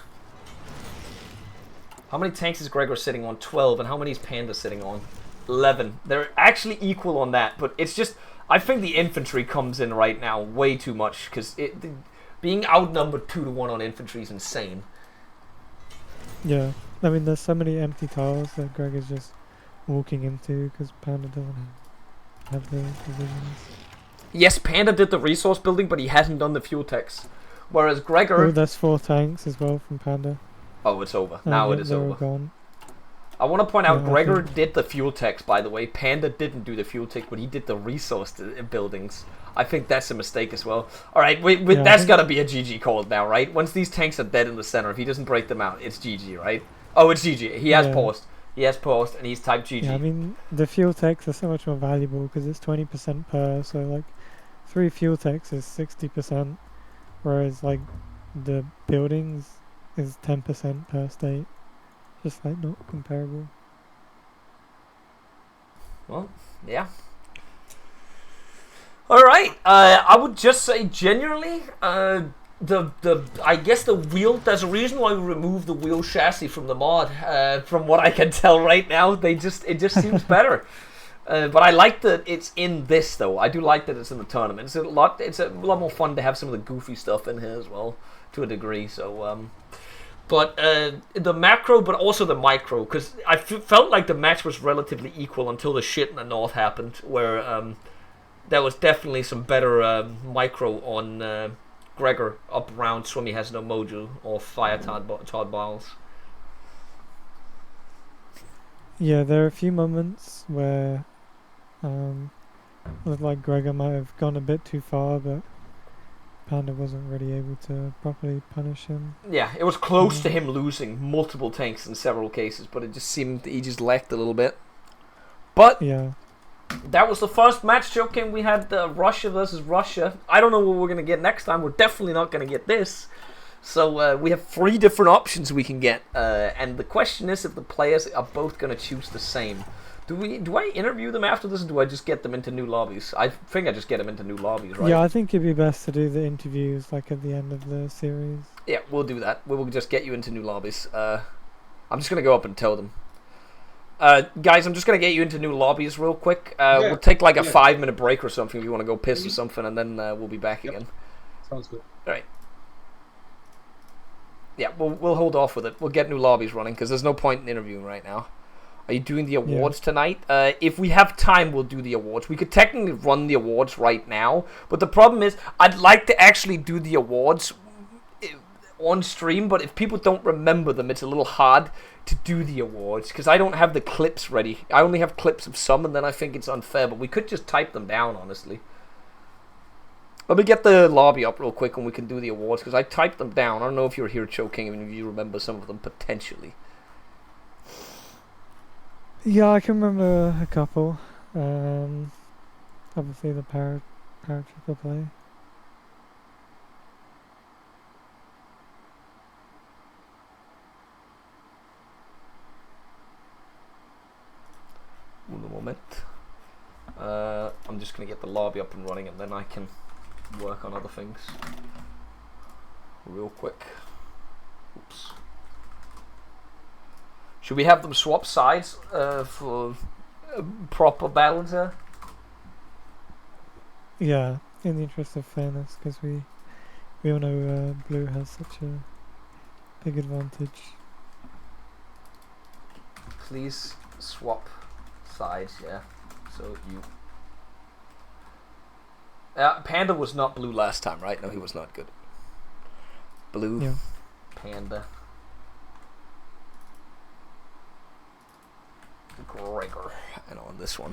How many tanks is Gregor sitting on? 12. And how many is Panda sitting on? 11. They're actually equal on that, but it's just... I think the infantry comes in right now way too much, because being outnumbered 2-1 on infantry is insane. Yeah, I mean, there's so many empty tiles that Greg is just walking into because Panda doesn't have the divisions. Yes, Panda did the resource building, but he hasn't done the fuel techs. Whereas Gregor... Oh, there's 4 tanks as well from Panda. Oh, it's over. Now it is over. Gone. I want to point out, Yeah, Gregor did the fuel techs, by the way. Panda didn't do the fuel techs, but he did the resource buildings. I think that's a mistake as well. Alright, that's got to be a GG call now, right? Once these tanks are dead in the center, if he doesn't break them out, it's GG, right? Oh, it's GG. He has paused. He has paused, and he's typed GG. Yeah, I mean, the fuel techs are so much more valuable because it's 20% per, so like 3 fuel techs is 60%, whereas like the buildings is 10% per state. Just like not comparable. Well, yeah. Alright, I would just say genuinely, I guess the wheel, there's a reason why we removed the wheel chassis from the mod, from what I can tell right now. It just seems better. But I like that it's in this though. I do like that it's in the tournament. It's a lot more fun to have some of the goofy stuff in here as well, to a degree, so but the macro, but also the micro, because I felt like the match was relatively equal until the shit in the north happened, where there was definitely some better micro on Gregor up around Swimmy Has No Mojo or Fire Todd Biles. Yeah, there are a few moments where looked like Gregor might have gone a bit too far, but Panda wasn't really able to properly punish him. Yeah, it was close to him losing multiple tanks in several cases, but it just seemed he just lacked a little bit. But yeah, that was the first match, Joking. We had Russia versus Russia. I don't know what we're gonna get next time. We're definitely not gonna get this. So we have 3 different options we can get, and the question is if the players are both gonna choose the same. Do I interview them after this, or do I just get them into new lobbies? I think I just get them into new lobbies, right? Yeah, I think it'd be best to do the interviews like at the end of the series. Yeah, we'll do that. We'll just get you into new lobbies. I'm just gonna go up and tell them. Guys, I'm just gonna get you into new lobbies real quick. We'll take like a 5-minute break or something if you want to go piss or something, and then we'll be back again. Sounds good. All right. Yeah, we'll hold off with it. We'll get new lobbies running because there's no point in interviewing right now. Are you doing the awards tonight? If we have time, we'll do the awards. We could technically run the awards right now, but the problem is I'd like to actually do the awards on stream, but if people don't remember them, it's a little hard to do the awards because I don't have the clips ready. I only have clips of some, and then I think it's unfair, but we could just type them down, honestly. Let me get the lobby up real quick and we can do the awards because I typed them down. I don't know if you're here, Choking, and if you remember some of them potentially. Yeah, I can remember a couple. Obviously the triple play. Un moment. I'm just gonna get the lobby up and running, and then I can work on other things real quick. Oops. Should we have them swap sides for proper balance here? Yeah, in the interest of fairness, because we all know blue has such a big advantage. Please swap sides, yeah. So you... Panda was not blue last time, right? No, he was not good. Blue, yeah. Panda. Gregor. And on this one.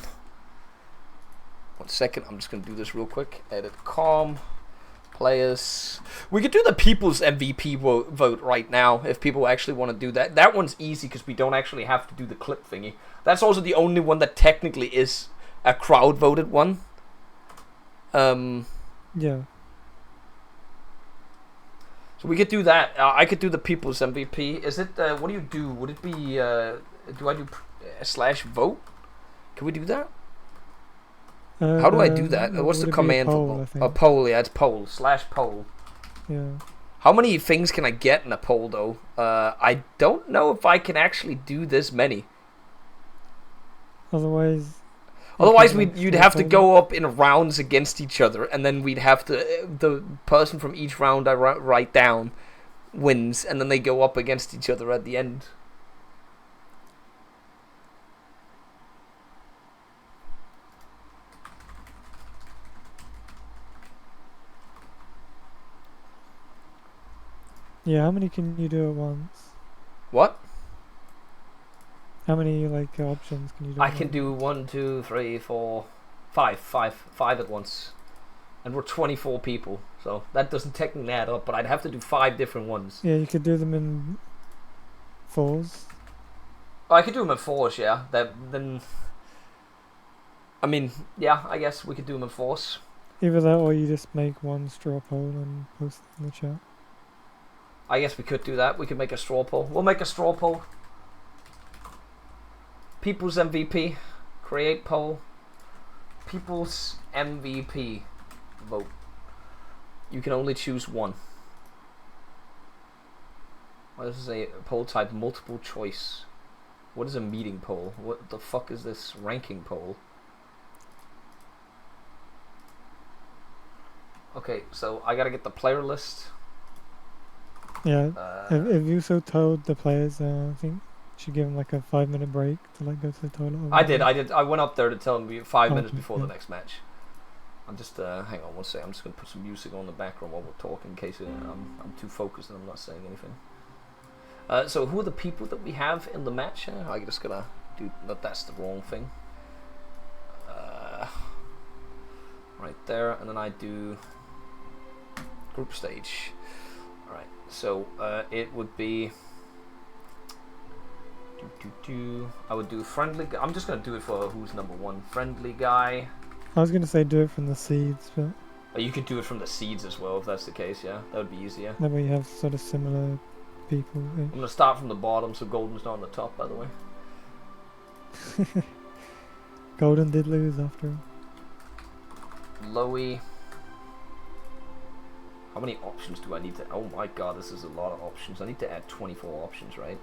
1 second, I'm just going to do this real quick. Edit calm. Players. We could do the people's MVP vote right now if people actually want to do that. That one's easy because we don't actually have to do the clip thingy. That's also the only one that technically is a crowd voted one. Yeah. So we could do that. I could do the people's MVP. Is it, what do you do? Would it be, do I do /vote? Can we do that? How do I do that? What's the command poll, for a poll? Yeah, it's poll /poll. Yeah. How many things can I get in a poll though? I don't know if I can actually do this many. Otherwise, you'd have to go up in rounds against each other, and then we'd have to the person from each round I write down wins, and then they go up against each other at the end. yeah. How many can you do at once? What? How many like options can you do? I can do 1, 2, 3, 4, 5 at once, and we're 24 people, so that doesn't technically add up. But I'd have to do 5 different ones. Yeah, you could do them in 4s. Oh, I could do them in 4s, yeah. Then, I mean, yeah, I guess we could do them in 4s. Either that, or you just make one straw poll and post it in the chat. I guess we could do that. We could make a straw poll. We'll make a straw poll. People's MVP. Create poll. People's MVP. Vote. You can only choose one. What is a poll type? Multiple choice. What is a meeting poll? What the fuck is this ranking poll? Okay, so I gotta get the player list. Yeah, if you so told the players, I think you should give them like a 5-minute break to like go to the toilet. I did. I went up there to tell them 5 minutes before the yeah. next match. I'm just hang on one second. I'm just gonna put some music on the background while we're talking in case I'm too focused and I'm not saying anything. So who are the people that we have in the match? I just gotta do. That's the wrong thing. Right there, and then I do group stage. All right. So it would be. I would do friendly. I'm just gonna do it for who's number 1. Friendly guy. I was gonna say do it from the seeds, but Oh, you could do it from the seeds as well if that's the case. Yeah, that would be easier. that way you have sort of similar people. I'm gonna start from the bottom, so Golden's not on the top, by the way. Golden did lose after all. Lowy. How many options do I need to... Oh my god, this is a lot of options. I need to add 24 options, right?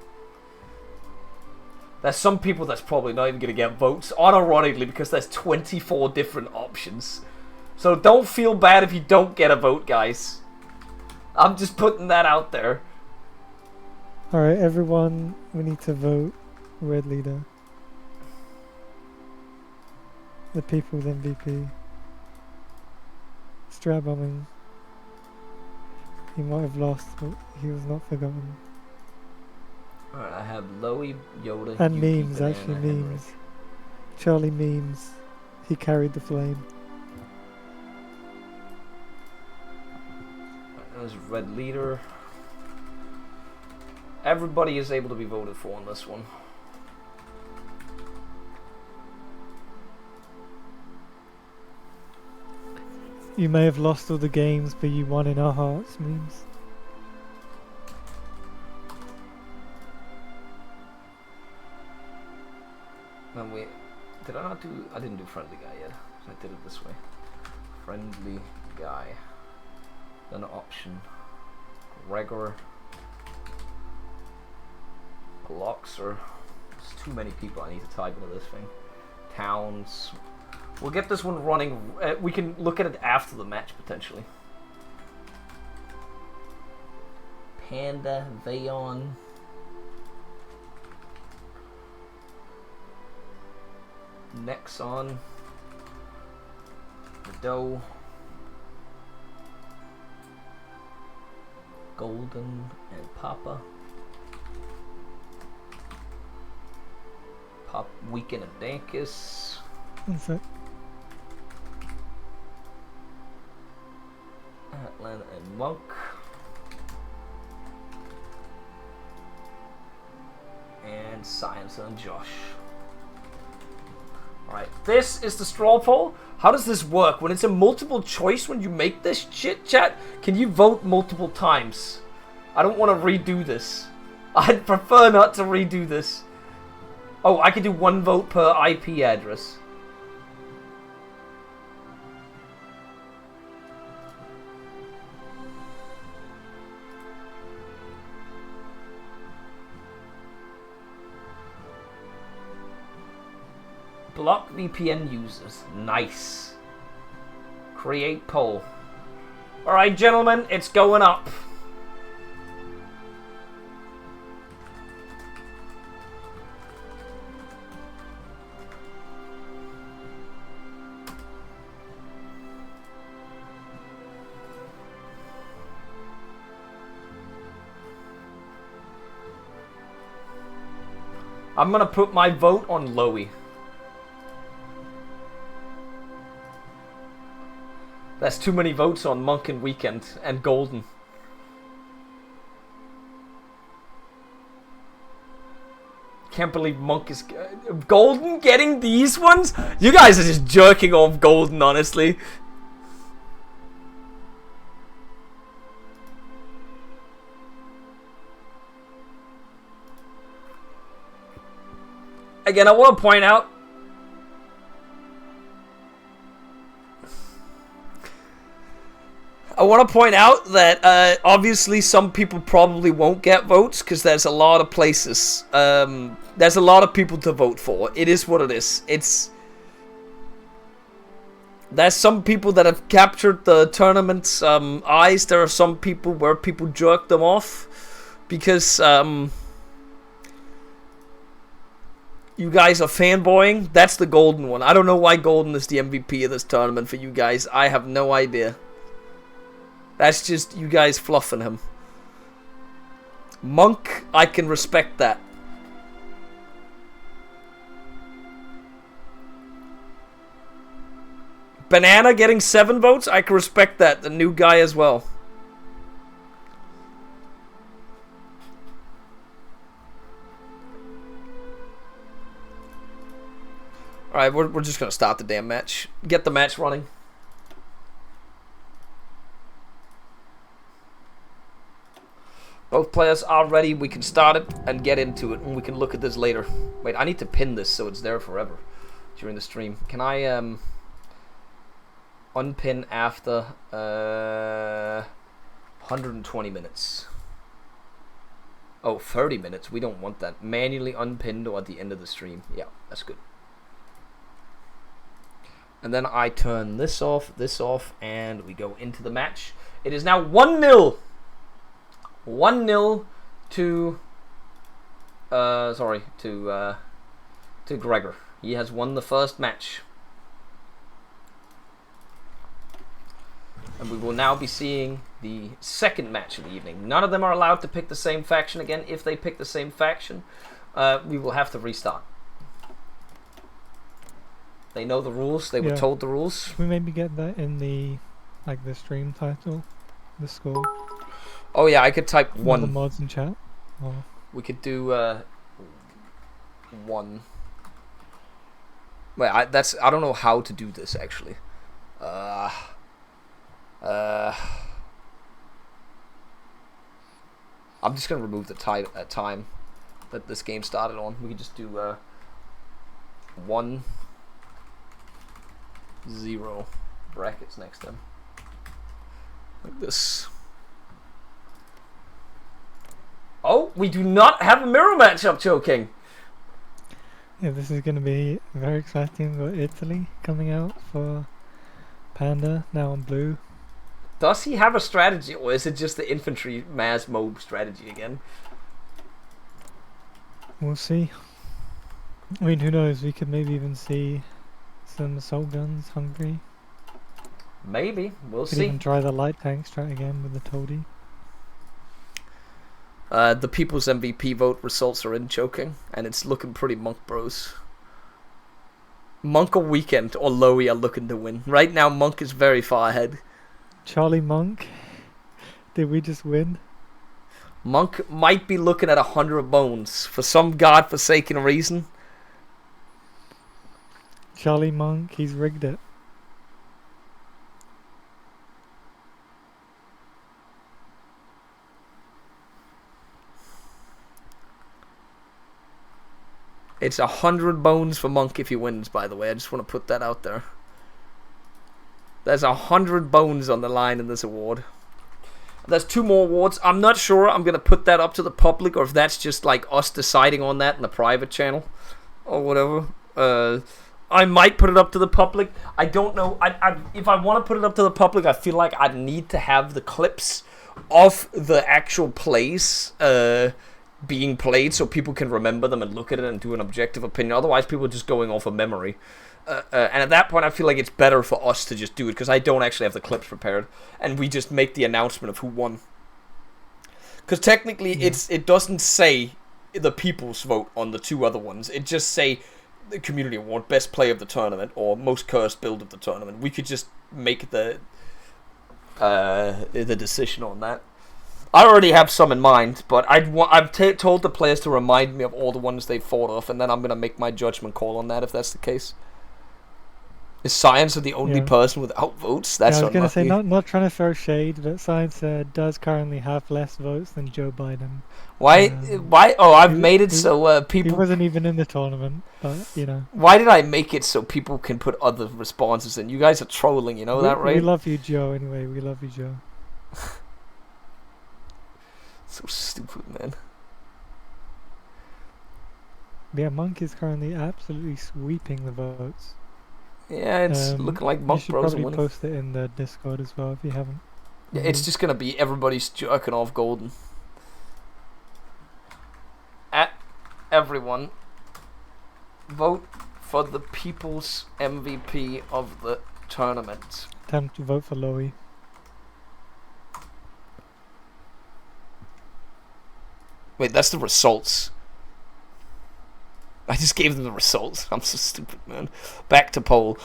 There's some people that's probably not even going to get votes, unironically, because there's 24 different options. So don't feel bad if you don't get a vote, guys. I'm just putting that out there. Alright, everyone, we need to vote red leader. The people's MVP. Strabombing. He might have lost, but he was not forgotten. Alright, I have Lowy, Yoda, And Yuki, memes, Banana, actually, Henrik. memes. Charlie memes. He carried the flame. There's red leader. Everybody is able to be voted for on this one. You may have lost all the games, but you won in our hearts, memes. Then we... Did I not do... I didn't do friendly guy yet. So I did it this way. Friendly guy. Then option. Gregor. Paloxer. There's too many people I need to type into this thing. Towns. We'll get this one running. We can look at it after the match, potentially. Panda, Vayon. Nexon. Doe. Golden and Papa. Pop Weekend and Dankus. That's it. Atlanta and Monk. And Science and Josh. Alright, this is the straw poll. How does this work? When it's a multiple choice, when you make this shit, chat, can you vote multiple times? I don't want to redo this. I'd prefer not to redo this. Oh, I can do 1 vote per IP address. Block VPN users. Nice. Create poll. Alright, gentlemen, it's going up. I'm gonna put my vote on Lowy. That's too many votes on Monk and Weekend and Golden. Can't believe Monk is... Golden getting these ones? You guys are just jerking off Golden, honestly. Again, I want to point out... that obviously some people probably won't get votes because there's a lot of places. There's a lot of people to vote for. It is what it is. There's some people that have captured the tournament's eyes. There are some people where people jerk them off because you guys are fanboying. That's the Golden one. I don't know why Golden is the MVP of this tournament for you guys. I have no idea. That's just you guys fluffing him. Monk, I can respect that. Banana getting 7 votes, I can respect that. The new guy as well. Alright, we're just gonna start the damn match. Get the match running. Both players are ready. We can start it and get into it, and we can look at this later. Wait, I need to pin this so it's there forever during the stream. Can I unpin after 120 minutes? Oh, 30 minutes. We don't want that. Manually unpinned or at the end of the stream. Yeah, that's good. And then I turn this off, and we go into the match. It is now 1-0. 1-0 to Gregor. He has won the first match. And we will now be seeing the second match of the evening. None of them are allowed to pick the same faction again. If they pick the same faction, we will have to restart. They know the rules. They were told the rules. Should we maybe get that in the stream title, the score? Oh yeah, I could type One. The 1. mods in chat. Or... We could do 1. Wait, I don't know how to do this actually. I'm just gonna remove the time that this game started on. We can just do 1, 0 brackets next to them, like this. Oh, we do not have a mirror matchup, Choking. Yeah, this is going to be very exciting. We've got Italy coming out for Panda, now on blue. Does he have a strategy, or is it just the infantry mass mob strategy again? We'll see. I mean, who knows? We could maybe even see some assault guns, Hungary. Maybe. We'll Could see. even try the light tank strat again with the toady. The people's MVP vote results are in, Choking, and it's looking pretty Monk Bros. Monk or Weekend or Lowy are looking to win. Right now, Monk is very far ahead. Charlie Monk, did we just win? Monk might be looking at 100 bones for some godforsaken reason. Charlie Monk, he's rigged it. It's 100 bones for Monk if he wins, by the way. I just want to put that out there. There's 100 bones on the line in this award. There's 2 more awards. I'm not sure I'm going to put that up to the public, or if that's just like us deciding on that in the private channel or whatever. I might put it up to the public. I don't know. If I want to put it up to the public, I feel like I'd need to have the clips of the actual plays being played so people can remember them and look at it and do an objective opinion. Otherwise, people are just going off of memory. And at that point, I feel like it's better for us to just do it, because I don't actually have the clips prepared, and we just make the announcement of who won. Because technically, it doesn't say the people's vote on the 2 other ones. It just say the community award, best play of the tournament, or most cursed build of the tournament. We could just make the decision on that. I already have some in mind, but I've told the players to remind me of all the ones they fought off, and then I'm gonna make my judgment call on that if that's the case. Is Science the only person without votes? That's I was going to unlucky. say, not trying to throw shade, but Science does currently have less votes than Joe Biden. Why? Oh, I've made it so people... He wasn't even in the tournament, but, you know. Why did I make it so people can put other responses in? You guys are trolling, you know that, right? We love you, Joe, anyway. We love you, Joe. So stupid, man. Yeah, Monk is currently absolutely sweeping the votes. Yeah, it's looking like Monk Bros are You should winning. probably post it in the Discord as well if you haven't. Yeah, it's just gonna be everybody's jerking off Golden. At everyone, vote for the people's MVP of the tournament. Time to vote for Lowy. Wait, that's the results. I just gave them the results. I'm so stupid, man. Back to poll.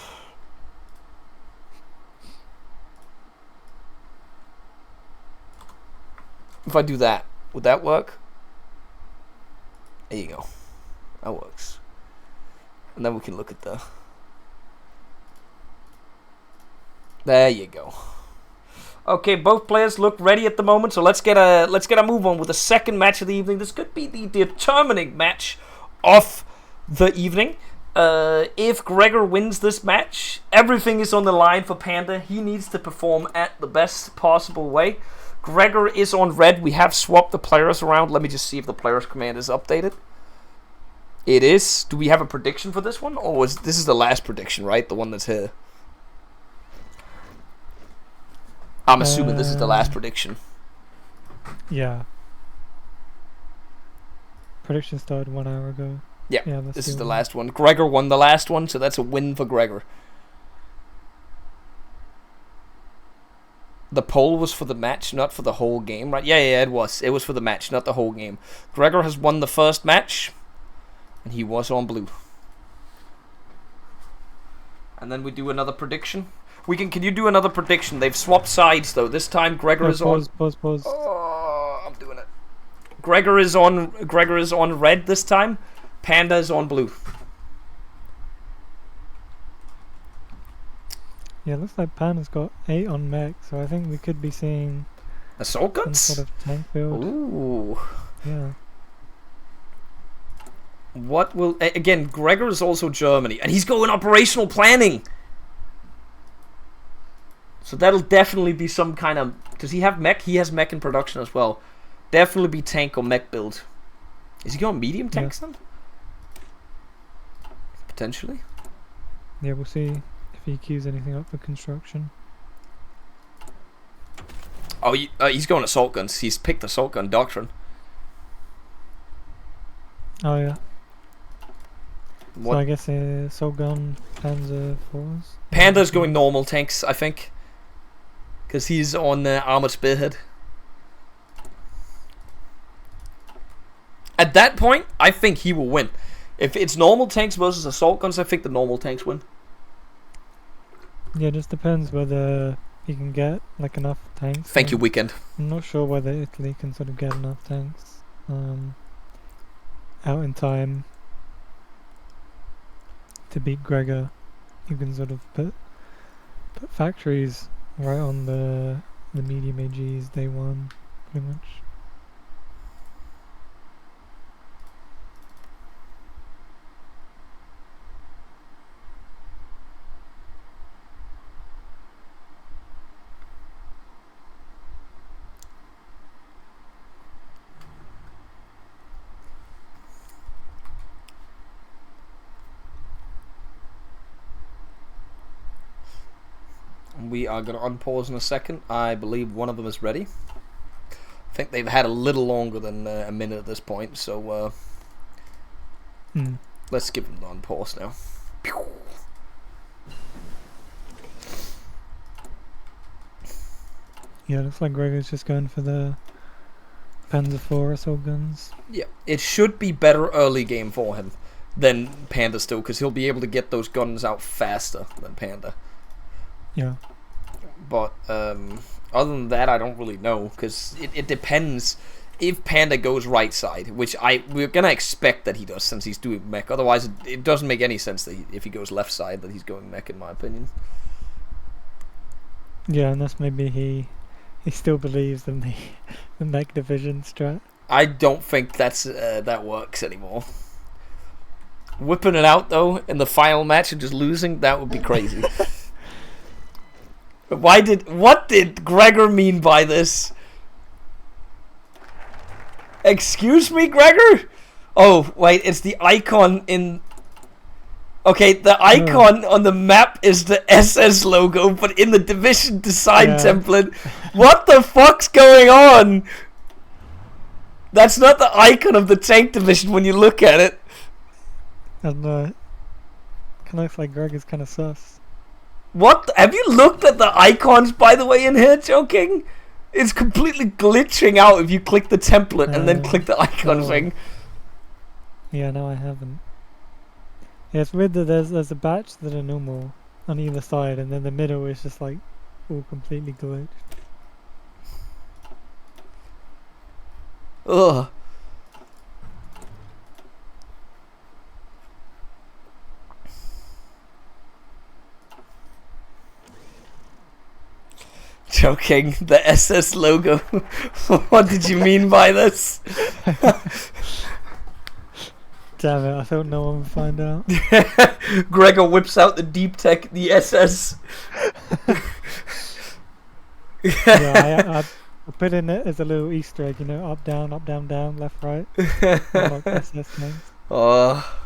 If I do that, would that work? There you go. That works. And then we can look at the... There you go. Okay, both players look ready at the moment, so let's get a move on with the second match of the evening. This could be the determining match of the evening. If Gregor wins this match, everything is on the line for Panda. He needs to perform at the best possible way. Gregor is on red. We have swapped the players around. Let me just see if the players command is updated. It is. Do we have a prediction for this one? Or this is the last prediction, right? The one that's here. I'm assuming this is the last prediction. Yeah. Prediction started 1 hour ago. Yeah, Yeah, this is the last one. Gregor won the last one, so that's a win for Gregor. The poll was for the match, not for the whole game, right? Yeah, it was. It was for the match, not the whole game. Gregor has won the first match, and he was on blue. And then we do another prediction. Can you do another prediction? They've swapped sides though. This time Gregor is on. Pause. Oh, I'm doing it. Gregor is on red this time. Panda is on blue. Yeah, looks like Panda's got 8 on mech, so I think we could be seeing assault some guns. sort of tank build. Ooh. Yeah. What will again? Gregor is also Germany, and he's going operational planning. So that'll definitely be some kind of... Does he have mech? He has mech in production as well. Definitely be tank or mech build. Is he going medium tanks then? Potentially. Yeah, we'll see if he queues anything up for construction. Oh, he's going assault guns. He's picked assault gun doctrine. Oh yeah. What? So I guess assault gun, Panzer 4s. Panda's going normal tanks, I think. Because he's on armored spearhead. At that point, I think he will win. If it's normal tanks versus assault guns, I think the normal tanks win. Yeah, it just depends whether he can get like enough tanks. Thank you, Weekend. I'm not sure whether Italy can sort of get enough tanks out in time to beat Gregor. You can sort of put factories right on the medium AGs day one, pretty much. We are going to unpause in a second. I believe one of them is ready. I think they've had a little longer than a minute at this point, so let's give them the unpause now. Yeah, looks like Gregor's just going for the Panzer 4 assault guns. Yeah, it should be better early game for him than Panda still, because he'll be able to get those guns out faster than Panda. Yeah. But other than that, I don't really know, because it depends if Panda goes right side, which we're gonna expect that he does since he's doing mech. Otherwise, it doesn't make any sense that if he goes left side that he's going mech, in my opinion. Yeah, unless maybe he still believes in the mech division strat. I don't think that works anymore. Whipping it out though in the final match and just losing, that would be crazy. What did Gregor mean by this? Excuse me, Gregor? Oh, wait, it's the icon in... Okay, the icon on the map is the SS logo, but in the division design template, what the fuck's going on? That's not the icon of the tank division when you look at it. And kind of looks like Gregor's kind of sus. What? Have you looked at the icons, by the way, in here, Joking? It's completely glitching out if you click the template and then click the icon thing. Yeah, no, I haven't. Yeah, it's weird that there's a batch that are normal on either side, and then the middle is just like all completely glitched. Ugh. Joking. The SS logo. What did you mean by this? Damn it! I thought no one would find out. Gregor whips out the deep tech, the SS. Yeah, I put in it as a little Easter egg, you know, up, down, left, right. Like SS names. Oh.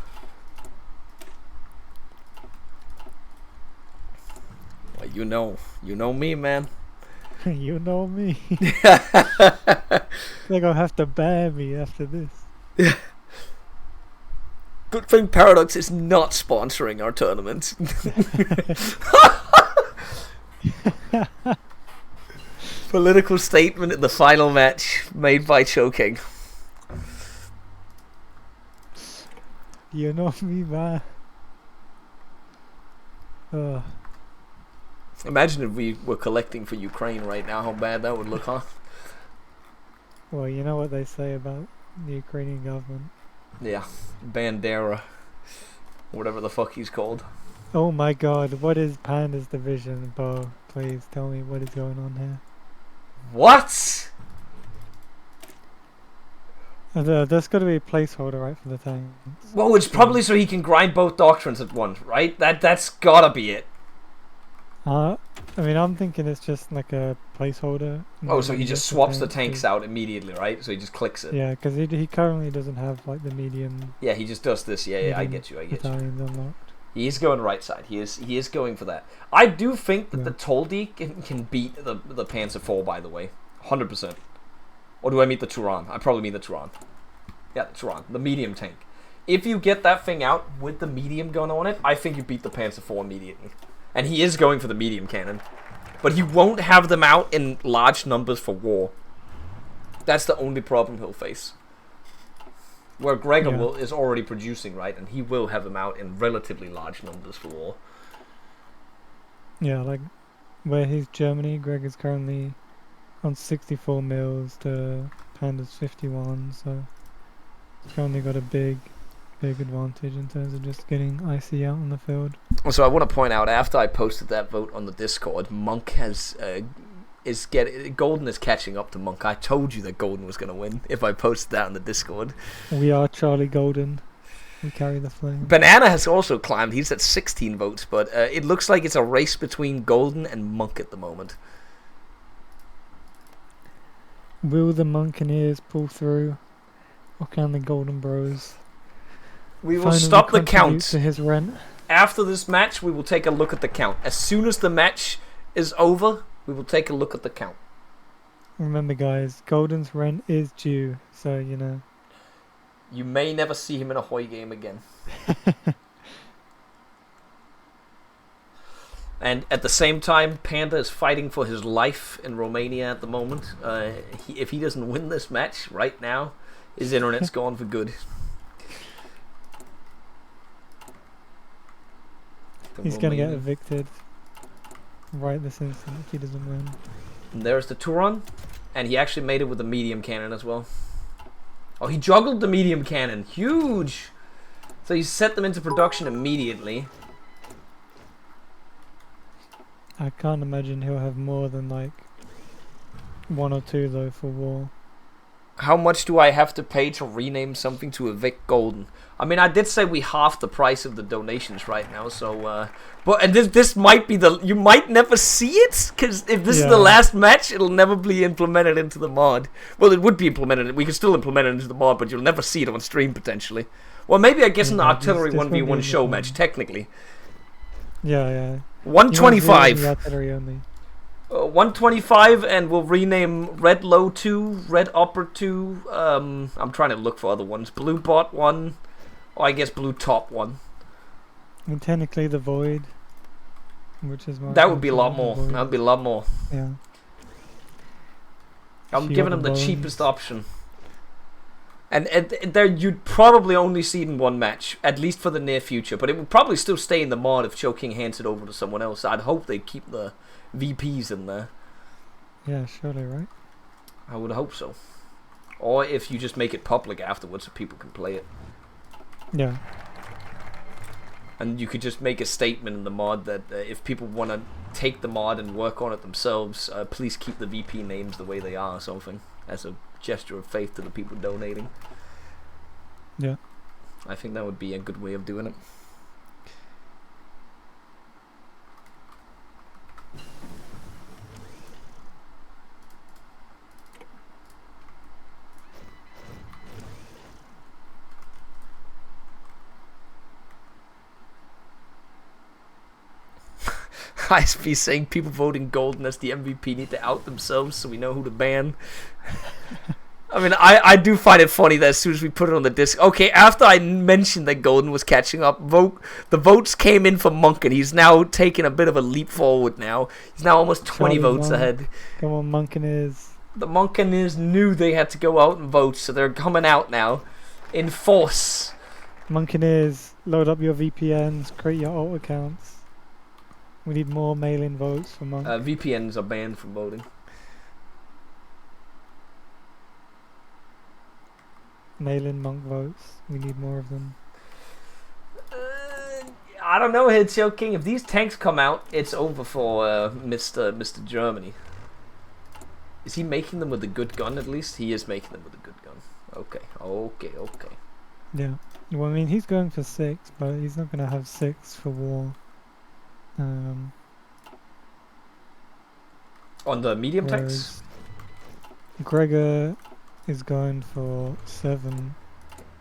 Well, you know me, man. You know me. They're gonna have to ban me after this. Good thing Paradox is not sponsoring our tournament. Political statement in the final match made by Choking. You know me, man. Imagine if we were collecting for Ukraine right now, how bad that would look, huh? Well, you know what they say about the Ukrainian government. Yeah, Bandera. Whatever the fuck he's called. Oh my god, what is Panda's division, Bo? Please tell me what is going on here. What? There's got to be a placeholder, right, for the tanks. Well, it's probably so he can grind both doctrines at once, right? That's gotta be it. I mean, I'm thinking it's just like a placeholder. Oh, so he just swaps the tanks out immediately, right? So he just clicks it. Yeah, because he currently doesn't have like the medium. Yeah, he just does this. Yeah, I get you. Battalions unlocked. He's going right side. He is going for that. I do think that the Toldi can beat the Panzer IV, by the way. 100%. Or do I mean the Turan? I probably mean the Turan. Yeah, the Turan. The medium tank. If you get that thing out with the medium gun on it, I think you beat the Panzer IV immediately. And he is going for the medium cannon. But he won't have them out in large numbers for war. That's the only problem he'll face. Where Gregor is already producing, right? And he will have them out in relatively large numbers for war. Yeah, like where he's Germany, Greg is currently on 64 mils to Panda's 51, so he's currently got a big advantage in terms of just getting IC out on the field. So I want to point out, after I posted that vote on the Discord, Monk has Golden is catching up to Monk. I told you that Golden was going to win if I posted that on the Discord. We are Charlie Golden. We carry the flame. Banana has also climbed. He's at 16 votes, but it looks like it's a race between Golden and Monk at the moment. Will the Monkeneers pull through, or can the Golden Bros we will stop the count to his rent? After this match? We will take a look at the count. As soon as the match is over, we will take a look at the count. Remember, guys, Golden's rent is due, so you know. You may never see him in a Hoy game again. And at the same time, Panda is fighting for his life in Romania at the moment. If he doesn't win this match right now, his internet's gone for good. He's going to get evicted right this instant if he doesn't win. And there's the Turan, and he actually made it with the medium cannon as well. Oh, he juggled the medium cannon. Huge! So he set them into production immediately. I can't imagine he'll have more than like 1 or 2 though for war. How much do I have to pay to rename something to evict Golden? I mean, I did say we halved the price of the donations right now, so and this might be you might never see it, because if this is the last match, it'll never be implemented into the mod. Well, it would be implemented. We could still implement it into the mod, but you'll never see it on stream potentially. Well, maybe I guess in the artillery 1v1 show match technically. Yeah. 125. 125, and we'll rename Red Low 2, Red Upper 2, I'm trying to look for other ones. Blue Bot 1, or I guess Blue Top 1. I mean, technically the Void, which is that would be a lot more. That would be a lot more. Yeah. I'm giving him the cheapest option. And there you'd probably only see it in one match, at least for the near future. But it would probably still stay in the mod if Choking hands it over to someone else. I'd hope they'd keep the VPs in there. Yeah, surely, right? I would hope so. Or if you just make it public afterwards so people can play it. Yeah. And you could just make a statement in the mod that if people want to take the mod and work on it themselves, please keep the VP names the way they are or something, as a gesture of faith to the people donating. Yeah. I think that would be a good way of doing it. ISP saying people voting Golden as the MVP need to out themselves so we know who to ban. I mean, I do find it funny that as soon as we put it on the disc, okay, after I mentioned that Golden was catching up, the votes came in for Monk, and he's now taking a bit of a leap forward now. He's now almost 20 votes ahead. Come on, Monkeneers. The Monkeneers knew they had to go out and vote, so they're coming out now in force. Monkeneers, load up your VPNs, create your alt accounts. We need more mail-in votes for Monk. VPNs are banned from voting. Mail-in Monk votes. We need more of them. I don't know, Headshell King. If these tanks come out, it's over for Mr. Germany. Is he making them with a good gun at least? He is making them with a good gun. Okay. Yeah. Well, I mean, he's going for 6, but he's not going to have 6 for war. On the medium tanks? Gregor is going for 7.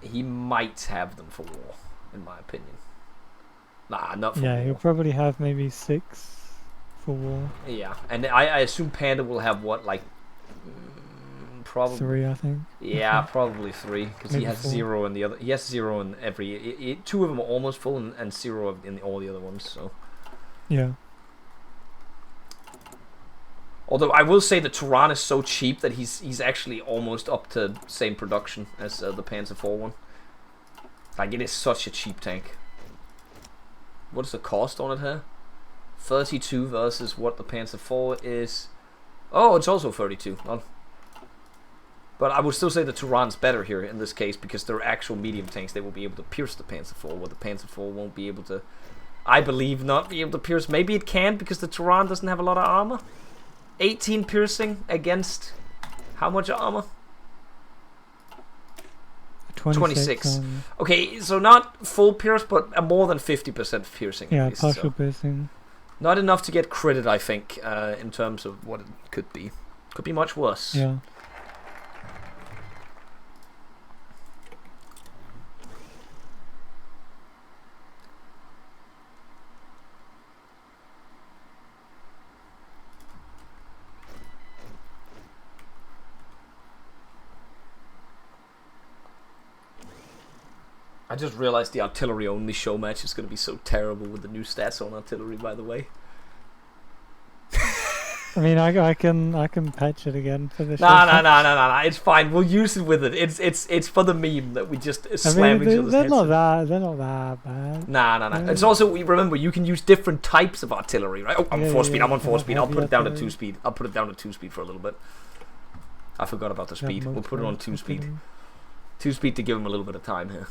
He might have them for war, in my opinion. Nah, not for war. Yeah, he'll probably have maybe 6 for war. Yeah, and I assume Panda will have what, like, probably 3, I think. Yeah, probably 3, because he Maybe has 4. 0 in the other. He has 0 in every. 2 of them are almost full, and 0 in all the other ones. So. Yeah. Although I will say the Turan is so cheap that he's actually almost up to same production as the Panzer IV one. Like, it is such a cheap tank. What is the cost on it here? 32 versus what the Panzer IV is. Oh, it's also 32. Well, but I would still say the Turan's better here in this case because they're actual medium tanks. They will be able to pierce the Panzer IV, where the Panzer IV won't be able to. I believe not be able to pierce. Maybe it can because the Turan doesn't have a lot of armor. 18 piercing against how much armor? 26. Okay, so not full pierce, but a more than 50% piercing. Yeah, at least, partial so. piercing. Not enough to get credit, I think, in terms of what it could be. Could be much worse. Yeah. I just realized the artillery only show match is going to be so terrible with the new stats on artillery, by the way. I mean, I can patch it again for the show. No. It's fine. We'll use it with it. It's for the meme that we just slam each other's they're heads. They're not that bad. Nah. It's also, remember, you can use different types of artillery, right? Oh, I'm Yeah, 4 speed. yeah, I'm on 4 speed. I'll heavy put it down to artillery. 2 speed. I'll put it down to 2 speed for a little bit. I forgot about the speed. We'll put it on 2 speed. 2 speed to give him a little bit of time here.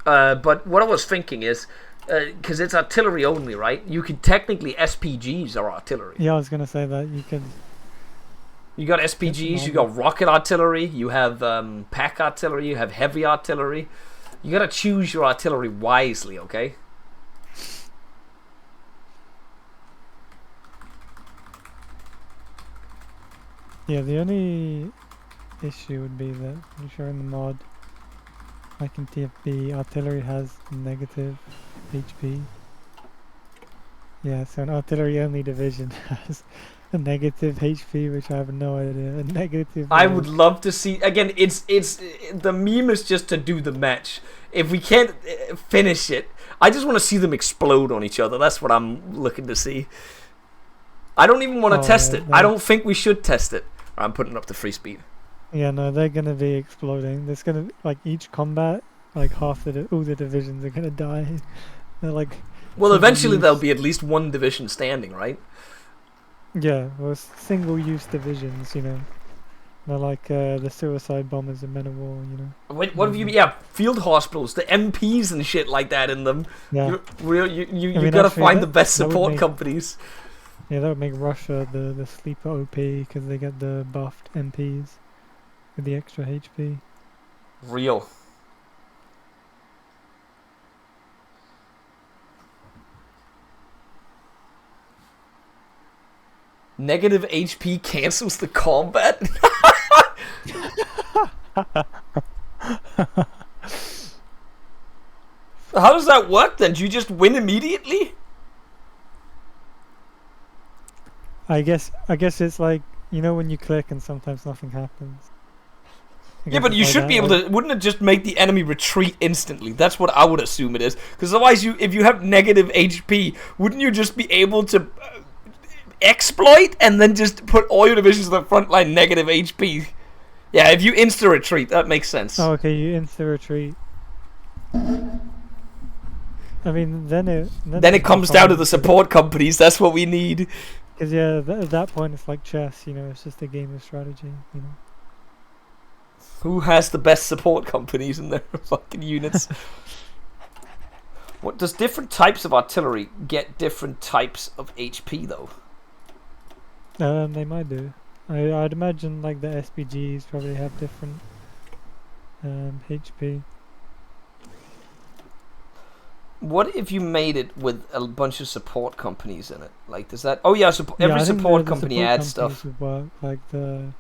But what I was thinking is, because it's artillery only, right? You could technically SPGs are artillery. Yeah, I was gonna say that you could. You got SPGs, you got rocket artillery, you have pack artillery, you have heavy artillery. You gotta choose your artillery wisely, okay? Yeah, the only issue would be that I'm sure in the mod, like in TFB, artillery has negative HP. Yeah, so an artillery only division has a negative HP, which I have no idea. A negative. I would love to see. Again, it's the meme is just to do the match. If we can't finish it, I just want to see them explode on each other. That's what I'm looking to see. I don't even want to test it. I don't think we should test it. I'm putting up to free speed. Yeah, no, they're gonna be exploding. There's gonna like each combat, like half all the divisions are gonna die. They're like. Well, eventually there'll be at least one division standing, right? Yeah, well, single-use divisions, you know. They're like the suicide bombers in Men of War, you know. What have you? Yeah, field hospitals, the MPs and shit like that in them. Yeah. You mean, gotta actually, find the that- best that would support make- companies. Yeah, that would make Russia the sleeper OP because they get the buffed MPs with the extra HP. Real. Negative HP cancels the combat. How does that work then? Do you just win immediately? I guess it's like, you know, when you click and sometimes nothing happens. I Yeah, guess but it's you like should that, be able like- to. Wouldn't it just make the enemy retreat instantly? That's what I would assume it is. Because otherwise, if you have negative HP, wouldn't you just be able to exploit and then just put all your divisions in the front line negative HP? Yeah, if you insta retreat, that makes sense. Oh, okay, you insta retreat. I mean, then Then it comes down to the support companies. That's what we need. Because yeah, at that point it's like chess. You know, it's just a game of strategy. You know. Who has the best support companies in their fucking units? What does different types of artillery get different types of HP though? They might do. I'd imagine like the SPGs probably have different HP. What if you made it with a bunch of support companies in it? Like, does that? Oh yeah, Yeah, every I think support the company support adds companies stuff. would work, like the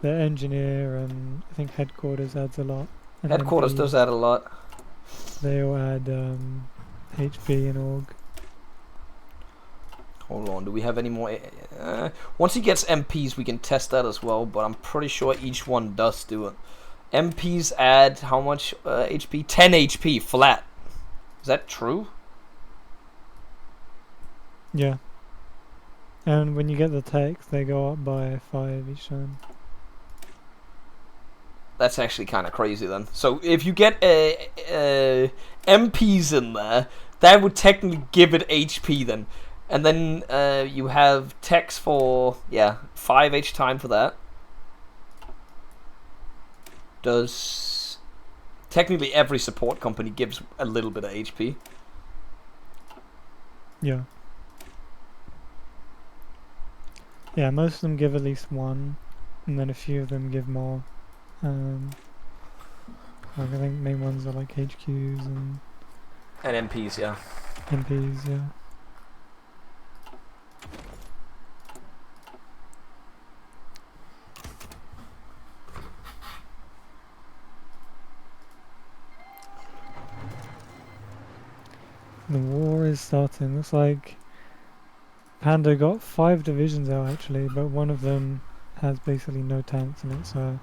engineer and I think headquarters adds a lot. And Headquarters MPs, does add a lot. They all add HP and org. Hold on, do we have any more? Once he gets MPs, we can test that as well. But I'm pretty sure each one does do it. MPs add how much HP? 10 HP flat. Is that true? Yeah. And when you get the techs, they go up by 5 each time. That's actually kind of crazy then. So if you get MPs in there, that would technically give it HP then. And then you have techs for, 5 each time for that. Does... Technically every support company gives a little bit of HP. Yeah. Yeah, most of them give at least 1, and then a few of them give more. Like I think main ones are like HQs and And MPs, yeah. MPs, yeah. The war is starting. Looks like Panda got 5 divisions out actually, but one of them has basically no tanks in it, so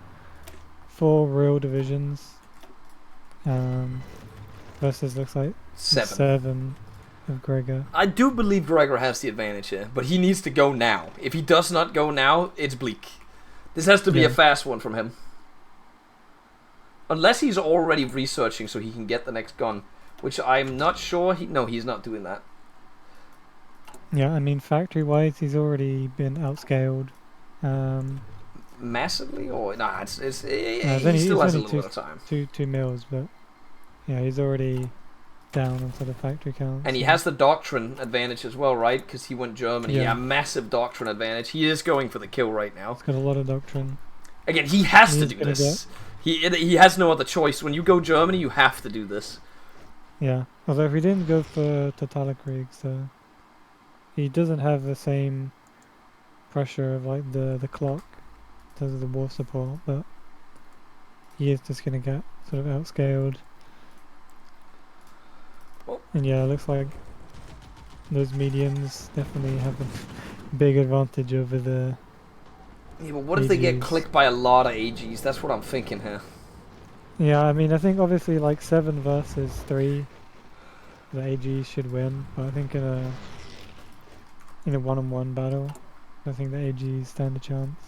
4 real divisions. Versus looks like 7 of Gregor. I do believe Gregor has the advantage here, but he needs to go now. If he does not go now, it's bleak. This has to be a fast one from him. Unless he's already researching so he can get the next gun, which I'm not sure. No, he's not doing that. Yeah, I mean factory-wise, he's already been outscaled. Massively, or nah? He It's still has a only little bit of time, 2 mils, but yeah, he's already down onto the factory count. and he so- has the doctrine advantage as well, right? Because he went Germany. Yeah. Yeah, massive doctrine advantage. He is going for the kill right now. He's got a lot of doctrine. Again, he has to He's do gonna this. He has no other choice. When you go Germany, you have to do this. Yeah, although if he didn't go for Totalkrieg, so he doesn't have the same pressure of like the clock in terms of the war support, but he is just gonna get sort of outscaled. Oh. And yeah, it looks like those mediums definitely have a big advantage over the. Yeah, but what if they get AGs. clicked by a lot of AGs? That's what I'm thinking here. Yeah, I mean, I think obviously like 7 versus 3, the AG should win, but I think in a one-on-one battle, I think the AGs stand a chance.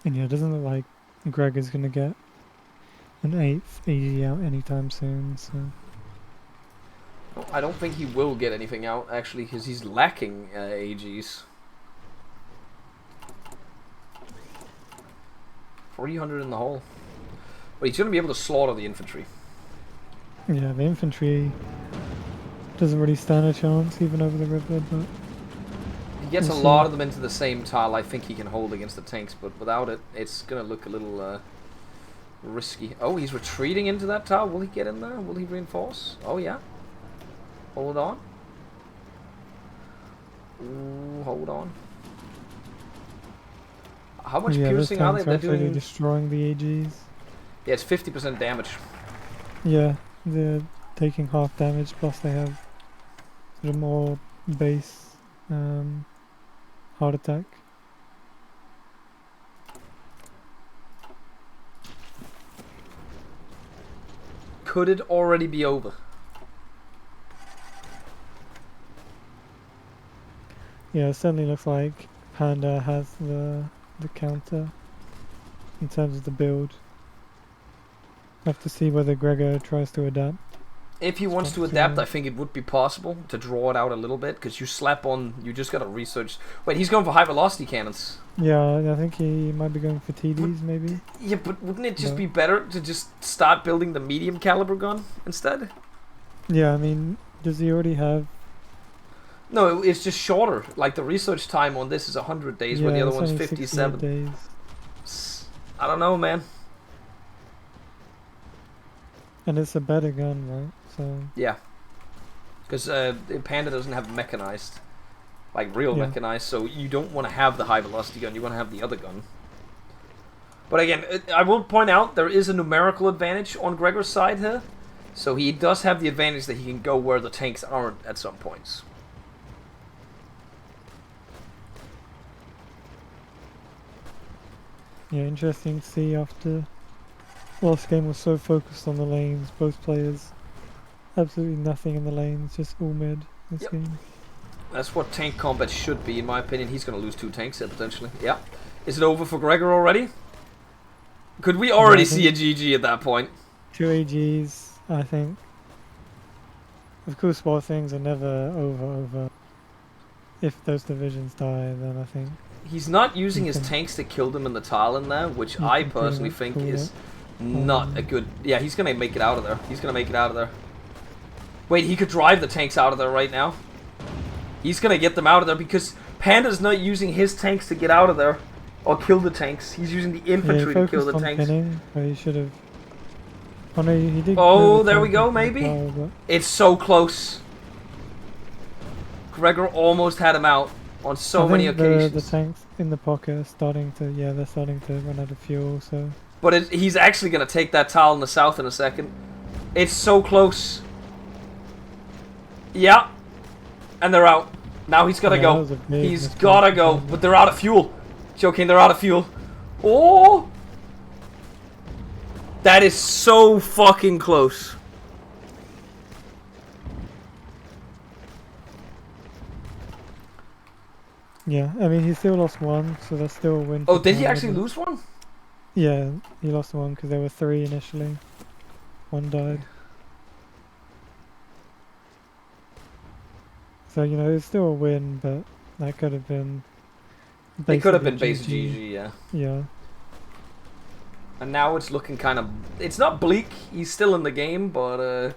And yeah, it doesn't look like Gregor's gonna get an 8th AG out anytime soon, so... I don't think he will get anything out, actually, because he's lacking AGs. 300 in the hole. But he's going to be able to slaughter the infantry. Yeah, the infantry doesn't really stand a chance, even over the river, but... He gets We'll a lot see. of them into the same tile. I think he can hold against the tanks, but without it, it's going to look a little risky. Oh, he's retreating into that tile. Will he get in there? Will he reinforce? Oh, yeah. Hold on. Ooh, hold on. How much yeah, those piercing are they? tanks They're actually doing... destroying the AGs. Yeah, it's 50% damage. Yeah, they're taking half damage, plus they have sort of more base heart attack. Could it already be over? Yeah, it certainly looks like Panda has the counter in terms of the build. Have to see whether Gregor tries to adapt. If he wants to adapt, I think it would be possible to draw it out a little bit, because you slap on, you just gotta research. Wait, he's going for high velocity cannons. Yeah, I think he might be going for TDs maybe. Yeah, but wouldn't it just be better to just start building the medium caliber gun instead? Yeah, I mean, does he already have... No, it's just shorter. Like, the research time on this is 100 days, where the other it's one's only 57. 68 days. I don't know, man. And it's a better gun, right? So... Yeah. Because Panda doesn't have mechanized. Like, real mechanized, so you don't want to have the high velocity gun, you want to have the other gun. But again, I will point out, there is a numerical advantage on Gregor's side here. So he does have the advantage that he can go where the tanks aren't at some points. Yeah, interesting to see after last game was so focused on the lanes, both players absolutely nothing in the lanes, just all mid this game. That's what tank combat should be, in my opinion. He's going to lose 2 tanks here, potentially. Yeah. Is it over for Gregor already? Could we already see a GG at that point? 2 AGs, I think. Of course, while things are never over. If those divisions die, then I think... He's not using his tanks to kill them in the tile in there, which I personally think is not a good... Yeah, he's going to make it out of there. He's going to make it out of there. Wait, he could drive the tanks out of there right now. He's going to get them out of there because Panda's not using his tanks to get out of there or kill the tanks. He's using the infantry to kill the tanks. Pinning, he should have... Oh, no, he did. Oh, there we go, maybe? It's so close. Gregor almost had him out on so many occasions. The tanks in the pocket are starting to... Yeah, they're starting to run out of fuel, so... But he's actually going to take that tile in the south in a second. It's so close. Yeah. And they're out. Now he's got to go. He's got to go. But they're out of fuel. Joking, they're out of fuel. Oh! That is so fucking close. Yeah, I mean, he still lost 1, so that's still a win. Oh, did he actually lose 1? Yeah, he lost 1 because there were 3 initially. 1 died. So, you know, it's still a win, but that could have been... It could have been base GG, yeah. Yeah. And now it's looking kind of... It's not bleak. He's still in the game, but...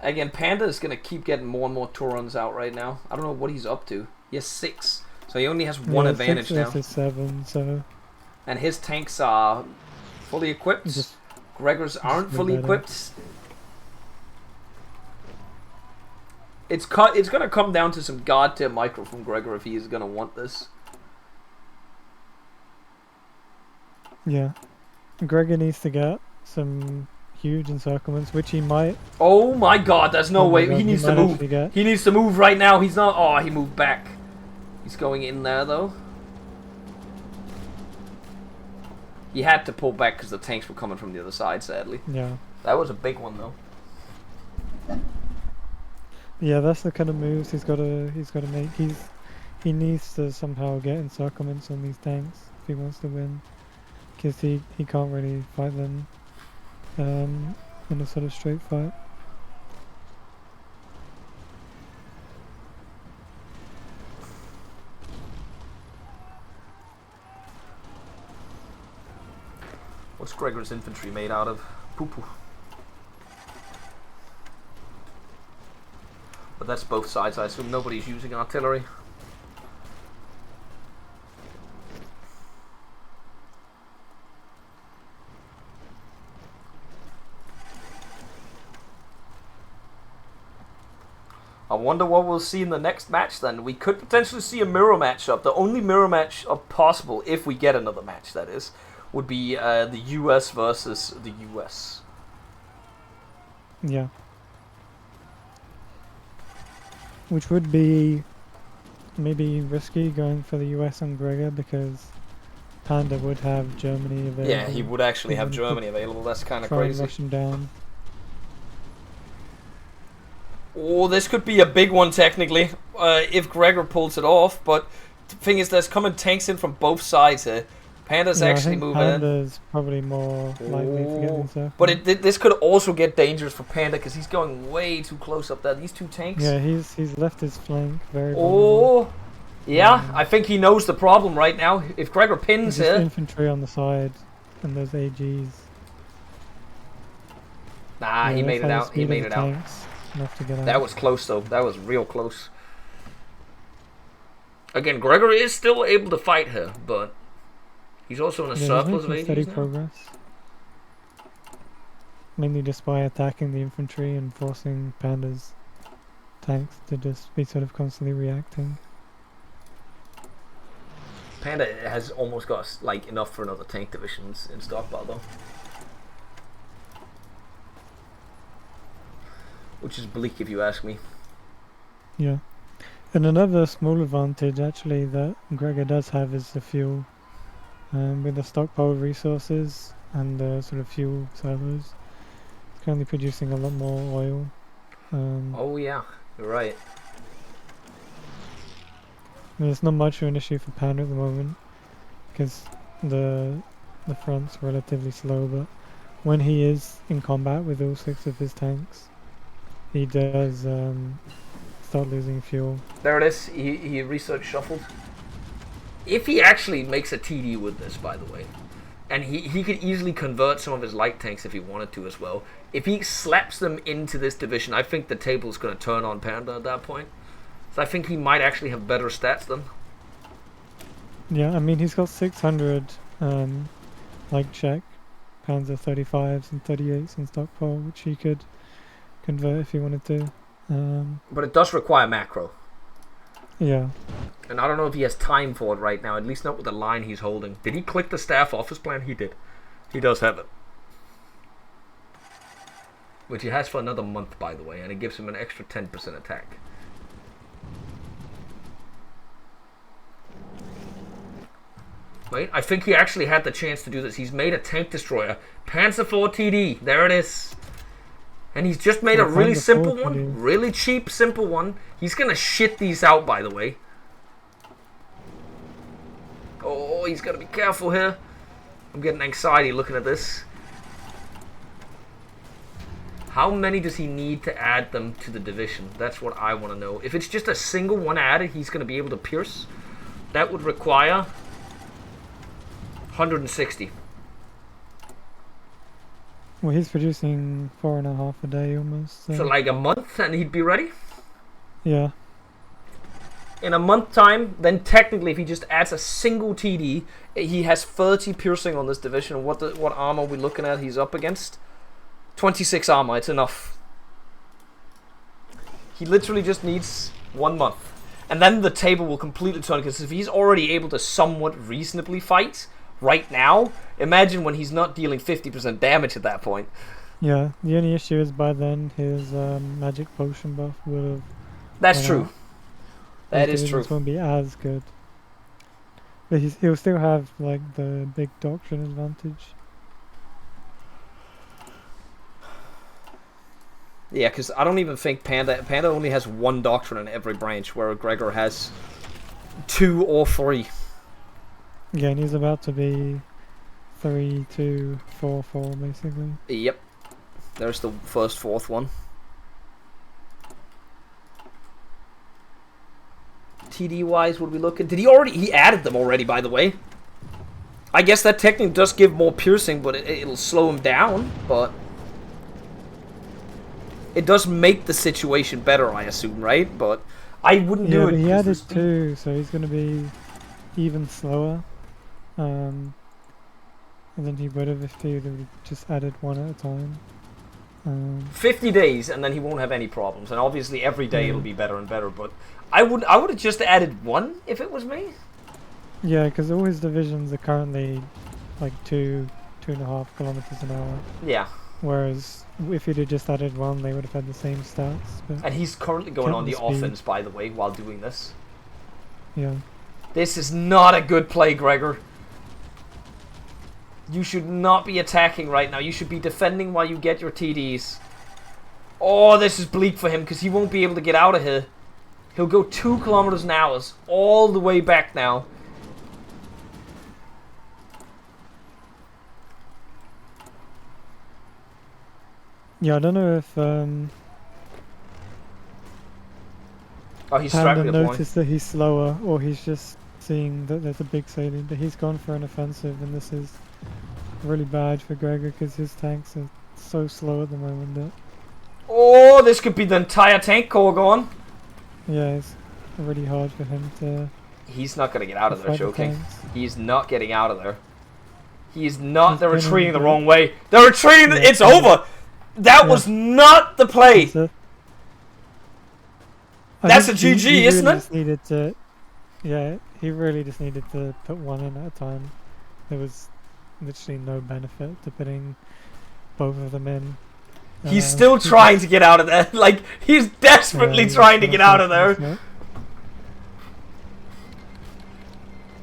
Again, Panda is going to keep getting more and more Turons out right now. I don't know what he's up to. He has 6. So he only has 1 advantage 6 now. 7, so... And his tanks are fully equipped. Gregor's aren't fully equipped. It's going to come down to some god tier micro from Gregor if he is going to want this. Yeah. Gregor needs to get some huge encirclements, which he might. Oh my god, there's no way. He needs to move. He needs to move right now. He's not... Oh, he moved back. He's going in there, though. He had to pull back because the tanks were coming from the other side, sadly. Yeah. That was a big one, though. Yeah, that's the kind of moves he's got to make. He needs to somehow get encirclements on these tanks. he wants to win, because he can't really fight them in a sort of straight fight. What's Gregor's infantry made out of? Poo-poo. But that's both sides. I assume nobody's using artillery. I wonder what we'll see in the next match then. We could potentially see a mirror matchup. The only mirror matchup possible, if we get another match that is, would be the US versus the US. Yeah. Which would be maybe risky going for the US on Gregor, because Panda would have Germany available. Yeah, he would actually have Germany available. That's kind of crazy. Rush him down. Oh, this could be a big one technically, if Gregor pulls it off. But the thing is, there's coming tanks in from both sides here. Panda's actually moving in. Panda's probably more likely to get himself. But this could also get dangerous for Panda, because he's going way too close up there. These two tanks. Yeah, he's left his flank very vulnerable. Oh, yeah. I think he knows the problem right now. If Gregor pins Just here, infantry on the side and those AGs. nah, he made it out. He made it out. Enough to get out. That was close though. That was real close. Again, Gregor is still able to fight here, but he's also in a surplus of AGs steady now. progress. Mainly just by attacking the infantry and forcing Panda's tanks to just be sort of constantly reacting. Panda has almost got like enough for another tank divisions in stockpile though, which is bleak if you ask me. Yeah. And another small advantage actually that Gregor does have is the fuel. With the stockpile of resources and the sort of fuel silos, it's currently producing a lot more oil. Oh yeah, you're right. I mean, it's not much of an issue for Panda at the moment, because the front's relatively slow, but when he is in combat with all 6 of his tanks, he does start losing fuel. There it is. He research shuffled. If he actually makes a TD with this, by the way, and he could easily convert some of his light tanks if he wanted to as well. If he slaps them into this division, I think the table's going to turn on Panda at that point. So I think he might actually have better stats than. Yeah, I mean, he's got 600 like check Panzer 35s and 38s in stockpile, which he could convert if he wanted to. But it does require macro. Yeah. And I don't know if he has time for it right now, at least not with the line he's holding. Did he click the staff office plan? He did. He does have it. Which he has for another month, by the way, and it gives him an extra 10% attack. Wait, I think he actually had the chance to do this. He's made a tank destroyer. Panzer IV TD. There it is. And he's just made a really simple one. Really cheap, simple one. He's going to shit these out, by the way. Oh, he's got to be careful here. I'm getting anxiety looking at this. How many does he need to add them to the division? That's what I want to know. If it's just a single one added, he's going to be able to pierce. That would require 160. Well, he's producing 4.5 a day almost. So like a month and he'd be ready? Yeah. In a month time, then technically if he just adds a single TD, he has 30 piercing on this division. What armor are we looking at he's up against? 26 armor, it's enough. He literally just needs 1 month. And then the table will completely turn, because if he's already able to somewhat reasonably fight right now, imagine when he's not dealing 50% damage at that point. Yeah, the only issue is by then his magic potion buff will have... That's true. That is true. Won't be as good. But he'll still have like the big doctrine advantage. Yeah, because I don't even think Panda only has 1 doctrine in every branch, where Gregor has 2 or 3. Yeah, and he's about to be 3-2-4-4 basically. Yep. There's the first fourth one. TD wise, would we look at? Did he added them already, by the way. I guess that technique does give more piercing, but it'll slow him down, but it does make the situation better, I assume, right? But I wouldn't do Yeah, it. but he 'cause the added speed- 2, so he's going to be even slower. And then he would have if he would have just added 1 at a time. 50 days, and then he won't have any problems. And obviously, every day Yeah. it'll be better and better. But I would have just added 1 if it was me. Yeah, because all his divisions are currently like 2.5 kilometers an hour. Yeah, Whereas if he'd have just added 1, they would have had the same stats. But and he's currently going Kept on the the speed. offense, by the way, while doing this. yeah, This is not a good play, Gregor. You should not be attacking right now. You should be defending while you get your TDs. Oh, this is bleak for him because he won't be able to get out of here. He'll go 2 kilometers an hour all the way back now. yeah. I don't know if Oh, he's Panda strapping the point. noticed that he's slower, or he's just seeing that there's a big salient. But he's gone for an offensive, and this is really bad for Gregor because his tanks are so slow at the moment that Oh, this could be the entire tank core gone. yeah, it's really hard for him to He's not going to get out of there, fight the Choking. tanks. He's not getting out of there. He is not. He's They're been retreating the in wrong way. They're retreating. Yeah, It's yeah. over. That Yeah. was not the play. That's I That's think a GG, he isn't really it? just needed to, yeah, he really just needed to put 1 in at a time. There was literally no benefit to putting both of them in. He's still he trying just- to get out of there. Like, he's desperately he's trying to just get out of there. not-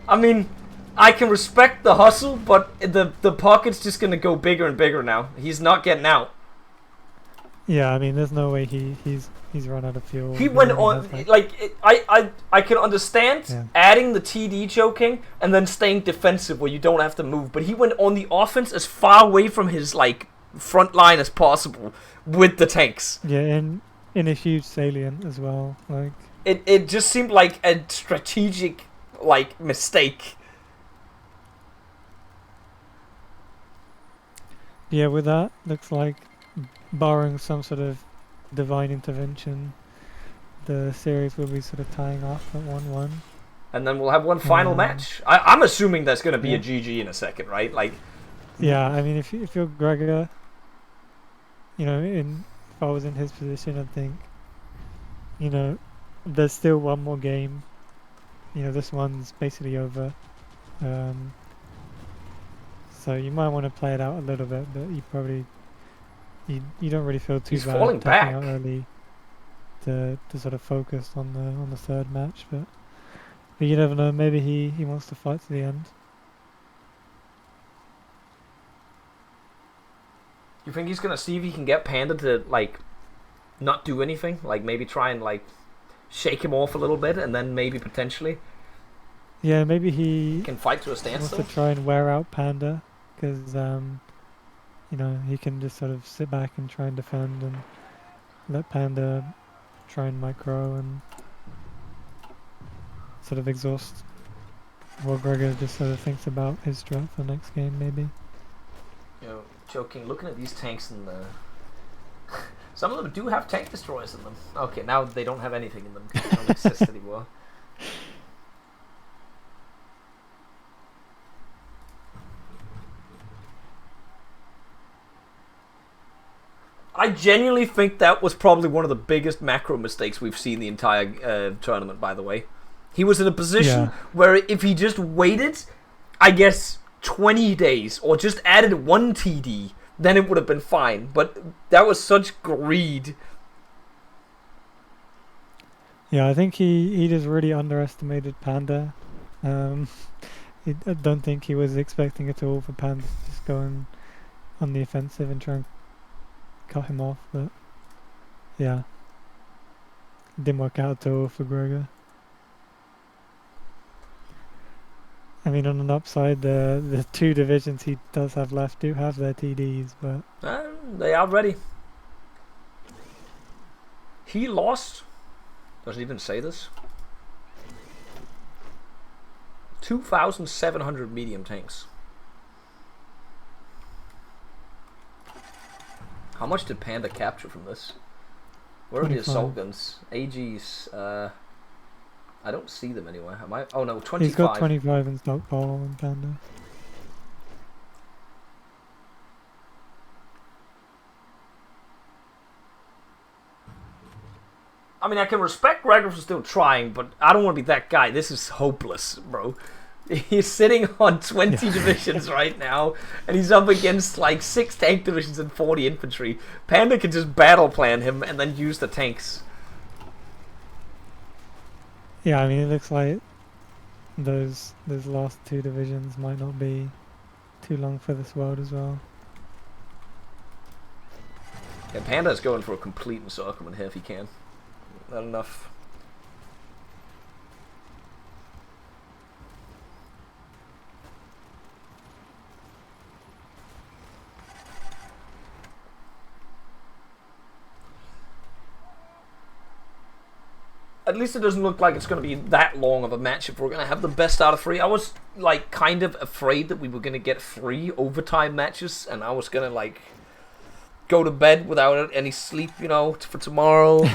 I mean, I can respect the hustle, but the pocket's just going to go bigger and bigger now. He's not getting out. Yeah, I mean, there's no way he's run out of fuel. He went only on, has, I can understand Yeah. adding the TD choking and then staying defensive where you don't have to move, but he went on the offense as far away from his, like, front line as possible with the tanks. yeah, in a huge salient as well. Like, It just seemed like a strategic, like, mistake. yeah, with that, looks like barring some sort of divine intervention, the series will be sort of tying off at 1-1. And then we'll have one final match. I'm assuming there's going to be Yeah. a GG in a second, right? Like, Yeah, I mean, if you're Gregor, you know, if I was in his position, I'd think, you know, there's still 1 more game. You know, this one's basically over. So you might want to play it out a little bit, but you probably you don't really feel too He's bad falling tapping back. out early to sort of focus on the third match, but you never know. Maybe he wants to fight to the end. you think he's going to see if he can get Panda to, like, not do anything? Like, maybe try and, like, shake him off a little bit and then maybe potentially Yeah, maybe he can fight to a wants to standstill? try and wear out Panda because you know, he can just sort of sit back and try and defend and let Panda try and micro and sort of exhaust what Gregor just sort of thinks about his strat for next game, maybe. You know, joking, looking at these tanks in the... Some of them do have tank destroyers in them. Okay, now they don't have anything in them because they don't exist anymore. I genuinely think that was probably one of the biggest macro mistakes we've seen the entire tournament, by the way. He was in a position Yeah. where if he just waited, I guess, 20 days or just added 1 TD, then it would have been fine. But that was such greed. Yeah, I think he just really underestimated Panda. I don't think he was expecting at all for Panda to just go on the offensive and try and cut him off, but yeah, didn't work out at all for Gregor. I mean, on an upside, the 2 divisions he does have left do have their TDs, but They are ready. He lost. Doesn't even say this. 2,700 medium tanks. How much did Panda capture from this? Where are the 25. assault guns? AG's. I don't see them anywhere. Am I? Oh no, 25. he's got 25 in stockpile on Panda. I mean, I can respect Gregor for still trying, but I don't want to be that guy. This is hopeless, bro. He's sitting on 20 divisions right now, and he's up against like 6 tank divisions and 40 infantry. Panda can just battle plan him and then use the tanks. Yeah, I mean, it looks like those last 2 divisions might not be too long for this world as well. Yeah, Panda's going for a complete encirclement here if he can. Not enough. At least it doesn't look like it's going to be that long of a match if we're going to have the best out of 3. I was like kind of afraid that we were going to get 3 overtime matches, and I was going to like go to bed without any sleep, you know, for tomorrow.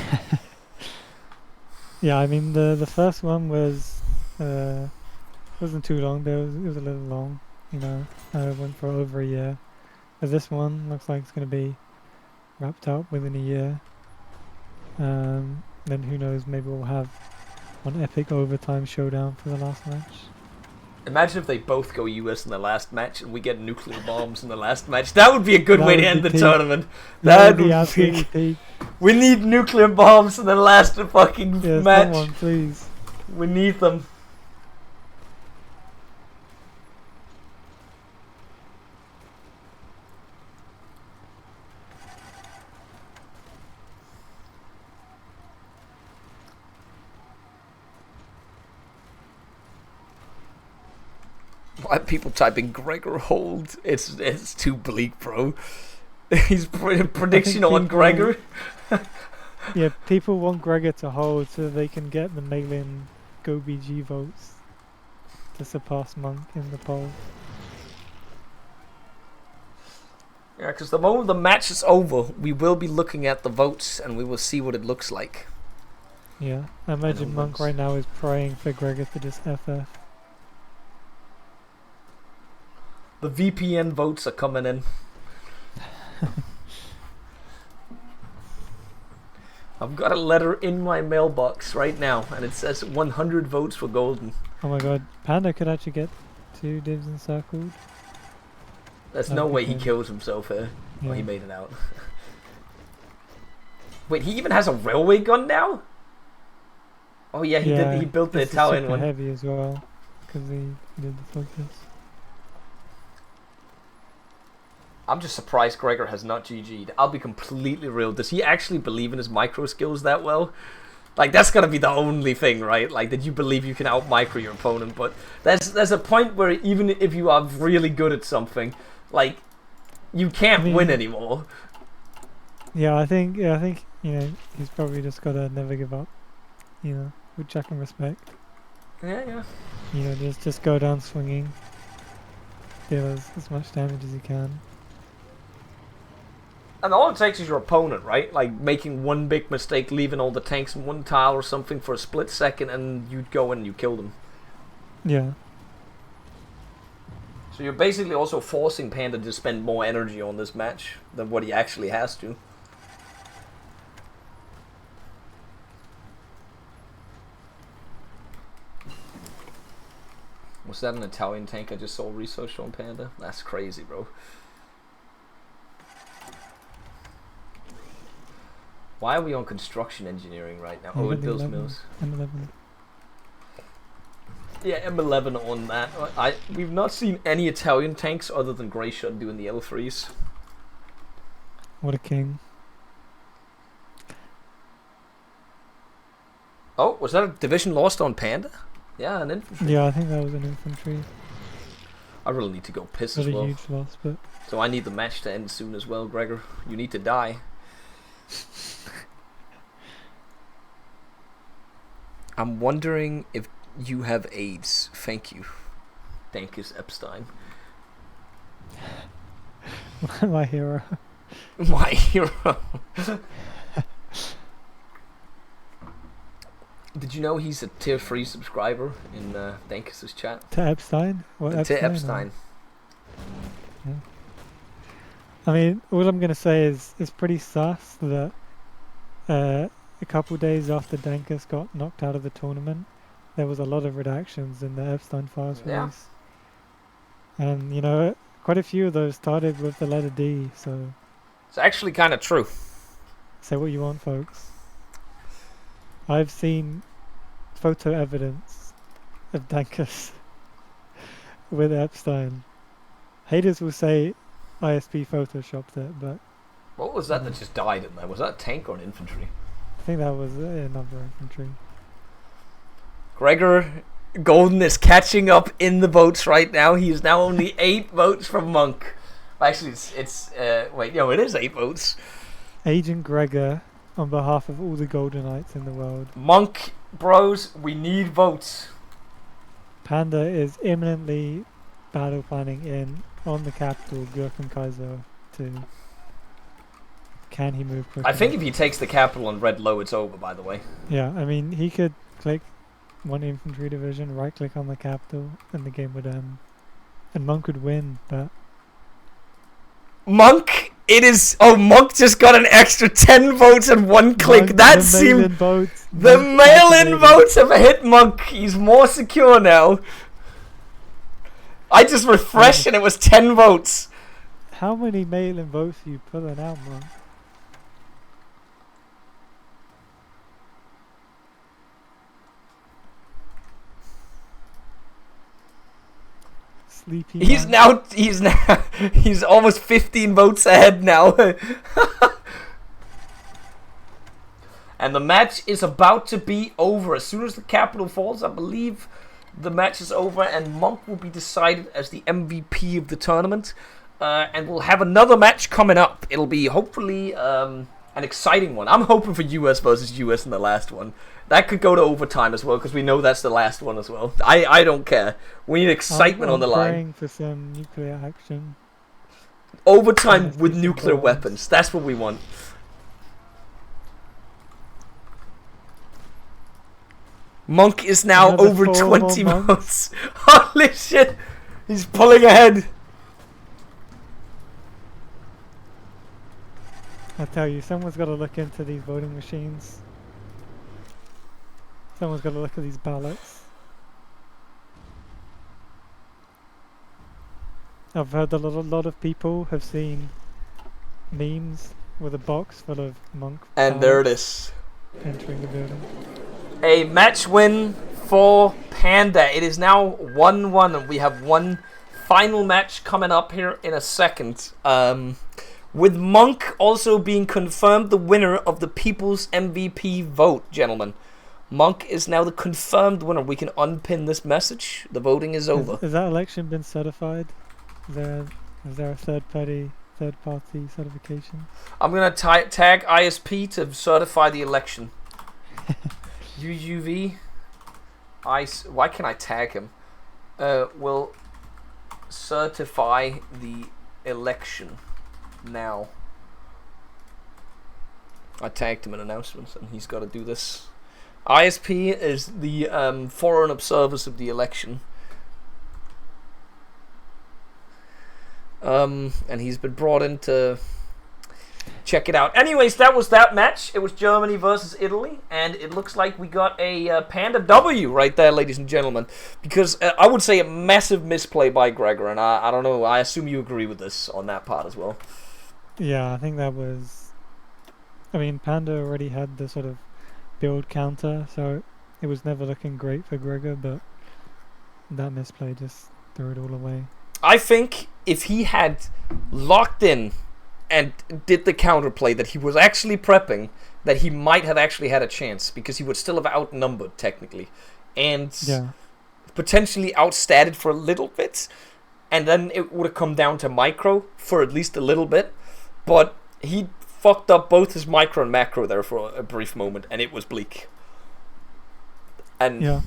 Yeah, I mean, the first one was wasn't too long, but it was a little long, you know. It went for over a year. But this one looks like it's going to be wrapped up within a year. Then who knows, maybe we'll have one epic overtime showdown for the last match. Imagine if they both go US in the last match and we get nuclear bombs in the last match. That would be a good way to end the tournament. That would be absolutely peak. We need nuclear bombs in the last fucking Yes, match. someone, please. We need them. Why are people typing Gregor hold? It's too bleak, bro. He's prediction on Gregor. Yeah, people want Gregor to hold so they can get the mail-in BOBG votes to surpass Monk in the poll. Yeah, because the moment the match is over, we will be looking at the votes and we will see what it looks like. Yeah, I imagine Monk right now is praying for Gregor to just FF. The VPN votes are coming in. I've got a letter in my mailbox right now, and it says 100 votes for Golden. Oh my god, Panda could actually get 2 divs encircled. There's no way he kills himself here. Yeah. Oh, he made it out. Wait, he even has a railway gun now? Oh yeah, he did. He built the Italian one. Heavy as well, because he did the focus. I'm just surprised Gregor has not GG'd. I'll be completely real. Does he actually believe in his micro skills that well? Like, that's gotta be the only thing, right? Like, that you believe you can out micro your opponent. But there's a point where even if you are really good at something, like, you can't win anymore. Yeah, I think you know, he's probably just gotta never give up. You know, which I can respect. Yeah. You know, just go down swinging, deal as much damage as you can. And all it takes is your opponent, right? Like, making one big mistake, leaving all the tanks in one tile or something for a split second, and you'd go in and you kill them. Yeah. So you're basically also forcing Panda to spend more energy on this match than what he actually has to. Was that an Italian tank I just saw research on Panda? That's crazy, bro. Why are we on construction engineering right now? Oh, it builds mills. M11. Yeah, M11 on that. We've not seen any Italian tanks other than Greyshot doing the L3s. What a king. Oh, was that a division lost on Panda? Yeah, an infantry. Yeah, I think that was an infantry. I really need to go piss Not as a well. huge loss, but So I need the match to end soon as well, Gregor. You need to die. I'm wondering if you have AIDS. Thank you. Dankus Epstein. my hero. My hero. Did you know he's a tier 3 subscriber in Dankus's chat? To Epstein? What, To or- Epstein. Yeah. I mean, all I'm going to say is it's pretty sus that a couple days after Dankus got knocked out of the tournament, there was a lot of redactions in the Epstein files Yeah. release. And, you know, quite a few of those started with the letter D, so It's actually kind of true. say what you want, folks. I've seen photo evidence of Dankus with Epstein. Haters will say ISP photoshopped it, but What was that just died in there? Was that a tank or an infantry? I think that was another infantry. Gregor Golden is catching up in the votes right now. He is now only 8 votes from Monk. Actually, wait, no, it is 8 votes. Agent Gregor, on behalf of all the Golden Knights in the world. Monk, bros, we need votes. Panda is imminently battle planning in on the capital, Gurkenkaiser, to... Can he move quickly? I think if he takes the capital and red low, it's over, by the way. Yeah, I mean, he could click one infantry division, right click on the capital, and the game would end. And Monk would win, but... Monk, it is... Oh, Monk just got an extra 10 votes and 1 click. Monk, That the seemed... mail-in votes, The Monk mail-in activated. votes have hit Monk. He's more secure now. I just refreshed and it was 10 votes. How many mail-in votes are you pulling out, Monk? Sleepy He's Monk. he's almost 15 votes ahead now. And the match is about to be over. As soon as the capital falls, I believe the match is over and Monk will be decided as the MVP of the tournament. And we'll have another match coming up. It'll be hopefully an exciting one. I'm hoping for US versus US in the last one. That could go to overtime as well, because we know that's the last one as well. I don't care. We need excitement on the I'm line. praying for some nuclear action. Overtime Let's with do some nuclear bombs. weapons. That's what we want. Monk is now Another over 4 more 20 monks. votes. Holy shit! He's pulling ahead. I tell you, someone's got to look into these voting machines. Someone's got to look at these ballots. I've heard that a lot of people have seen memes with a box full of Monk And there it ballots is. entering the building. A match win for Panda. It is now 1-1 and we have one final match coming up here in a second. With Monk also being confirmed the winner of the People's MVP vote, gentlemen. Monk is now the confirmed winner. We can unpin this message. The voting is over. Has that election been certified? Is there a third party certification? I'm gonna tag ISP to certify the election. UUV. Why can't I tag him? Will certify the election now. I tagged him in announcements, and he's got to do this. ISP is the foreign observers of the election. And he's been brought in to check it out. Anyways, that was that match. It was Germany versus Italy, and it looks like we got a Panda W right there, ladies and gentlemen. Because I would say a massive misplay by Gregor, and I don't know, I assume you agree with this on that part as well. Yeah, I think that was... I mean, Panda already had the sort of build counter, so it was never looking great for Gregor, but that misplay just threw it all away. I think if he had locked in and did the counterplay that he was actually prepping, that he might have actually had a chance, because he would still have outnumbered technically, and Yeah. potentially outstatted for a little bit. and then it would have come down to micro for at least a little bit. But he fucked up both his micro and macro there for a brief moment, and it was bleak. And Yeah.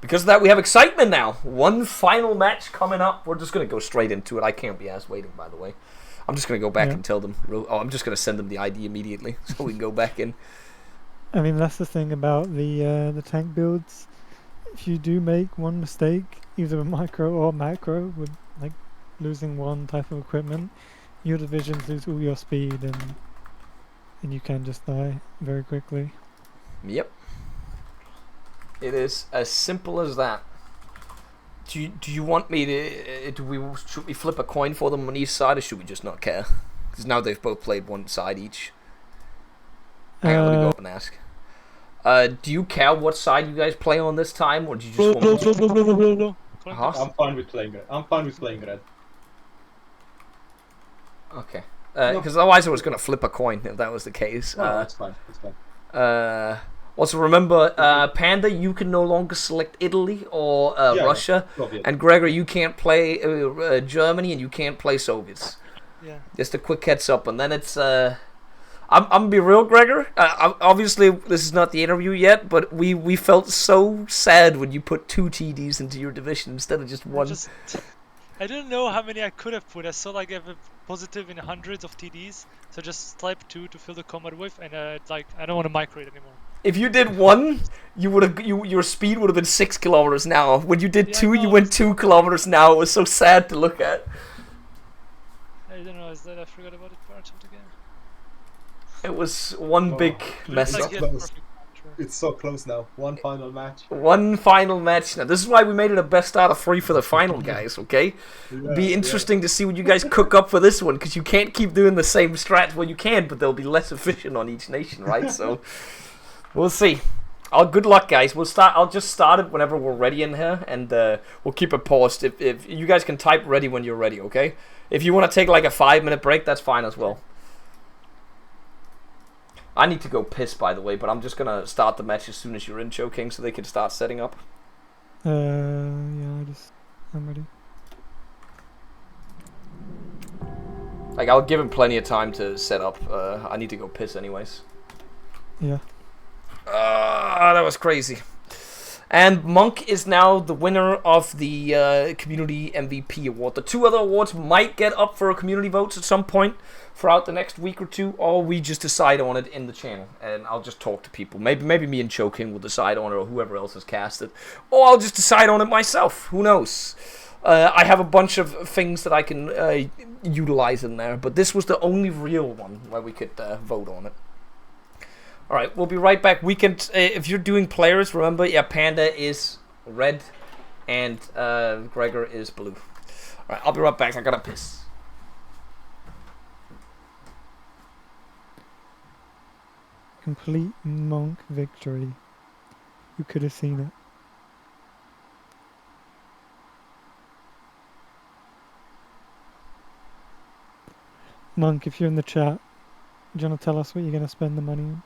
because of that, we have excitement now. One final match coming up. We're just going to go straight into it. I can't be asked waiting, by the way. I'm just going to go back and tell them. I'm just going to send them the ID immediately so we can go back in. I mean, that's the thing about the tank builds. If you do make one mistake, either micro or macro, with like losing one type of equipment, your divisions lose all your speed, and you can just die very quickly. Yep. It is as simple as that. Do you want me to? Should we flip a coin for them on each side, or should we just not care? Because now they've both played one side each. Hang on, let me go up and ask. Do you care what side you guys play on this time, or do you just want? I'm fine with playing red. I'm fine with playing red. Okay. Because otherwise I was going to flip a coin if that was the case. No, that's fine. That's fine. Also remember, Panda, you can no longer select Italy or Russia, and Gregor, you can't play Germany and you can't play Soviets. Yeah. Just a quick heads up, and then it's. I'm gonna be real, Gregor. Obviously, this is not the interview yet, but we felt so sad when you put 2 TDs into your division instead of just one. I didn't know how many I could have put. I saw like I have a positive in hundreds of TDs, so just type 2 to fill the combat with, and I don't want to micro it anymore. If you did 1, you would have your speed would have been 6 kilometers an hour. When you did 2, you went 2 kilometers an hour. It was so sad to look at. I don't know. Is that I forgot about it part of the game? It was one big mess up. It's so close now. One final match. One final match. Now, this is why we made it a best out of 3 for the final, guys, okay? Be interesting to see what you guys cook up for this one, because you can't keep doing the same strat. Well, you can, but they'll be less efficient on each nation, right? So, we'll see. Good luck, guys. I'll just start it whenever we're ready in here, and we'll keep it paused. If you guys can type ready when you're ready, okay? If you want to take like a 5-minute break, that's fine as well. I need to go piss, by the way, but I'm just going to start the match as soon as you're in, Choking, so they can start setting up. Yeah, I'm ready. Like, I'll give him plenty of time to set up. I need to go piss anyways. Yeah. That was crazy. And Monk is now the winner of the Community MVP Award. The 2 other awards might get up for a community votes at some point throughout the next week or 2, or we just decide on it in the channel, and I'll just talk to people. Maybe me and Choking will decide on it, or whoever else has cast it, or I'll just decide on it myself. Who knows? I have a bunch of things that I can utilize in there, but this was the only real one where we could vote on it. Alright, we'll be right back. We can, if you're doing players, remember, yeah, Panda is red, and Gregor is blue. Alright, I'll be right back. I gotta piss. Complete Monk victory. Who could have seen it? Monk, if you're in the chat, do you want to tell us what you're going to spend the money on?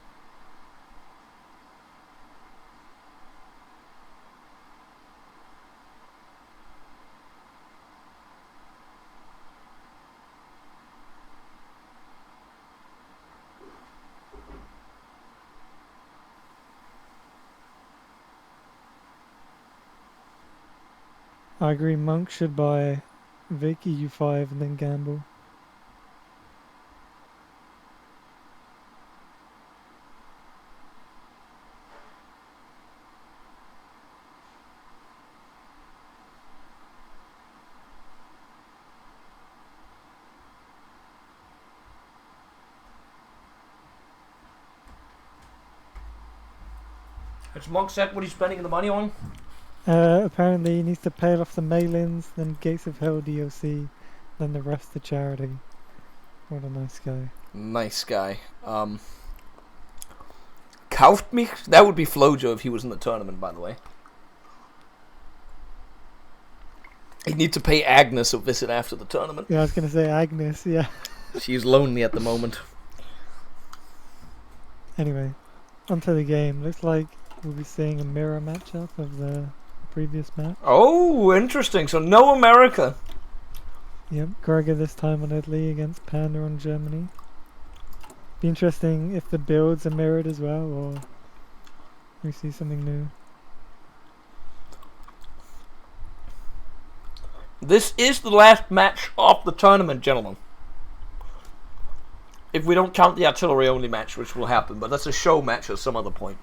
I agree, Monk should buy Vic EU5 and then gamble. Has Monk said what he's spending the money on? Apparently he needs to pay off the mail-ins, then Gates of Hell DLC, then the rest to charity. What a nice guy. Nice guy. Kauft mich? That would be Flojo if he was in the tournament, by the way. He'd need to pay Agnes a visit after the tournament. Yeah, I was going to say Agnes, yeah. She's lonely at the moment. Anyway, onto the game. Looks like we'll be seeing a mirror matchup of the previous match. Oh, interesting. So no America. Yep, Gregor this time on Italy against Panda on Germany. Be interesting if the builds are mirrored as well, or we see something new. This is the last match of the tournament, gentlemen. If we don't count the artillery only match, which will happen, but that's a show match at some other point.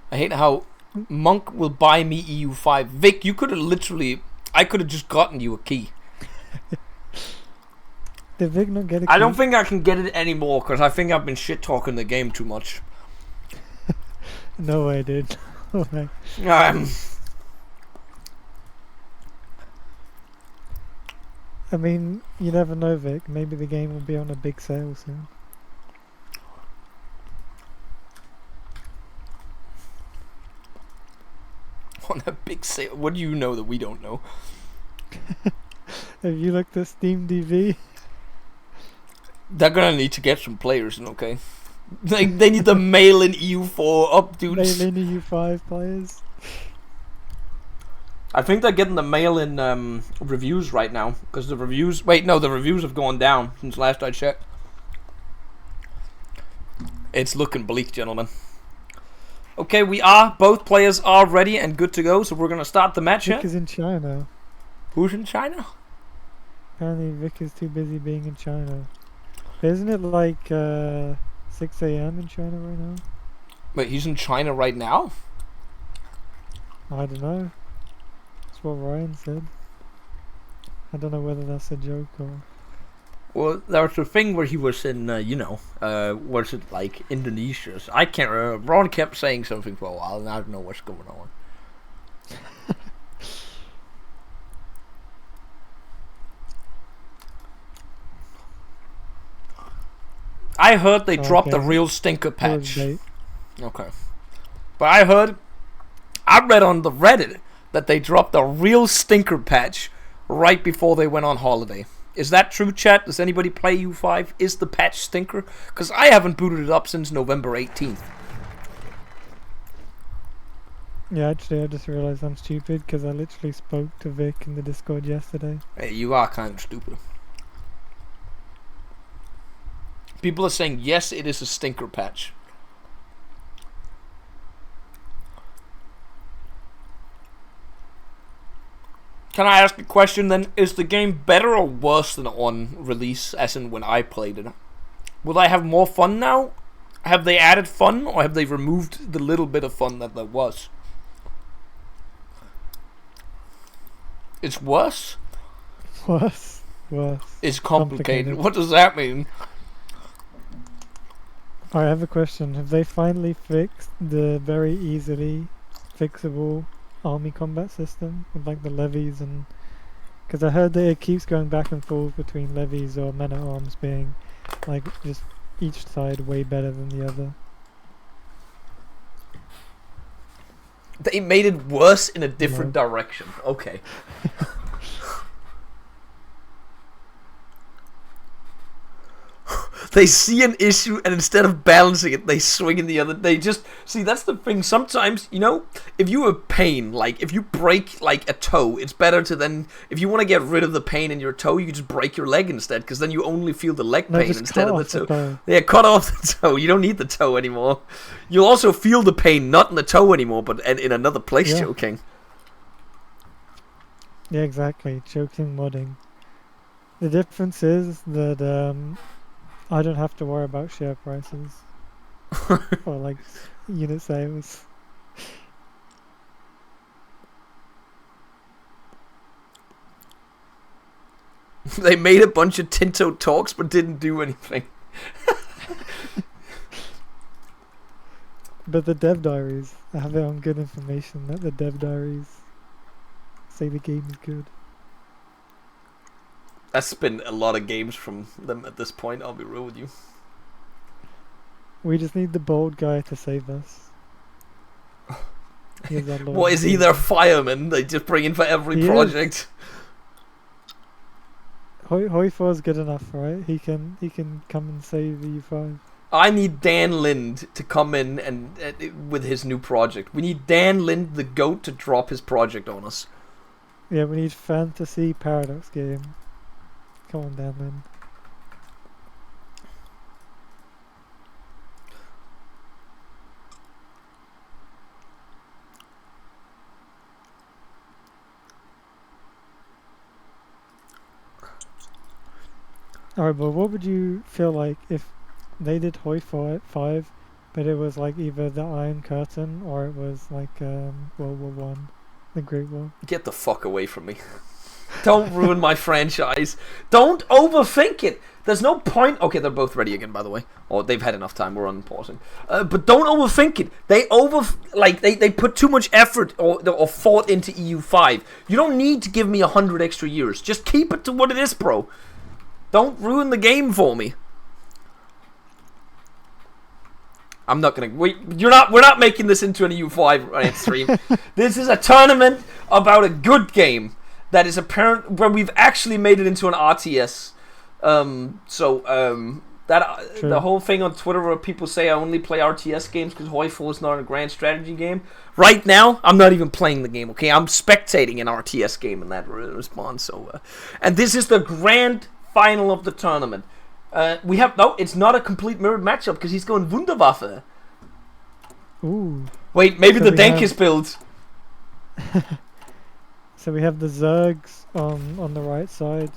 I hate how Monk will buy me EU5. Vic, you could have literally... I could have just gotten you a key. Did Vic not get a key? I don't think I can get it anymore, because I think I've been shit-talking the game too much. No way, dude. No way. I mean, you never know, Vic. Maybe the game will be on a big sale soon. On a big sale? What do you know that we don't know? Have you looked at Steam DB? They're gonna need to get some players in, okay? They need to mail in EU4 up, dudes. Mail in EU5 players. I think they're getting the mail-in reviews right now, because the reviews... Wait, no, the reviews have gone down since last I checked. It's looking bleak, gentlemen. Okay, both players are ready and good to go, so we're going to start the match here. Vic is in China. Who's in China? Apparently Vic is too busy being in China. Isn't it like 6 AM in China right now? Wait, he's in China right now? I don't know. That's what Ryan said. I don't know whether that's a joke or... Well, there was a thing where he was in, was it like Indonesia? I can't remember. Ron kept saying something for a while, and I don't know what's going on. I heard they dropped the real stinker patch. Okay. But I read on the Reddit that they dropped a real stinker patch right before they went on holiday. Is that true, chat? Does anybody play U5? Is the patch stinker? Because I haven't booted it up since November 18th. Yeah, actually, I just realized I'm stupid because I literally spoke to Vic in the Discord yesterday. Hey, you are kind of stupid. People are saying, yes, it is a stinker patch. Can I ask a question then? Is the game better or worse than on release, as in when I played it? Will I have more fun now? Have they added fun, or have they removed the little bit of fun that there was? It's worse? Worse. It's complicated. What does that mean? I have a question. Have they finally fixed the very easily fixable army combat system with like the levies? And because I heard that it keeps going back and forth between levies or men at arms being like just each side way better than the other. They made it worse in a different direction. Okay. They see an issue, and instead of balancing it, they swing in the other. They just... See, that's the thing. Sometimes, you know, if you have pain, like, if you break, like, a toe, it's better to then... If you want to get rid of the pain in your toe, you just break your leg instead, because then you only feel the leg pain instead of the toe. Yeah, cut off the toe. You don't need the toe anymore. You'll also feel the pain, not in the toe anymore, but in another place, choking. Yeah, exactly. Choking, modding. The difference is that, I don't have to worry about share prices or like unit sales. They made a bunch of Tinto talks but didn't do anything. But the dev diaries, I have it on good information that the dev diaries say the game is good. That's been a lot of games from them at this point, I'll be real with you. We just need the bold guy to save us. What, is he their fireman they just bring in for every project? Hoifor's good enough, right? He can come and save EU5. I need Dan Lind to come in and with his new project. We need Dan Lind, the GOAT, to drop his project on us. Yeah, we need fantasy paradox game. Come on, Dan Lind. Alright, but what would you feel like if they did Hoi 5, but it was like either the Iron Curtain or it was like World War One, the Great War? Get the fuck away from me. Don't ruin my franchise. Don't overthink it. There's no point. Okay, they're both ready again, by the way. Or they've had enough time. We're unpausing. But don't overthink it. They put too much effort or thought into EU5. You don't need to give me 100 extra years. Just keep it to what it is, bro. Don't ruin the game for me. I'm not gonna wait. We're not making this into an EU5 stream. This is a tournament about a good game that is apparent where we've actually made it into an RTS. The whole thing on Twitter where people say I only play RTS games because Hoi 4 is not a grand strategy game. Right now, I'm not even playing the game. Okay, I'm spectating an RTS game in that response. So, and this is the grand final of the tournament. It's not a complete mirrored matchup because he's going Wunderwaffe. Ooh. Wait, maybe so the Denkis build. So we have the Zergs on the right side,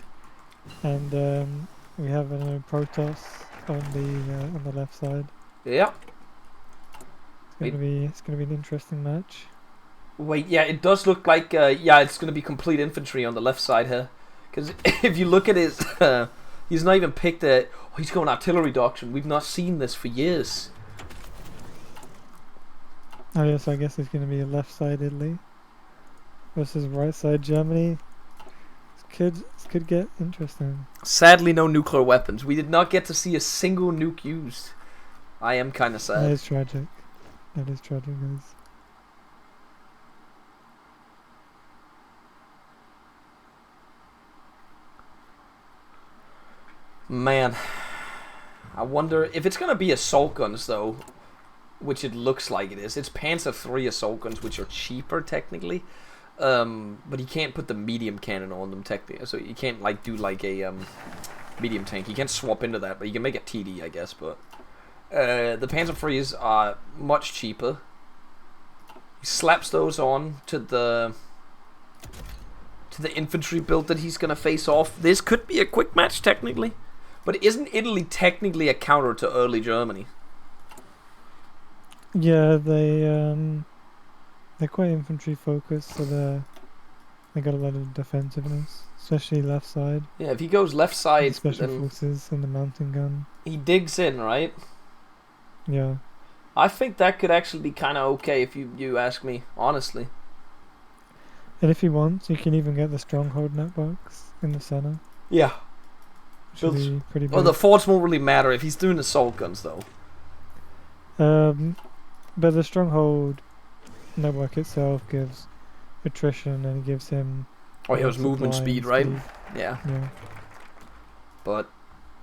and we have a Protoss on the left side. Yeah. It's gonna be an interesting match. Wait, yeah, it does look like it's gonna be complete infantry on the left side here. Because if you look at his, he's not even picked he's going artillery doctrine. We've not seen this for years. Oh yes, I guess it's going to be left side Italy versus right side Germany. This could get interesting. Sadly, no nuclear weapons. We did not get to see a single nuke used. I am kind of sad. That is tragic. That is tragic, guys. Man, I wonder if it's gonna be assault guns though, which it looks like it is. It's Panzer III assault guns, which are cheaper technically, but you can't put the medium cannon on them technically. So you can't do a medium tank. You can't swap into that, but you can make a TD, I guess. But the Panzer IIIs are much cheaper. He slaps those on to the infantry build that he's gonna face off. This could be a quick match technically. But isn't Italy technically a counter to early Germany? Yeah, they're quite infantry focused, so they got a lot of defensiveness, especially left side. Yeah, if he goes left side, special forces and the mountain gun. He digs in, right? Yeah. I think that could actually be kind of okay if you ask me, honestly. And if he wants, you can even get the stronghold networks in the center. Yeah. Pretty big. Well, the forts won't really matter if he's doing assault guns, though. But the stronghold network itself gives attrition and it gives him. Oh, he has movement speed, right? Yeah. Yeah. But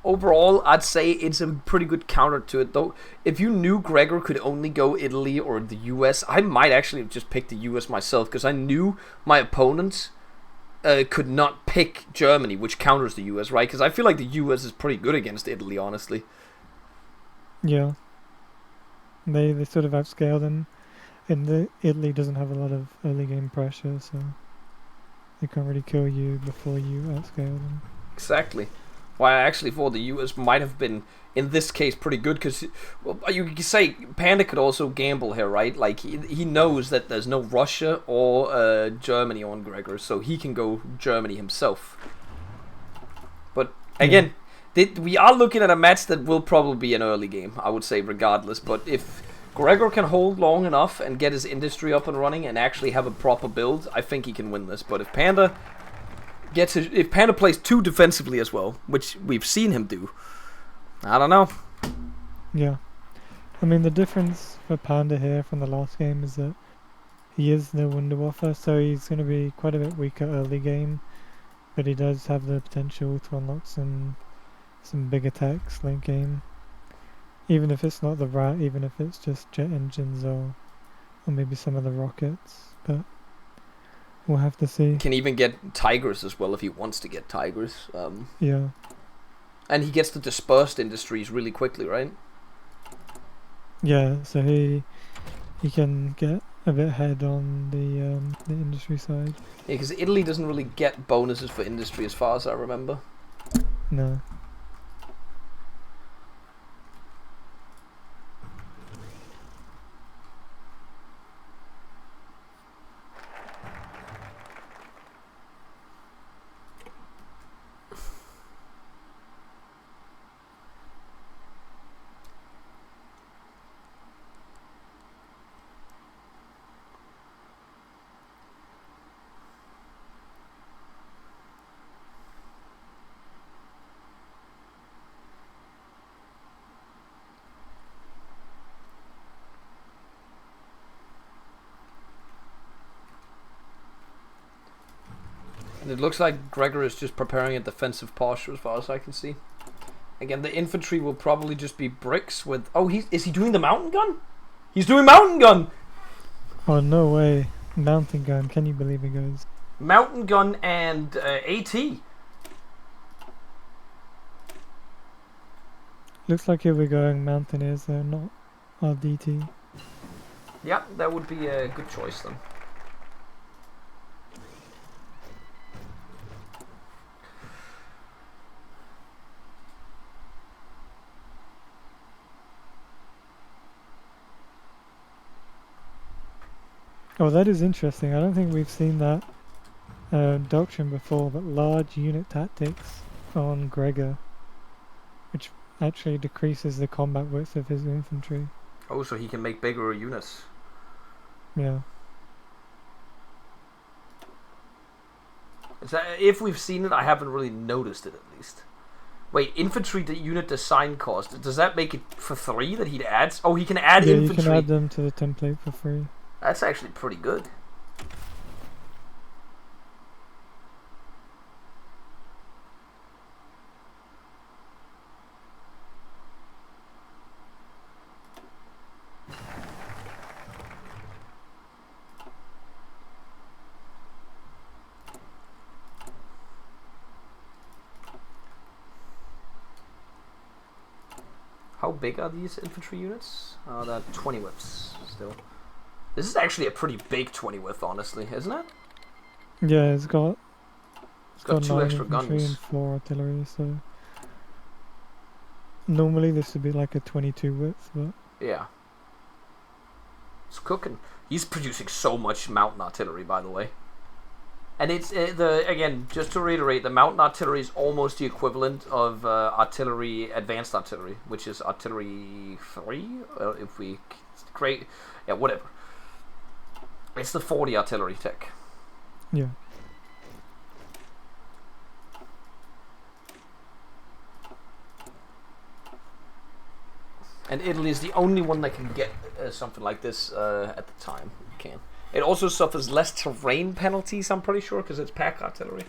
overall, I'd say it's a pretty good counter to it, though. If you knew Gregor could only go Italy or the US, I might actually have just picked the US myself because I knew my opponents could not pick Germany, which counters the US, right? Because I feel like the US is pretty good against Italy, honestly. Yeah. They sort of outscale them. And Italy doesn't have a lot of early game pressure, so they can't really kill you before you outscale them. Exactly. Why I actually thought the US might have been, in this case, pretty good, because you could say Panda could also gamble here, right? Like, he knows that there's no Russia or Germany on Gregor, so he can go Germany himself. But, again, we are looking at a match that will probably be an early game, I would say, regardless. But if Gregor can hold long enough and get his industry up and running and actually have a proper build, I think he can win this. But if Panda plays too defensively as well, which we've seen him do, I don't know. Yeah. I mean, the difference for Panda here from the last game is that he is no Wunderwaffe, so he's going to be quite a bit weaker early game, but he does have the potential to unlock some big attacks late game. Even if it's not the rat, even if it's just jet engines or maybe some of the rockets, but we'll have to see. Can even get tigers as well if he wants to get tigers. Yeah. And he gets the dispersed industries really quickly, right? Yeah, so he can get a bit ahead on the industry side. Yeah, because Italy doesn't really get bonuses for industry as far as I remember. No. And it looks like Gregor is just preparing a defensive posture as far as I can see. Again, the infantry will probably just be bricks with... Oh, is he doing the mountain gun? He's doing mountain gun! Oh, no way. Mountain gun, can you believe it goes? Mountain gun and AT. Looks like he'll be going Mountaineers though, not RDT. Yeah, that would be a good choice then. Oh, that is interesting. I don't think we've seen that doctrine before, but large unit tactics on Gregor, which actually decreases the combat width of his infantry. Oh, so he can make bigger units. Yeah. If we've seen it, I haven't really noticed it at least. Wait, infantry unit design cost. Does that make it for 3 that he adds? Oh, he can add infantry. You can add them to the template for free. That's actually pretty good. How big are these infantry units? They're 20 whips still. This is actually a pretty big 20 width, honestly, isn't it? Yeah, it's got 2 9 extra infantry guns. and 4 artillery, so normally this would be like a 22 width, but Yeah. It's cooking. He's producing so much mountain artillery, by the way. And it's again, just to reiterate, the mountain artillery is almost the equivalent of artillery, advanced artillery, which is artillery 3. If we create, yeah, whatever. It's the 40 artillery tech. yeah. And Italy is the only one that can get something like this at the time. Can. It also suffers less terrain penalties, I'm pretty sure, because it's pack artillery.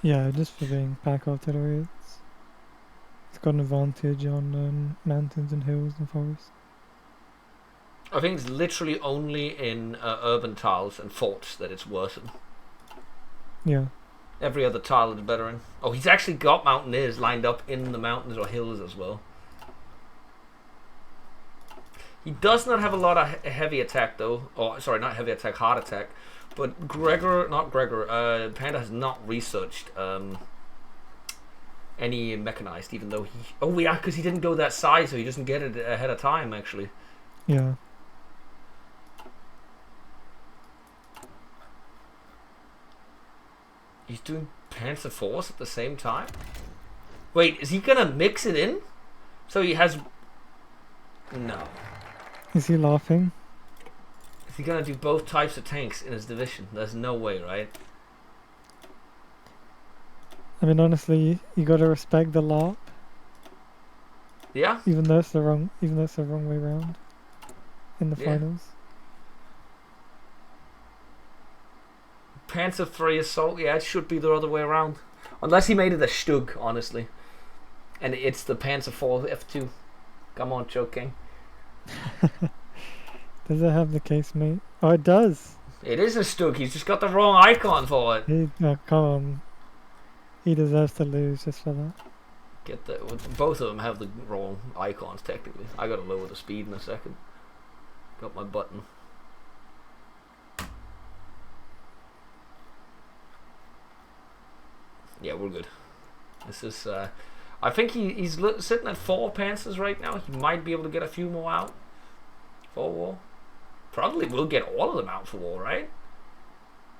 Yeah, just for being pack artillery, it's got an advantage on mountains and hills and forests. I think it's literally only in urban tiles and forts that it's worsened. Yeah. Every other tile is better in. Oh, he's actually got mountaineers lined up in the mountains or hills as well. He does not have a lot of heavy attack though. Oh, sorry, not heavy attack, hard attack. But Panda has not researched any mechanized, even though he... Oh yeah, because he didn't go that size, so he doesn't get it ahead of time, actually. Yeah. He's doing Panzer Force at the same time? Wait, is he gonna mix it in? So he has... No. Is he laughing? Is he gonna do both types of tanks in his division? There's no way, right? I mean, honestly, you gotta respect the LARP. Yeah? Even though it's the wrong way round in the finals. Panzer 3 assault, yeah, it should be the other way around. Unless he made it a Stug, honestly. And it's the Panzer 4 F2. Come on, Choking. Does it have the case, mate? Oh, it does. It is a Stug. He's just got the wrong icon for it. No, come on. He deserves to lose just for that. Get the both of them have the wrong icons technically. I gotta lower the speed in a second. Got my button. Yeah, we're good. This is. I think he's sitting at 4 pantsers right now. He might be able to get a few more out for war. Probably will get all of them out for war, right?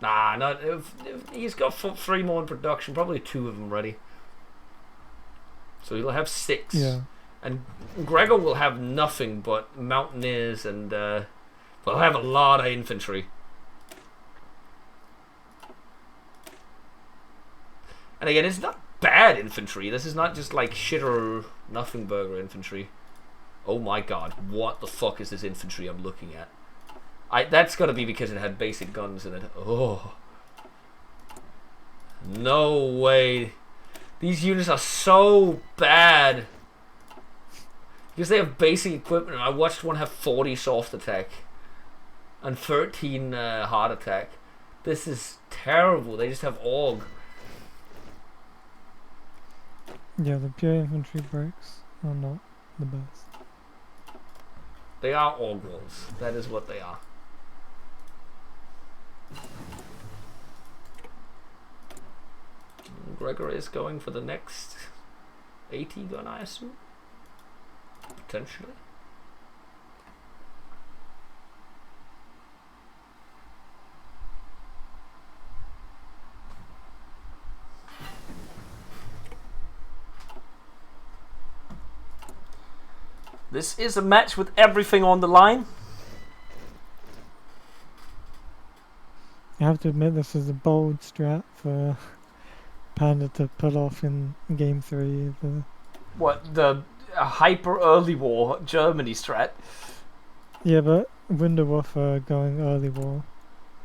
Nah, not if he's got 3 more in production. Probably 2 of them ready. So he'll have 6. Yeah. And Gregor will have nothing but mountaineers and we'll have a lot of infantry. And again, it's not bad infantry. This is not just like shit or nothing burger infantry. Oh my god, what the fuck is this infantry I'm looking at? That's gotta be because it had basic guns in it. Oh. No way. These units are so bad. Because they have basic equipment. I watched one have 40 soft attack. And 13 hard attack. This is terrible. They just have AUG. Yeah, the pure infantry breaks are not the best. They are AUG walls. That is what they are. Gregor is going for the next 80 gun, I assume. Potentially. This is a match with everything on the line. You have to admit this is a bold strat for Panda to pull off in game 3. What, the hyper early war Germany strat? Yeah, but Wunderwaffe going early war.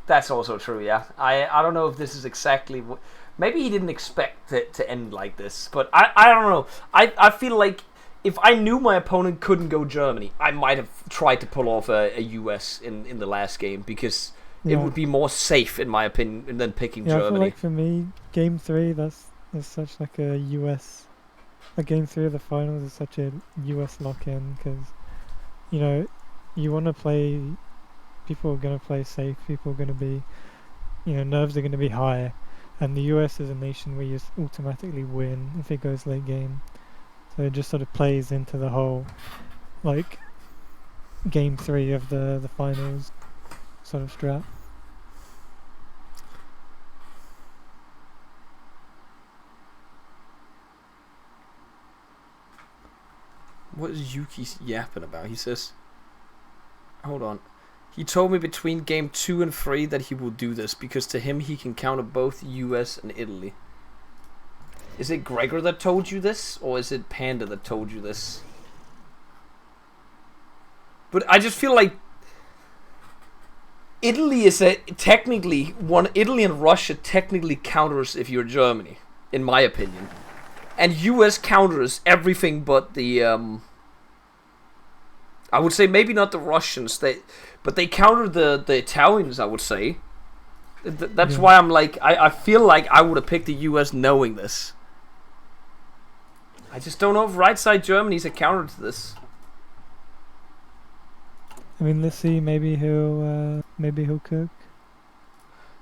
That's also true, yeah. I don't know if this is exactly what... Maybe he didn't expect it to end like this, but I don't know. I feel like if I knew my opponent couldn't go Germany, I might have tried to pull off a US in the last game, because it would be more safe, in my opinion, than picking Germany. I feel like for me, game 3, that's such like a US... Like game 3 of the finals is such a US lock-in, because, you know, you want to play... People are going to play safe, people are going to be... You know, nerves are going to be high, and the US is a nation where you just automatically win if it goes late game. So it just sort of plays into the whole, like, game 3 of the finals sort of strat. What is Yuki yapping about? He says, hold on. He told me between game 2 and 3 that he will do this, because to him he can counter both US and Italy. Is it Gregor that told you this, or is it Panda that told you this? But I just feel like Italy is technically Italy and Russia technically counters if you're Germany, in my opinion. And US counters everything but the I would say maybe not the Russians, but they counter the Italians, I would say. That's why I'm like, I feel like I would have picked the US knowing this. I just don't know if right side Germany's a counter to this. I mean, let's see, maybe he'll cook.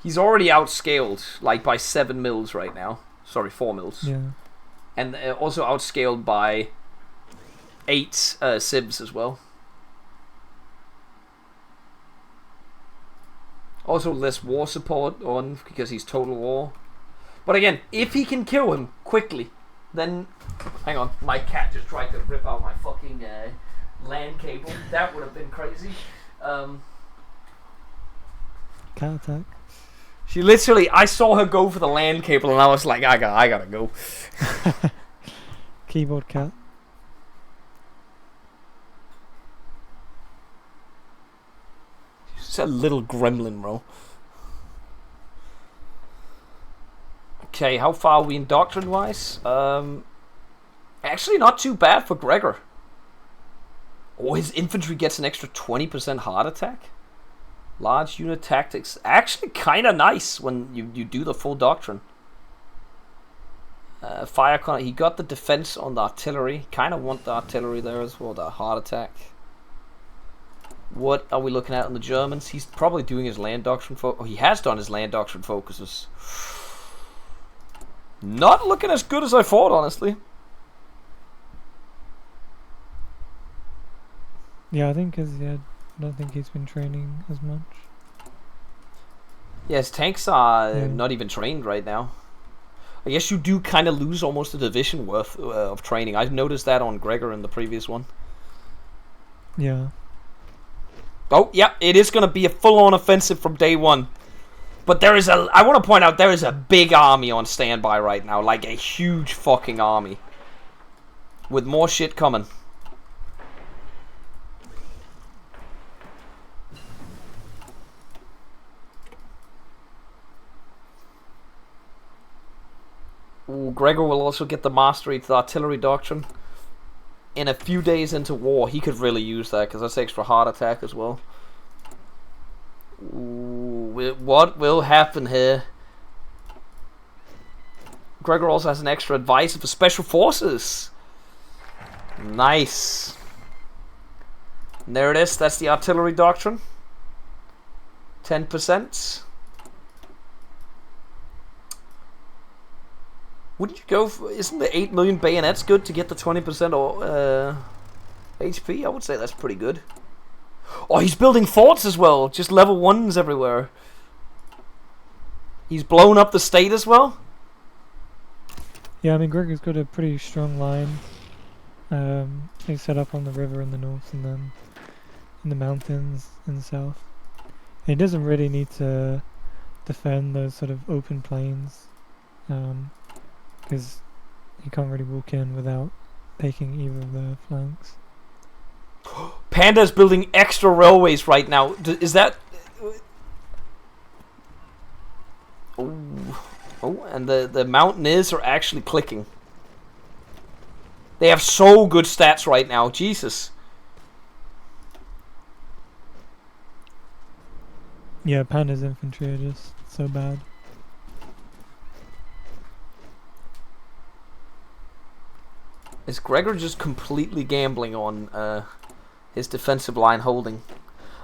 He's already outscaled, like, by 7 mils right now. Sorry, 4 mils. Yeah. And also outscaled by 8 sibs as well. Also less war support on, because he's total war. But again, if he can kill him quickly, then... Hang on, my cat just tried to rip out my fucking LAN cable. That would have been crazy. Cat attack. She literally, I saw her go for the LAN cable and I was like, I gotta go. Keyboard cat. She's a little gremlin, bro. Okay, how far are we in doctrine-wise? Actually not too bad for Gregor. Oh, his infantry gets an extra 20% heart attack. Large unit tactics. Actually kind of nice when you do the full doctrine. Fire con. He got the defense on the artillery. Kind of want the artillery there as well. The heart attack. What are we looking at on the Germans? He's probably doing his land doctrine focus. Oh, he has done his land doctrine focuses. Not looking as good as I thought, honestly. Yeah, I think I don't think he's been training as much. Yeah, his tanks are not even trained right now. I guess you do kind of lose almost a division worth of training. I've noticed that on Gregor in the previous one. Yeah. Oh, yeah, it is going to be a full-on offensive from day one. But there is I want to point out, there is a big army on standby right now. Like, a huge fucking army. With more shit coming. Ooh, Gregor will also get the mastery to the artillery doctrine. In a few days into war, he could really use that, because that's extra heart attack as well. Ooh, what will happen here? Gregor also has an extra advisor for special forces. Nice. And there it is, that's the artillery doctrine. 10%. Wouldn't you go for, isn't the 8 million bayonets good to get the 20% HP? I would say that's pretty good. Oh, he's building forts as well. Just level 1s everywhere. He's blown up the state as well. Yeah, I mean, Gregor's got a pretty strong line. He's set up on the river in the north and then in the mountains in the south. And he doesn't really need to defend those sort of open plains. Because you can't really walk in without taking either of the flanks. Panda's building extra railways right now. Is that... Oh, and the mountaineers are actually clicking. They have so good stats right now. Jesus. Yeah, Panda's infantry are just so bad. Is Gregor just completely gambling on his defensive line holding?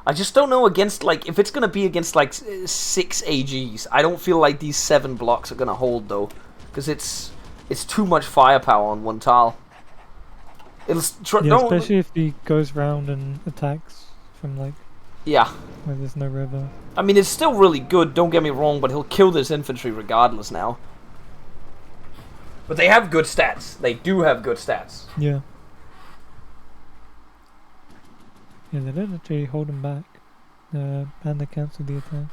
I just don't know against, like, if it's going to be against, like, 6 AGs. I don't feel like these 7 blocks are going to hold, though. Because it's too much firepower on one tile. Especially if he goes round and attacks from, like... Yeah. Where there's no river. I mean, it's still really good, don't get me wrong, but he'll kill this infantry regardless now. But they have good stats. They do have good stats. Yeah. Yeah, they didn't actually hold him back. Panda cancelled the attack.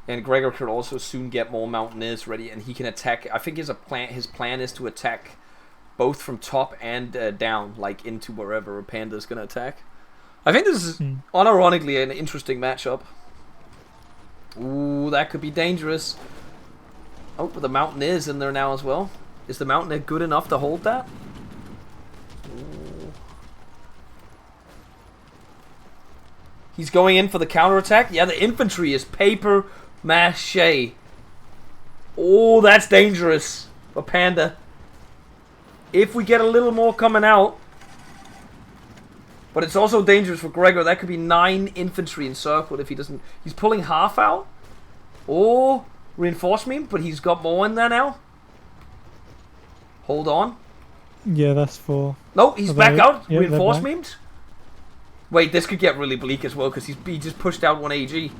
And Gregor could also soon get more mountaineers ready, and he can attack. I think his plan is to attack both from top and down, like into wherever Panda's going to attack. I think this is unironically an interesting matchup. Ooh, that could be dangerous. Oh, but the Mountaineer's in there now as well. Is the Mountaineer good enough to hold that? Ooh. He's going in for the counterattack. Yeah, the infantry is paper mache. Oh, that's dangerous for Panda. If we get a little more coming out. But it's also dangerous for Gregor. That could be 9 infantry encircled if he doesn't... He's pulling half out. Oh... Reinforce me, but he's got more in there now. Hold on. Yeah, that's 4. No, he's back out. Yep, Reinforce me. Wait, this could get really bleak as well because he just pushed out 1 AG.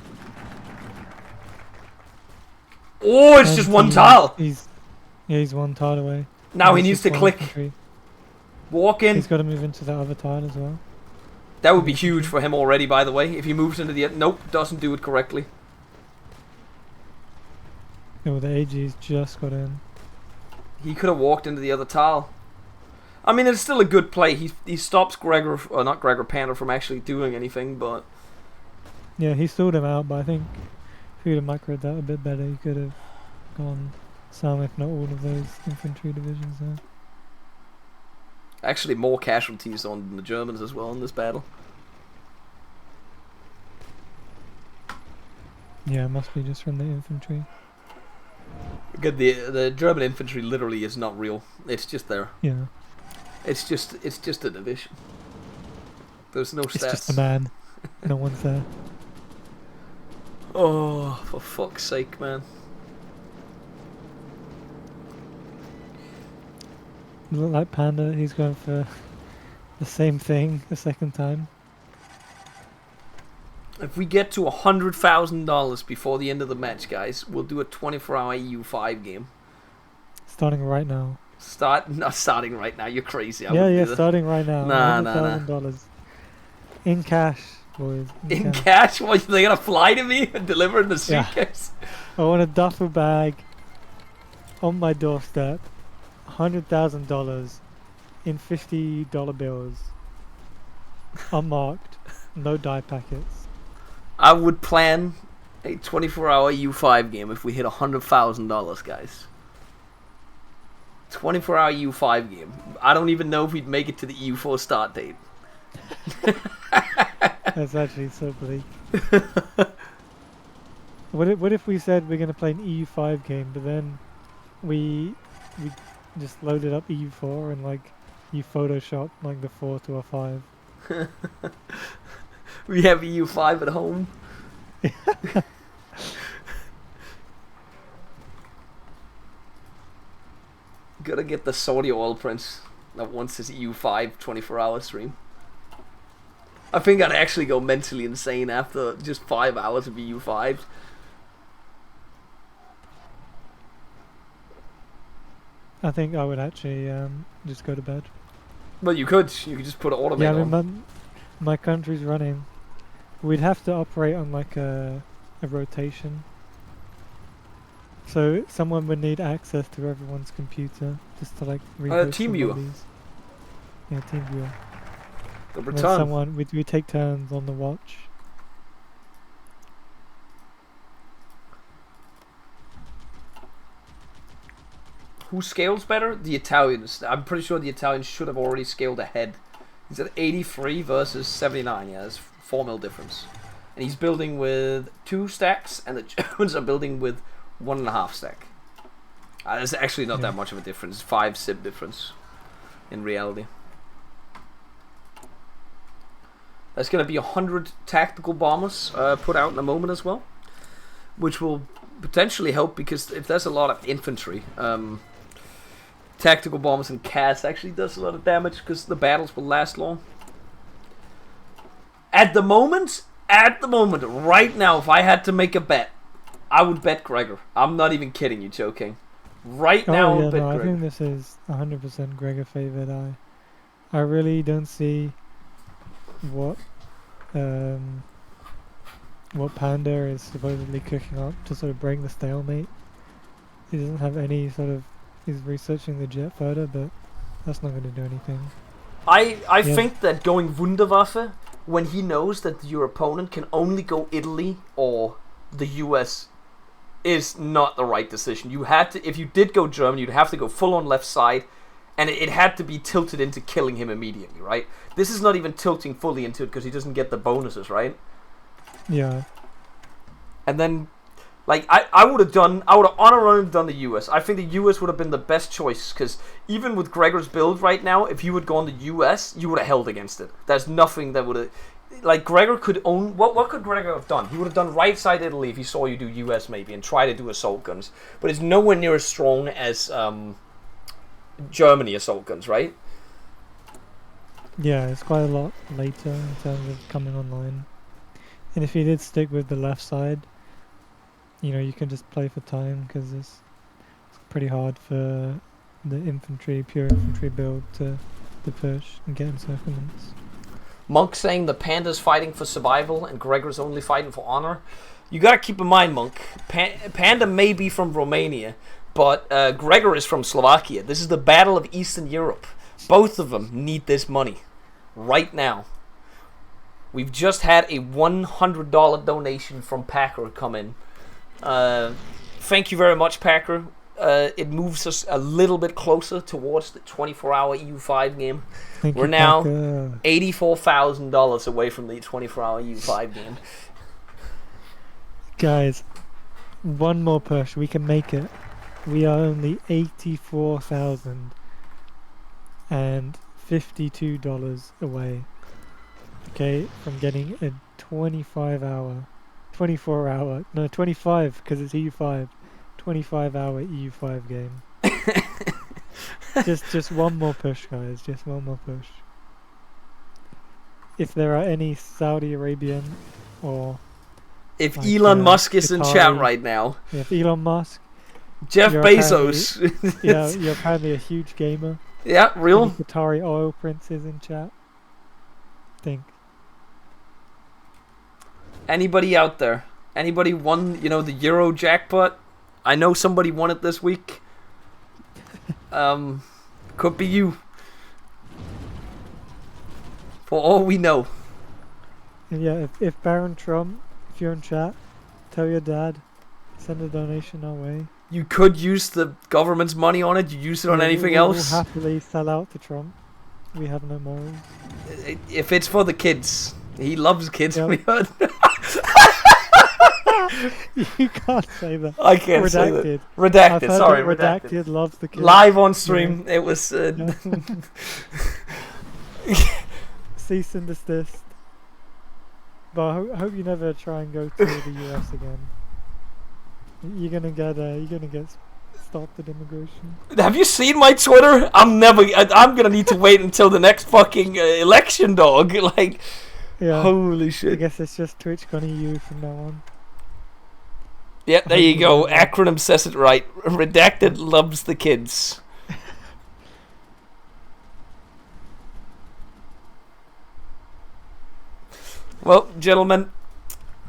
Oh, it's just 1 tile. He's 1 tile away. Now he needs to click. Infantry. Walk in. He's got to move into the other tile as well. That would be huge for him already, by the way. If he moves into the... Nope, doesn't do it correctly. Oh, the AG's just got in. He could have walked into the other tile. I mean, it's still a good play. He stops Gregor, or not Gregor, Panda from actually doing anything, but... Yeah, he stalled him out, but I think if he would have microed that a bit better, he could have gone some, if not all, of those infantry divisions there. Actually, more casualties on the Germans as well in this battle. Yeah, it must be just from the infantry. Good, the German infantry literally is not real. It's just there. Yeah. It's just a division. There's no stats. It's just a man. No one's there. Oh, for fuck's sake, man. Look like Panda, he's going for the same thing a second time. If we get to $100,000 before the end of the match, guys, we'll do a 24-hour EU5 game. Starting right now. Not starting right now. You're crazy. Yeah, starting right now. Nah. $100,000 in cash, boys. In cash? What, they gonna fly to me and deliver in the suitcase? Yeah. I want a duffel bag on my doorstep. $100,000 in $50 bills. Unmarked. No die packets. I would plan a 24-hour EU5 game if we hit $100,000, guys. 24-hour EU5 game. I don't even know if we'd make it to the EU4 start date. That's actually so bleak. What if we said we're going to play an EU5 game, but then we just loaded up EU4 and like you Photoshop like the 4 to a 5. We have EU5 at home. Gotta get the Saudi oil prince that wants his EU5 24-hour stream. I think I'd actually go mentally insane after just 5 hours of EU5. I think I would actually just go to bed. Well, you could just put an automate yeah, I on. mean, my country's running. We'd have to operate on like a rotation. So someone would need access to everyone's computer just to like team viewer. Yeah, team viewer. The And then return. someone we take turns on the watch. Who scales better? The Italians. I'm pretty sure the Italians should have already scaled ahead. He's at 83 versus 79. Yeah, there's 4 mil difference. And he's building with 2 stacks, and the Germans are building with 1.5 stack. There's actually not that much of a difference. 5 SIB difference in reality. There's going to be 100 tactical bombers put out in a moment as well, which will potentially help because if there's a lot of infantry, tactical bombers and CAS actually does a lot of damage because the battles will last long. At the moment, right now, if I had to make a bet, I would bet Gregor. I'm not even kidding you, joking. Right now, yeah, bet no, I Gregor. think this is 100% Gregor favored. I really don't see what Panda is supposedly cooking up to sort of break the stalemate. He doesn't have any sort of. He's researching the jet fighter, but that's not going to do anything. I think that going Wunderwaffe when he knows that your opponent can only go Italy or the US is not the right decision. You had to, if you did go German, you'd have to go full on left side, and it had to be tilted into killing him immediately, right? This is not even tilting fully into it because he doesn't get the bonuses, right? Yeah. And then, like, I would have honor run done the US. I think the US would have been the best choice because even with Gregor's build right now, if you would go on the US, you would have held against it. There's nothing that would have. Like, Gregor could own. What could Gregor have done? He would have done right side Italy if he saw you do US maybe and try to do assault guns. But it's nowhere near as strong as Germany assault guns, right? Yeah, it's quite a lot later in terms of coming online. And if you did stick with the left side, you know, you can just play for time because it's pretty hard for the pure infantry build to push and get encirclements. Monk saying the Panda's fighting for survival and Gregor's only fighting for honor. You gotta keep in mind, Monk, Panda may be from Romania, but Gregor is from Slovakia. This is the Battle of Eastern Europe. Both of them need this money right now. We've just had a $100 donation from Packer come in. Thank you very much, Packer. it moves us a little bit closer towards the 24-hour EU5 game. Thank We're you, now Parker. $84,000 away from the 24-hour EU5 game. Guys, one more push. We can make it. We are only $84,052 away. Okay, from getting a 24-hour, no, 25 because it's EU5, 25-hour EU5 game. just one more push, guys. Just one more push. If there are any Saudi Arabian or If like, Elon Musk is in Qatari, chat right now, if Elon Musk, Jeff you're Bezos. you're apparently a huge gamer. Yeah, real. Any Qatari oil princes in chat. Think. Anybody out there? Anybody won, the Euro jackpot? I know somebody won it this week. Could be you. For all we know. And yeah, if Baron Trump, if you're in chat, tell your dad, send a donation our way. You could use the government's money on it. You use it on anything else. We'll happily sell out to Trump. We have no morals. If it's for the kids. He loves kids, Yep. we heard. You can't say that. I can't say Redacted. that. Redacted, I've heard sorry, that redacted. Redacted loves the kids. Live on stream, it was... Cease and desist. But I hope you never try and go to the US again. You're gonna get stopped at immigration. Have you seen my Twitter? I'm gonna need to wait until the next fucking election, dog. Like, Yeah. holy I shit. guess it's just TwitchCon.eu from now on. Yeah, there you go. Acronym says it right. Redacted loves the kids. Well, gentlemen,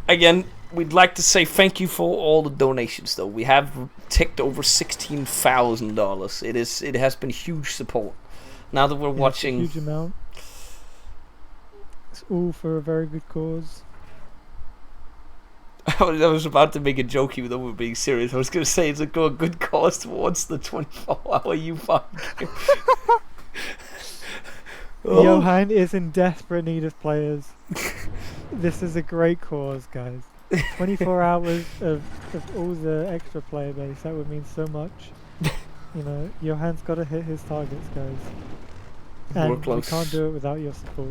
again, we'd like to say thank you for all the donations, though. We have ticked over $16,000. It has been huge support. Now that we're watching... It's a huge amount. It's all for a very good cause. I was about to make a joke even though we're being serious. I was going to say it's a good cause towards the 24-hour U5 game. Johan is in desperate need of players. This is a great cause, guys. 24 hours of all the extra player base, that would mean so much. Johan's got to hit his targets, guys. And We're close. we can't do it without your support.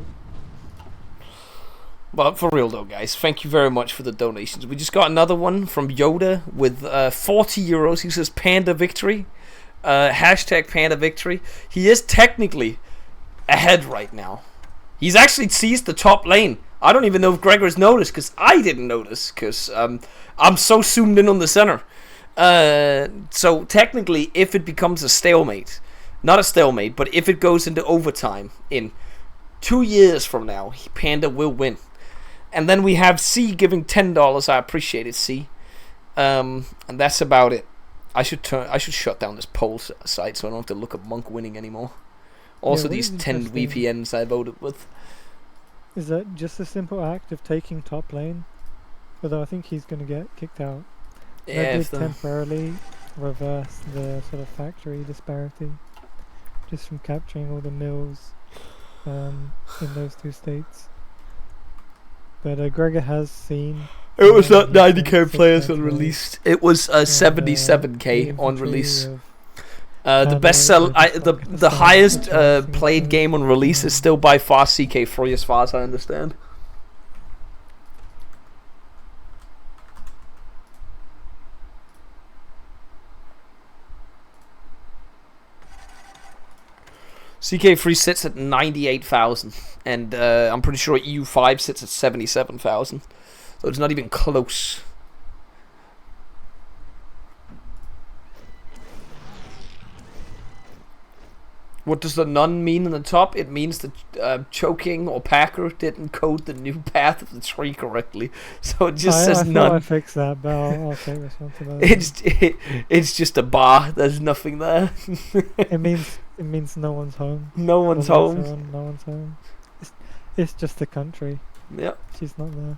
But for real though, guys, thank you very much for the donations. We just got another one from Yoda with 40 euros. He says Panda Victory. Hashtag Panda Victory. He is technically ahead right now. He's actually seized the top lane. I don't even know if Gregor's noticed, because I didn't notice, because I'm so zoomed in on the center. So technically, if it becomes a stalemate, not a stalemate, but if it goes into overtime in 2 years from now, Panda will win. And then we have C giving $10. I appreciate it, C. And that's about it. I should shut down this poll site so I don't have to look up Monk winning anymore. Also, Yeah, these what is 10 interesting VPNs I voted with. Is that just a simple act of taking top lane? Although I think he's going to get kicked out. Yeah, That it's did the- temporarily reverse the sort of factory disparity. Just from capturing all the mills in those two states. But Gregor has seen... It was not he's seen 90k players on 6,000 release. It was and, 77k the on infantry release. of The Panda best sell, and the highest Pakistan, played game on release is still by far CK3, as far as I understand. CK3 sits at 98,000, and I'm pretty sure EU5 sits at 77,000. So it's not even close. What does the none mean in the top? It means that Choking or Packer didn't code the new path of the tree correctly. So it just says I none. I fixed that, but I'll take responsibility. It's just a bar. There's nothing there. It means no one's home. No one's Or home. that's no one's home. It's just the country. Yep. She's not there.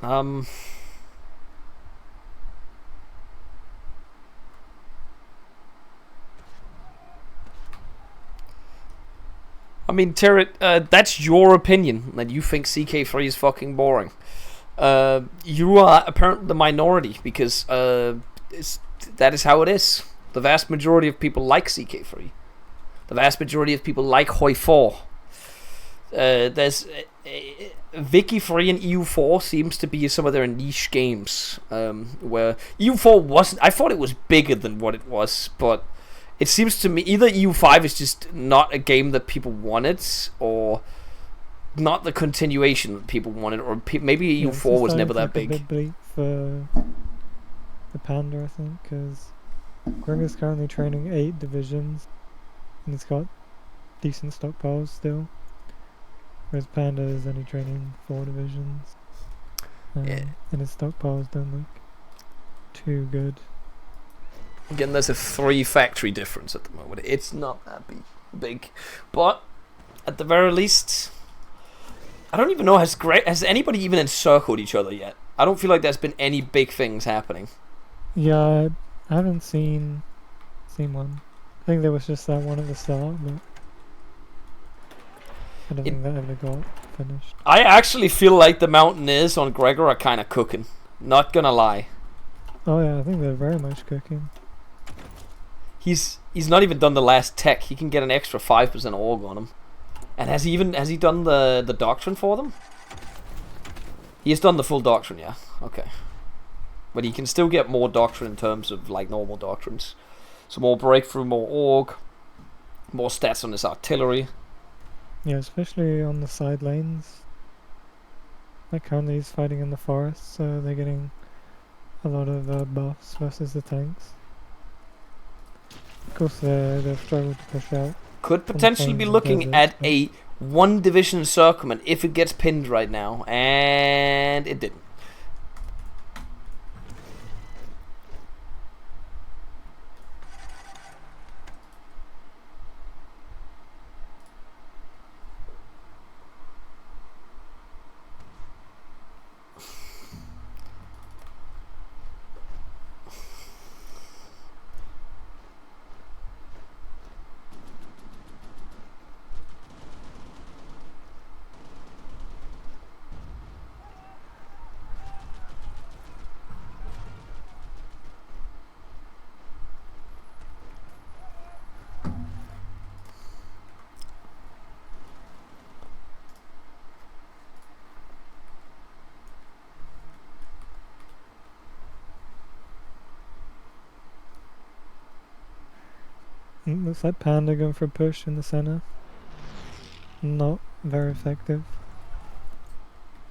I mean, Territ, that's your opinion that you think CK3 is fucking boring. You are apparently the minority because that is how it is. The vast majority of people like CK3. The vast majority of people like Hoi 4. There's Vicky 3 and EU4 seems to be some of their niche games, where EU4 wasn't. I thought it was bigger than what it was, but it seems to me either EU5 is just not a game that people wanted, or not the continuation that people wanted, or maybe EU4 was never that big. A bit bleak for the Panda, I think, because Greg is currently training 8 divisions, and he's got decent stockpiles still. Whereas Panda is only training 4 divisions, and his stockpiles don't look too good. Again, there's a 3 factory difference at the moment. It's not that big, but at the very least, I don't even know, has anybody even encircled each other yet? I don't feel like there's been any big things happening. Yeah, I haven't seen one. I think there was just that one at the start, but I don't think that ever got finished. I actually feel like the Mountaineers on Gregor are kind of cooking. Not gonna lie. Oh yeah, I think they're very much cooking. He's not even done the last tech. He can get an extra 5% org on him. And has he done the doctrine for them? He has done the full doctrine, yeah. Okay. But he can still get more doctrine in terms of like normal doctrines. So more breakthrough, more org, more stats on his artillery. Yeah, especially on the side lanes. Like currently he's fighting in the forest, so they're getting a lot of buffs versus the tanks. Of course, they've struggled to push out. Could potentially be looking at a 1 division encirclement if it gets pinned right now, and it didn't. Looks like Panda going for a push in the center. Not very effective.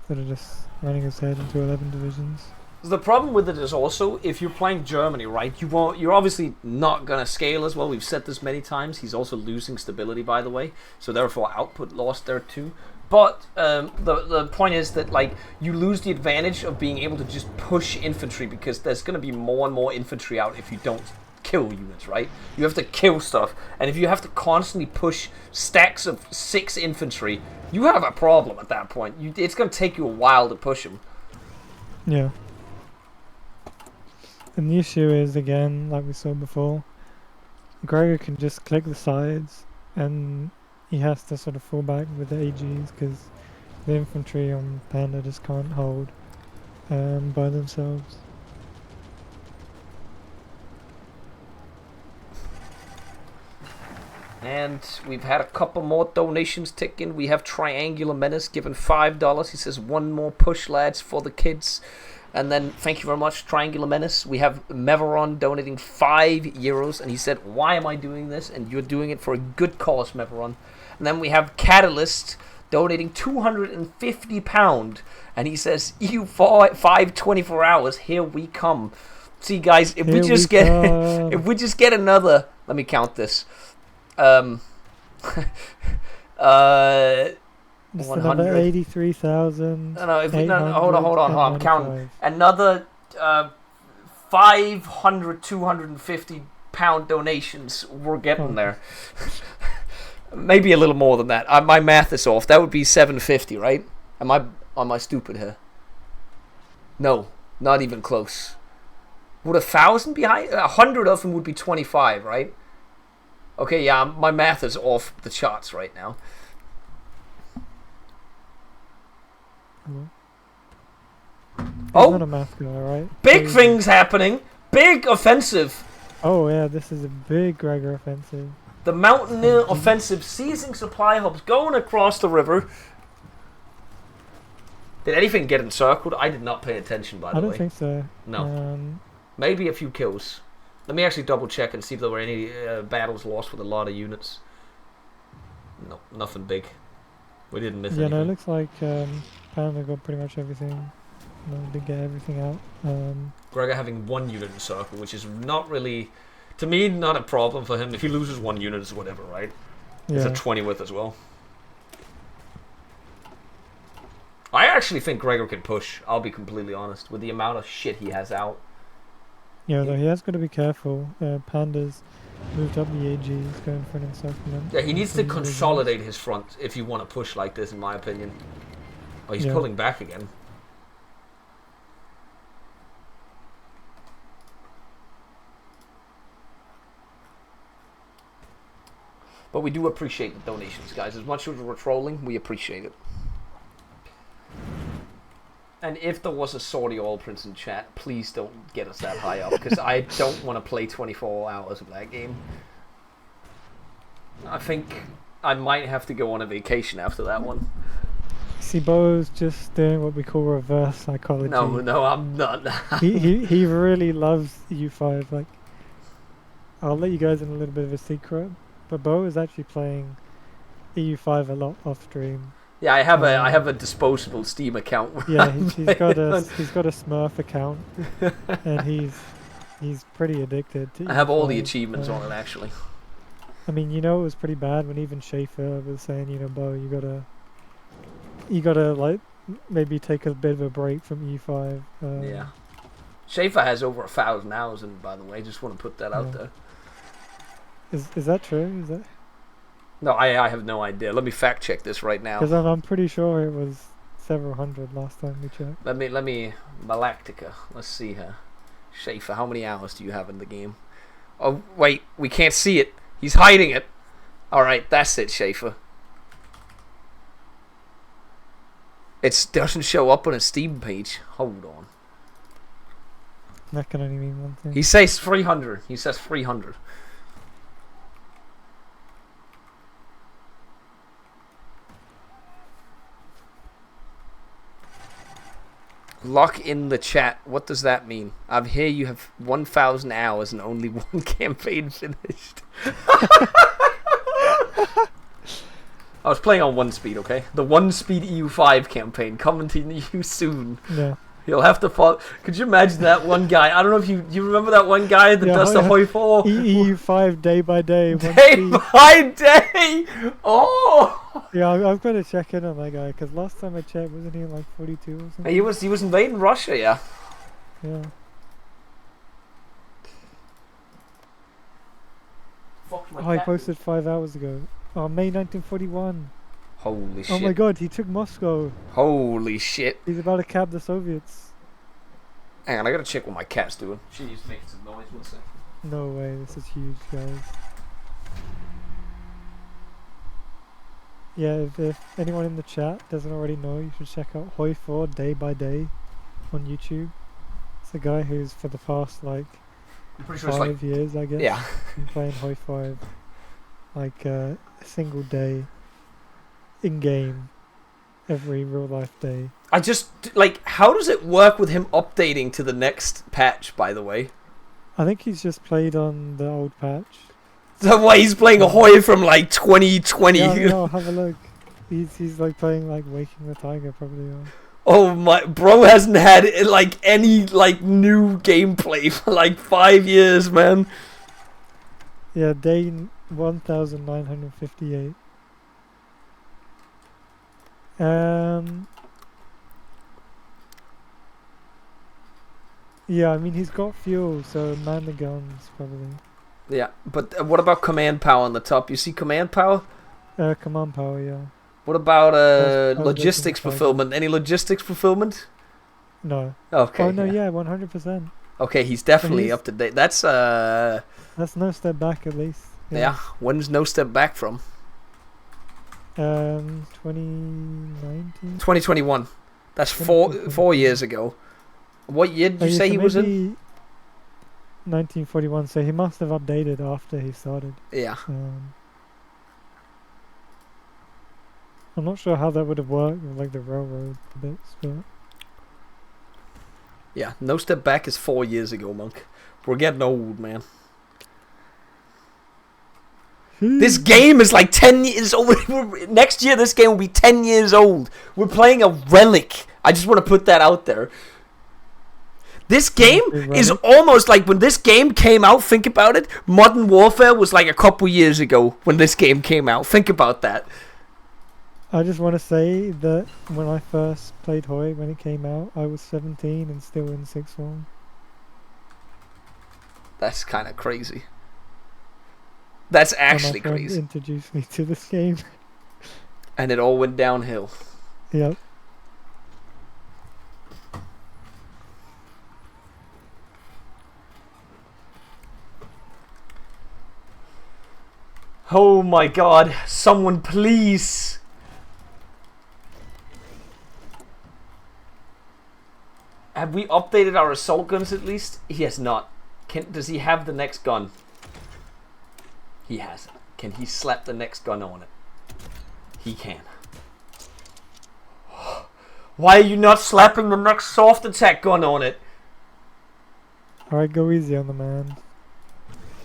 Sort of just running his head into 11 divisions. The problem with it is also, if you're playing Germany, right, you're obviously not going to scale as well. We've said this many times. He's also losing stability, by the way. So therefore output lost there too. But the point is that like you lose the advantage of being able to just push infantry, because there's going to be more and more infantry out if you don't kill units, right? You have to kill stuff, and if you have to constantly push stacks of 6 infantry, you have a problem at that point. It's going to take you a while to push them. Yeah. And the issue is, again, like we saw before, Gregor can just click the sides, and he has to sort of fall back with the AGs, because the infantry on Panda just can't hold by themselves. And we've had a couple more donations tick in. We have Triangular Menace given $5. He says, 1 more push, lads, for the kids. And then, thank you very much, Triangular Menace. We have Meveron donating €5. And he said, why am I doing this? And you're doing it for a good cause, Meveron. And then we have Catalyst donating £250. And he says, EU5 24 hours, here we come. See, guys, if we just get another, let me count this. Just 100. another 83,000. No, hold on. I'm counting. Another 500, 250 pound donations. We're getting there. Maybe a little more than that. My math is off. That would be 750, right? Am I stupid here? No, not even close. Would 1,000 be high? 100 of them would be 25, right? Okay, yeah, my math is off the charts right now. Oh, not a math guy, right? Big Crazy. things happening. Big offensive. Oh yeah, this is a big Gregor offensive. The Mountaineer offensive, seizing supply hubs, going across the river. Did anything get encircled? I did not pay attention, by the way. I don't think so. No. Maybe a few kills. Let me actually double check and see if there were any battles lost with a lot of units. No, nothing big. We didn't miss anything. Yeah, no, it looks like Panda got pretty much everything. No, did get everything out. Gregor having 1 unit in circle, which is not really, to me, not a problem for him. If he loses 1 unit, it's whatever, right? It's a 20 with as well. I actually think Gregor can push, I'll be completely honest, with the amount of shit he has out. Yeah, though he has got to be careful. Panda's moved up the AG, he's going for an encirclement. Yeah, he needs to consolidate his front if you want to push like this, in my opinion. Oh, he's pulling back again. But we do appreciate the donations, guys. As much as we're trolling, we appreciate it. And if there was a Saudi oil prince in chat, please don't get us that high up, because I don't want to play 24 hours of that game. I think I might have to go on a vacation after that one. See, Bo's just doing what we call reverse psychology. No, I'm not. he really loves EU5. Like, I'll let you guys in a little bit of a secret, but Bo is actually playing EU5 a lot off stream. Yeah, I have a disposable Steam account. Yeah, he's got a Smurf account, and he's pretty addicted to. I have all the achievements on it actually. I mean, you know, it was pretty bad when even Schaefer was saying, you know, Bo, you gotta like maybe take a bit of a break from E5. Yeah, Schaefer has over 1,000 hours in it, by the way. Just want to put that out there. Is that true? Is that? No, I have no idea. Let me fact check this right now. Because I'm pretty sure it was several hundred last time we checked. Let me Malactica. Let's see here. Schaefer, how many hours do you have in the game? Oh wait, we can't see it. He's hiding it. All right, that's it, Schaefer. It doesn't show up on a Steam page. Hold on. That can only mean one thing. He says 300. He says 300. Lock in the chat. What does that mean? I'm here. You have 1,000 hours and only 1 campaign finished. I was playing on 1 speed, okay? The 1 speed EU5 campaign coming to you soon. Yeah. You'll have to follow. Could you imagine that one guy? I don't know if you remember that one guy that does the Hoi 4? EU5 day by day. Day by day! Oh! Yeah, I've got to check in on that guy, because last time I checked, wasn't he like 42 or something? He was invading Russia, yeah. Yeah. Oh, he posted 5 hours ago. Oh, May 1941. Holy shit. Oh my god, he took Moscow. Holy shit. He's about to cap the Soviets. Hang on, I gotta check what my cat's doing. She's making some noise, one sec. No way, this is huge, guys. Yeah, if anyone in the chat doesn't already know, you should check out Hoi 4 Day by Day on YouTube. It's a guy who's for the past like I'm pretty sure 5 years, I guess, yeah, been playing Hoi 5 like a single day in game every real life day. I just like, how does it work with him updating to the next patch, by the way? I think he's just played on the old patch. So why he's playing Ahoy from like 2020? Yeah, no, have a look. He's like playing like Waking the Tiger probably. Or... Oh my, bro hasn't had like any like new gameplay for like 5 years, man. Yeah, day 1958. Yeah, I mean he's got fuel, so man the guns probably. Yeah, but what about command power on the top? You see command power? Command power, yeah. What about I was logistics fulfillment? Any logistics fulfillment? No. Okay. Oh no, yeah, 100%. Okay, he's definitely he's- up to date. That's That's no step back at least. yeah. When's No Step Back from? 2019. 2021. That's 2021. 4 years ago. What year did you say so he was in? maybe 1941. So he must have updated after he started. Yeah. I'm not sure how that would have worked with like the railroad bits, but Yeah. No Step Back is 4 years ago, Monk. We're getting old, man. This game is like 10 years old. Next year, this game will be 10 years old. We're playing a relic. I just want to put that out there. This game is almost like when this game came out. Think about it. Modern Warfare was like a couple years ago when this game came out. Think about that. I just want to say that when I first played Hoi when it came out, I was 17 and still in sixth form. That's kind of crazy. That's actually And my friend crazy. introduced me to this game. And it all went downhill. Yep. Oh my god. Someone please. Have we updated our assault guns at least? He has not. Does he have the next gun? He hasn't. Can he slap the next gun on it? He can. Why are you not slapping the next soft attack gun on it? Alright, go easy on the man.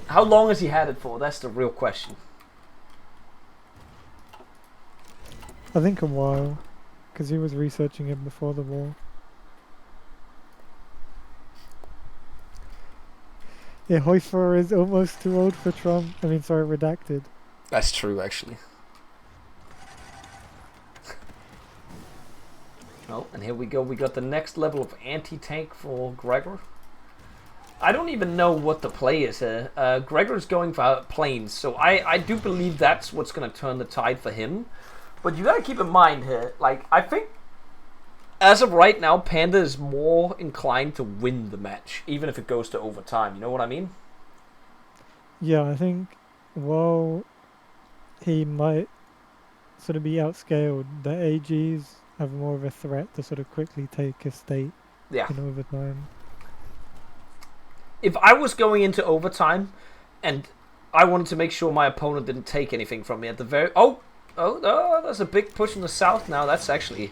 How long has he had it for? That's the real question. I think a while, because he was researching it before the war. Yeah, Hoifer is almost too old for Trump. I mean, sorry, redacted. That's true, actually. Oh, and here we go. We got the next level of anti-tank for Gregor. I don't even know what the play is here. Gregor's going for planes, so I do believe that's what's going to turn the tide for him. But you got to keep in mind here, like, I think as of right now, Panda is more inclined to win the match, even if it goes to overtime. You know what I mean? Yeah, I think while he might sort of be outscaled, the AGs have more of a threat to sort of quickly take a state in overtime. If I was going into overtime and I wanted to make sure my opponent didn't take anything from me at the very... Oh, there's a big push in the south now. That's actually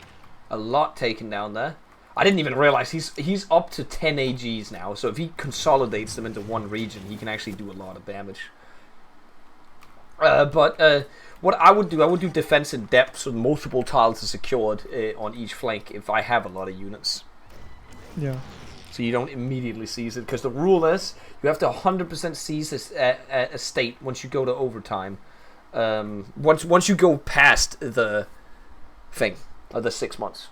a lot taken down there. I didn't even realize he's up to 10 AGs now. So if he consolidates them into one region, he can actually do a lot of damage. But what I would do defense in depth, so multiple tiles are secured on each flank if I have a lot of units. Yeah. So you don't immediately seize it, because the rule is you have to 100% seize a state once you go to overtime. Once you go past the thing, the 6 months.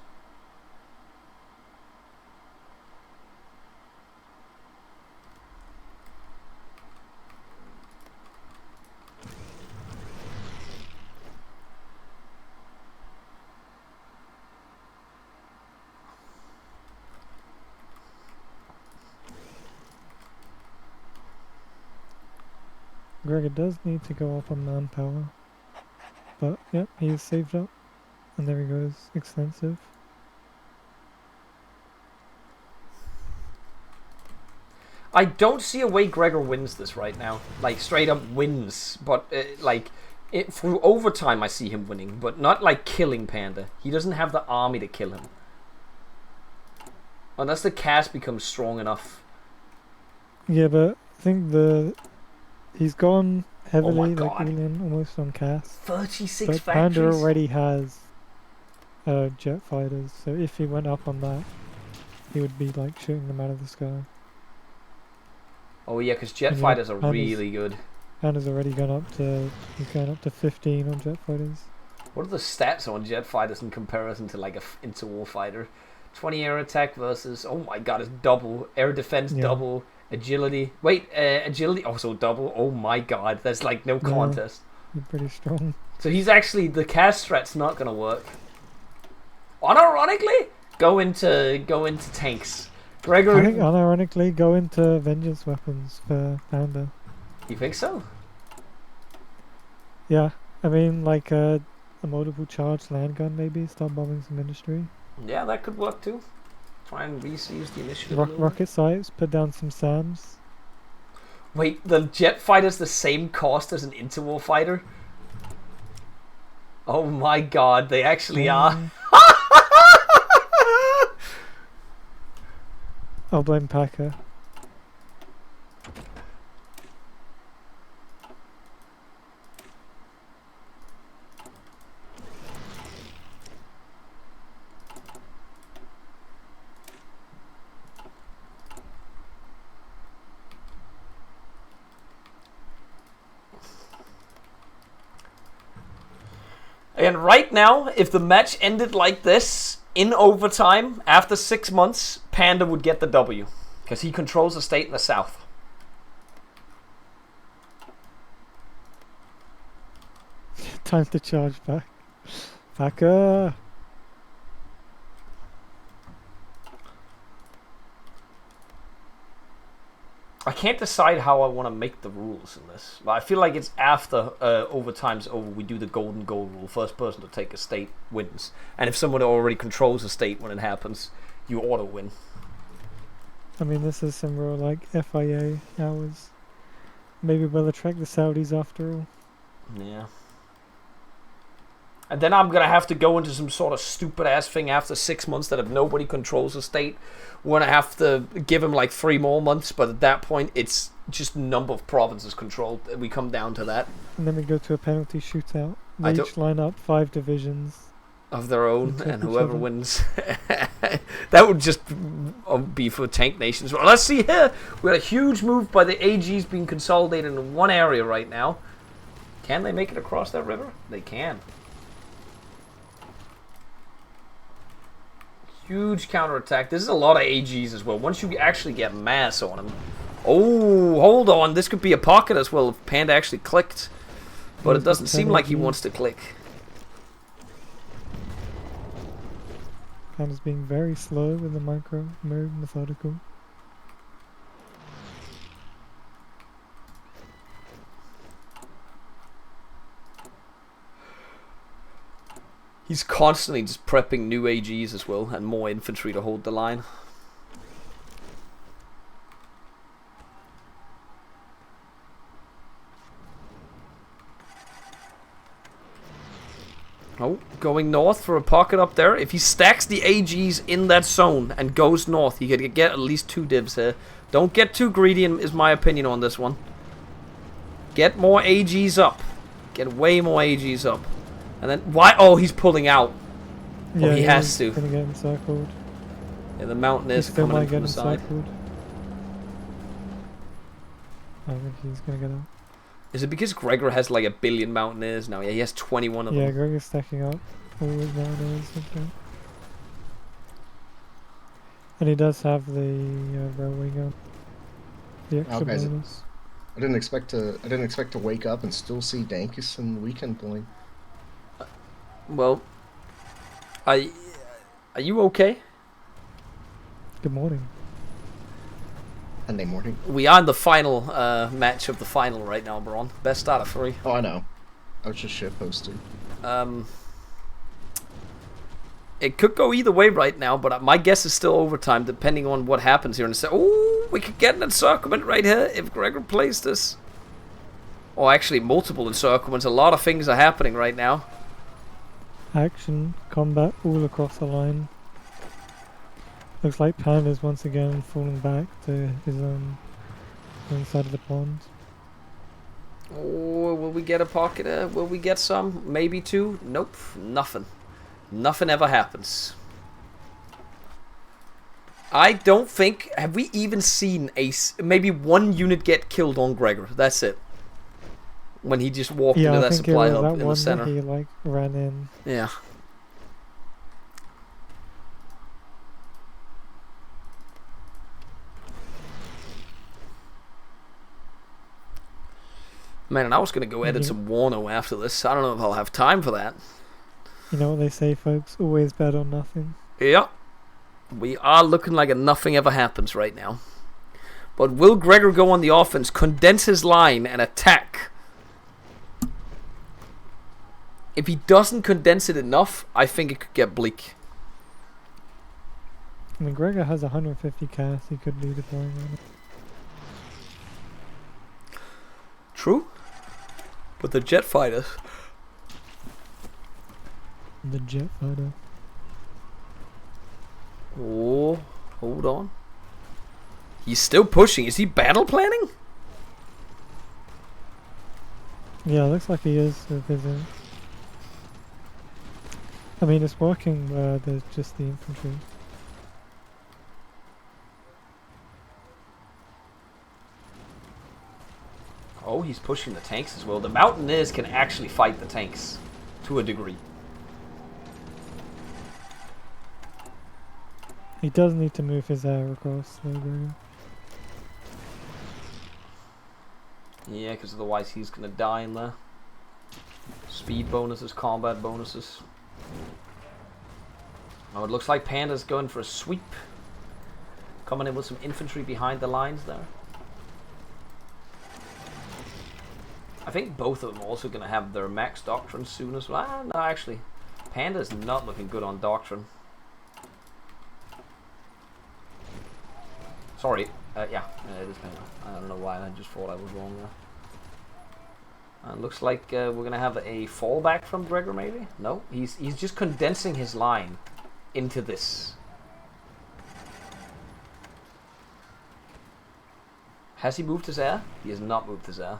Gregor does need to go up on manpower. But, yep, he is saved up. And there he goes, extensive. I don't see a way Gregor wins this right now. Like, straight up wins. But, through overtime I see him winning. But not, like, killing Panda. He doesn't have the army to kill him. Unless the cast becomes strong enough. Yeah, but I think he's gone heavily, Oh my like God. all in, almost on cast. 36 But factories? Panda already has jet fighters, so if he went up on that, he would be like shooting them out of the sky. Oh yeah, because jet And fighters are Panda's- really good. Panda's already gone up to, he's going up to 15 on jet fighters. What are the stats on jet fighters in comparison to like a interwar fighter? 20 air attack versus, oh my god, it's double. Air defense Yeah. double. Agility. Wait, agility also double. Oh my god, that's like no Yeah. contest. He's pretty strong. So he's actually, the cast strat's not gonna work. Unironically, Go into tanks. I Gregor, think unironically go into vengeance weapons for Panda. you think so? Yeah, I mean like a multiple charge land gun maybe. Start bombing some industry. Yeah, that could work too. Try and re-seize the initiative. a little bit. Rocket sites. Put down some SAMs. Wait, the jet fighter's the same cost as an interwar fighter? Oh my god, they actually are. I'll blame Packer. And right now, if the match ended like this, in overtime, after 6 months, Panda would get the W. Because he controls the state in the south. Time to charge back. Packer! I can't decide how I want to make the rules in this. But I feel like it's after overtime's over, we do the golden goal rule. First person to take a state wins. And if someone already controls a state when it happens, you auto win. I mean, this is some real like FIA hours. Maybe we'll attract the Saudis after all. Yeah. And then I'm going to have to go into some sort of stupid ass thing after 6 months that if nobody controls the state, we're going to have to give him like 3 more months. But at that point, it's just number of provinces controlled. We come down to that. And then we go to a penalty shootout. They I each don't- line up 5 divisions. Of their own, Take and each whoever other. wins. That would just be for tank nations. Well, let's see here. We had a huge move by the AGs being consolidated in one area right now. Can they make it across that river? They can. Huge counterattack. This is a lot of AGs as well. Once you actually get mass on them. Oh, hold on. This could be a pocket as well if Panda actually clicked. But it doesn't seem like he wants to click. Panda's being very slow with the micro move, methodical. He's constantly just prepping new AGs as well, and more infantry to hold the line. Oh, going north for a pocket up there. If he stacks the AGs in that zone and goes north, he could get at least 2 divs here. Don't get too greedy, is my opinion on this one. Get more AGs up. Get way more AGs up. And then, why? Oh, he's pulling out. Well, he has to. He's gonna get encircled. Yeah, the mountaineers He are still coming in might from get the side. encircled. I think he's gonna get out. Is it because Gregor has like 1 billion mountaineers now? Yeah, he has 21 of Yeah, them. Greg is stacking up. Always nowadays. Okay. And he does have the railway gun. The extra guys, bonus. I didn't expect to wake up and still see Dankus and Weekend playing. Well, are you okay? Good morning. Sunday morning. We are in the final match of the final right now, Braun. Best out of 3. Oh, I know. I was just shit posted. It could go either way right now, but my guess is still overtime, depending on what happens here. And say, oh, we could get an encirclement right here if Gregor plays this. Or actually, multiple encirclements. A lot of things are happening right now. Action, combat all across the line. Looks like Panda's once again falling back to his own side of the pond. Oh, will we get a pocket? Will we get some? Maybe 2? Nope, nothing. Nothing ever happens. I don't think... Have we even seen maybe 1 unit get killed on Gregor? That's it. When he just walked into that supply hub in the center. He like ran in. Yeah. Man, and I was going to go edit some Warno after this. I don't know if I'll have time for that. You know what they say, folks? Always bet on nothing. Yeah. We are looking like a nothing ever happens right now. But will Gregor go on the offense, condense his line, and attack? If he doesn't condense it enough, I think it could get bleak. I mean, Gregor has 150 cast. He could be deploying on it. True. But the jet fighters. The jet fighter. Oh, hold on. He's still pushing. Is he battle planning? Yeah, looks like he is with his. I mean, it's working where there's just the infantry. Oh, he's pushing the tanks as well. The Mountaineers can actually fight the tanks to a degree. He does need to move his air across though, Gregor. Yeah, because otherwise he's going to die in there. Speed bonuses, combat bonuses. Oh, it looks like Panda's going for a sweep. Coming in with some infantry behind the lines there. I think both of them are also going to have their max doctrine soon as well. Ah, no, actually. Panda's not looking good on doctrine. Sorry. Yeah, it is Panda. I don't know why, I just thought I was wrong there. Looks like we're going to have a fallback from Gregor, maybe? No, he's just condensing his line into this. Has he moved his air? He has not moved his air.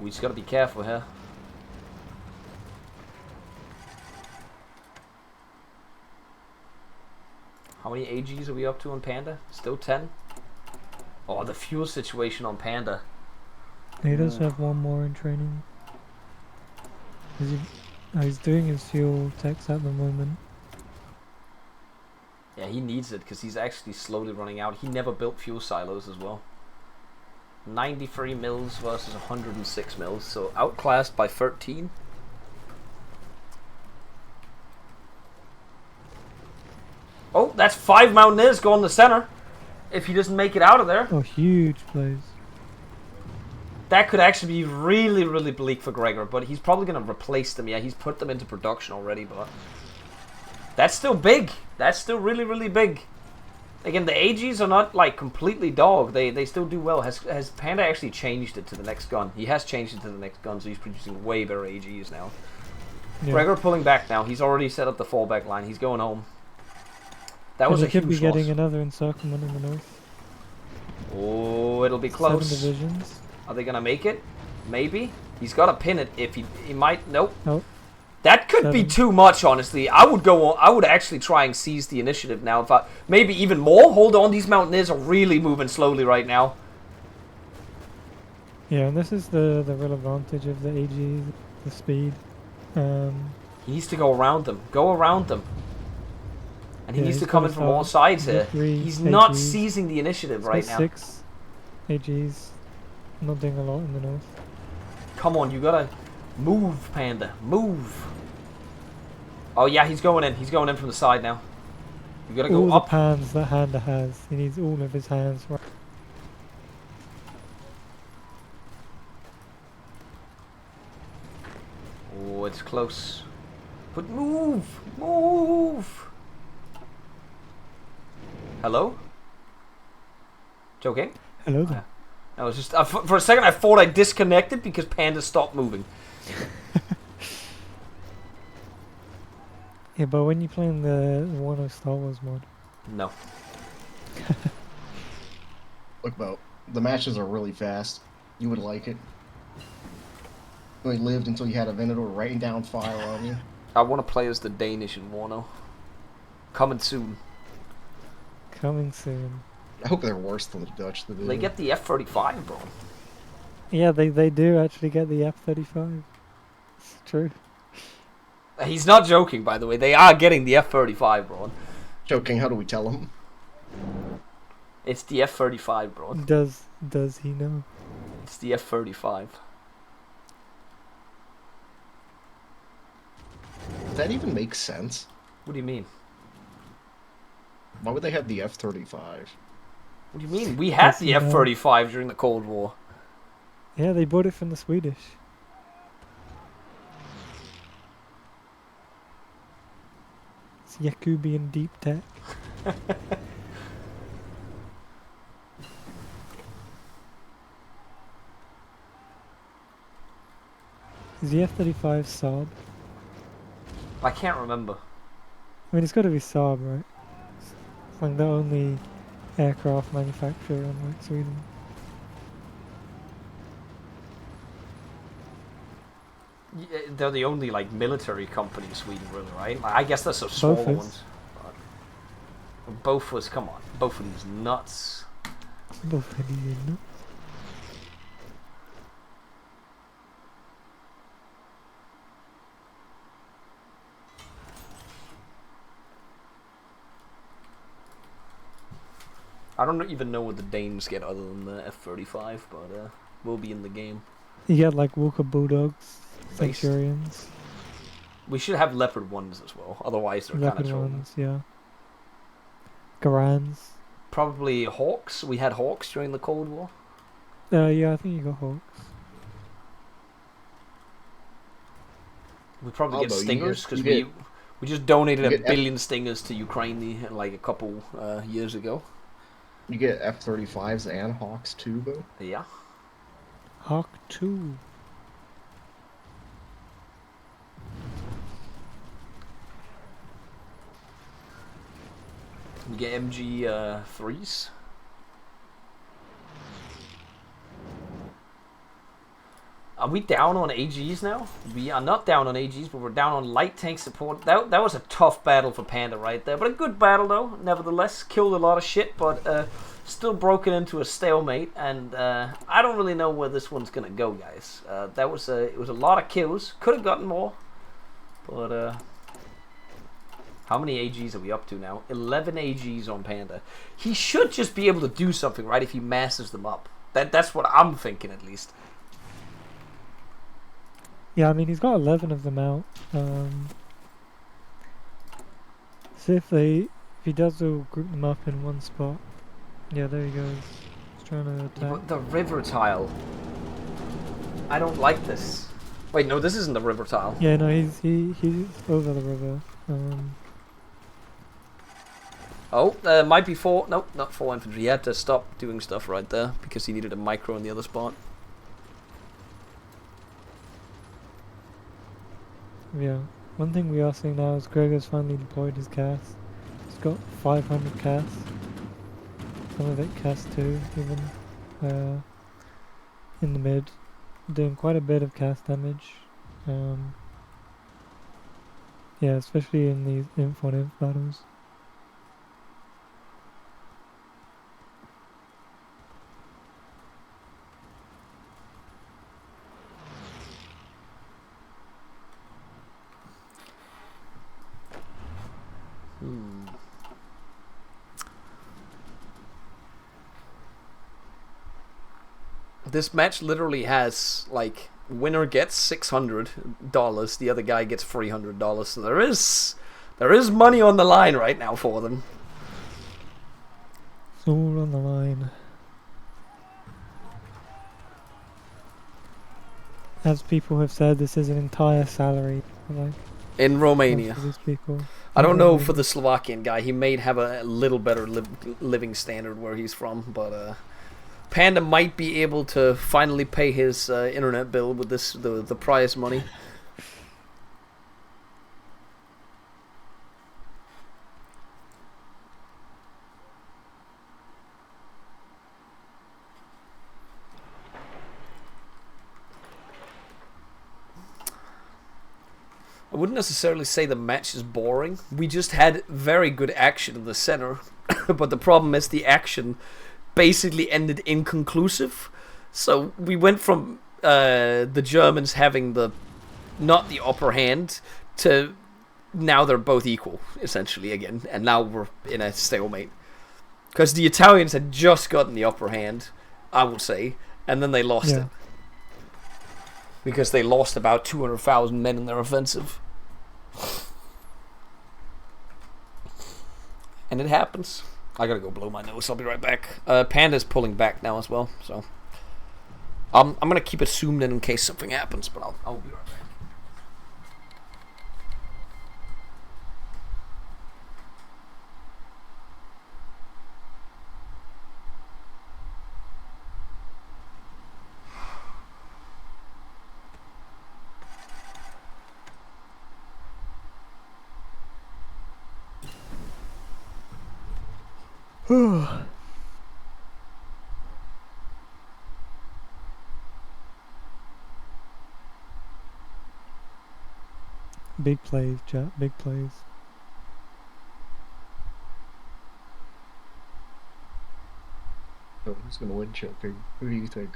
We just gotta be careful here. How many AGs are we up to on Panda? Still 10? Oh, the fuel situation on Panda. He does have one more in training. He's doing his fuel techs at the moment. Yeah, he needs it because he's actually slowly running out. He never built fuel silos as well. 93 mils versus 106 mils, so outclassed by 13. Oh, that's 5 Mountaineers going to center. If he doesn't make it out of there. Oh, huge plays. That could actually be really, really bleak for Gregor, but he's probably going to replace them. Yeah, he's put them into production already, but that's still big. That's still really, really big. Again, the AGs are not like completely dog. They still do well. Has Panda actually changed it to the next gun? He has changed it to the next gun, so he's producing way better AGs now. Yeah. Gregor pulling back now. He's already set up the fallback line. He's going home. That was a huge loss. He could be getting another encirclement in the north. Oh, it'll be close. 7 divisions. Are they gonna make it? Maybe. He's got to pin it. If he might. Nope. Nope. That could be too much, honestly. I would go on. I would actually try and seize the initiative now. If I, maybe even more. Hold on, these Mountaineers are really moving slowly right now. Yeah, and this is the real advantage of the AG, the speed. He needs to go around them. Go around them. And he needs to come in from all sides here. He's not AGs. Seizing the initiative right now. 6 AGs. Not doing a lot in the north. Come on, you gotta move, Panda. Move. Oh yeah, he's going in. He's going in from the side now. You gotta go all up. The pans that Handa has. He needs all of his hands right. Oh, it's close. But move! Move! Hello? Joking? Hello there. I was just for a second I thought I disconnected because Panda stopped moving. Yeah, but when you playing the Wano Star Wars mod. No. Look, Bo, the matches are really fast. You would like it. You only lived until you had a Venator writing down fire on you. I want to play as the Danish in Wano. Coming soon. Coming soon. I hope they're worse than the Dutch. They get the F-35, bro. Yeah, they do actually get the F-35. It's true. He's not joking, by the way. They are getting the F-35, bro. Joking, how do we tell him? It's the F-35, bro. Does he know? It's the F-35. Does that even make sense? What do you mean? Why would they have the F-35? What do you mean? We had the That's, F-35 during the Cold War. Yeah, they bought it from the Swedish. It's Jacobian deep tech. Is the F-35 Saab? I can't remember. I mean, it's got to be Saab, right? It's like the only aircraft manufacturer in like Sweden. Yeah, they're the only like military company in Sweden, really, right? Like, I guess there's some smaller Both is. ones. Both was, come on, both of these nuts. Both of these nuts. I don't even know what the Danes get other than the F-35, but we'll be in the game. You get like Walker Bulldogs, Base. Centurions, We should have Leopard 1s as well, otherwise they're kind Leopard of trouble. ones, yeah. Garans. Probably Hawks. We had Hawks during the Cold War. Yeah, I think you got Hawks. We probably get Although you Stingers get- because you we just donated you a get billion Stingers to Ukraine like a couple years ago. You get F-35s and Hawks too, though. Yeah. Hawk 2. We get MG 3s. Are we down on AGs now? We are not down on AGs, but we're down on light tank support. That was a tough battle for Panda right there, but a good battle though. Nevertheless, killed a lot of shit, but still broken into a stalemate. And I don't really know where this one's gonna go, guys. It was a lot of kills. Could have gotten more, but how many AGs are we up to now? 11 AGs on Panda. He should just be able to do something, right? If he masses them up. That's what I'm thinking, at least. Yeah, I mean, he's got 11 of them out. So if he does all group them up in one spot. Yeah, there he goes. He's trying to attack. But the river tile. I don't like this. Wait, no, this isn't the river tile. Yeah, no, he's over the river. Oh, might be four. Nope, not 4 infantry. He had to stop doing stuff right there because he needed a micro in the other spot. Yeah. One thing we are seeing now is Gregor's finally deployed his cast. He's got 500 casts. Some of it cast 2, even. In the mid. Doing quite a bit of cast damage. Yeah, especially in these inf on inf battles. This match literally has, like, winner gets $600, the other guy gets $300, so there is money on the line right now for them. It's all on the line. As people have said, this is an entire salary for, like, In Romania. most of these people. I don't know for the Slovakian guy. He may have a little better living standard where he's from, but Panda might be able to finally pay his internet bill with the prize money. I wouldn't necessarily say the match is boring. We just had very good action in the center, but the problem is the action basically ended inconclusive. So we went from the Germans having not the upper hand to now they're both equal, essentially, again. And now we're in a stalemate. Because the Italians had just gotten the upper hand, I would say. and then they lost it. Because they lost about 200,000 men in their offensive. And it happens. I gotta go blow my nose. I'll be right back. Panda's pulling back now as well, so I'm gonna keep it zoomed in case something happens, but I'll be right back. Big plays, chat. Big plays. So who's gonna win, Choking? Who do you think?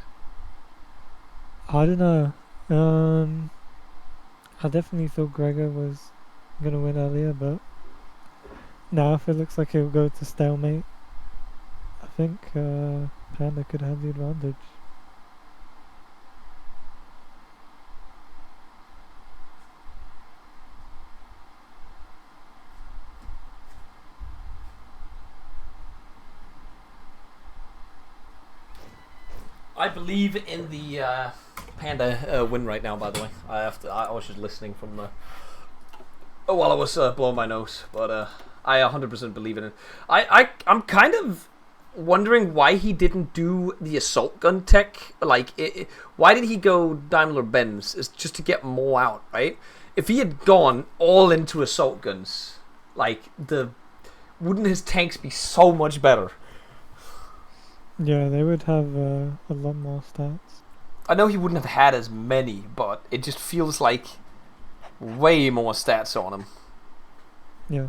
I don't know. I definitely thought Gregor was gonna win earlier, but now if it looks like he'll go to stalemate, I think Panda could have the advantage. I believe in the Panda win right now. By the way, I was just listening from the while I was blowing my nose, but I 100% believe in it. I'm kind of wondering why he didn't do the assault gun tech. Like, why did he go Daimler Benz? It's just to get more out, right? If he had gone all into assault guns, like wouldn't his tanks be so much better? Yeah, they would have a lot more stats. I know he wouldn't have had as many, but it just feels like way more stats on him. Yeah.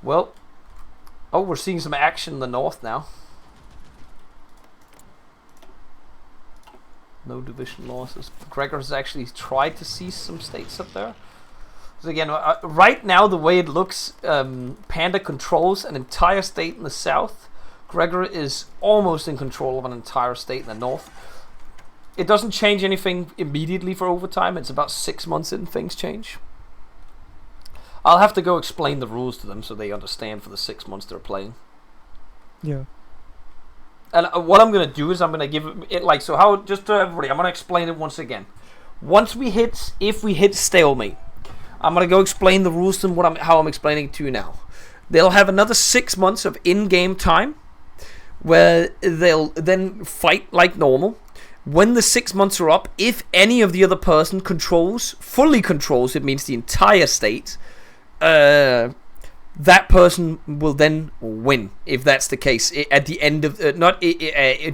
Well, we're seeing some action in the north now. No division losses. Gregor has actually tried to seize some states up there. So again, right now the way it looks, Panda controls an entire state in the south. Gregor is almost in control of an entire state in the north. It doesn't change anything immediately for overtime. It's about 6 months in things change. I'll have to go explain the rules to them so they understand for the 6 months they're playing. Yeah. And what I'm going to do is I'm going to give it like, so how, just to everybody, I'm going to explain it once again. If we hit stalemate, I'm going to go explain the rules to them, how I'm explaining it to you now. They'll have another 6 months of in-game time where they'll then fight like normal. When the 6 months are up, if any of the other person fully controls, it means the entire state, that person will then win, if that's the case, at the end of not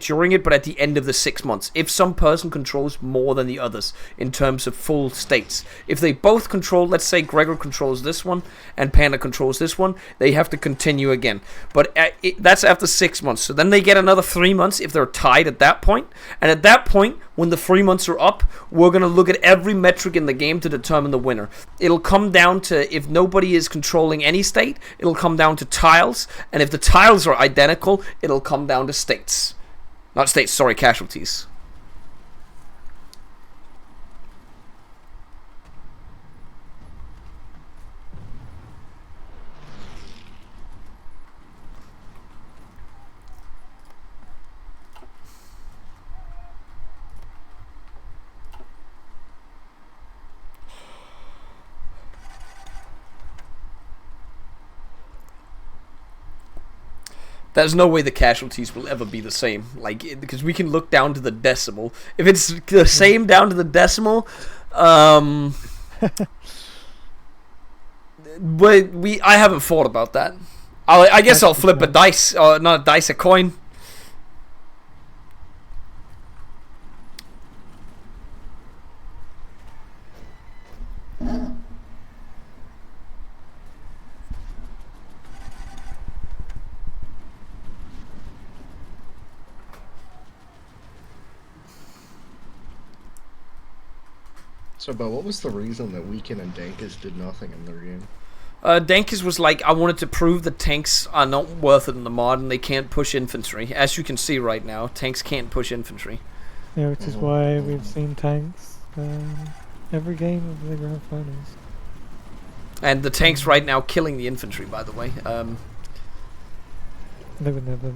during it, but at the end of the 6 months, if some person controls more than the others in terms of full states. If they both control, let's say Gregor controls this one and Panda controls this one, they have to continue again, but that's after 6 months. So then they get another 3 months if they're tied at that point, and at that point, when the 3 months are up, we're going to look at every metric in the game to determine the winner. It'll come down to, if nobody is controlling any state, it'll come down to tiles, and if the tiles are identical, it'll come down to states. Not states, sorry, casualties. There's no way the casualties will ever be the same, like, because we can look down to the decimal. If it's the same down to the decimal, but I haven't thought about that. I guess I'll flip a dice, or not a dice, a coin. So, but what was the reason that Weekend and Dankus did nothing in their game? Dankus was like, I wanted to prove that tanks are not worth it in the mod and they can't push infantry. As you can see right now, tanks can't push infantry. Yeah, which is why we've seen tanks every game of the grand finals. And the tanks right now killing the infantry, by the way. They would never.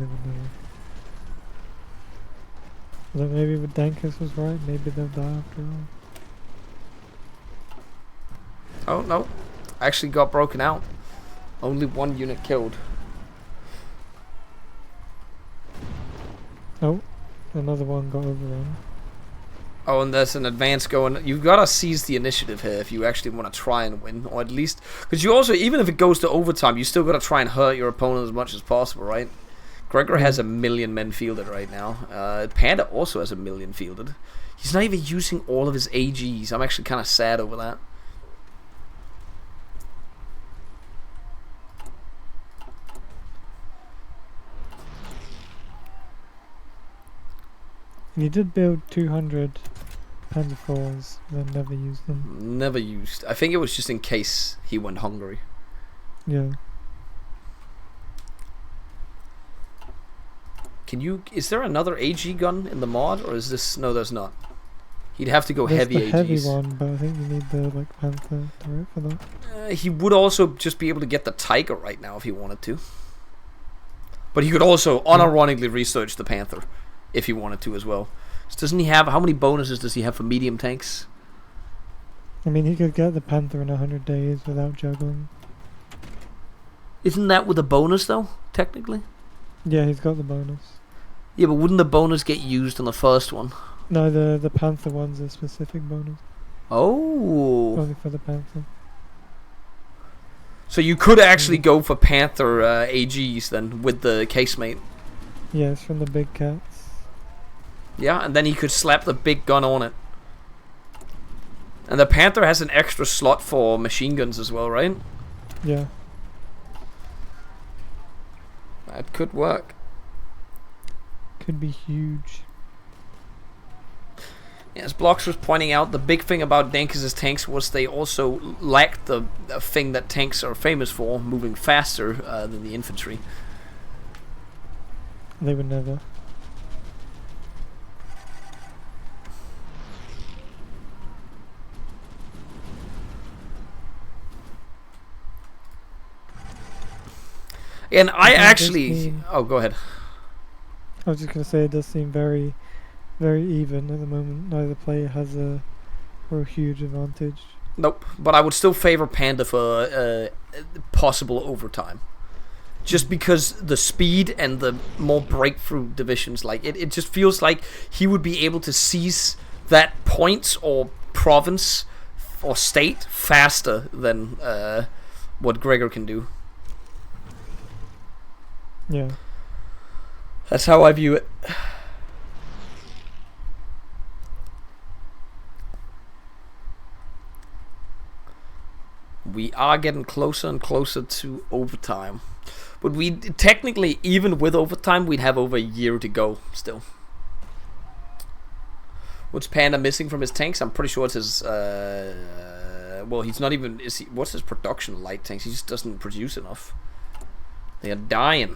Although maybe with Dankus was right, maybe they'll die after all. Oh, no. Actually got broken out. Only one unit killed. Oh, another one got overrun. Oh, and there's an advance going. You've got to seize the initiative here if you actually want to try and win. Or at least... Because you also, even if it goes to overtime, you still got to try and hurt your opponent as much as possible, right? Gregor has 1 million men fielded right now. Panda also has 1 million fielded. He's not even using all of his AGs. I'm actually kind of sad over that. He did build 200 Panda 4s, then never used them. Never used. I think it was just in case he went hungry. Yeah. Can you... Is there another AG gun in the mod, or is this... No, there's not. He'd have to go There's heavy the AGs. heavy one, but I think you need the like Panther turret for that. He would also just be able to get the Tiger right now if he wanted to. But he could also unironically research the Panther if he wanted to as well. So doesn't he have... How many bonuses does he have for medium tanks? I mean, he could get the Panther in 100 days without juggling. Isn't that with a bonus, though, technically? Yeah, he's got the bonus. Yeah, but wouldn't the bonus get used on the first one? No, the Panther one's a specific bonus. Oh. Only for the Panther. So you could actually go for Panther AGs then with the casemate. Yeah, it's from the big cats. Yeah, and then he could slap the big gun on it. And the Panther has an extra slot for machine guns as well, right? Yeah. That could work. Could be huge. As Blocks was pointing out, the big thing about Dankus' tanks was they also lacked the thing that tanks are famous for, moving faster than the infantry. They would never. And I actually... Oh, go ahead. I was just going to say, it does seem very, very even at the moment. Neither player has a huge advantage. Nope, but I would still favor Panda for possible overtime. Just because the speed and the more breakthrough divisions, like it just feels like he would be able to seize that point or province or state faster than what Gregor can do. Yeah. That's how I view it. We are getting closer and closer to overtime. But we technically, even with overtime, we'd have over a year to go still. What's Panda missing from his tanks? I'm pretty sure it's his... well, he's not even... What's his production light tanks? He just doesn't produce enough. They are dying.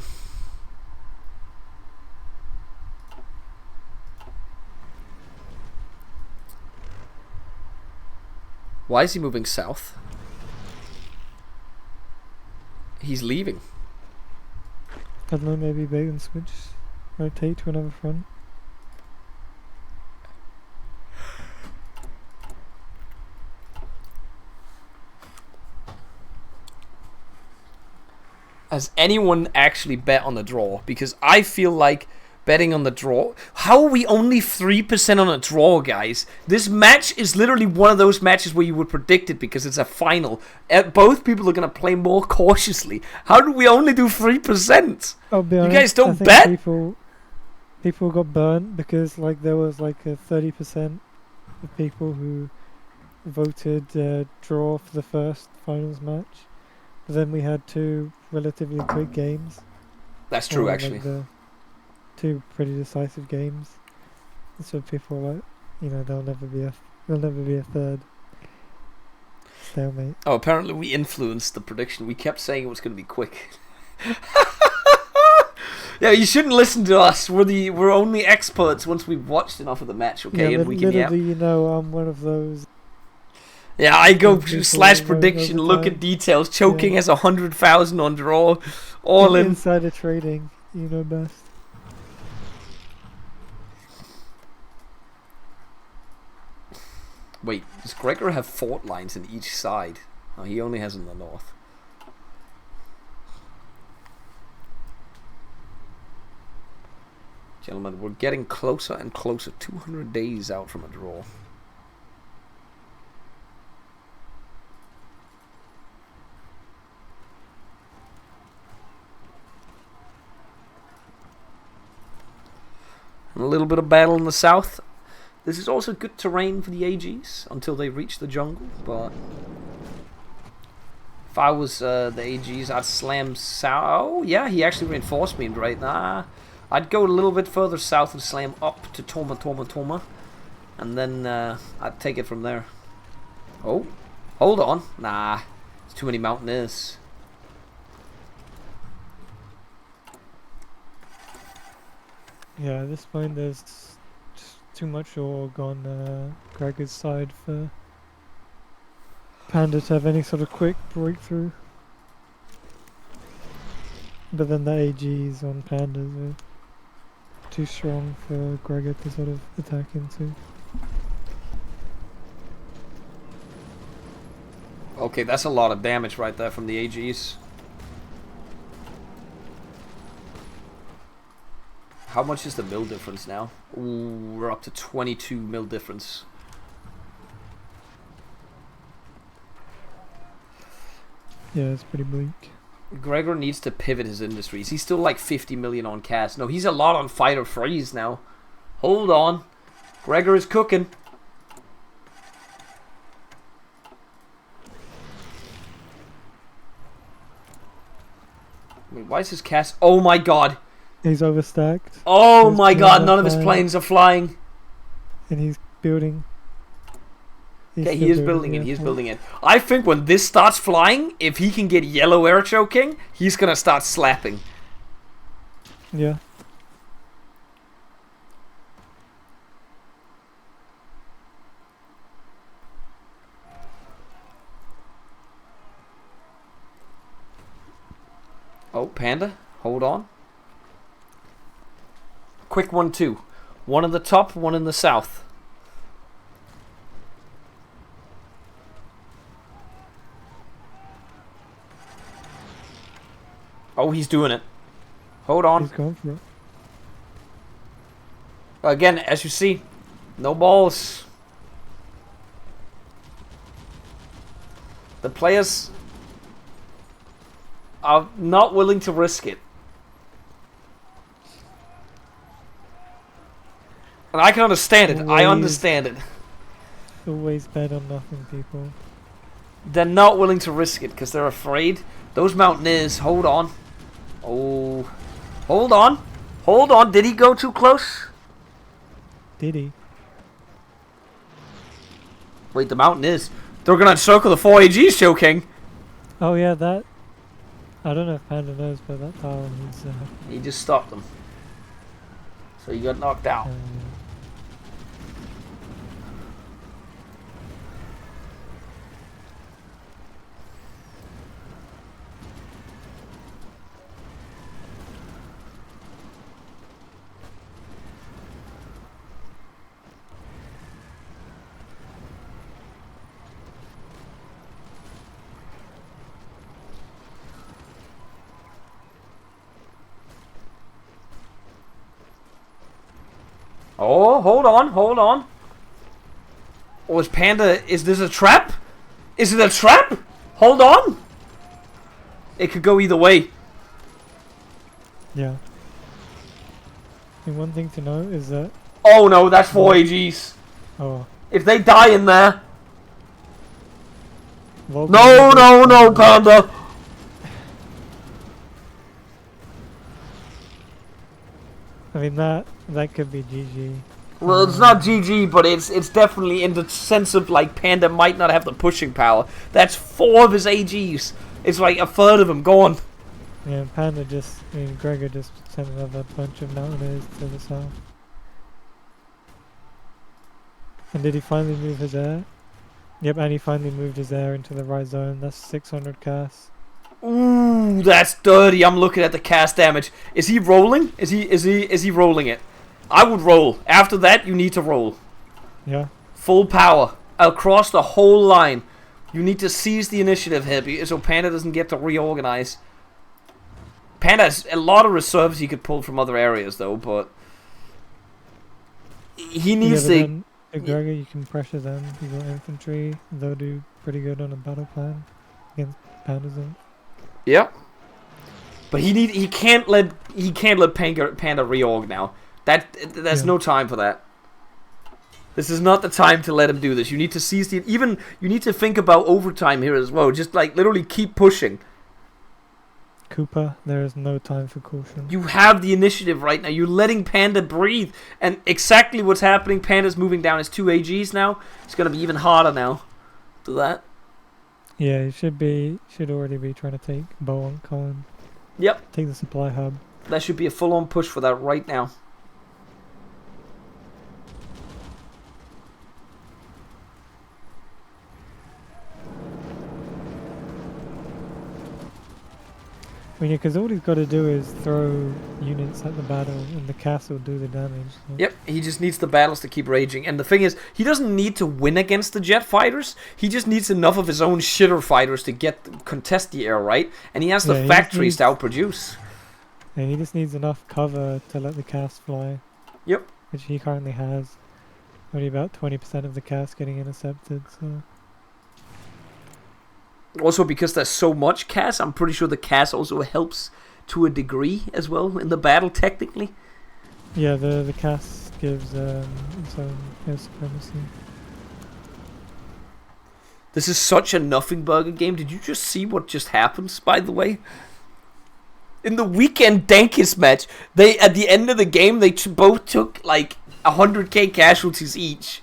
Why is he moving south? He's leaving. I don't know, maybe bait and switch. Rotate to another front. Has anyone actually bet on the draw? Because I feel like betting on the draw... How are we only 3% on a draw, guys? This match is literally one of those matches where you would predict it because it's a final. Both people are going to play more cautiously. How do we only do 3%? I'll be honest, you guys don't I think bet? People got burnt because like there was like a 30% of people who voted draw for the first finals match. But then we had two relatively quick games. That's true, actually. Like the two pretty decisive games. And so people were like, you know, there'll never be a third. stalemate. Oh, apparently we influenced the prediction. We kept saying it was going to be quick. Yeah, you shouldn't listen to us. We're only experts once we've watched enough of the match, okay? Yeah, And we can little do you know, I'm one of those. Yeah, I go people slash know prediction, over look time. at details. Choking Yeah. has 100,000 on draw. All in. Insider trading, you know best. Wait, does Gregor have fort lines in each side? Oh, he only has in the north. Gentlemen, we're getting closer and closer. 200 days out from a draw. And a little bit of battle in the south. This is also good terrain for the AGs until they reach the jungle, but if I was the AGs, I'd slam south. Oh, yeah, he actually reinforced me right now. I'd go a little bit further south and slam up to Toma, and then I'd take it from there. Oh, hold on. Nah, it's too many mountaineers. Yeah, at this point there's just too much org on Gregor's side for Panda to have any sort of quick breakthrough. But then the AGs on Pandas are too strong for Gregor to sort of attack into. Okay, that's a lot of damage right there from the AGs. How much is the mil difference now? Ooh, we're up to 22 mil difference. Yeah, it's pretty bleak. Gregor needs to pivot his industries. He's still like 50 million on cast. No, he's a lot on fighter freeze now. Hold on. Gregor is cooking. Wait, why is his cast? Oh my god. He's overstacked. Oh His my planes god, are none of his flying, planes are flying. and he's building. Okay, he is building it. He's building it. I think when this starts flying, if he can get yellow air choking, he's gonna start slapping. Yeah. Oh, Panda, hold on. Quick 1-2. One in the top, one in the south. Oh, he's doing it. Hold on. He's going for it. Again, as you see, no balls. The players are not willing to risk it. And I can understand it. I understand it. Always bet on nothing, people. They're not willing to risk it because they're afraid. Those mountaineers, hold on. Oh, hold on. Hold on. Did he go too close? Did he? Wait, the mountaineers. They're going to encircle the 4 AGs, Show King. Oh yeah, that. I don't know if Panda knows, but that tower needs. He just stopped them. So he got knocked out. Oh, hold on, hold on. Oh, is Panda... Is this a trap? Is it a trap? Hold on. It could go either way. Yeah. And one thing to know is that. Oh no, that's 4 AGs. Oh. If they die in there... Vulcan No, no, no, Panda. I mean that could be GG. Well, it's not GG, but it's definitely in the sense of like Panda might not have the pushing power. That's 4 of his AGs. It's like a third of them gone. Yeah, Panda Gregor just sent another bunch of Mountaineers to the south. And did he finally move his air? Yep, and he finally moved his air into the right zone. That's 600 cast. Ooh, that's dirty. I'm looking at the cast damage. Is he rolling? Is he rolling it? I would roll. After that, you need to roll. Yeah. Full power across the whole line. You need to seize the initiative here, so Panda doesn't get to reorganize. Panda has a lot of reserves he could pull from other areas, though, but he needs to. Gregor, you can pressure them. You got infantry. They'll do pretty good on a battle plan against Panda's. Yep. But he can't let Panda reorg now. There's no time for that. This is not the time to let him do this. You need to seize the you need to think about overtime here as well. Just like literally keep pushing. Cooper, there is no time for caution. You have the initiative right now. You're letting Panda breathe, and exactly what's happening. Panda's moving down his 2 AGs now. It's gonna be even harder now. Do that. Yeah, he should already be trying to take Bokoen. Yep. Take the supply hub. That should be a full-on push for that right now. I mean, because all he's got to do is throw units at the battle, and the castle will do the damage. So. Yep, he just needs the battles to keep raging. And the thing is, he doesn't need to win against the jet fighters. He just needs enough of his own shitter fighters to contest the air, right? And he has the factories to outproduce. Yeah, he just needs enough cover to let the cast fly. Yep. Which he currently has. Only about 20% of the cast getting intercepted, so... Also, because there's so much cast, I'm pretty sure the cast also helps to a degree as well in the battle, technically. Yeah, the cast gives its own air supremacy. This is such a nothing burger game. Did you just see what just happens, by the way? In the weekend Dankis match, at the end of the game, they both took like 100k casualties each.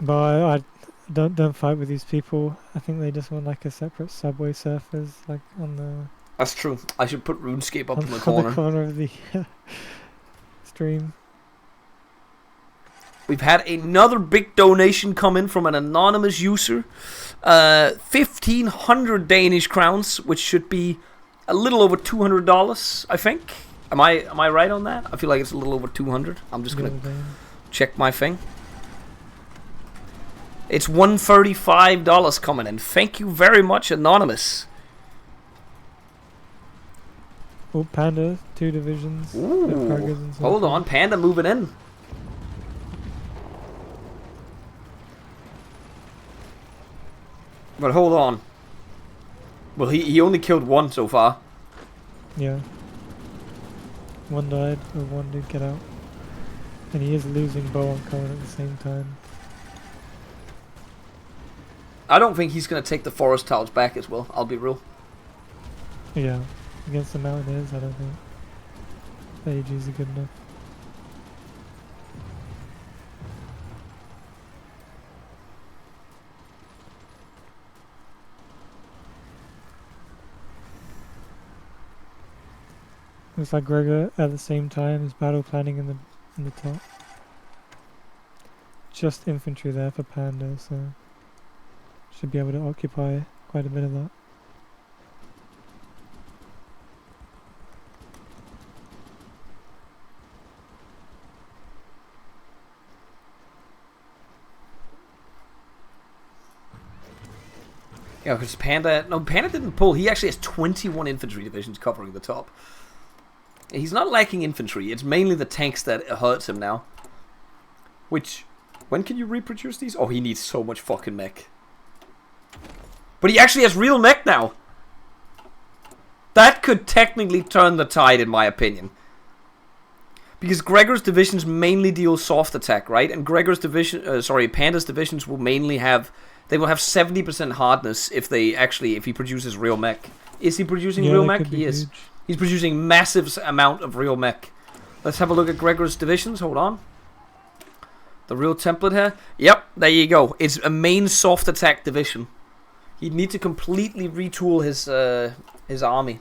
But I don't fight with these people. I think they just want like a separate Subway Surfers, like on the. That's true. I should put RuneScape up in the corner. On the corner of the stream. We've had another big donation come in from an anonymous user. 1,500 Danish crowns, which should be a little over $200, I think. Am I right on that? I feel like it's a little over 200. I'm just gonna check my thing. It's $135 coming in. Thank you very much, Anonymous. Oh, Panda, 2 divisions. Ooh, hold on, Panda moving in. But hold on. Well, he only killed 1 so far. Yeah. 1 died, or 1 did get out. And he is losing Bokoen at the same time. I don't think he's going to take the forest tiles back as well, I'll be real. Yeah, against the Mountaineers, I don't think the AGs are good enough. Looks like Gregor at the same time is battle planning in the top. Just infantry there for Panda, so should be able to occupy quite a bit of that. Yeah, because Panda didn't pull. He actually has 21 infantry divisions covering the top. He's not lacking infantry. It's mainly the tanks that hurts him now. Which, when can you reproduce these? Oh, he needs so much fucking mech. But he actually has real mech now. That could technically turn the tide, in my opinion. Because Gregor's divisions mainly deal soft attack, right? And Panda's divisions will mainly have They will have 70% hardness if he produces real mech. Is he producing Yeah, real that mech? could be He is. huge. He's producing massive amount of real mech. Let's have a look at Gregor's divisions. Hold on. The real template here. Yep, there you go. It's a main soft attack division. He'd need to completely retool his army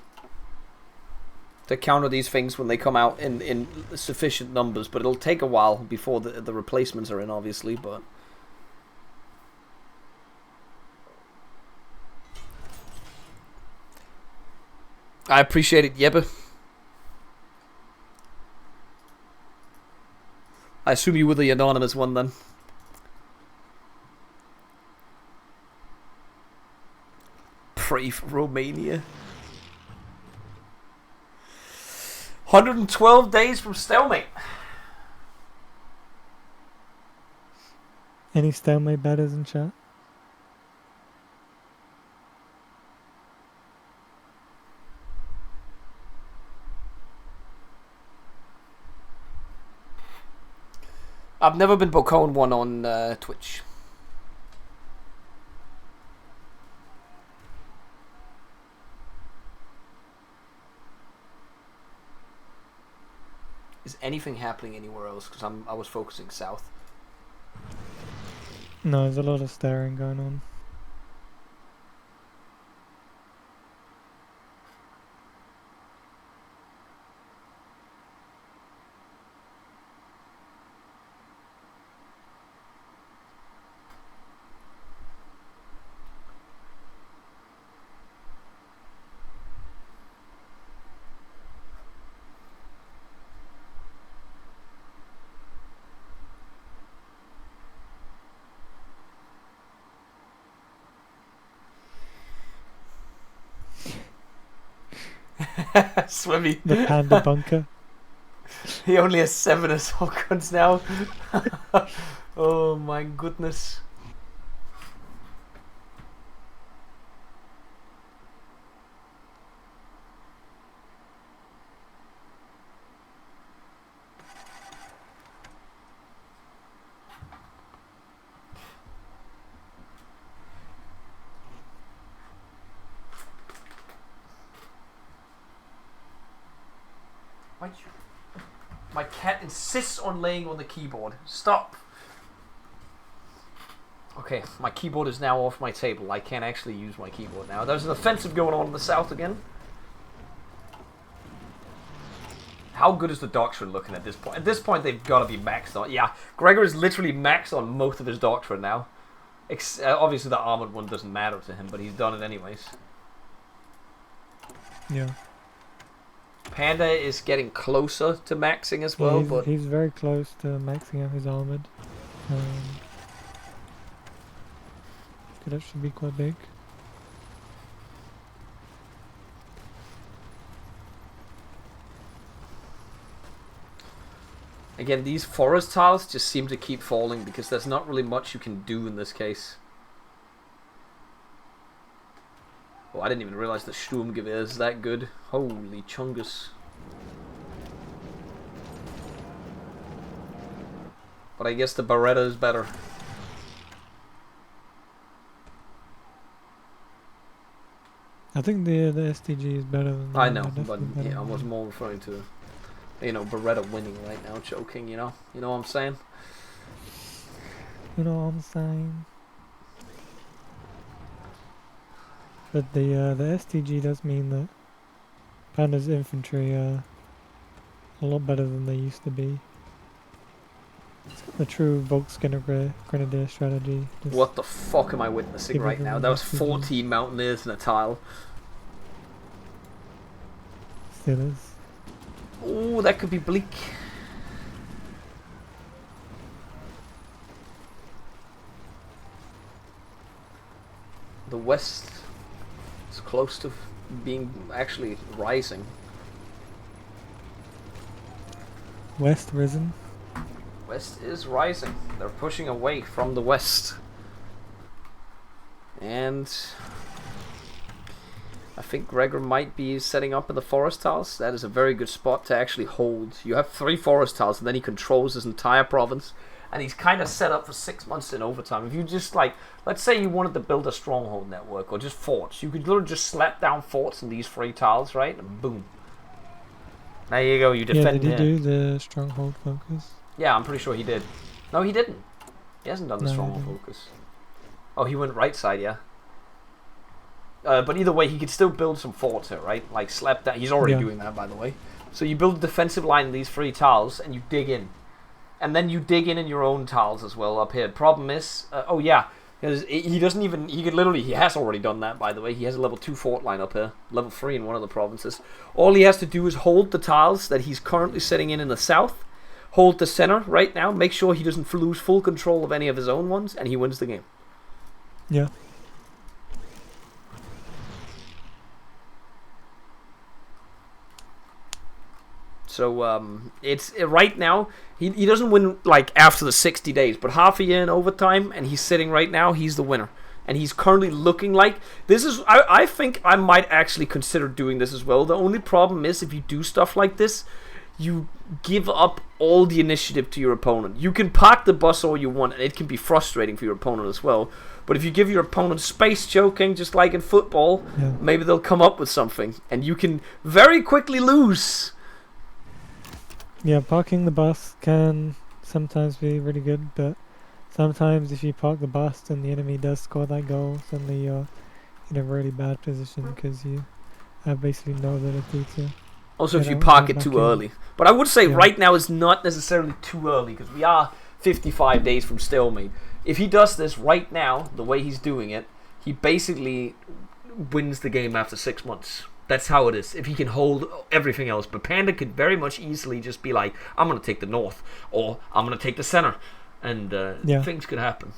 to counter these things when they come out in sufficient numbers. But it'll take a while before the replacements are in, obviously. But I appreciate it, Jeppe. I assume you were the anonymous one then. Pray for Romania. 112 days from Stalemate. Any Stalemate batters in chat? I've never been Bokoen1 on Twitch. Is anything happening anywhere else? Because I was focusing south. No, there's a lot of staring going on. Swimmy. The panda bunker. He only has 7 assault guns now. Oh my goodness. My cat insists on laying on the keyboard. Stop! Okay, my keyboard is now off my table. I can't actually use my keyboard now. There's an offensive going on in the south again. How good is the Doctrine looking at this point? At this point, they've got to be maxed on. Yeah, Gregor is literally maxed on most of his Doctrine now. Obviously, the armored one doesn't matter to him, but he's done it anyways. Yeah. Panda is getting closer to maxing as well, Yeah, but he's very close to maxing out his armored. Could actually be quite big. again, these forest tiles just seem to keep falling because there's not really much you can do in this case. Oh, I didn't even realize that Sturmgewehr is that good. Holy chungus. But I guess the Beretta is better. I think the STG is better than I know, definitely but better yeah, I than was the- more referring to, you know, Beretta winning right now, choking, you know what I'm saying? You know what I'm saying? But the STG does mean that Panda's infantry are a lot better than they used to be. It's got the true Volksgrenadier Grenadier strategy. Just What the fuck am I witnessing give right now? everyone That was STG. 14 Mountaineers in a tile. Still is. Ooh, that could be bleak. The west is close to being actually rising. West risen. West is rising. They're pushing away from the west. And I think Gregor might be setting up in the forest tiles. That is a very good spot to actually hold. You have 3 forest tiles and then he controls his entire province. and he's kind of set up for 6 months in overtime. If you just like, let's say you wanted to build a stronghold network or just forts, you could literally just slap down forts in these 3 tiles, right? And boom. There you go. You defend. Yeah, did he do the stronghold focus? Yeah, I'm pretty sure he did. No, he didn't. He hasn't done the stronghold focus. Oh, he went right side, yeah. But either way, he could still build some forts here, right? Like slap down. He's already doing that, by the way. So you build a defensive line in these 3 tiles, and you dig in. And then you dig in your own tiles as well up here. Problem is, oh yeah, he doesn't even, he could literally, he has already done that, by the way. He has a level 2 fort line up here. Level 3 in one of the provinces. All he has to do is hold the tiles that he's currently sitting in the south. Hold the center right now. Make sure he doesn't lose full control of any of his own ones, and he wins the game. Yeah. So it's right now he doesn't win like after the 60 days, but half a year in overtime, and he's sitting right now. He's the winner, and he's currently looking like this is. I think I might actually consider doing this as well. The only problem is if you do stuff like this, you give up all the initiative to your opponent. You can park the bus all you want, and it can be frustrating for your opponent as well. But if you give your opponent space choking, just like in football, maybe they'll come up with something, and you can very quickly lose. Yeah, parking the bus can sometimes be really good, but sometimes if you park the bus and the enemy does score that goal, suddenly you're in a really bad position because you have basically no ability to... Also, if you park it too early. But I would say right now is not necessarily too early, because we are 55 days from Stalemate. If he does this right now, the way he's doing it, he basically wins the game after 6 months. That's how it is, if he can hold everything else. But Panda could very much easily just be like, I'm going to take the north, or I'm going to take the center. And things could happen.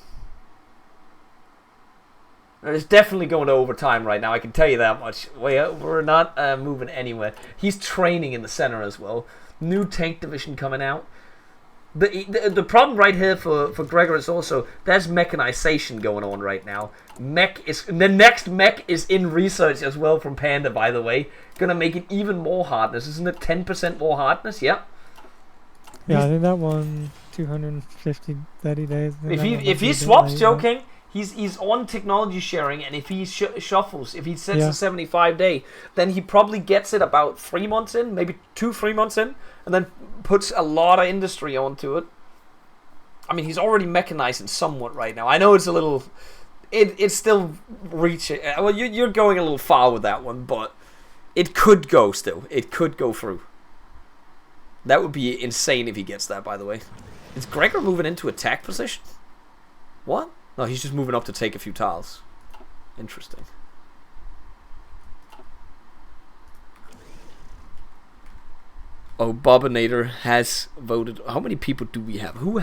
It's definitely going to overtime right now, I can tell you that much. We're not moving anywhere. He's training in the center as well. New tank division coming out. The problem right here for Gregor is also there's mechanization going on right now. The next mech is in research as well from Panda, by the way. Gonna make it even more hardness. Isn't it 10% more hardness? Yeah. Yeah, I think that one 250, 30 days. If he swaps Joking, he's on technology sharing, and if he shuffles, if he sets a 75 day, then he probably gets it about 3 months in, maybe 2-3 months in, and then puts a lot of industry onto it. I mean, he's already mechanizing somewhat right now. I know it's a little, it's still reaching. Well, you're going a little far with that one, but it could go still. It could go through. That would be insane if he gets that, by the way. Is Gregor moving into attack position? What? No, he's just moving up to take a few tiles. Interesting. Oh, Bobinator has voted. How many people do we have? Who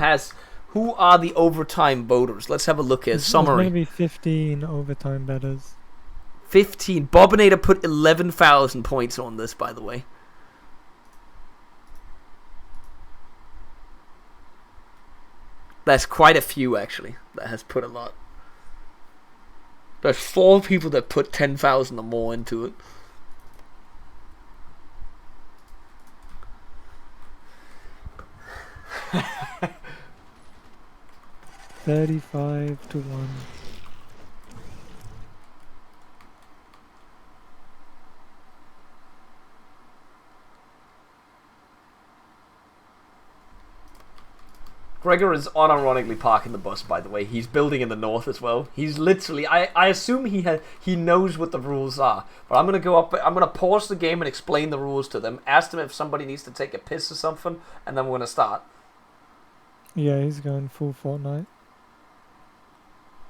are the overtime voters? Let's have a look at summary. Maybe 15 overtime betters. 15. Bobinator put 11,000 points on this, by the way. That's quite a few, actually, that has put a lot. There's 4 people that put 10,000 or more into it. $35 to 1. Gregor is unironically parking the bus, by the way. He's building in the north as well. He's literally, I assume he knows what the rules are. But I'm gonna go up, I'm gonna pause the game and explain the rules to them. Ask them if somebody needs to take a piss or something, and then we're gonna start. Yeah, he's going full Fortnite.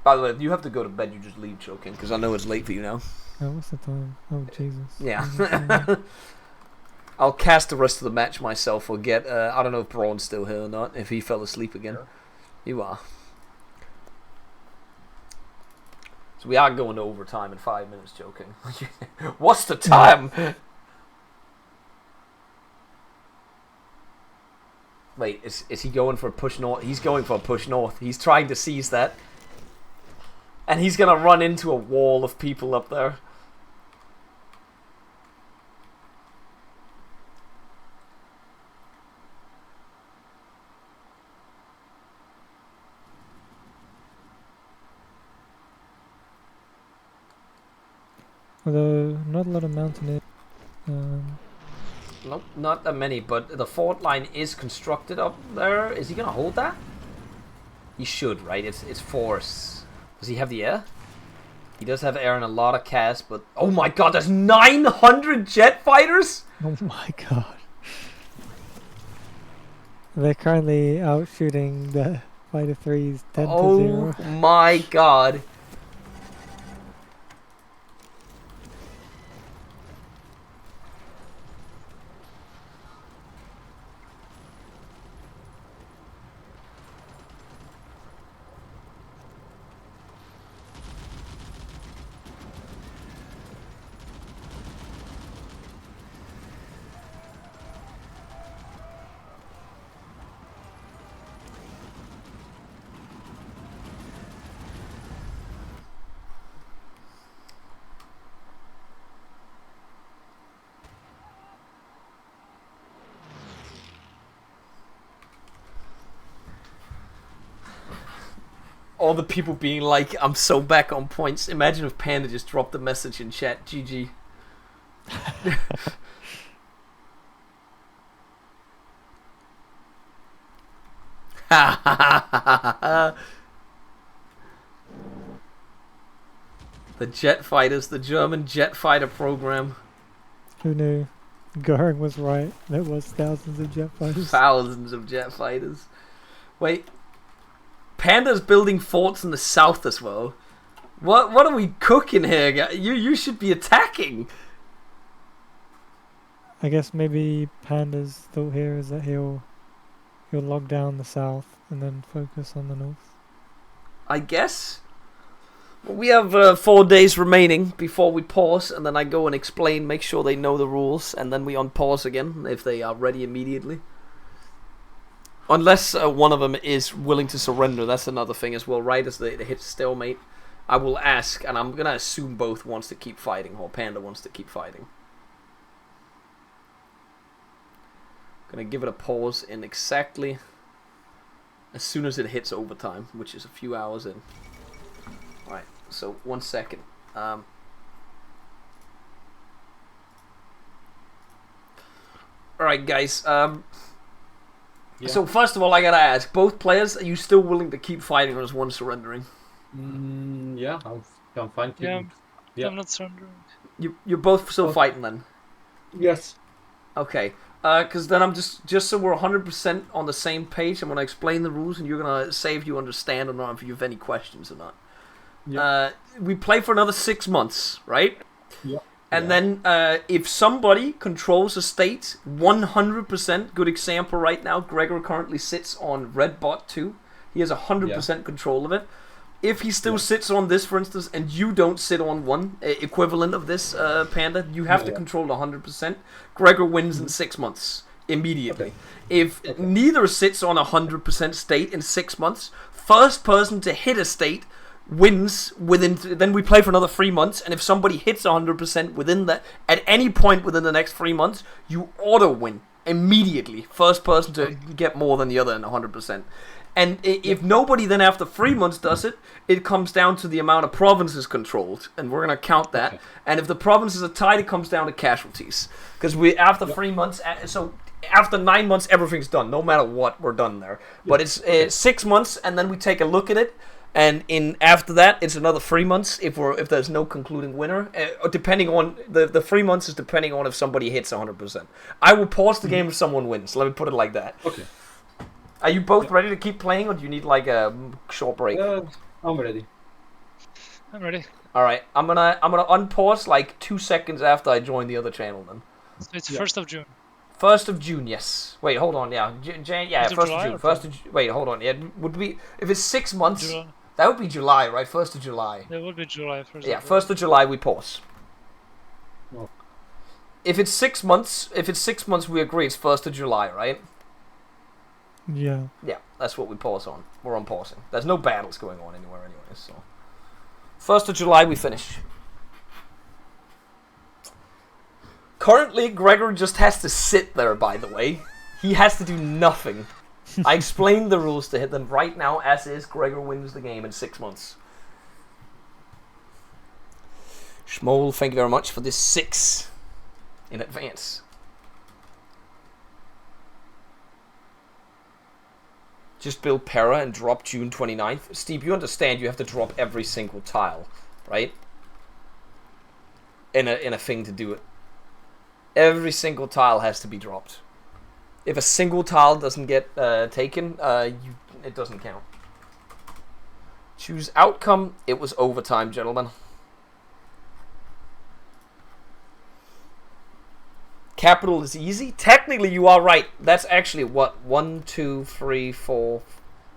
By the way, if you have to go to bed, you just leave, Choking, because I know it's late for you now. Oh, what's the time? Oh, Jesus. Yeah. I'll cast the rest of the match myself, or get, I don't know if Braun's still here or not, if he fell asleep again. Yeah. You are. So we are going to overtime in 5 minutes, Joking. What's the time? Wait, is he going for a push north? He's going for a push north. He's trying to seize that. And he's going to run into a wall of people up there. Although not a lot of mountaineers. Nope, not that many, but the fort line is constructed up there. Is he gonna hold that? He should, right? It's force. Does he have the air? He does have air and a lot of cast, but oh my god, there's 900 jet fighters! Oh my god. They're currently out shooting the Fighter 3s 10 to 0. Oh my god. All the people being like, I'm so back on points. Imagine if Panda just dropped a message in chat. GG. The jet fighters, the German jet fighter program. Who knew? Goring was right. There was thousands of jet fighters. Thousands of jet fighters. Wait. Panda's building forts in the south as well. What are we cooking here? You should be attacking. I guess maybe Panda's thought here is that he'll log down the south and then focus on the north. I guess. Well, we have 4 days remaining before we pause, and then I go and explain, make sure they know the rules, and then we unpause again if they are ready immediately. Unless one of them is willing to surrender, that's another thing as well, right? As they hit stalemate, I will ask, and I'm gonna assume both wants to keep fighting, or Panda wants to keep fighting. Gonna give it a pause in exactly as soon as it hits overtime, which is a few hours in. Alright, so 1 second. Alright guys, Yeah. so first of all, I gotta ask: both players, are you still willing to keep fighting, or is one surrendering? Yeah, I'm fine. Yeah, I'm not surrendering. You're both still fighting then? Yes. Okay. Because then I'm just so we're 100% on the same page, I'm gonna explain the rules, and you're gonna say if you understand or not, if you have any questions or not. Yeah. We play for another 6 months, right? Yeah. And then if somebody controls a state 100%, good example right now, Gregor currently sits on red bot 2. He has 100% control of it. If he still sits on this, for instance, and you don't sit on one, equivalent of this, Panda, you have to control 100%. Gregor wins in 6 months, immediately. If neither sits on 100% state in 6 months, first person to hit a state wins within, then we play for another 3 months, and if somebody hits 100% within that, at any point within the next 3 months, you auto win immediately. First person to get more than the other in 100%. And if nobody then after 3 months does it, it comes down to the amount of provinces controlled, and we're gonna count that. And if the provinces are tied, it comes down to casualties, because we after 3 months, so after 9 months, everything's done. No matter what, we're done there. But it's 6 months, and then we take a look at it. And after that, it's another 3 months if there's no concluding winner. Depending on the 3 months is depending on if somebody hits 100%. I will pause the game if someone wins. Let me put it like that. Okay. Are you both ready to keep playing, or do you need like a short break? I'm ready. I'm ready. All right, I'm gonna unpause like 2 seconds after I join the other channel. Then So it's 1st of June. 1st of June, yes. Wait, hold on. Yeah, yeah, 1st of June. Wait, hold on. Yeah, would be if it's 6 months. July. That would be July, right? 1st of July. That would be July 1st. Yeah, 1st of July we pause. Oh. If it's 6 months, we agree it's 1st of July, right? Yeah. Yeah, that's what we pause on. We're on pausing. There's no battles going on anywhere anyway, so 1st of July we finish. Currently, Gregor just has to sit there, by the way. He has to do nothing. I explained the rules to him right now, as is. Gregor wins the game in 6 months. Schmole, thank you very much for this 6 in advance. Just build Para and drop June 29th. Steve, you understand you have to drop every single tile, right? In a thing to do it. Every single tile has to be dropped. If a single tile doesn't get taken, it doesn't count. Choose outcome. It was overtime, gentlemen. Capital is easy. Technically, you are right. That's actually what 1, 2, 3, 4.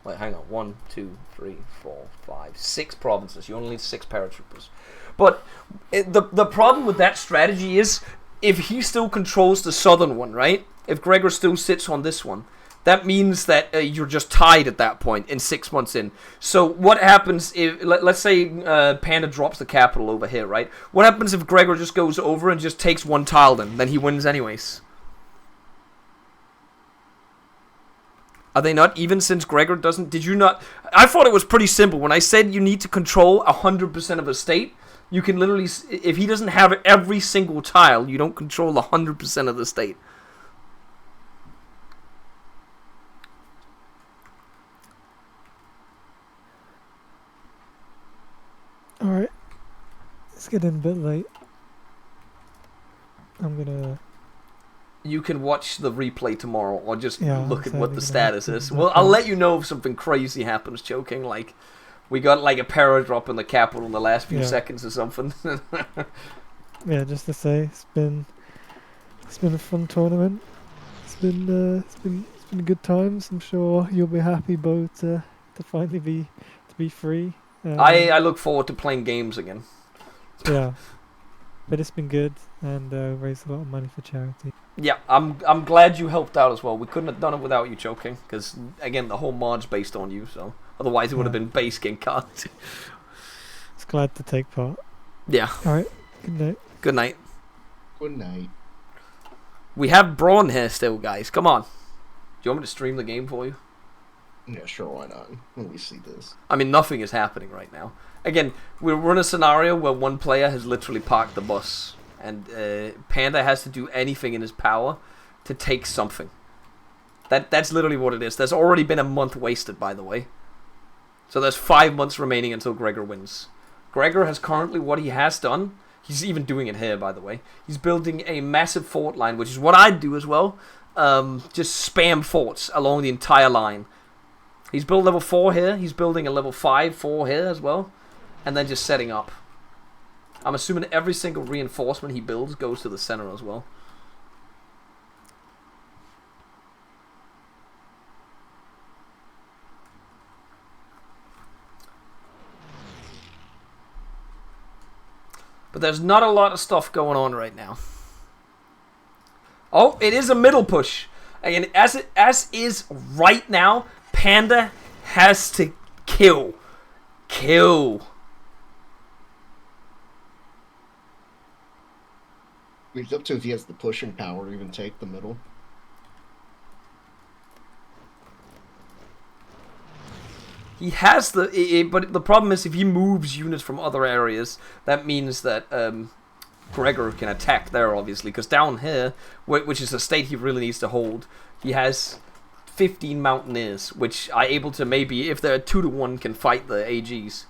Wait, hang on. 1, 2, 3, 4, 5, 6 provinces. You only need 6 paratroopers. But the problem with that strategy is if he still controls the southern one, right? If Gregor still sits on this one, that means that you're just tied at that point in 6 months in. So what happens if, let's say Panda drops the capital over here, right? What happens if Gregor just goes over and just takes 1 tile then? Then he wins anyways. Are they not even since Gregor doesn't? Did you not? I thought it was pretty simple. When I said you need to control 100% of a state, you can literally, if he doesn't have every single tile, you don't control 100% of the state. Alright. It's getting a bit late. I'm gonna... You can watch the replay tomorrow or just look at what the sadly status gonna is. have to Well, look I'll at let you know if something crazy happens, choking. Like, we got like a para drop in the capital in the last few seconds or something. Yeah, just to say, it's been a fun tournament. It's been good times. I'm sure you'll be happy, Bo, to finally be free. I look forward to playing games again. Yeah, but it's been good and raised a lot of money for charity. Yeah, I'm glad you helped out as well. We couldn't have done it without you, choking, because again the whole mod's based on you. So otherwise it would have been base Gangir. It's glad to take part. Yeah. All right. Good night. Good night. Good night. We have Braun here still, guys. Come on. Do you want me to stream the game for you? Yeah, sure, why not? Let me see this. I mean, nothing is happening right now. Again, we're in a scenario where one player has literally parked the bus, and Panda has to do anything in his power to take something. That's literally what it is. There's already been a month wasted, by the way. So there's 5 months remaining until Gregor wins. Gregor has currently, what he has done, he's even doing it here, by the way. He's building a massive fort line, which is what I'd do as well. Just spam forts along the entire line. He's built level 4 here. He's building a level 5, 4 here as well. And then just setting up. I'm assuming every single reinforcement he builds goes to the center as well. But there's not a lot of stuff going on right now. Oh, it is a middle push. Again, as is right now, Panda has to kill. It's up to if he has the pushing power to even take the middle. He has but the problem is if he moves units from other areas, that means that Gregor can attack there, obviously, because down here, which is a state he really needs to hold, he has 15 Mountaineers, which are able to maybe, if they're 2-to-1, can fight the AGs.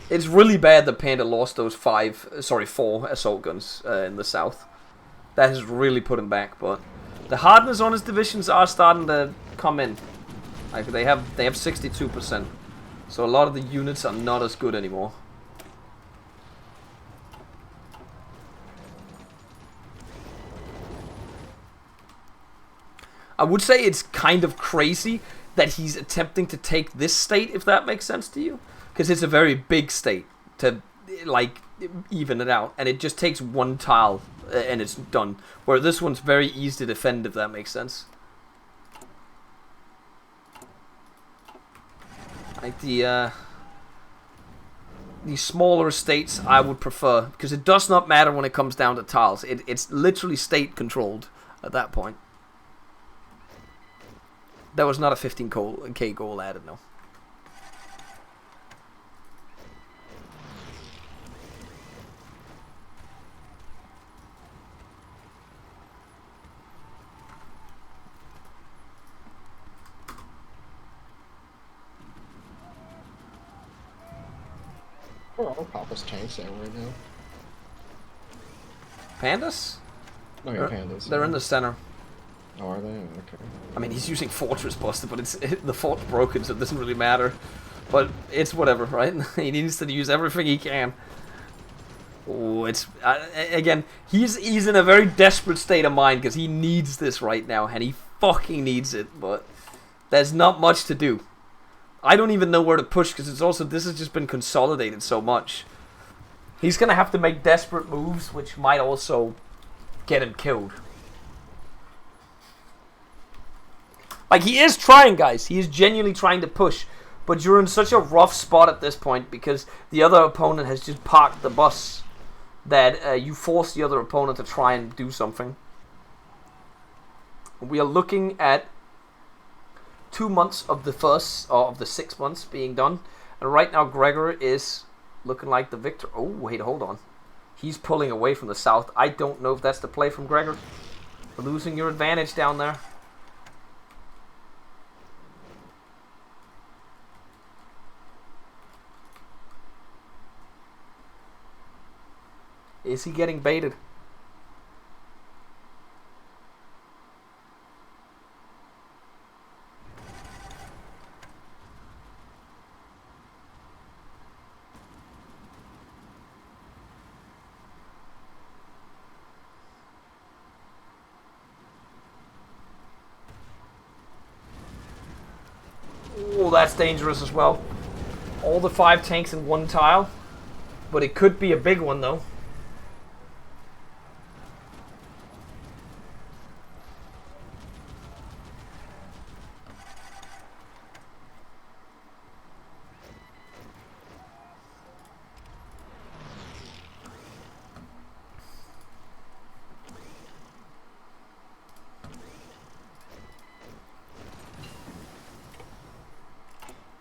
It's really bad that Panda lost those 4 assault guns in the south. That has really put him back, but the hardness on his divisions are starting to come in. Like they have 62%, so a lot of the units are not as good anymore. I would say it's kind of crazy that he's attempting to take this state, if that makes sense to you. Because it's a very big state to, like, even it out. And it just takes 1 tile and it's done. Where this one's very easy to defend, if that makes sense. Like the smaller states I would prefer. Because it does not matter when it comes down to tiles. It's literally state controlled at that point. That was not a 15k goal added, no. Oh, I'll pop his tanks out right now. Pandas? No, yeah, pandas. They're in the center. Oh, are they? Okay. I mean, he's using Fortress Buster, but the fort's broken, so it doesn't really matter. But it's whatever, right? He needs to use everything he can. Oh, it's again. He's in a very desperate state of mind because he needs this right now, and he fucking needs it. But there's not much to do. I don't even know where to push because this has just been consolidated so much. He's gonna have to make desperate moves, which might also get him killed. Like, he is trying, guys. He is genuinely trying to push. But you're in such a rough spot at this point because the other opponent has just parked the bus that you force the other opponent to try and do something. We are looking at 2 months of the 6 months being done. And right now, Gregor is looking like the victor. Oh, wait, hold on. He's pulling away from the south. I don't know if that's the play from Gregor. Losing your advantage down there. Is he getting baited? Oh, that's dangerous as well. All the 5 tanks in one tile. But it could be a big one, though.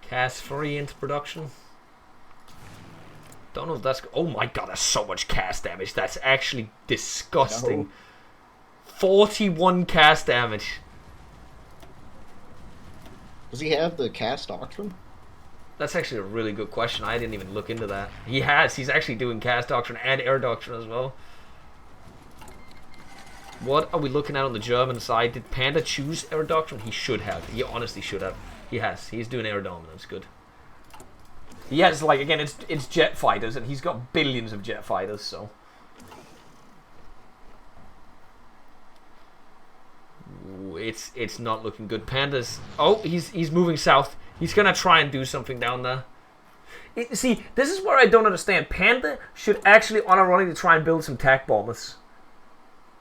Cast 3 into production. Don't know if that's... Oh my god, that's so much cast damage. That's actually disgusting. No. 41 cast damage. Does he have the cast doctrine? That's actually a really good question. I didn't even look into that. He has. He's actually doing cast doctrine and air doctrine as well. What are we looking at on the German side? Did Panda choose air doctrine? He should have. He honestly should have. He has. He's doing air dominance. Good. He has, like, again, it's jet fighters, and he's got billions of jet fighters, so. Ooh, it's not looking good. Panda's... Oh, he's moving south. He's gonna try and do something down there. See, this is where I don't understand. Panda should actually, on a running, to try and build some tac bombers.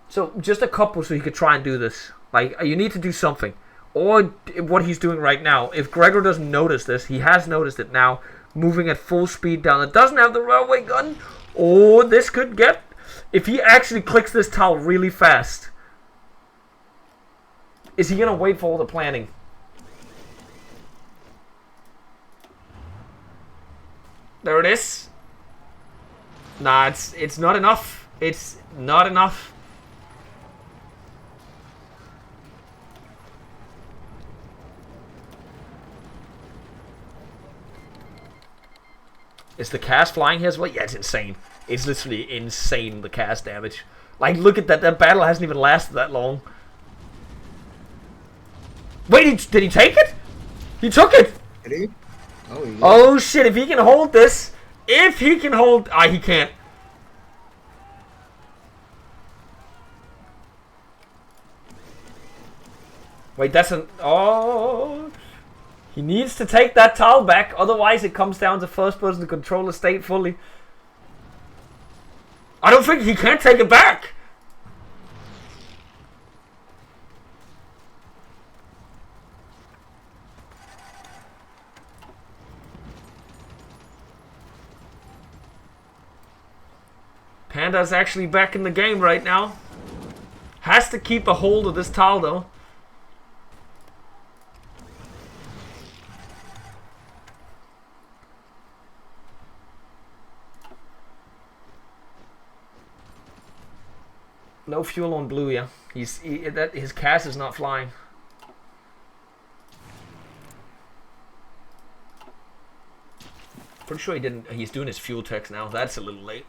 So, just a couple so he could try and do this. Like, you need to do something. Or what he's doing right now. If Gregor doesn't notice this, he has noticed it now. Moving at full speed down. It doesn't have the railway gun. Oh, this could get... If he actually clicks this tile really fast. Is he going to wait for all the planning? There it is. Nah, it's not enough. It's not enough. Is the cast flying here as well? Yeah, it's insane. It's literally insane, the cast damage. Like, look at that. That battle hasn't even lasted that long. Wait, did he take it? He took it! Did he? Oh, yeah. Oh, shit. If he can hold this. If he can hold... Ah, he can't. Wait, that's an... Oh... He needs to take that tile back, otherwise it comes down to first person to control the state fully. I don't think he can't take it back. Panda's actually back in the game right now. Has to keep a hold of this tile though. No fuel on blue, yeah. His cast is not flying. Pretty sure he didn't. He's doing his fuel text now. That's a little late.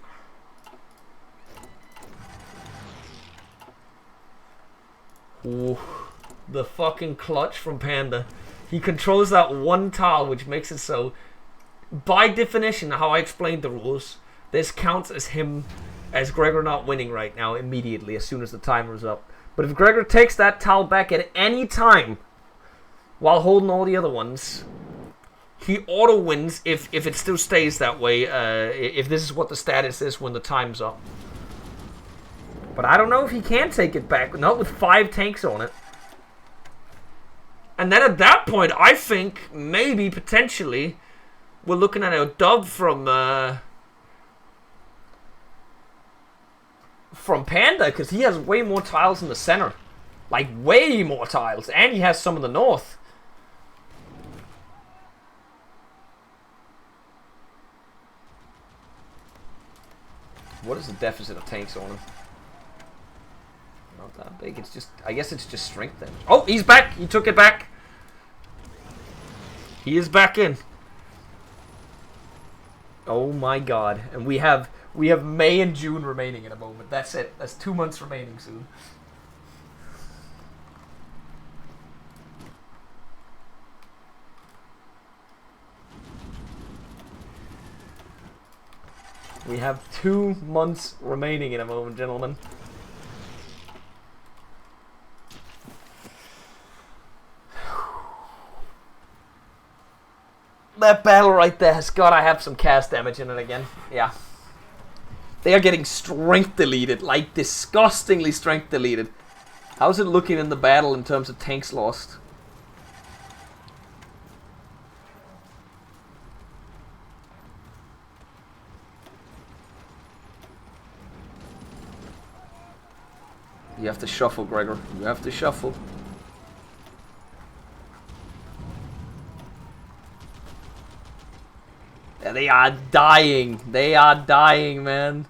Ooh, the fucking clutch from Panda. He controls that one tile, which makes it so. By definition, how I explained the rules, this counts as him, as Gregor not winning right now immediately as soon as the timer is up. But if Gregor takes that tile back at any time while holding all the other ones, he auto wins if it still stays that way. If this is what the status is when the time's up. But I don't know if he can take it back. Not with 5 tanks on it. And then at that point, I think maybe potentially we're looking at a dub from Panda, because he has way more tiles in the center. Like way more tiles, and he has some in the north. What is the deficit of tanks on him? Not that big. It's just, I guess it's just strength then. Oh, he's back. He took it back. He is back in. Oh my god. And we have May and June remaining in a moment. That's it. That's 2 months remaining soon. We have 2 months remaining in a moment, gentlemen. That battle right there has got to have some cast damage in it again. Yeah. They are getting strength deleted. Like, disgustingly strength deleted. How's it looking in the battle in terms of tanks lost? You have to shuffle, Gregor. You have to shuffle. Yeah, they are dying. They are dying, man.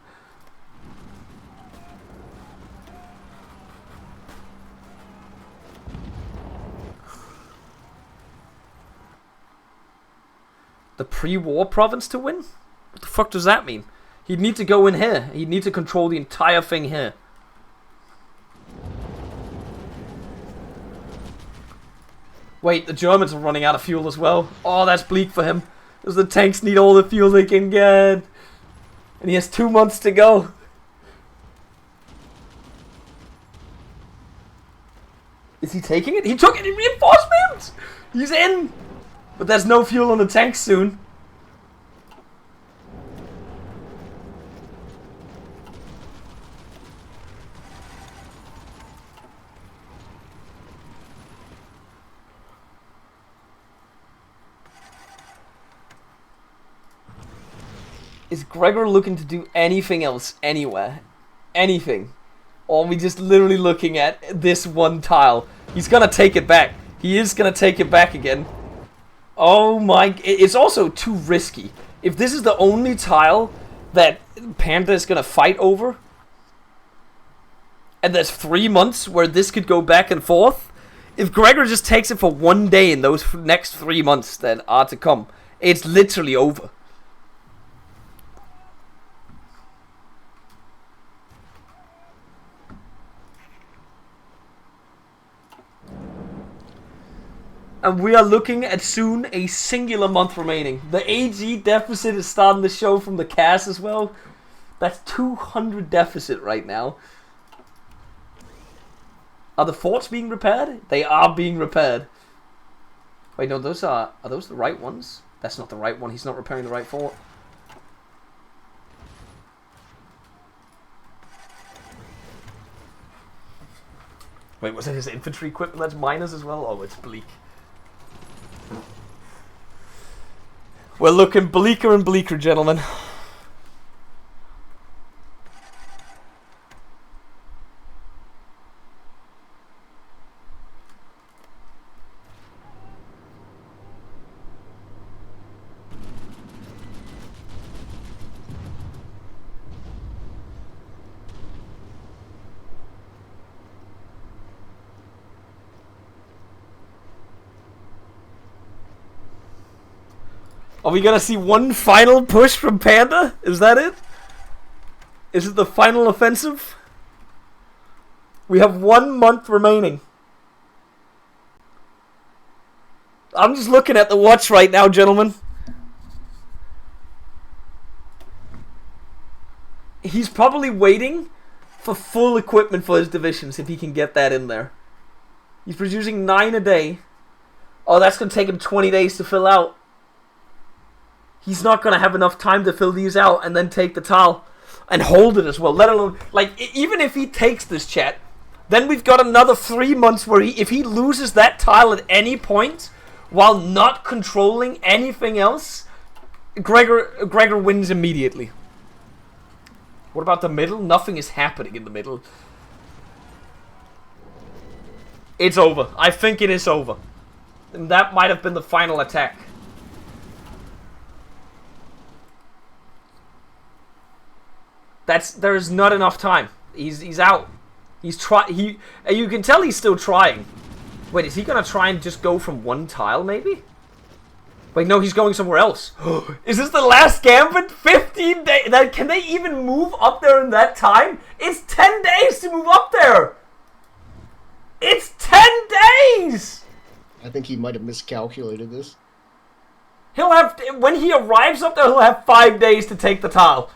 The pre-war province to win? What the fuck does that mean? He'd need to go in here. He'd need to control the entire thing here. Wait, the Germans are running out of fuel as well. Oh, that's bleak for him. Because the tanks need all the fuel they can get. And he has 2 months to go. Is he taking it? He took it in reinforcements! He's in! But there's no fuel on the tanks soon. Is Gregor looking to do anything else anywhere? Anything? Or are we just literally looking at this one tile? He's gonna take it back. He is gonna take it back again. Oh my... It's also too risky. If this is the only tile that Panda is gonna fight over, and there's 3 months where this could go back and forth, if Gregor just takes it for 1 day in those next 3 months that are to come, it's literally over. And we are looking at soon a singular month remaining. The AG deficit is starting to show from the cast as well. That's 200 deficit right now. Are the forts being repaired? They are being repaired. Wait, no, those are those the right ones? That's not the right one. He's not repairing the right fort. Wait, was it his infantry equipment that's minus as well? Oh, it's bleak. We're looking bleaker and bleaker, gentlemen. Are we gonna see one final push from Panda? Is that it? Is it the final offensive? We have 1 month remaining. I'm just looking at the watch right now, gentlemen. He's probably waiting for full equipment for his divisions if he can get that in there. He's producing 9 a day. Oh, that's going to take him 20 days to fill out. He's not going to have enough time to fill these out and then take the tile and hold it as well. Let alone, like, even if he takes this, chat, then we've got another 3 months where if he loses that tile at any point while not controlling anything else, Gregor wins immediately. What about the middle? Nothing is happening in the middle. It's over. I think it is over. And that might have been the final attack. There is not enough time. He's out. You can tell he's still trying. Wait, is he gonna try and just go from one tile maybe? Wait, no, he's going somewhere else. Is this the last gambit? 15 days? Can they even move up there in that time? It's 10 days to move up there! It's 10 days! I think he might have miscalculated this. He'll have, when he arrives up there, he'll have 5 days to take the tile.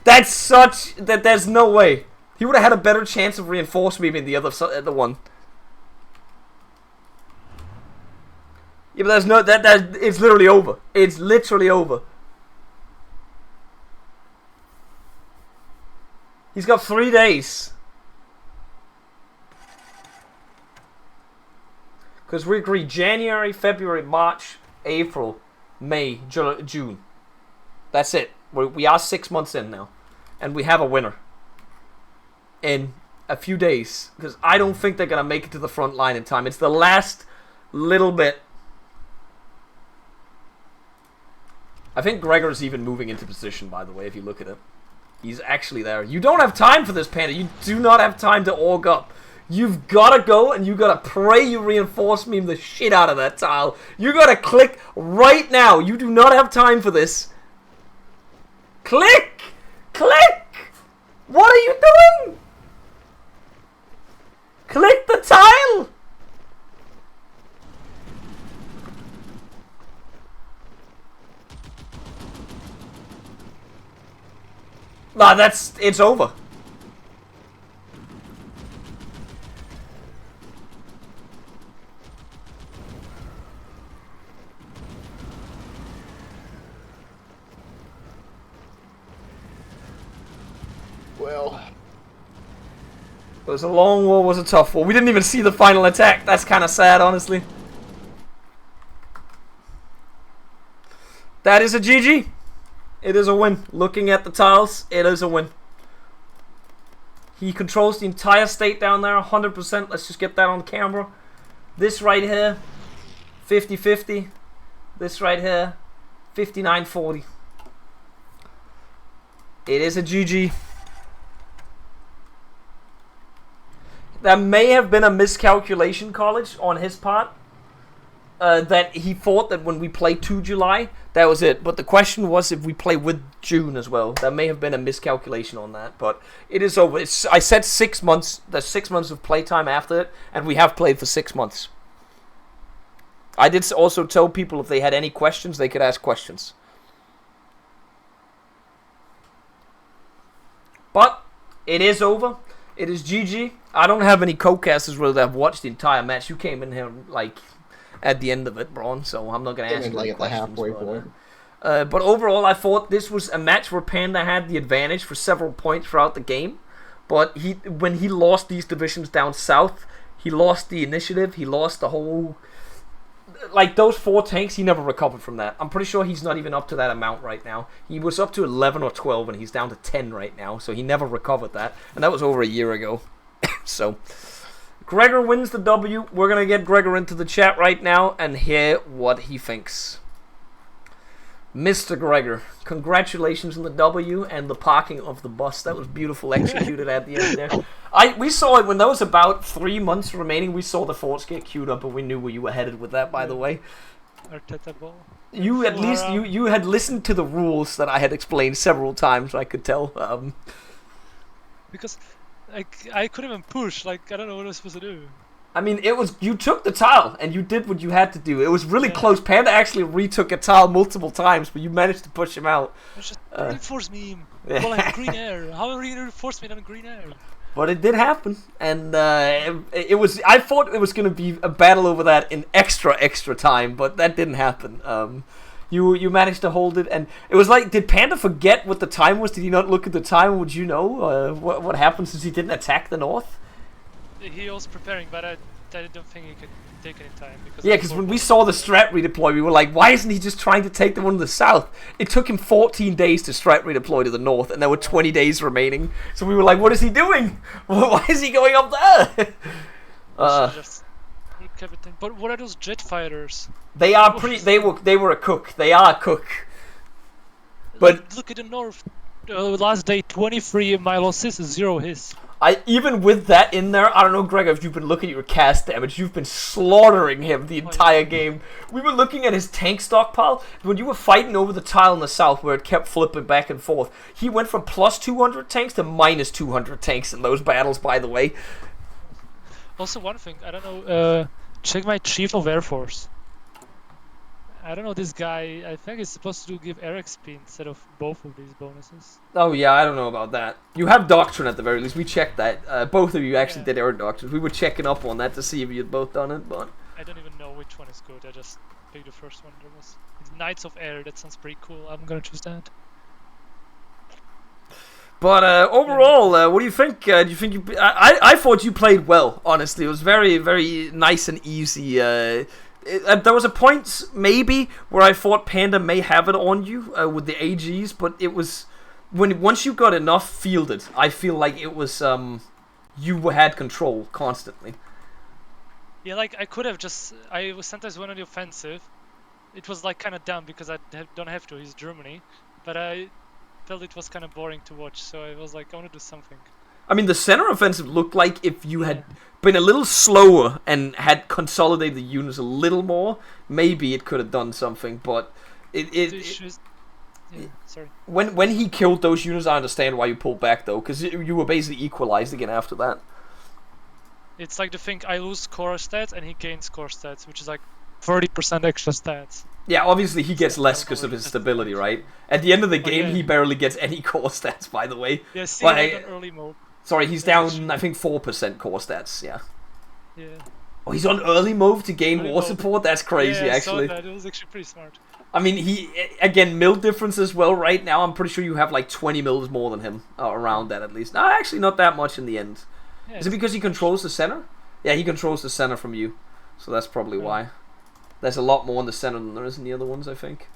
That's such, there's no way. He would have had a better chance of reinforcement than the other one. Yeah, but there's no, it's literally over. It's literally over. He's got 3 days. Because we agree January, February, March, April, May, June. That's it. We are 6 months in now. And we have a winner. In a few days. Because I don't think they're going to make it to the front line in time. It's the last little bit. I think Gregor's even moving into position, by the way, if you look at it. He's actually there. You don't have time for this, Panda. You do not have time to org up. You've got to go and you got to pray you reinforce meme the shit out of that tile. You got to click right now. You do not have time for this. Click! Click! What are you doing? Click the tile! Nah, it's over. Well, it was a long war, was a tough war. We didn't even see the final attack. That's kind of sad, honestly. That is a GG. It is a win. Looking at the tiles, it is a win. He controls the entire state down there, 100%. Let's just get that on camera. This right here, 50-50. This right here, 59-40. It is a GG. That may have been a miscalculation, college, on his part. That he thought that when we play 2 July, that was it. But the question was if we play with June as well. That may have been a miscalculation on that. But it is over. I said 6 months. There's 6 months of playtime after it. And we have played for 6 months. I did also tell people if they had any questions, they could ask questions. But it is over. It is GG. I don't have any co-casters really that have watched the entire match. You came in here like at the end of it, Braun, so I'm not going to ask you any at the halfway questions. point. But overall, I thought this was a match where Panda had the advantage for several points throughout the game. But when he lost these divisions down south, he lost the initiative. He lost the whole... Like, those 4 tanks, he never recovered from that. I'm pretty sure he's not even up to that amount right now. He was up to 11 or 12, and he's down to 10 right now. So he never recovered that. And that was over a year ago. So, Gregor wins the W. We're going to get Gregor into the chat right now and hear what he thinks. Mr. Gregor, congratulations on the W and the parking of the bus. That was beautiful executed at the end there. We saw it when there was about 3 months remaining. We saw the forts get queued up, and we knew where you were headed with that, by the way. Arteta ball. You at least you had listened to the rules that I had explained several times. I could tell. Because I couldn't even push. Like I don't know what I was supposed to do. I mean, it was you took the tile and you did what you had to do. It was really close. Panda actually retook a tile multiple times, but you managed to push him out. It's just reinforce me. Well, I have green air. How are you gonna reinforce me on green air? But it did happen, and it was. I thought it was going to be a battle over that in extra time, but that didn't happen. You managed to hold it, and it was like, did Panda forget what the time was? Did he not look at the time? Would you know what happened since he didn't attack the north? He was preparing, but I don't think he could take any time. Because when we saw the strat redeploy, we were like, why isn't he just trying to take the one to the south? It took him 14 days to strat redeploy to the north, and there were 20 days remaining. So we were like, what is he doing? Why is he going up there? But what are those jet fighters? They are pretty. They were a cook. They are a cook. But look at the north. Last day, 23 mile assist, 0 hits. Even with that in there, I don't know, Greg, if you've been looking at your cast damage, you've been slaughtering him the entire game. We were looking at his tank stockpile. When you were fighting over the tile in the south where it kept flipping back and forth, he went from plus 200 tanks to minus 200 tanks in those battles, by the way. Also, one thing, I don't know, check my Chief of Air Force. I don't know, this guy, I think he's supposed to give air XP instead of both of these bonuses. Oh yeah, I don't know about that. You have Doctrine at the very least, we checked that. Both of you actually did air Doctrines. We were checking up on that to see if you had both done it, but... I don't even know which one is good, I just picked the first one. It's Knights of Air, that sounds pretty cool, I'm gonna choose that. But overall, what do you think? Do you think I thought you played well, honestly. It was very, very nice and easy. There was a point, maybe, where I thought Panda may have it on you with the AGs, but it was... Once you got enough fielded, I feel like it was... you had control constantly. Yeah, like, I could have just... I sometimes went on the offensive. It was, like, kind of dumb, because I don't have to, he's Germany. But I felt it was kind of boring to watch, so I was like, I want to do something. I mean, the center offensive looked like if you had been a little slower and had consolidated the units a little more, maybe it could have done something, but sorry. When he killed those units, I understand why you pulled back, though, because you were basically equalized again after that. It's like the thing, I lose core stats and he gains core stats, which is like 30% extra stats. Yeah, obviously he gets less because of his stability, right? At the end of the game, he barely gets any core stats, by the way. Yeah, see, like on early mode. Sorry, he's down, I think, 4% core stats, yeah. Yeah. Oh, he's on early mode to gain war support? That's crazy, yeah, I actually. saw that. It was actually pretty smart. I mean, again, mil difference as well right now. I'm pretty sure you have like 20 mils more than him, around that at least. No, actually not that much in the end. Yeah, is it because he controls the center? Yeah, he controls the center from you. So that's probably why. There's a lot more in the center than there is in the other ones, I think.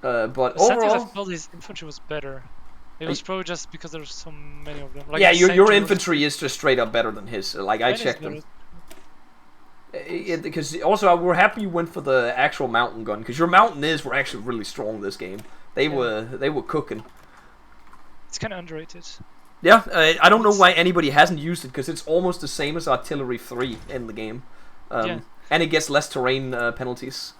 But overall... I felt his infantry was better. It was probably just because there's so many of them. Like yeah, your infantry is just straight up better than his. Like, I checked them. Because also, we're happy you went for the actual mountain gun, because your mountaineers were actually really strong this game. They were cooking. It's kind of underrated. Yeah, I don't know why anybody hasn't used it, because it's almost the same as Artillery 3 in the game. And it gets less terrain penalties.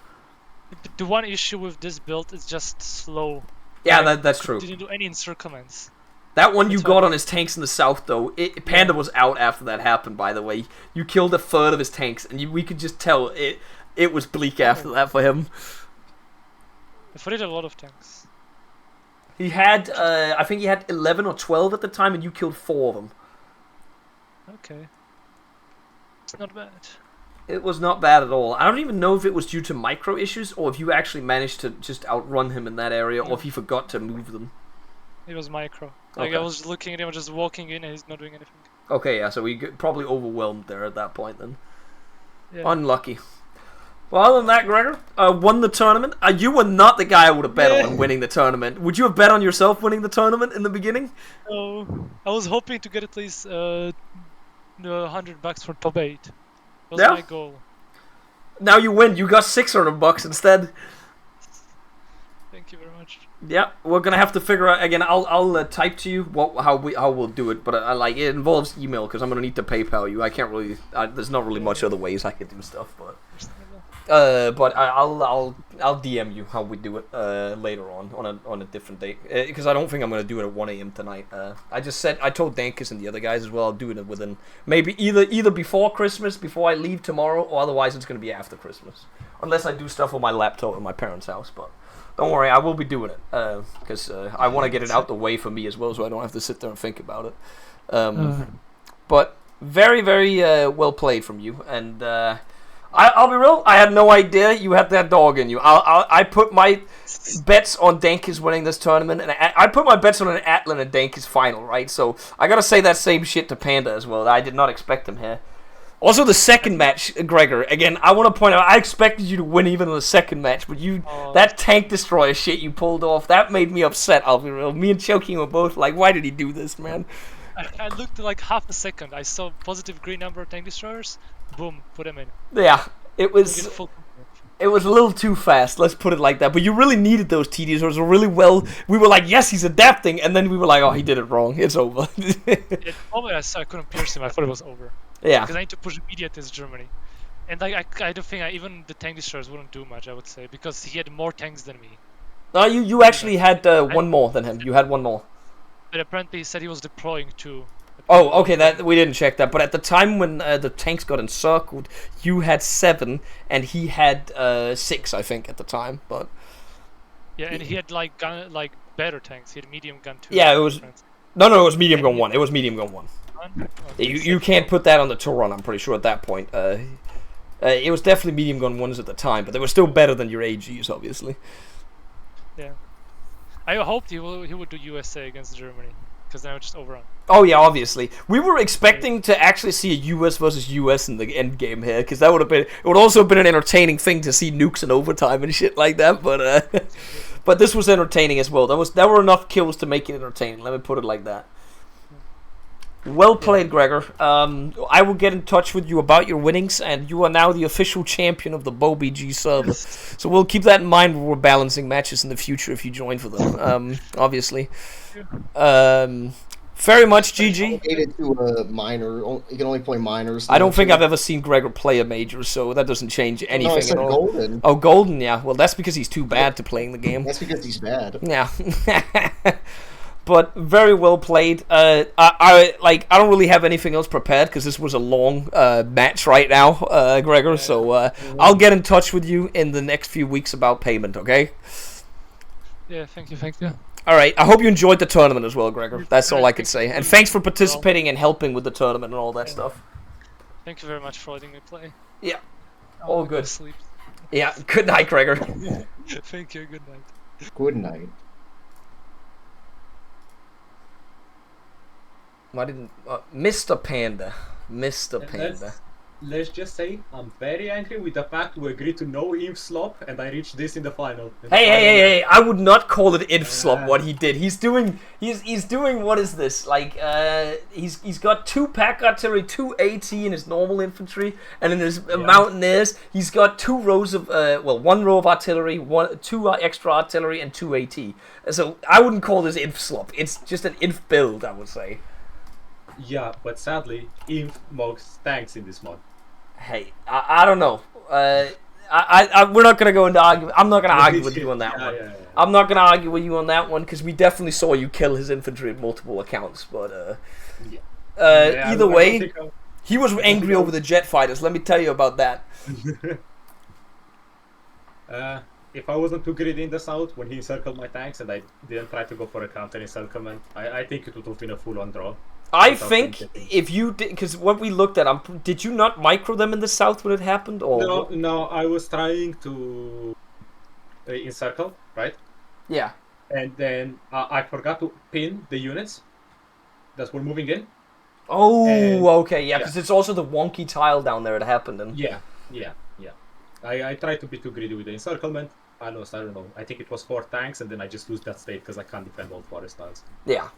The one issue with this build is just slow. Yeah, that's true. Didn't do any encirclements. That one you got on his tanks in the south, though. Panda was out after that happened, by the way. You killed a third of his tanks, and we could just tell it was bleak after that for him. I thought he had a lot of tanks. He had, I think he had 11 or 12 at the time, and you killed 4 of them. Okay. It's not bad. It was not bad at all. I don't even know if it was due to micro issues, or if you actually managed to just outrun him in that area, or if he forgot to move them. It was micro. Like, I was looking at him, just walking in, and he's not doing anything. Okay, yeah, so we probably overwhelmed there at that point, then. Yeah. Unlucky. Well, other than that, Gregor, won the tournament. You were not the guy I would have bet on winning the tournament. Would you have bet on yourself winning the tournament in the beginning? No. I was hoping to get at least $100 for top 8. That was my goal. Now you win. You got $600 instead. Thank you very much. Yeah, we're gonna have to figure out again. I'll type to you how we'll do it, but like it involves email because I'm gonna need to PayPal you. I can't really. There's not really much other ways I could do stuff, but. But I'll DM you how we do it later on a different date because I don't think I'm gonna do it at 1 a.m. tonight. I told Dankus and the other guys as well. I'll do it within maybe either before Christmas, before I leave tomorrow, or otherwise it's gonna be after Christmas, unless I do stuff on my laptop at my parents' house. But don't worry, I will be doing it because I want to get it out the way for me as well, so I don't have to sit there and think about it. But very very well played from you and. I'll be real. I had no idea you had that dog in you. I put my bets on Dankis winning this tournament, and I put my bets on an Atlan and Dankis final, right? So I gotta say that same shit to Panda as well. I did not expect him here. Also, the second match, Gregor. Again, I want to point out I expected you to win even in the second match, but that tank destroyer shit you pulled off that made me upset. I'll be real. Me and Choking were both like, why did he do this, man? I looked like half a second. I saw positive green number of tank destroyers. Boom, put him in. Yeah, it was a little too fast. Let's put it like that. But you really needed those TDs. It was really well. We were like, yes, he's adapting, and then we were like, oh, he did it wrong. It's over. I saw I couldn't pierce him. I thought it was over. Yeah. Because I need to push immediate as Germany, and like I don't think even the tank destroyers wouldn't do much. I would say because he had more tanks than me. No, you actually had one more than him. You had one more. But apparently he said he was deploying too. Oh, okay. That we didn't check that. But at the time when the tanks got encircled, you had 7 and he had 6, I think, at the time. But yeah, and he had like better tanks. He had medium gun 2. Yeah, it was. No, it was medium gun 1. It was medium gun 1. You can't put that on the Turon. I'm pretty sure at that point. It was definitely medium gun 1s at the time, but they were still better than your AGs, obviously. Yeah. I hoped he would do USA against Germany, because then I would just overrun. Oh yeah, obviously. We were expecting to actually see a US versus US in the end game here, because that would have been. It would also have been an entertaining thing to see nukes in overtime and shit like that. But but this was entertaining as well. There were enough kills to make it entertaining. Let me put it like that. Well played, Gregor. I will get in touch with you about your winnings, and you are now the official champion of the BOBG server. So we'll keep that in mind when we're balancing matches in the future if you join for them, obviously. Very much, GG. To a minor. You can only play minors. I don't think I've ever seen Gregor play a major, so that doesn't change anything I said at all. Golden. Oh, Golden, yeah. Well, that's because he's too bad to playing the game. That's because he's bad. Yeah. But very well played. I don't really have anything else prepared because this was a long match right now, Gregor. So I'll get in touch with you in the next few weeks about payment. Okay. Yeah. Thank you. All right. I hope you enjoyed the tournament as well, Gregor. That's all I could say. And thanks for participating and helping with the tournament and all that stuff. Thank you very much for letting me play. Yeah. All good. Go sleep. Yeah. Good night, Gregor. Thank you. Good night. Good night. Why didn't Mr. Panda? Let's just say I'm very angry with the fact we agreed to no inf slop and I reached this in the final. Hey! I would not call it inf slop what he did. He's doing what is this? Like he's got 2 pack artillery, 2 AT in his normal infantry, and in his mountaineers he's got 2 rows of 1 row of artillery, 2 extra artillery, and 2 AT. So I wouldn't call this inf slop. It's just an inf build, I would say. Yeah, but sadly, inf mogs tanks in this mod. Hey, I don't know. We're not gonna go into argument. I'm not gonna argue with you on that one. Yeah. I'm not gonna argue with you on that one because we definitely saw you kill his infantry at multiple accounts. But either way, he was angry over the jet fighters. Let me tell you about that. If I wasn't too greedy in the south when he encircled my tanks and I didn't try to go for a counter encirclement, I think it would have been a full-on draw. I think if you did, because what we looked at, did you not micro them in the south when it happened? Or no, I was trying to encircle, right? Yeah. And then I forgot to pin the units that were moving in. Oh, okay, yeah, because it's also the wonky tile down there it happened in. Yeah. I tried to be too greedy with the encirclement. I don't know. I think it was 4 tanks, and then I just lose that state because I can't defend all forest tiles. Yeah.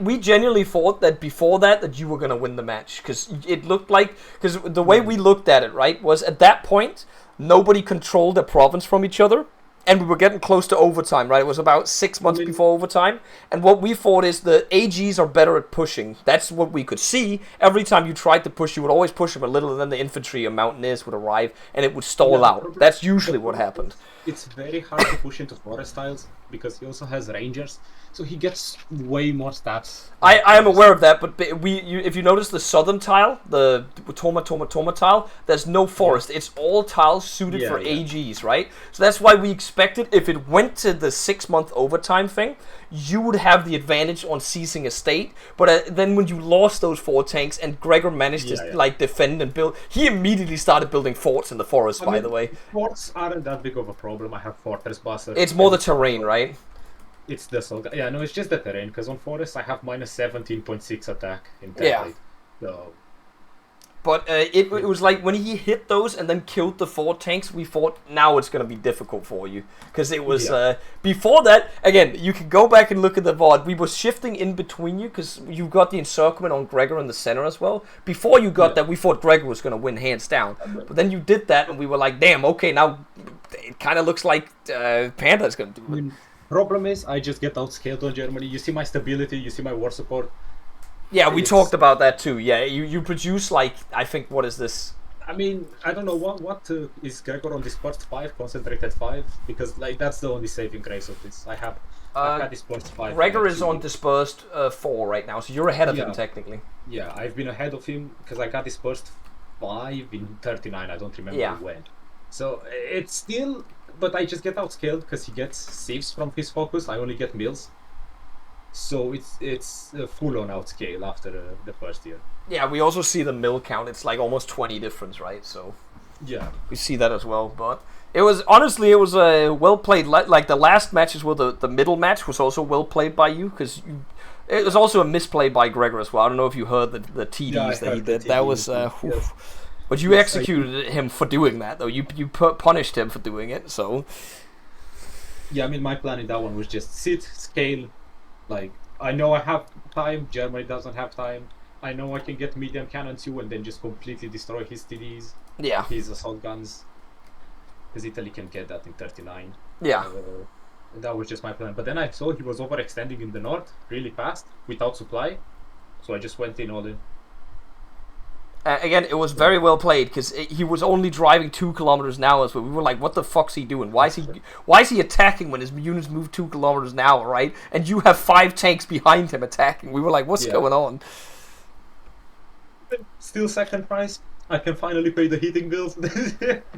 We genuinely thought that before that you were gonna win the match because it looked like the way we looked at it, right, was at that point nobody controlled a province from each other, and we were getting close to overtime, right? It was about 6 months before overtime, and what we thought is the AGs are better at pushing. That's what we could see. Every time you tried to push, you would always push them a little, and then the infantry or mountaineers would arrive, and it would stall out. That's usually what happened. It's very hard to push into forest tiles, because he also has rangers, so he gets way more stats. I am aware of that, but if you notice the southern tile, the Toma tile, there's no forest. It's all tiles suited for AGs, right? So that's why we expected if it went to the 6 month overtime thing, you would have the advantage on seizing a state. But then when you lost those 4 tanks and Gregor managed to like defend and build, he immediately started building forts in the forest. By the way, forts aren't that big of a problem. I have fortress busters. It's more the terrain, right? It's the yeah, no, it's just the terrain, because on forest I have minus 17.6 attack in template. So. But it was like when he hit those and then killed the 4 tanks, we thought now it's going to be difficult for you. Because it was, before that, again, you can go back and look at the VOD, we were shifting in between you because you got the encirclement on Gregor in the center as well. Before you got that, we thought Gregor was going to win hands down. But then you did that and we were like, damn, okay, now it kind of looks like Panda's going to do it. Problem is, I just get outscaled on Germany. You see my stability, you see my war support. Yeah, we talked about that too. Yeah, you produce like, I think, what is this? I mean, I don't know what is Gregor on dispersed 5, concentrated 5, because like that's the only saving grace of this. I've got dispersed 5. Gregor is on dispersed 4 right now, so you're ahead of him technically. Yeah, I've been ahead of him because I got dispersed 5 in 39. I don't remember when. So it's still. But I just get outscaled because he gets sieves from his focus. I only get mills, so it's full on outscale after the first year. Yeah, we also see the mill count. It's like almost 20 difference, right? So yeah, we see that as well. But it was honestly well played. Like the last matches were the middle match was also well played by you because it was also a misplay by Gregor as well. I don't know if you heard the TDs that he did. That was. But you executed him for doing that, though. You punished him for doing it, so... Yeah, I mean, my plan in that one was just sit, scale. Like, I know I have time, Germany doesn't have time. I know I can get medium cannon too, and then just completely destroy his TDs. Yeah. His assault guns. Because Italy can get that in 39. Yeah. That was just my plan. But then I saw he was overextending in the north really fast, without supply. So I just went in all in. Again, it was very well played because he was only driving 2 kilometers an hour. So we were like, "What the fuck's he doing? Why is he attacking when his units move 2 kilometers an hour, right?" And you have 5 tanks behind him attacking. We were like, "What's going on?" Still second prize. I can finally pay the heating bills.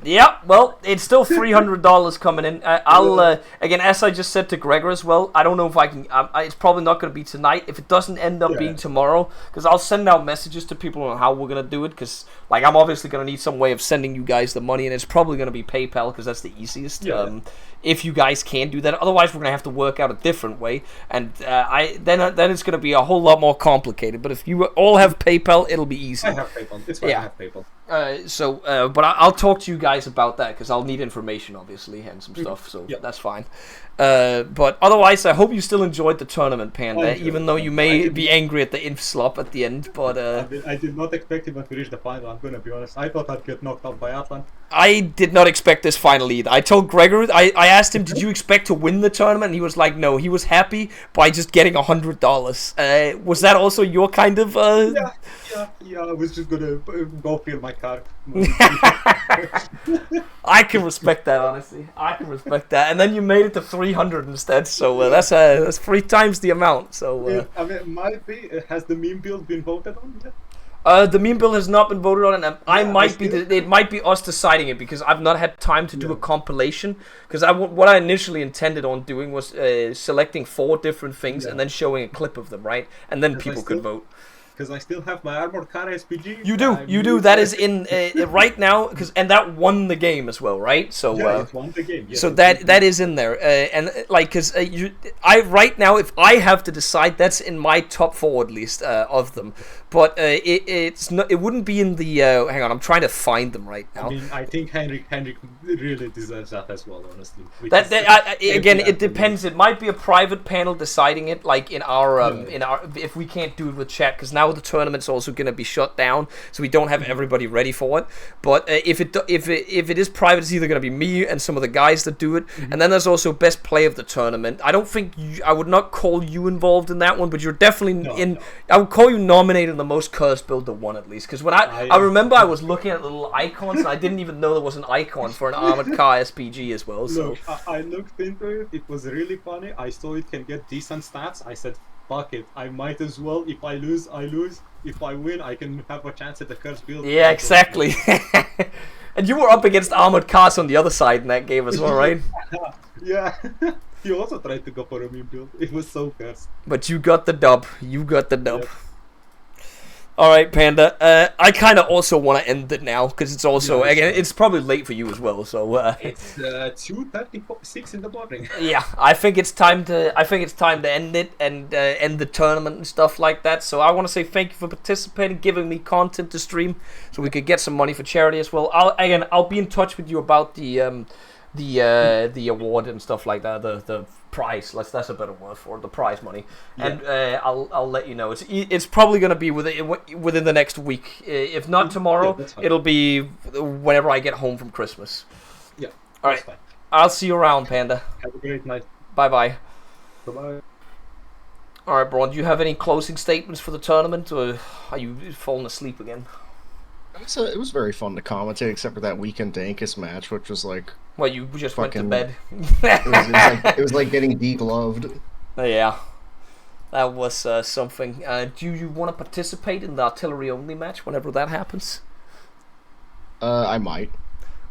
Yeah, well, it's still $300 coming in. I'll again, as I just said to Gregor as well, I don't know if I can. It's probably not going to be tonight. If it doesn't end up being tomorrow, because I'll send out messages to people on how we're going to do it. Because like I'm obviously going to need some way of sending you guys the money, and it's probably going to be PayPal because that's the easiest. Yeah. If you guys can do that, otherwise we're going to have to work out a different way, and then it's going to be a whole lot more complicated. But if you all have PayPal, it'll be easy. I have PayPal. It's fine. I have PayPal. But I'll talk to you guys about that because I'll need information, obviously, and some stuff. So that's fine. But otherwise, I hope you still enjoyed the tournament, Panda, even though you may be angry at the inf slop at the end. But I did not expect him to reach the final. I'm gonna be honest. I thought I'd get knocked out by Atlan. I did not expect this final either. I told Gregor, I asked him, did you expect to win the tournament? And he was like, no. He was happy by just getting $100. Was that also your kind of? Yeah. I was just gonna go fill my car. I can respect that, honestly. I can respect that. And then you made it to 300 instead, so that's 3 times the amount. So I mean, it might be. Has the meme build been voted on yet? The meme build has not been voted on, and it might be us deciding it because I've not had time to do a compilation. Because what I initially intended on doing was selecting 4 different things and then showing a clip of them, right? And then people could vote. Because I still have my armored car SPG. You do. That is in right now, and that won the game as well, right? So it won the game. Yes, so that is in there, and like, because right now, if I have to decide, that's in my top 4 at least of them. But it wouldn't be in the. Hang on, I'm trying to find them right now. I mean, I think Henrik really deserves that as well, honestly. Again, it depends. It might be a private panel deciding it, like in our if we can't do it with chat, because now now the tournament's also going to be shut down, so we don't have everybody ready for it. But if it is private, it's either going to be me and some of the guys that do it, and then there's also best play of the tournament. I don't think I would not call you involved in that one, but you're definitely in. I would call you nominated in the most cursed builder one at least, because when I remember I was looking at the little icons and I didn't even know there was an icon for an Armored Car SPG as well. So Look, I looked into it. It was really funny. I saw it can get decent stats. I said, fuck it. I might as well. If I lose, I lose. If I win, I can have a chance at the cursed build. yeah, exactly. And you were up against Armored Cars on the other side in that game as well, right? Yeah. He also tried to go for a meme build. It was so cursed. But you got the dub. You got the dub. Yep. All right, Panda. I kind of also want to end it now because it's also again it's probably late for you as well. So it's 2:36 in the morning. Yeah, I think it's time to end it and end the tournament and stuff like that. So I want to say thank you for participating, giving me content to stream, so we could get some money for charity as well. I'll be in touch with you about the award and stuff like that. The prize, that's a better word for it, the prize money, and I'll let you know. It's probably going to be within the next week. If not tomorrow, it'll be whenever I get home from Christmas. Yeah. All right. Fine. I'll see you around, Panda. Have a great night. Bye bye. Bye. All right, Braun. Do you have any closing statements for the tournament, or are you falling asleep again? It was very fun to commentate, except for that weekend Dankus match, which was like. Well, you just went to bed. it was like getting degloved. Yeah, that was something. Do you want to participate in the artillery only match whenever that happens? I might.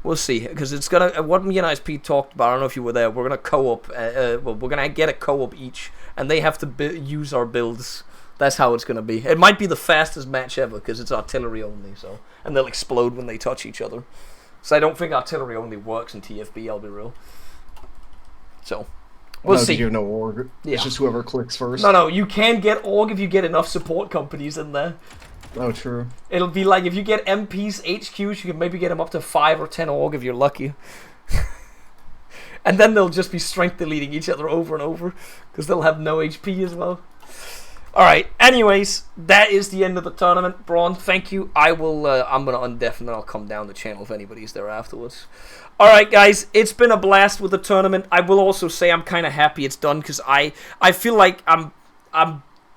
We'll see, because it's gonna. What me and ISP talked about. I don't know if you were there. We're gonna co-op. Well, we're gonna get a co-op each, and they have to use our builds. That's how it's gonna be. It might be the fastest match ever because it's artillery only. So, and they'll explode when they touch each other. So I don't think artillery only works in TFB, I'll be real. So, we'll see. You have no org. Yeah. It's just whoever clicks first. No, you can get org if you get enough support companies in there. Oh, true. It'll be like if you get MPs, HQs, you can maybe get them up to 5 or 10 org if you're lucky. And then they'll just be strength deleting each other over and over, because they'll have no HP as well. Alright, anyways, that is the end of the tournament. Braun, thank you. I'm going to undeaf and then I'll come down the channel if anybody's there afterwards. Alright guys, it's been a blast with the tournament. I will also say I'm kind of happy it's done because I feel like I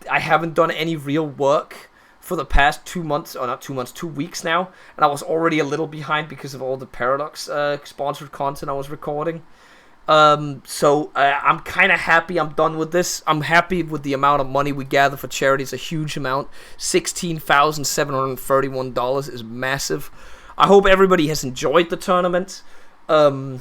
haven't done any real work for the past 2 months, or not 2 months, 2 weeks now. And I was already a little behind because of all the Paradox sponsored content I was recording. So I'm kind of happy I'm done with this. I'm happy with the amount of money we gather for charity. It's a huge amount. $16,731 is massive. I hope everybody has enjoyed the tournament. I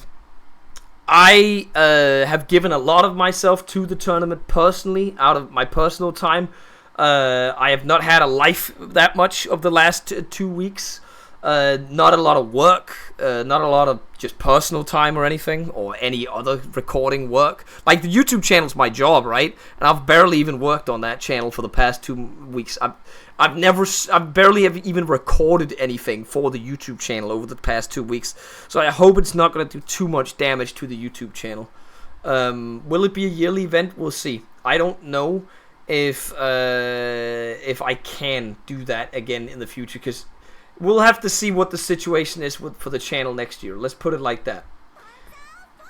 have given a lot of myself to the tournament personally, out of my personal time. I have not had a life that much of the last 2 weeks. Not a lot of work, not a lot of just personal time or anything, or any other recording work. Like, the YouTube channel's my job, right? And I've barely even worked on that channel for the past 2 weeks. I've barely have even recorded anything for the YouTube channel over the past 2 weeks. So I hope it's not going to do too much damage to the YouTube channel. Will it be a yearly event? We'll see. I don't know if I can do that again in the future, because we'll have to see what the situation is for the channel next year. Let's put it like that.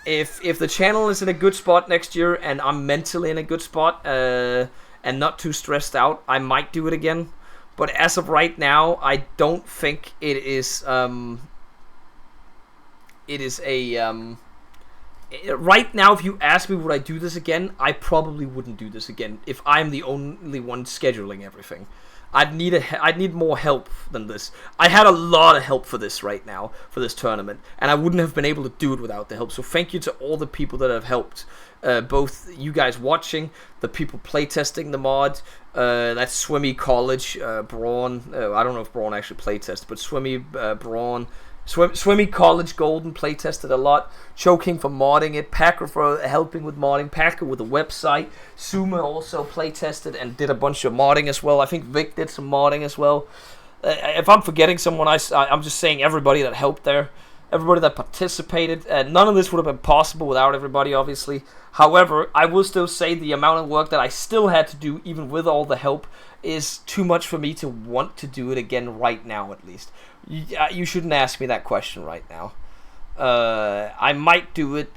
If the channel is in a good spot next year and I'm mentally in a good spot and not too stressed out, I might do it again. But as of right now, I don't think it is. Right now, if you ask me would I do this again, I probably wouldn't do this again if I'm the only one scheduling everything. I'd need more help than this. I had a lot of help for this right now, for this tournament, and I wouldn't have been able to do it without the help. So thank you to all the people that have helped. Both you guys watching, the people playtesting the mod, that's Swimmy College, Braun, I don't know if Braun actually playtested, but Swimmy, Braun, Swimmy College Golden playtested a lot. Choking for modding it. Packer for helping with modding. Packer with the website. Suma also playtested and did a bunch of modding as well. I think Vic did some modding as well. If I'm forgetting someone, I'm just saying everybody that helped there. everybody that participated. None of this would have been possible without everybody, obviously. However, I will still say the amount of work that I still had to do, even with all the help, is too much for me to want to do it again right now, at least. You shouldn't ask me that question right now. I might do it.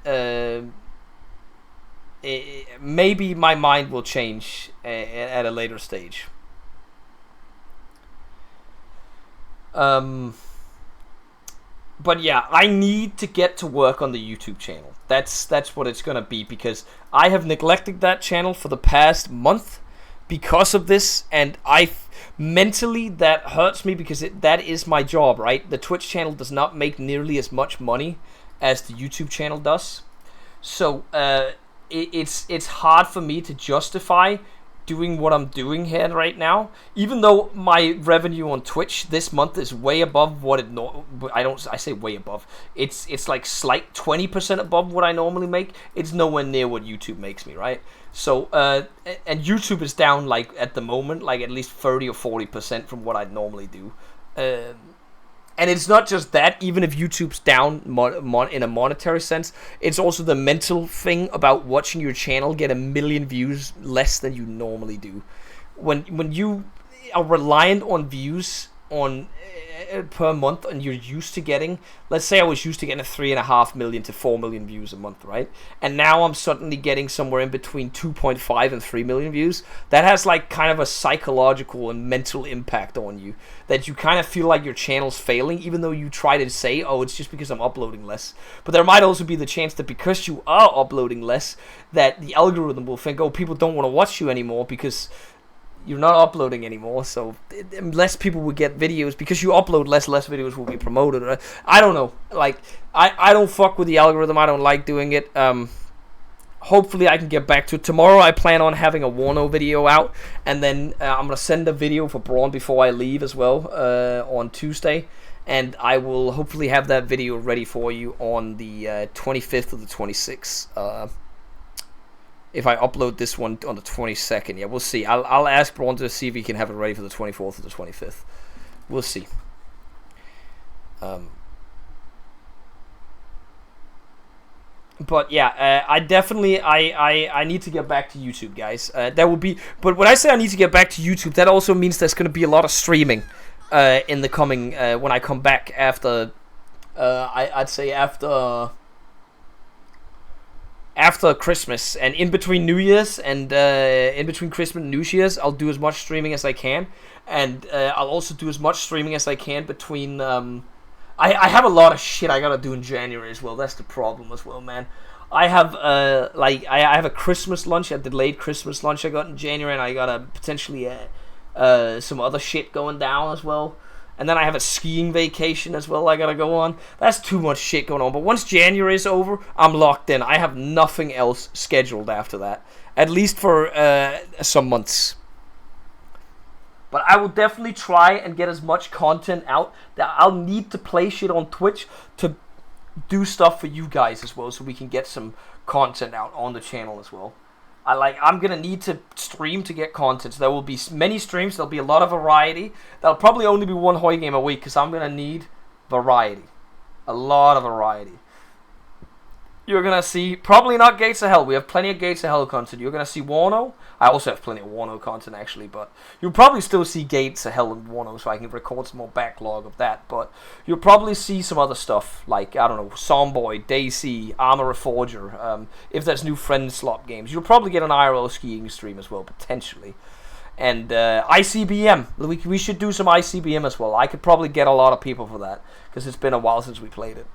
Maybe my mind will change at a later stage. But yeah, I need to get to work on the YouTube channel. That's what it's gonna be, because I have neglected that channel for the past month because of this, and mentally that hurts me, because that is my job, right? The Twitch channel does not make nearly as much money as the YouTube channel does, so it's hard for me to justify doing what I'm doing here right now, even though my revenue on Twitch this month is way above what I say way above. It's like slight 20% above what I normally make. It's nowhere near what YouTube makes me, right? So and YouTube is down, like, at the moment, like at least 30 or 40% from what I'd normally do. And it's not just that. Even if YouTube's down in a monetary sense, it's also the mental thing about watching your channel get 1 million views less than you normally do. When you are reliant on views per month, and you're used to getting, let's say I was used to getting 3.5 million to 4 million views a month, right? And now I'm suddenly getting somewhere in between 2.5 and 3 million views. That has, like, kind of a psychological and mental impact on you, that you kind of feel like your channel's failing, even though you try to say, oh, it's just because I'm uploading less. But there might also be the chance that because you are uploading less, that the algorithm will think, oh, people don't want to watch you anymore because you're not uploading anymore, so less people will get videos. Because you upload less videos will be promoted. I don't know. Like, I don't fuck with the algorithm. I don't like doing it. Hopefully I can get back to it. Tomorrow I plan on having a Wano video out, and then I'm going to send a video for Braun before I leave as well on Tuesday, and I will hopefully have that video ready for you on the 25th or the 26th. If I upload this one on the 22nd, yeah, we'll see. I'll ask Braun to see if he can have it ready for the 24th or the 25th. We'll see. But yeah, I definitely I need to get back to YouTube, guys. That will be. But when I say I need to get back to YouTube, that also means there's going to be a lot of streaming in the coming when I come back after. I'd say after Christmas, and in between New Year's and in between Christmas and New Year's, I'll do as much streaming as I can, and I'll also do as much streaming as I can between. I have a lot of shit I gotta do in January as well. That's the problem as well, man. I have I have a Christmas lunch, a delayed Christmas lunch I got in January, and I got a potentially some other shit going down as well. And then I have a skiing vacation as well I gotta go on. That's too much shit going on. But once January is over, I'm locked in. I have nothing else scheduled after that. At least for some months. But I will definitely try and get as much content out. That I'll need to play shit on Twitch to do stuff for you guys as well, so we can get some content out on the channel as well. I'm gonna need to stream to get content. So there will be many streams. There'll be a lot of variety. There'll probably only be one Hoi game a week, because I'm gonna need variety, a lot of variety. You're gonna see probably not Gates of Hell. We have plenty of Gates of Hell content. You're gonna see Wano. I also have plenty of Wano content actually, but you'll probably still see Gates of Hell and Wano, so I can record some more backlog of that. But you'll probably see some other stuff like, I don't know, Zomboid, Daisy, Armor Reforger. If there's new friend slot games, you'll probably get an IRL skiing stream as well potentially. And ICBM. We should do some ICBM as well. I could probably get a lot of people for that, because it's been a while since we played it.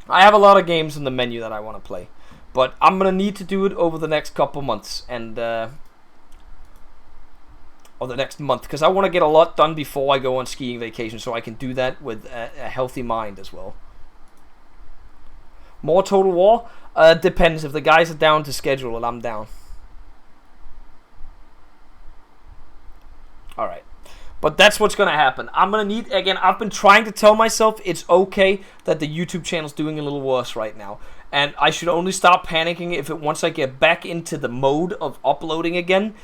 I have a lot of games in the menu that I want to play, but I'm going to need to do it over the next couple months, and or the next month, because I want to get a lot done before I go on skiing vacation, so I can do that with a healthy mind as well. More Total War? Depends. If the guys are down to schedule it, I'm down. Alright. But that's what's going to happen. I'm going to need, again, I've been trying to tell myself it's okay that the YouTube channel's doing a little worse right now. And I should only stop panicking once I get back into the mode of uploading again,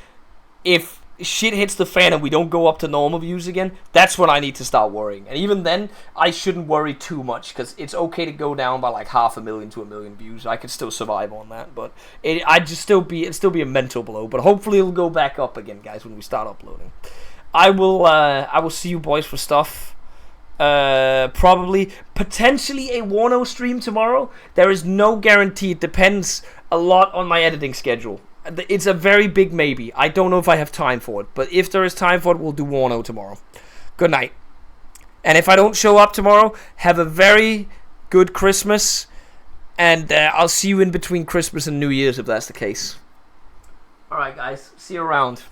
if shit hits the fan and we don't go up to normal views again, that's when I need to start worrying. And even then, I shouldn't worry too much, because it's okay to go down by like 500,000 to 1 million views. I could still survive on that, but it'd still be a mental blow. But hopefully it'll go back up again, guys, when we start uploading. I will see you boys for stuff. Probably, potentially a Wano stream tomorrow. There is no guarantee. It depends a lot on my editing schedule. It's a very big maybe. I don't know if I have time for it, but if there is time for it, we'll do Wano tomorrow. Good night. And if I don't show up tomorrow, have a very good Christmas, and I'll see you in between Christmas and New Year's if that's the case. Alright guys, see you around.